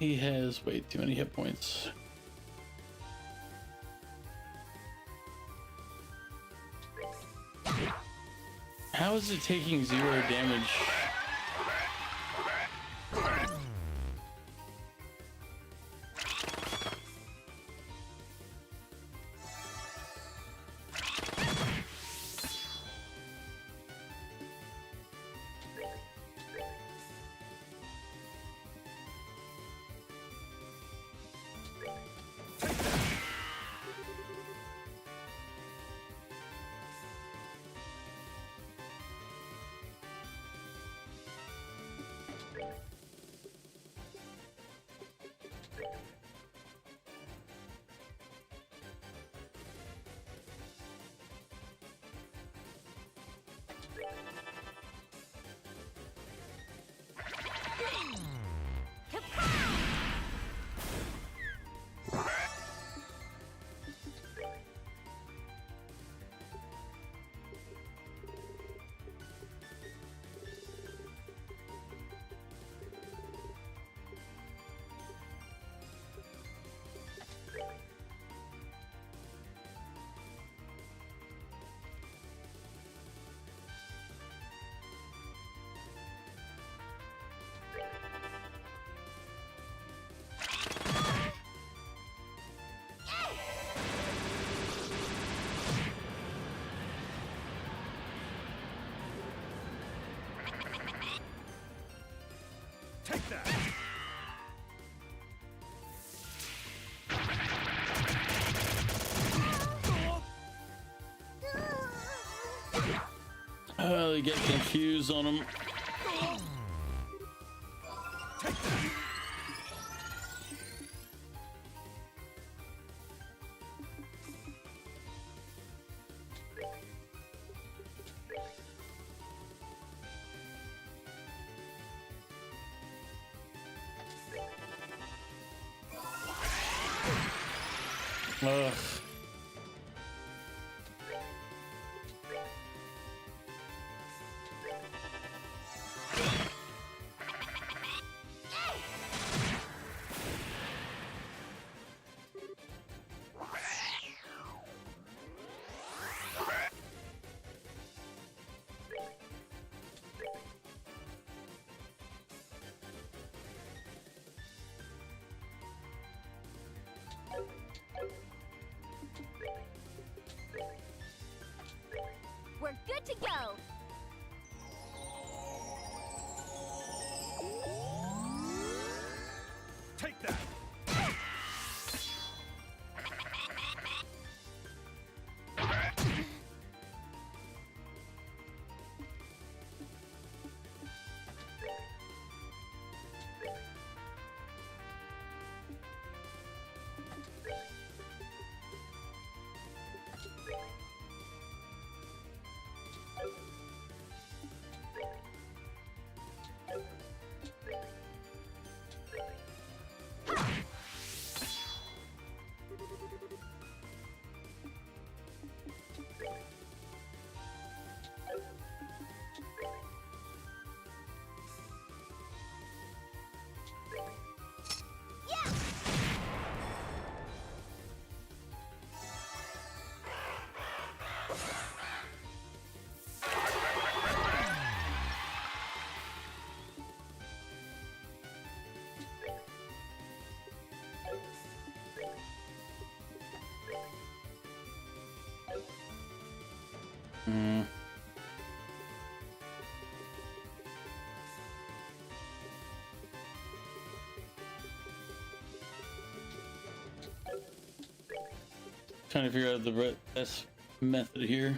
He has way too many hit points. How is it taking 0 damage? Take that. They get confused on them. Take that. Ugh. We're good to go. Take that. Trying to figure out the best method here.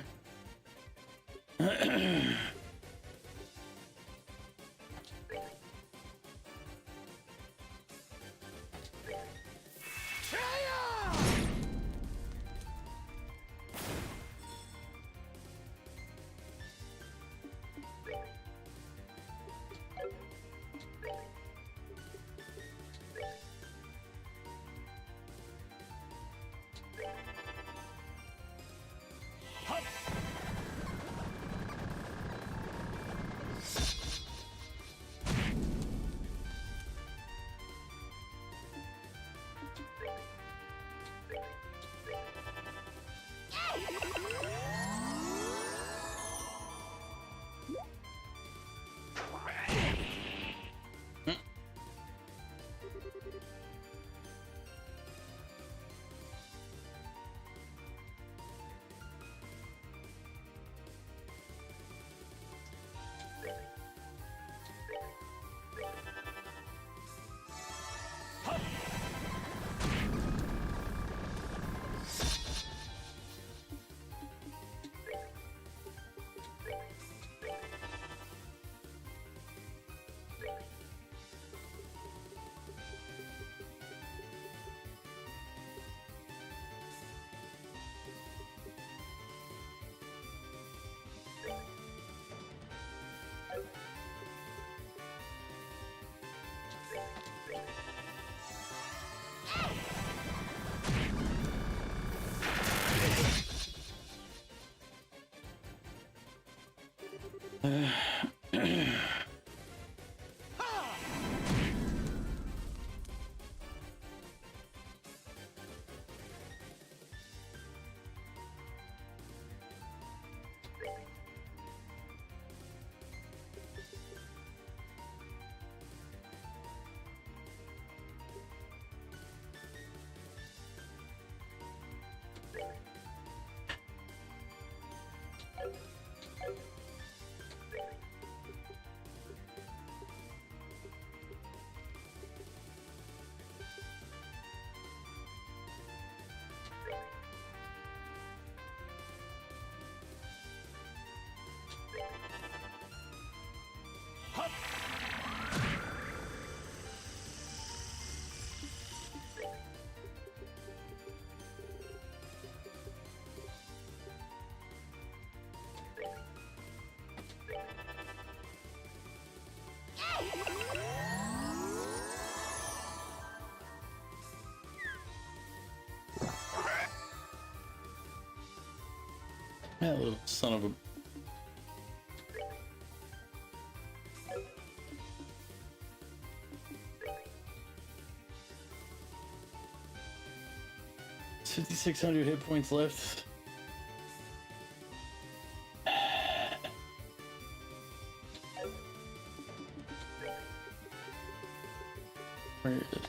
That little son of a... It's 5,600 hit points left. Where is it?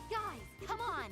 Guys, come on!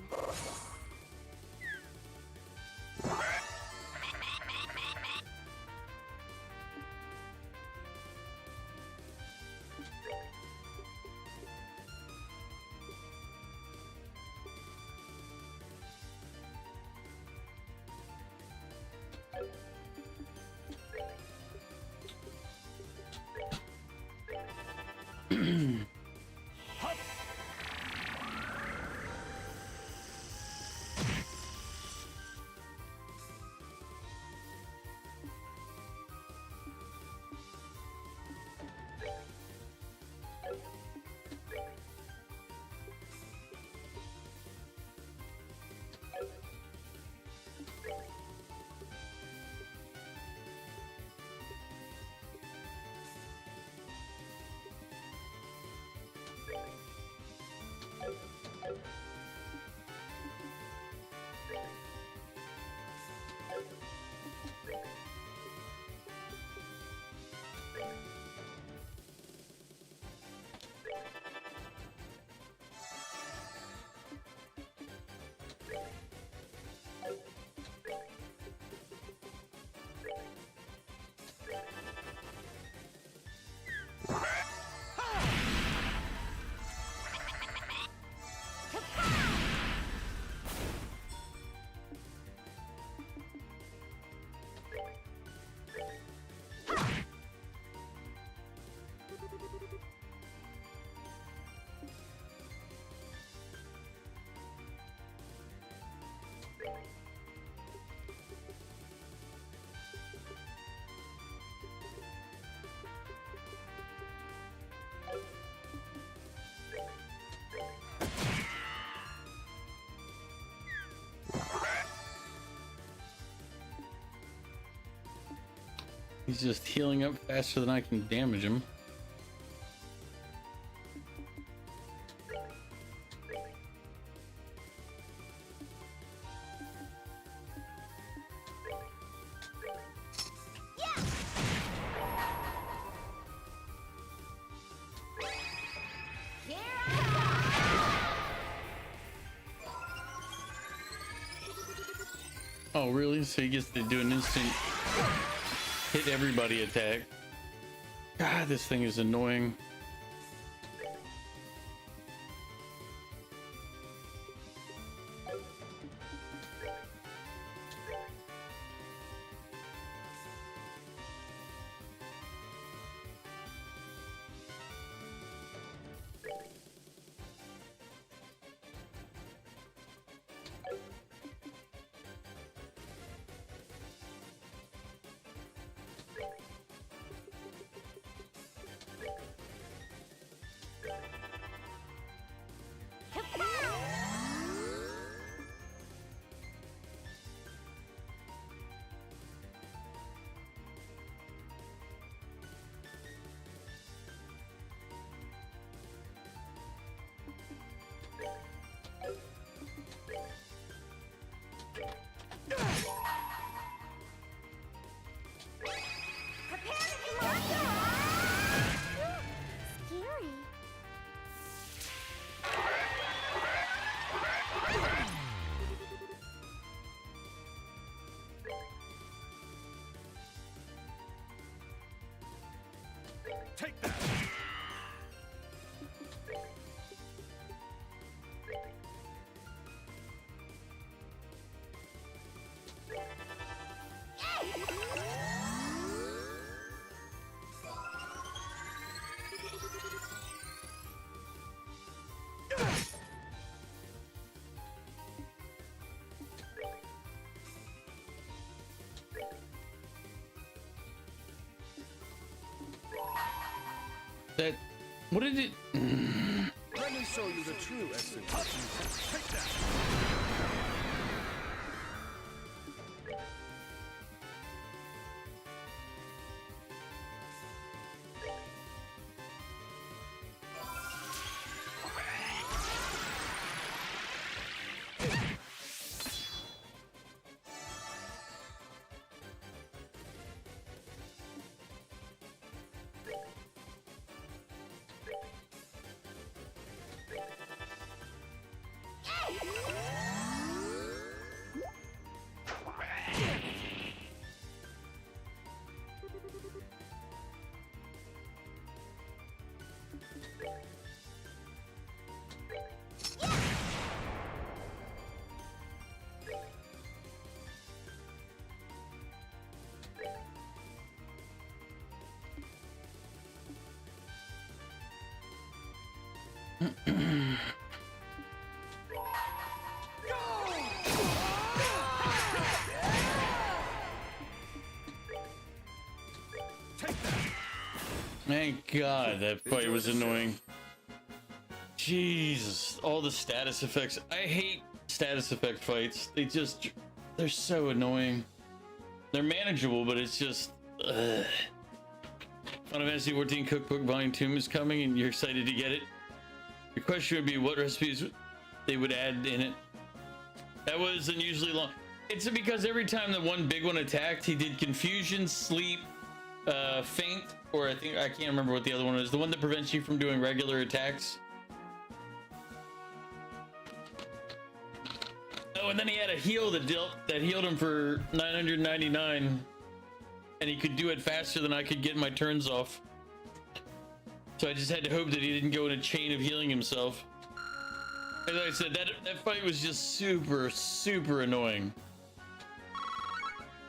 He's just healing up faster than I can damage him. Oh, really? So he gets to do an instant hit everybody attack. God, this thing is annoying. Take that! That, what did it? Let me show you the true essence. Take that! Thank God that fight was annoying. Jesus, all the status effects. I hate status effect fights. They're so annoying. They're manageable, but it's just, Final Fantasy 14 Cookbook Volume 2 is coming and you're excited to get it. Your question would be what recipes they would add in it. That was unusually long. It's because every time the one big one attacked, he did confusion, sleep, faint, or I can't remember what the other one was. The one that prevents you from doing regular attacks. Oh, and then he had a heal that healed him for 999, and he could do it faster than I could get my turns off. So I just had to hope that he didn't go in a chain of healing himself. As I said, that fight was just super, super annoying.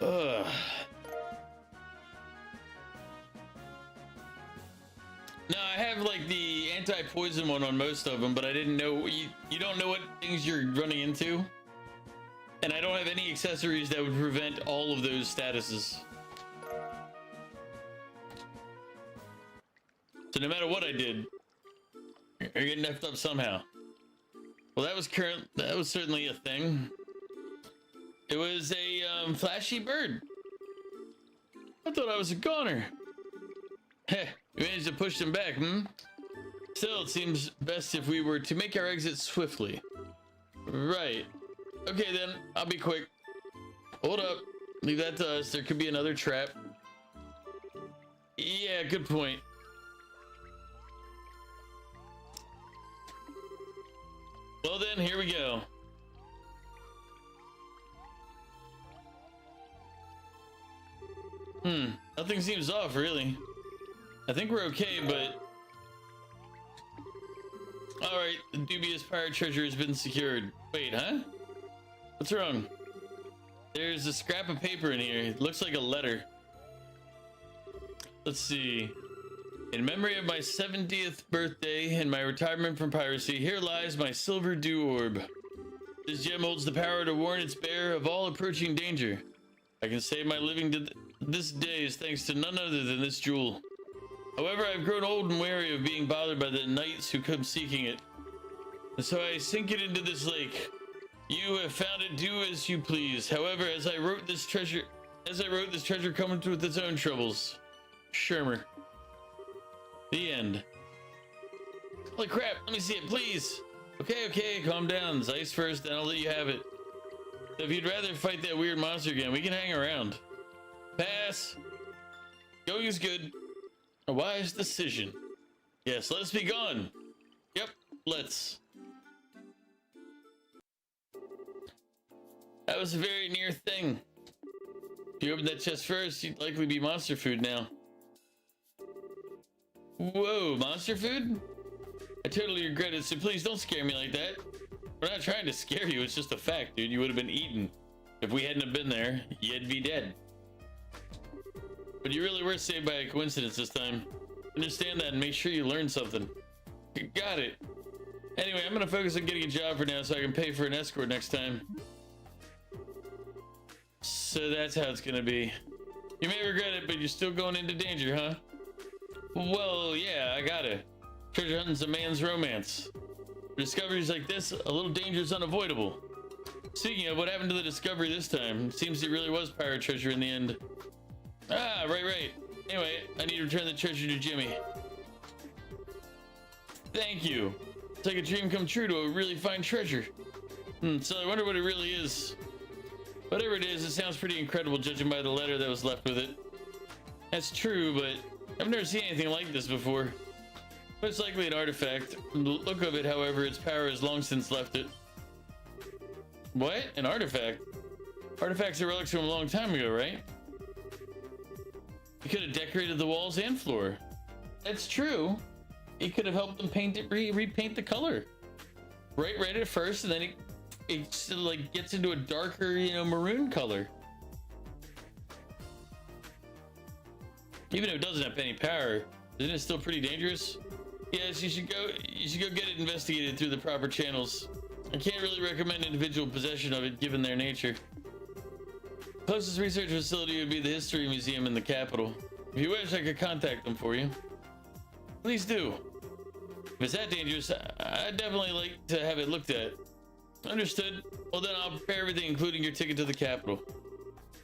Ugh. No, I have like the anti-poison one on most of them, but I didn't know you don't know what things you're running into, and I don't have any accessories that would prevent all of those statuses. So no matter what I did, you're getting effed up somehow. Well, that was certainly a thing. It was a flashy bird. I thought I was a goner. Heh, we managed to push them back, hmm? Still, it seems best if we were to make our exit swiftly. Right. Okay then, I'll be quick. Hold up. Leave that to us. There could be another trap. Yeah, good point. Well then, here we go. Nothing seems off, really. I think we're okay, but... Alright, the dubious pirate treasure has been secured. Wait, huh? What's wrong? There's a scrap of paper in here. It looks like a letter. Let's see. In memory of my 70th birthday and my retirement from piracy, here lies my silver dew orb. This gem holds the power to warn its bearer of all approaching danger. I can save my living to this day is thanks to none other than this jewel. However, I've grown old and wary of being bothered by the knights who come seeking it. And so I sink it into this lake. You have found it, do as you please. However, as I wrote this treasure comes with its own troubles. Shermer. The end. Holy crap, let me see it, please. Okay, calm down. Zeiss first, then I'll let you have it. So if you'd rather fight that weird monster again, we can hang around. Pass. Going is good. A wise decision. Yes, let us be gone. Yep, let's. That was a very near thing. If you opened that chest first, you'd likely be monster food now. Whoa, monster food? I totally regret it, so please don't scare me like that. We're not trying to scare you, it's just a fact, dude. You would have been eaten. If we hadn't have been there, you'd be dead. But you really were saved by a coincidence this time. Understand that and make sure you learn something. Got it. Anyway, I'm gonna focus on getting a job for now so I can pay for an escort next time. So that's how it's gonna be. You may regret it, but you're still going into danger, huh? Well, yeah, I gotta. Treasure hunting's a man's romance. For discoveries like this, a little danger is unavoidable. Speaking of, what happened to the discovery this time? Seems it really was pirate treasure in the end. Ah, right. Anyway, I need to return the treasure to Jimmy. Thank you. It's like a dream come true to a really fine treasure. So I wonder what it really is. Whatever it is, it sounds pretty incredible judging by the letter that was left with it. That's true, but I've never seen anything like this before. Most likely an artifact. From the look of it, however, its power has long since left it. What? An artifact? Artifacts are relics from a long time ago, right? He could have decorated the walls and floor. That's true. He could have helped them paint it, repaint the color. Right at first, and then it still, like, gets into a darker, maroon color. Even if it doesn't have any power, isn't it still pretty dangerous? Yes, you should go get it investigated through the proper channels. I can't really recommend individual possession of it given their nature. Closest research facility would be the History Museum in the capital. If you wish, I could contact them for you. Please do. If it's that dangerous, I'd definitely like to have it looked at. Understood. Well then, I'll prepare everything, including your ticket to the capital.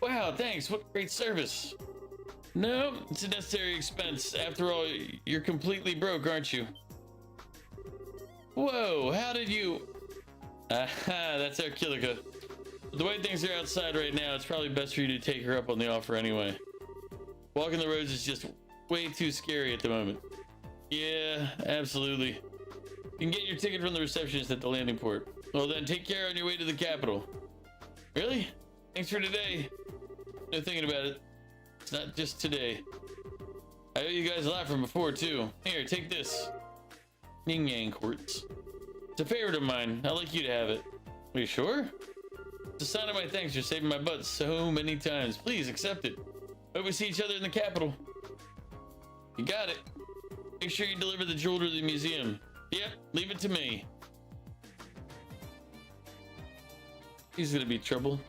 Wow, thanks. What great service. No, it's a necessary expense. After all, you're completely broke, aren't you? Whoa, how did you... Aha, that's our Kilika. The way things are outside right now, it's probably best for you to take her up on the offer anyway. Walking the roads is just way too scary at the moment. Yeah, absolutely. You can get your ticket from the receptionist at the landing port. Well then, take care on your way to the capital. Really? Thanks for today. No thinking about it. It's not just today. I owe you guys a lot from before too. Here, take this. Yin Yang quartz. It's a favorite of mine. I'd like you to have it. Are you sure? It's a sign of my thanks for saving my butt so many times. Please accept it. Hope we see each other in the capital. You got it. Make sure you deliver the jewel to the museum. Yep, leave it to me. He's gonna be trouble.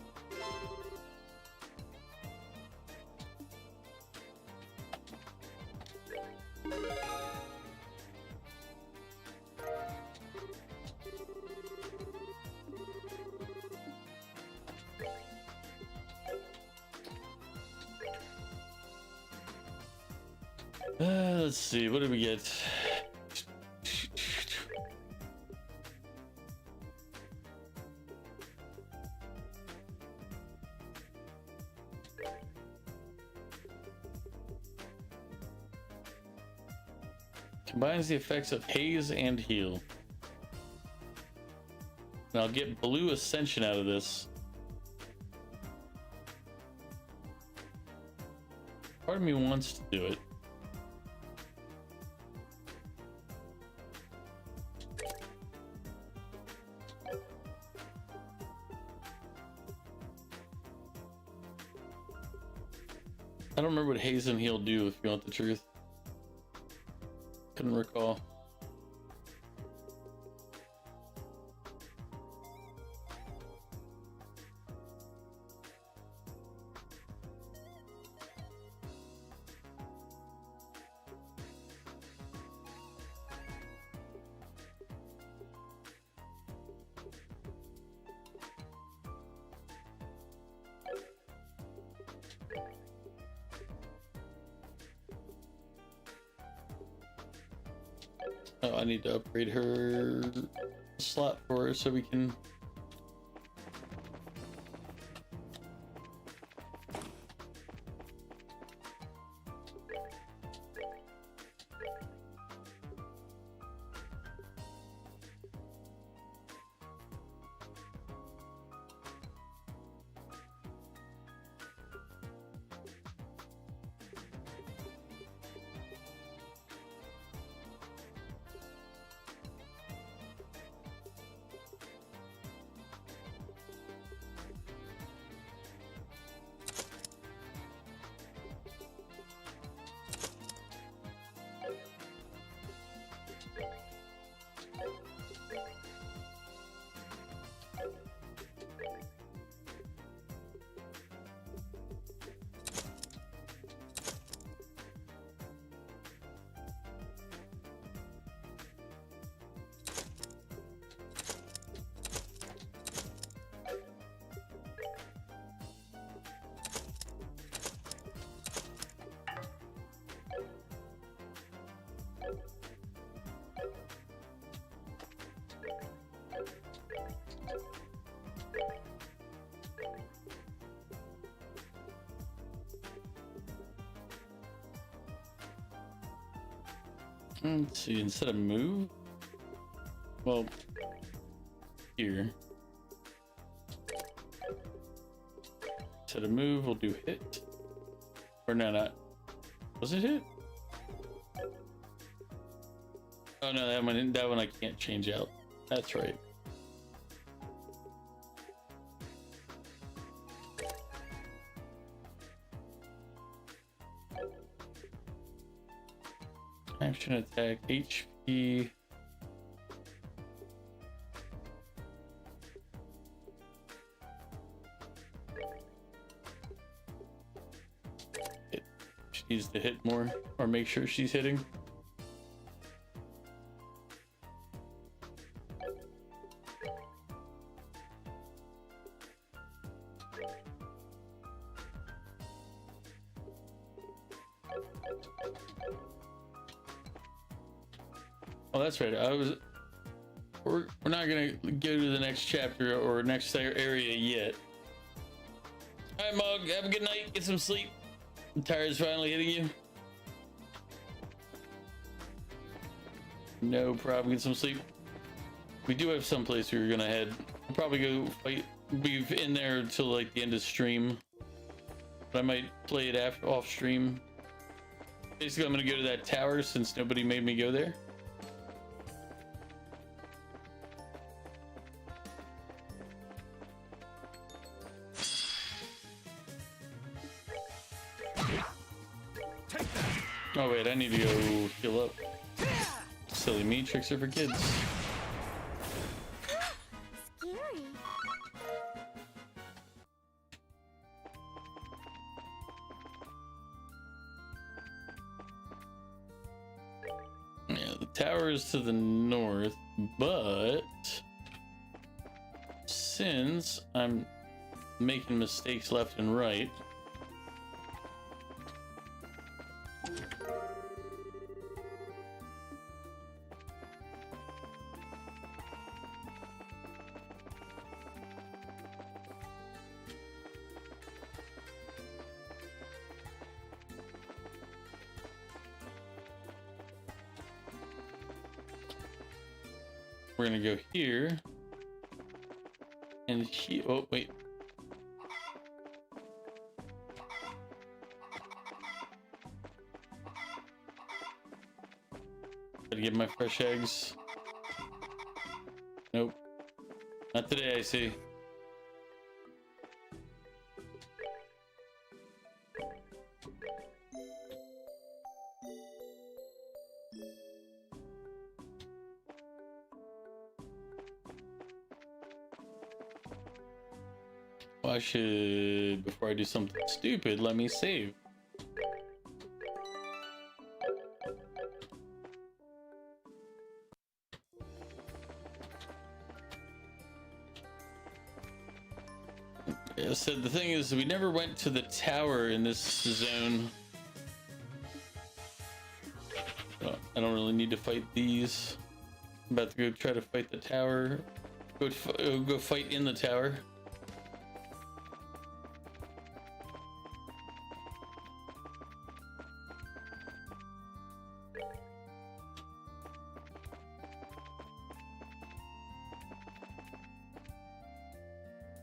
Let's see, what did we get? Combines the effects of haze and heal. And I'll get blue ascension out of this. Part of me wants to do it. I don't remember what haze and heal do, if you want the truth. Couldn't recall. Oh, I need to upgrade her slot for her so we can... Let's see, instead of move, well, here. Instead of move, we'll do hit. Or no, not. Was it hit? Oh no, that one I can't change out. That's right. Action attack, HP. She needs to hit more, or make sure she's hitting. Oh, that's right. We're not gonna go to the next chapter or next area yet. All right, Mog. Have a good night. Get some sleep. The tire's finally hitting you. No problem. Get some sleep. We do have some place we were gonna head. We'll probably go fight. Be in there until like the end of stream. But I might play it off stream. Basically, I'm gonna go to that tower since nobody made me go there. Oh wait, I need to go heal up. Silly me, tricks are for kids. Scary. Yeah, the tower is to the north, but since I'm making mistakes left and right, we're gonna go here and here. Oh wait, gotta get my fresh eggs. Nope, not today. I see. Well, I should, before I do something stupid, let me save. Yeah, so the thing is, we never went to the tower in this zone. So I don't really need to fight these. I'm about to go try to fight the tower. Go fight in the tower.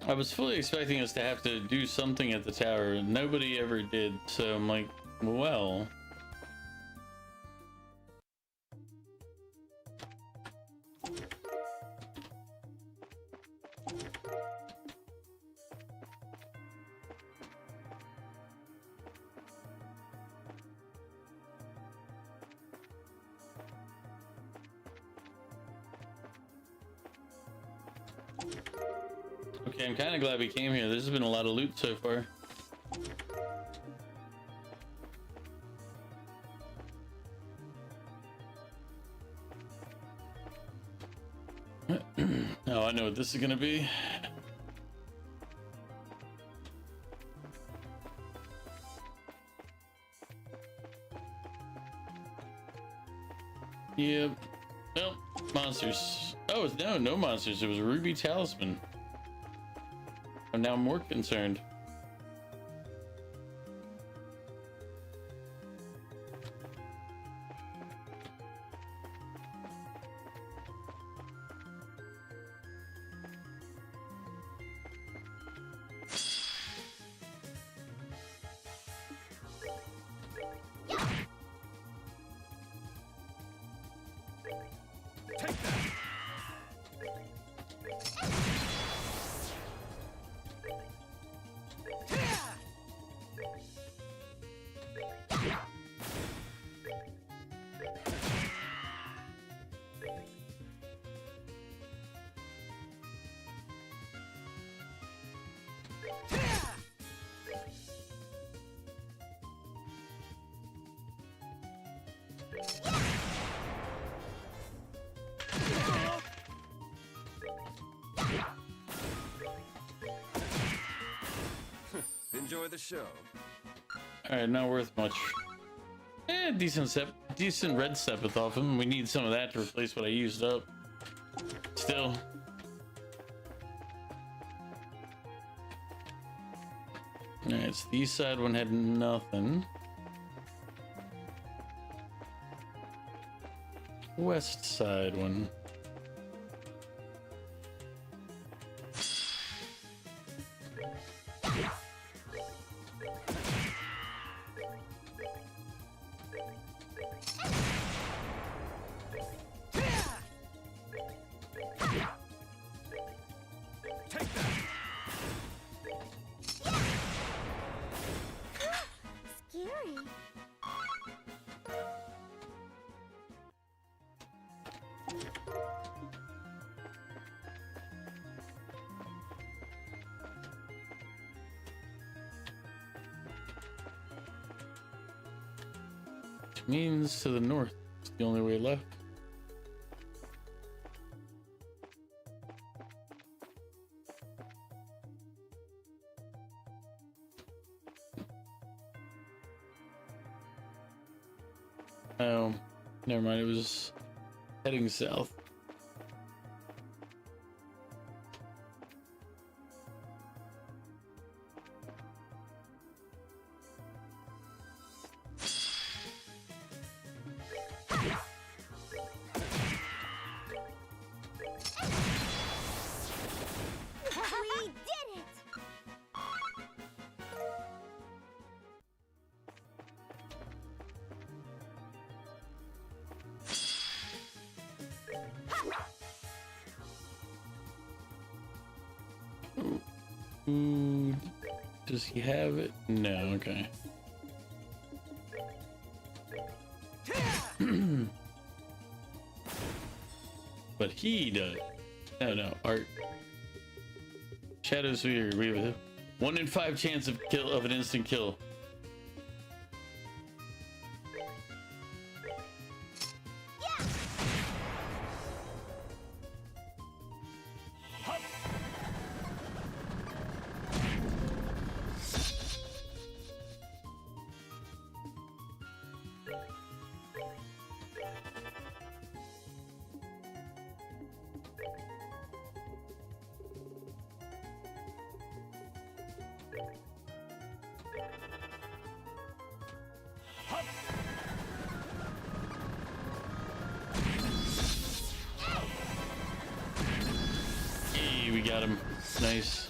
I was fully expecting us to have to do something at the tower, and nobody ever did, so I'm like, well. Okay, I'm kind of glad we came here. There's been a lot of loot so far. Oh, I know what this is gonna be. Yep. Nope. Monsters. Oh, no monsters. It was a ruby talisman. I'm now more concerned. enjoy the show. All right, not worth much. Decent red sepith off him. We need some of that to replace what I used up. Still. All right, so the east side one had nothing. West side one. Scary. Which means to the north. It's the only way left. Oh, never mind. It was heading south. We did it! Ooh, does he have it? No, okay. But he does. No, art. Shadow Sphere, we have a 1 in 5 chance of an instant kill. Hey, we got him. Nice.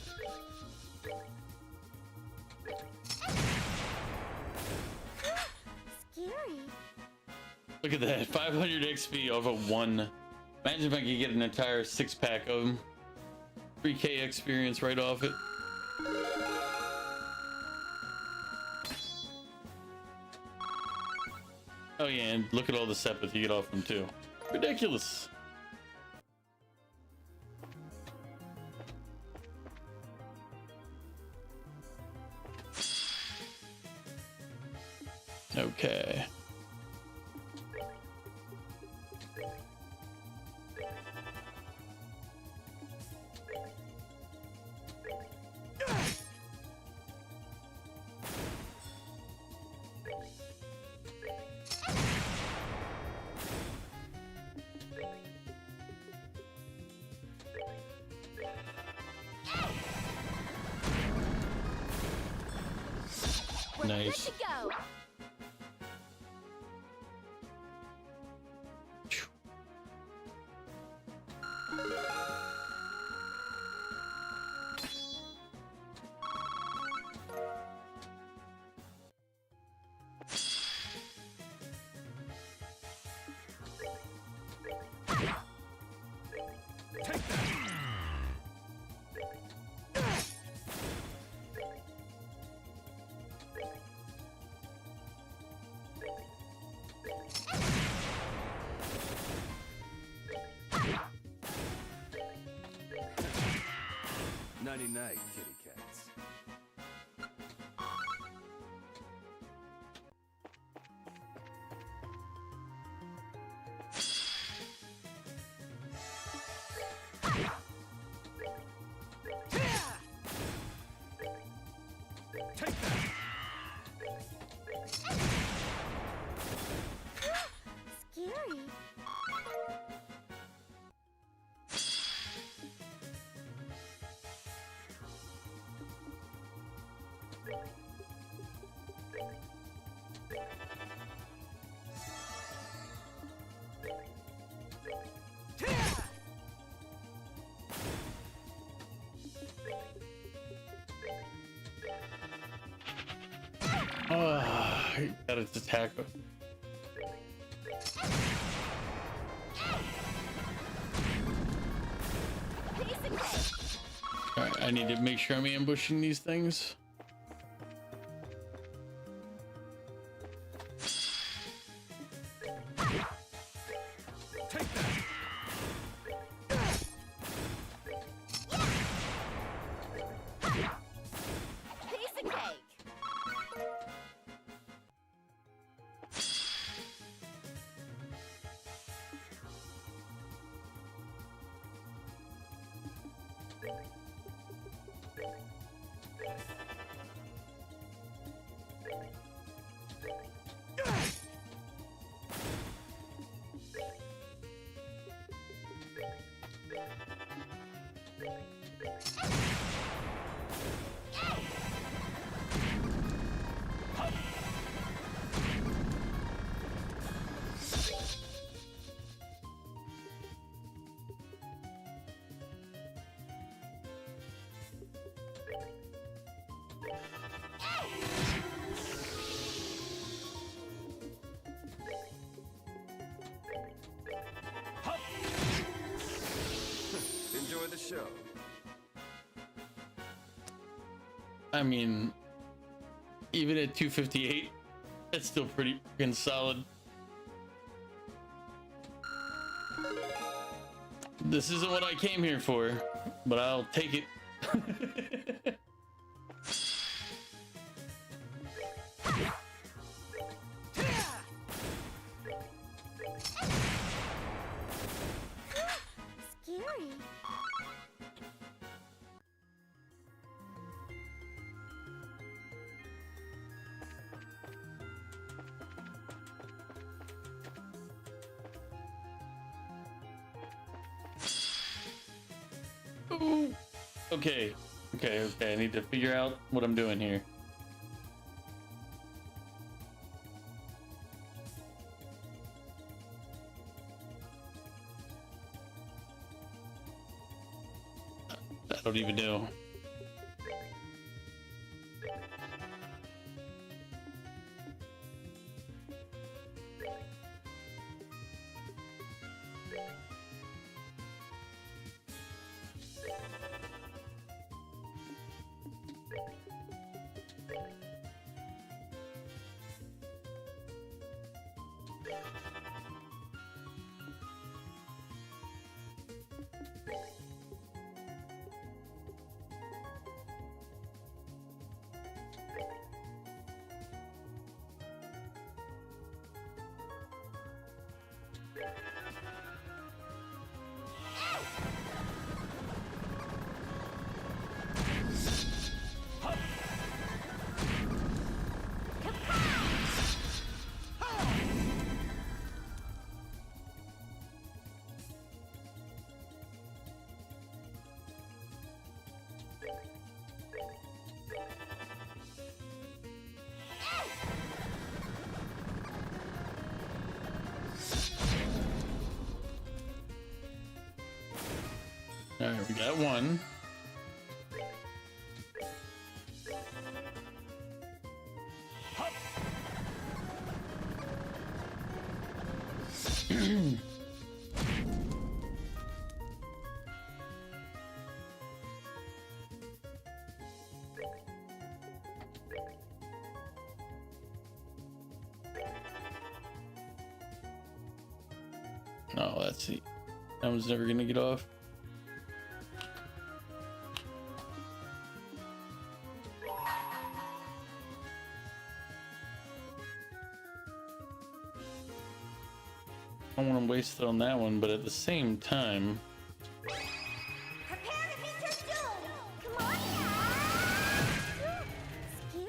Scary. Look at that. 500 XP off of 1. Imagine if I could get an entire 6-pack of them. 3K experience right off it. Oh yeah, and look at all the sepith you get off them too. Ridiculous. Okay. We're Nice. good to go. Nighty night, kitty cats. Take that! Scary. Oh, I got its attack. Alright, I need to make sure I'm ambushing these things. Take that! Piece of cake. Enjoy the show. I mean, even at 258, that's still pretty freaking solid. This isn't what I came here for, but I'll take it. Scary. Ooh. Okay, I need to figure out what I'm doing here. I don't even know. All right, we got one. Oh, that's it. That one's never gonna get off. I don't want to waste it on that one, but at the same time, Prepare to meet your doom. Come on now.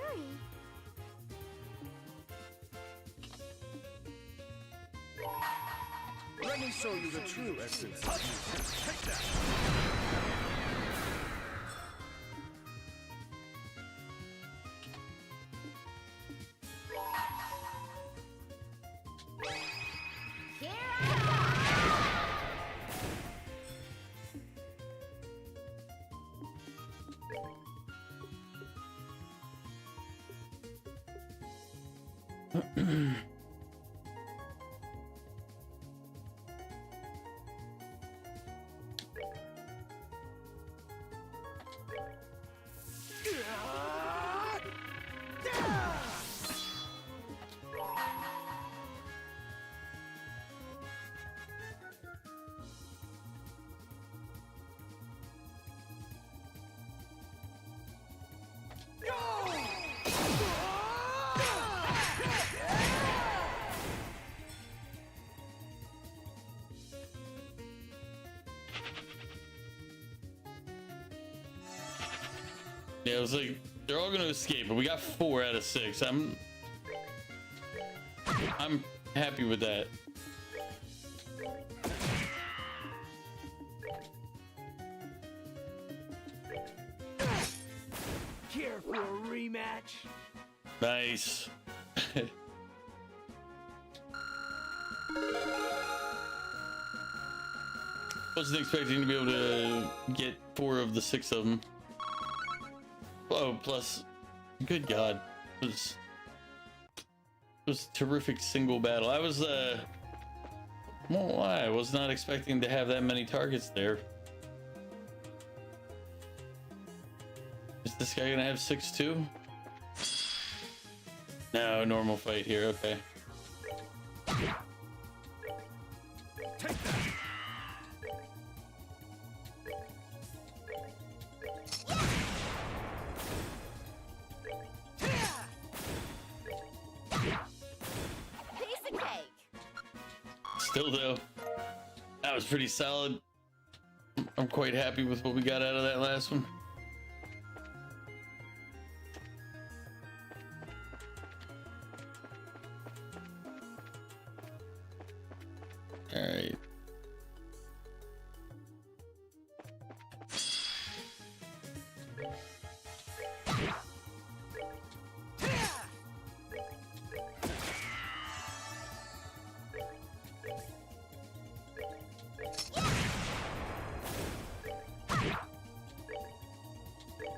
me show you the true essence. Take that. Here I Yeah, it was like they're all gonna escape, but we got 4 out of 6. I'm happy with that. Care for a rematch? Nice. Wasn't expecting to be able to get 4 of the 6 of them. Oh, plus, good God, it was a terrific single battle. I was, won't lie, I was not expecting to have that many targets there. Is this guy gonna have 6 too? No, normal fight here, okay. Take that. piece of cake. Still though, that was pretty solid. I'm quite happy with what we got out of that last one. All right.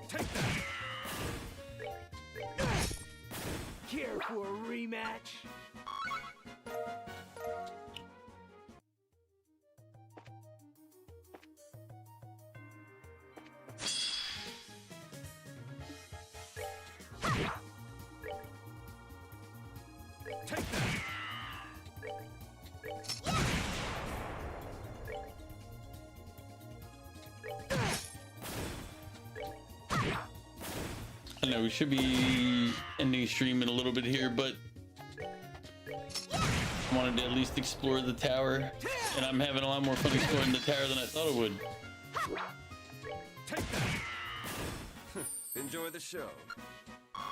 Take that. Care for a rematch? Take that. I know we should be ending stream in a little bit here, but I wanted to at least explore the tower, and I'm having a lot more fun exploring the tower than I thought I would. Take that. Enjoy the show. I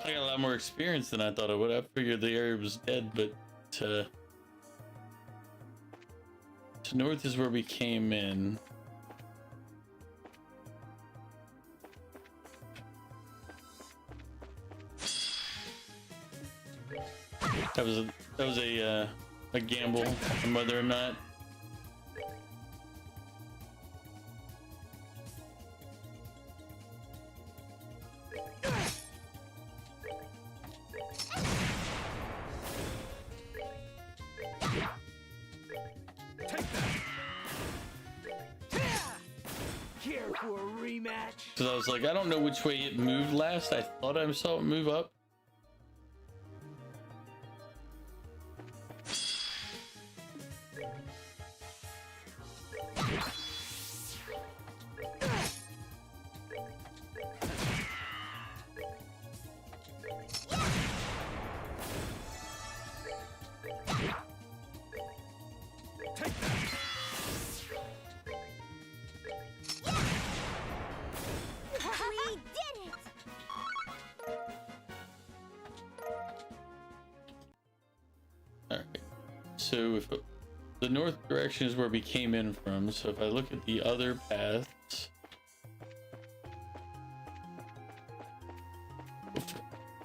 got a lot more experience than I thought I would. I figured the area was dead, but to north is where we came in. That was a gamble on whether or not. Care for a rematch? Because I was like, I don't know which way it moved last. I thought I saw it move up. We did it! so if the north direction is where we came in from, so if I look at the other paths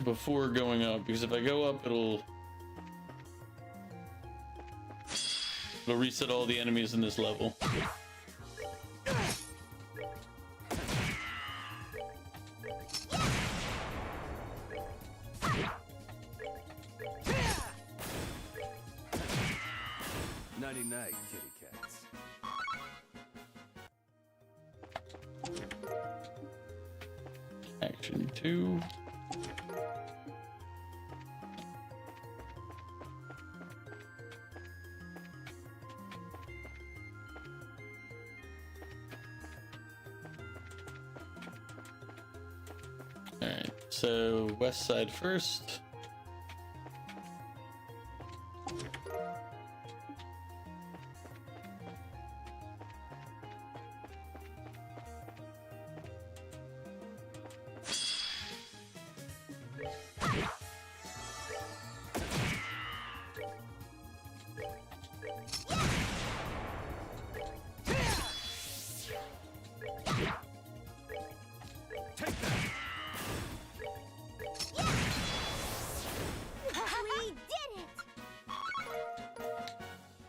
before going up, because if I go up, it'll reset all the enemies in this level. Nighty-night, kitty cats. Action 2. Alright, so west side first.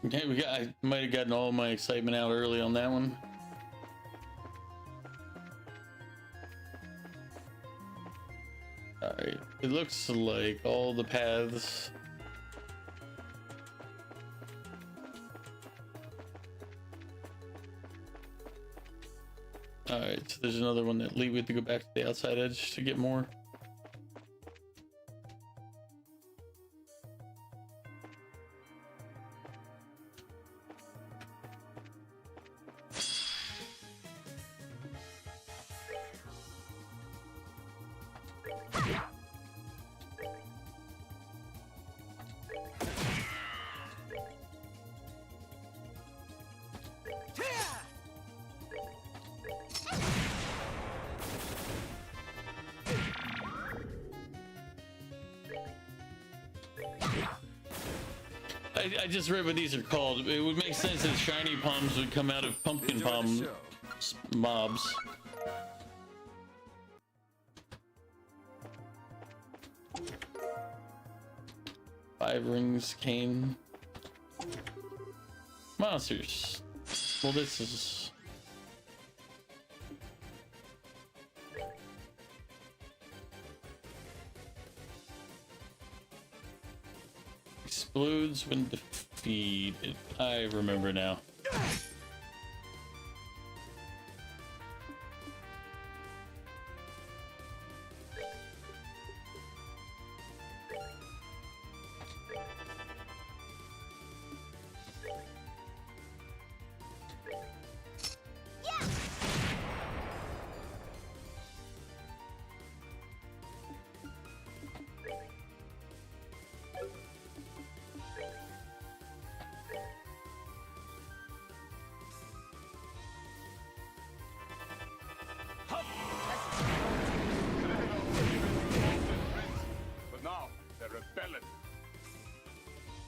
Okay, I might have gotten all my excitement out early on that one. Alright, it looks like all the paths. Alright, so there's another one that we have to go back to the outside edge to get more. I just read what these are called. It would make sense that shiny palms would come out of pumpkin palm mobs. Five rings cane. Monsters. Well, this is... Explodes when defeated. I remember now.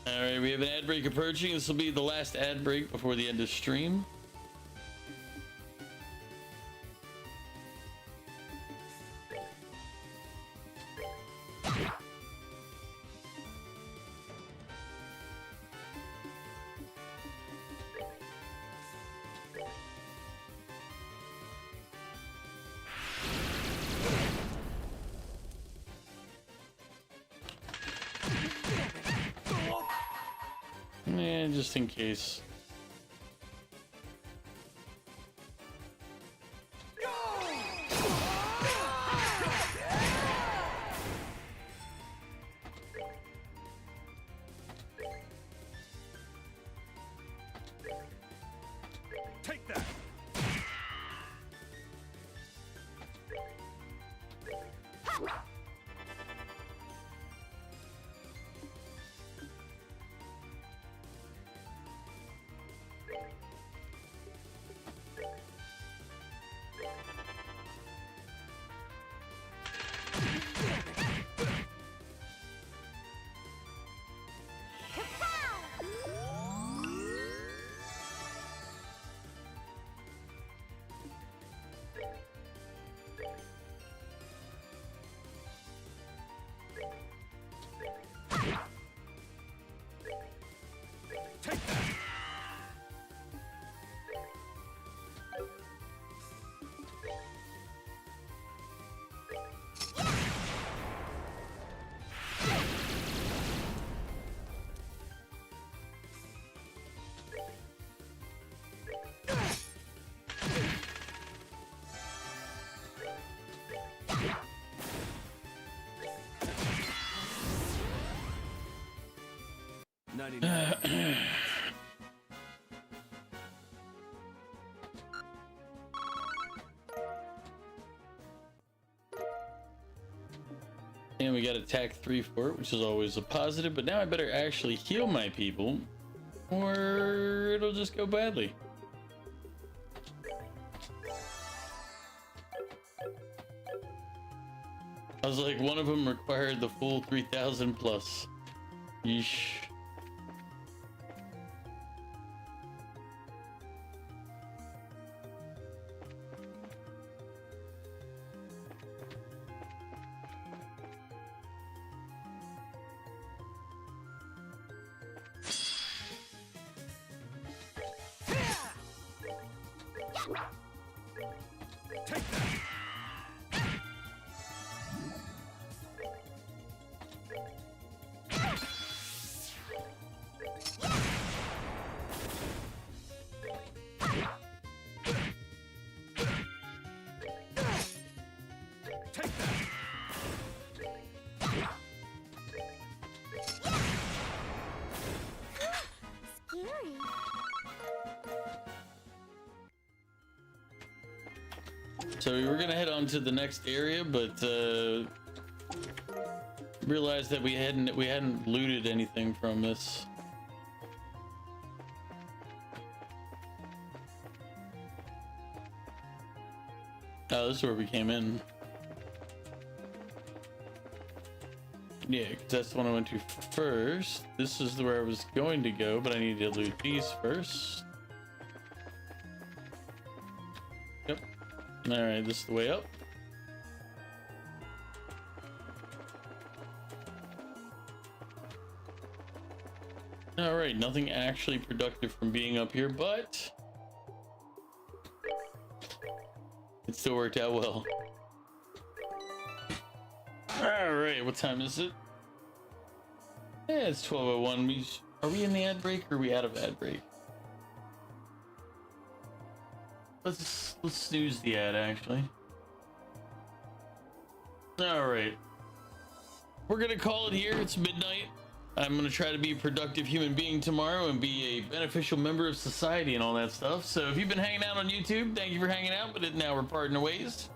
Alright, we have an ad break approaching. This will be the last ad break before the end of stream. Yeah, just in case. Take that. $1.99. And we got attack 3 for it, which is always a positive, but now I better actually heal my people or it'll just go badly. I was like, one of them required the full 3,000 plus. Yeesh. Scary. So we were gonna head on to the next area, but realized that we hadn't looted anything from this. Oh, this is where we came in. Yeah, 'cause that's the one I went to first. This is where I was going to go, but I need to loot these first. Yep. All right, this is the way up. All right, nothing actually productive from being up here, but it still worked out well. All right, what time is it? Yeah, it's 12:01. Are we in the ad break or are we out of ad break? Let's snooze the ad actually. All right, we're gonna call it here. It's midnight. I'm gonna try to be a productive human being tomorrow and be a beneficial member of society and all that stuff. So if you've been hanging out on YouTube, thank you for hanging out. But now we're parting ways.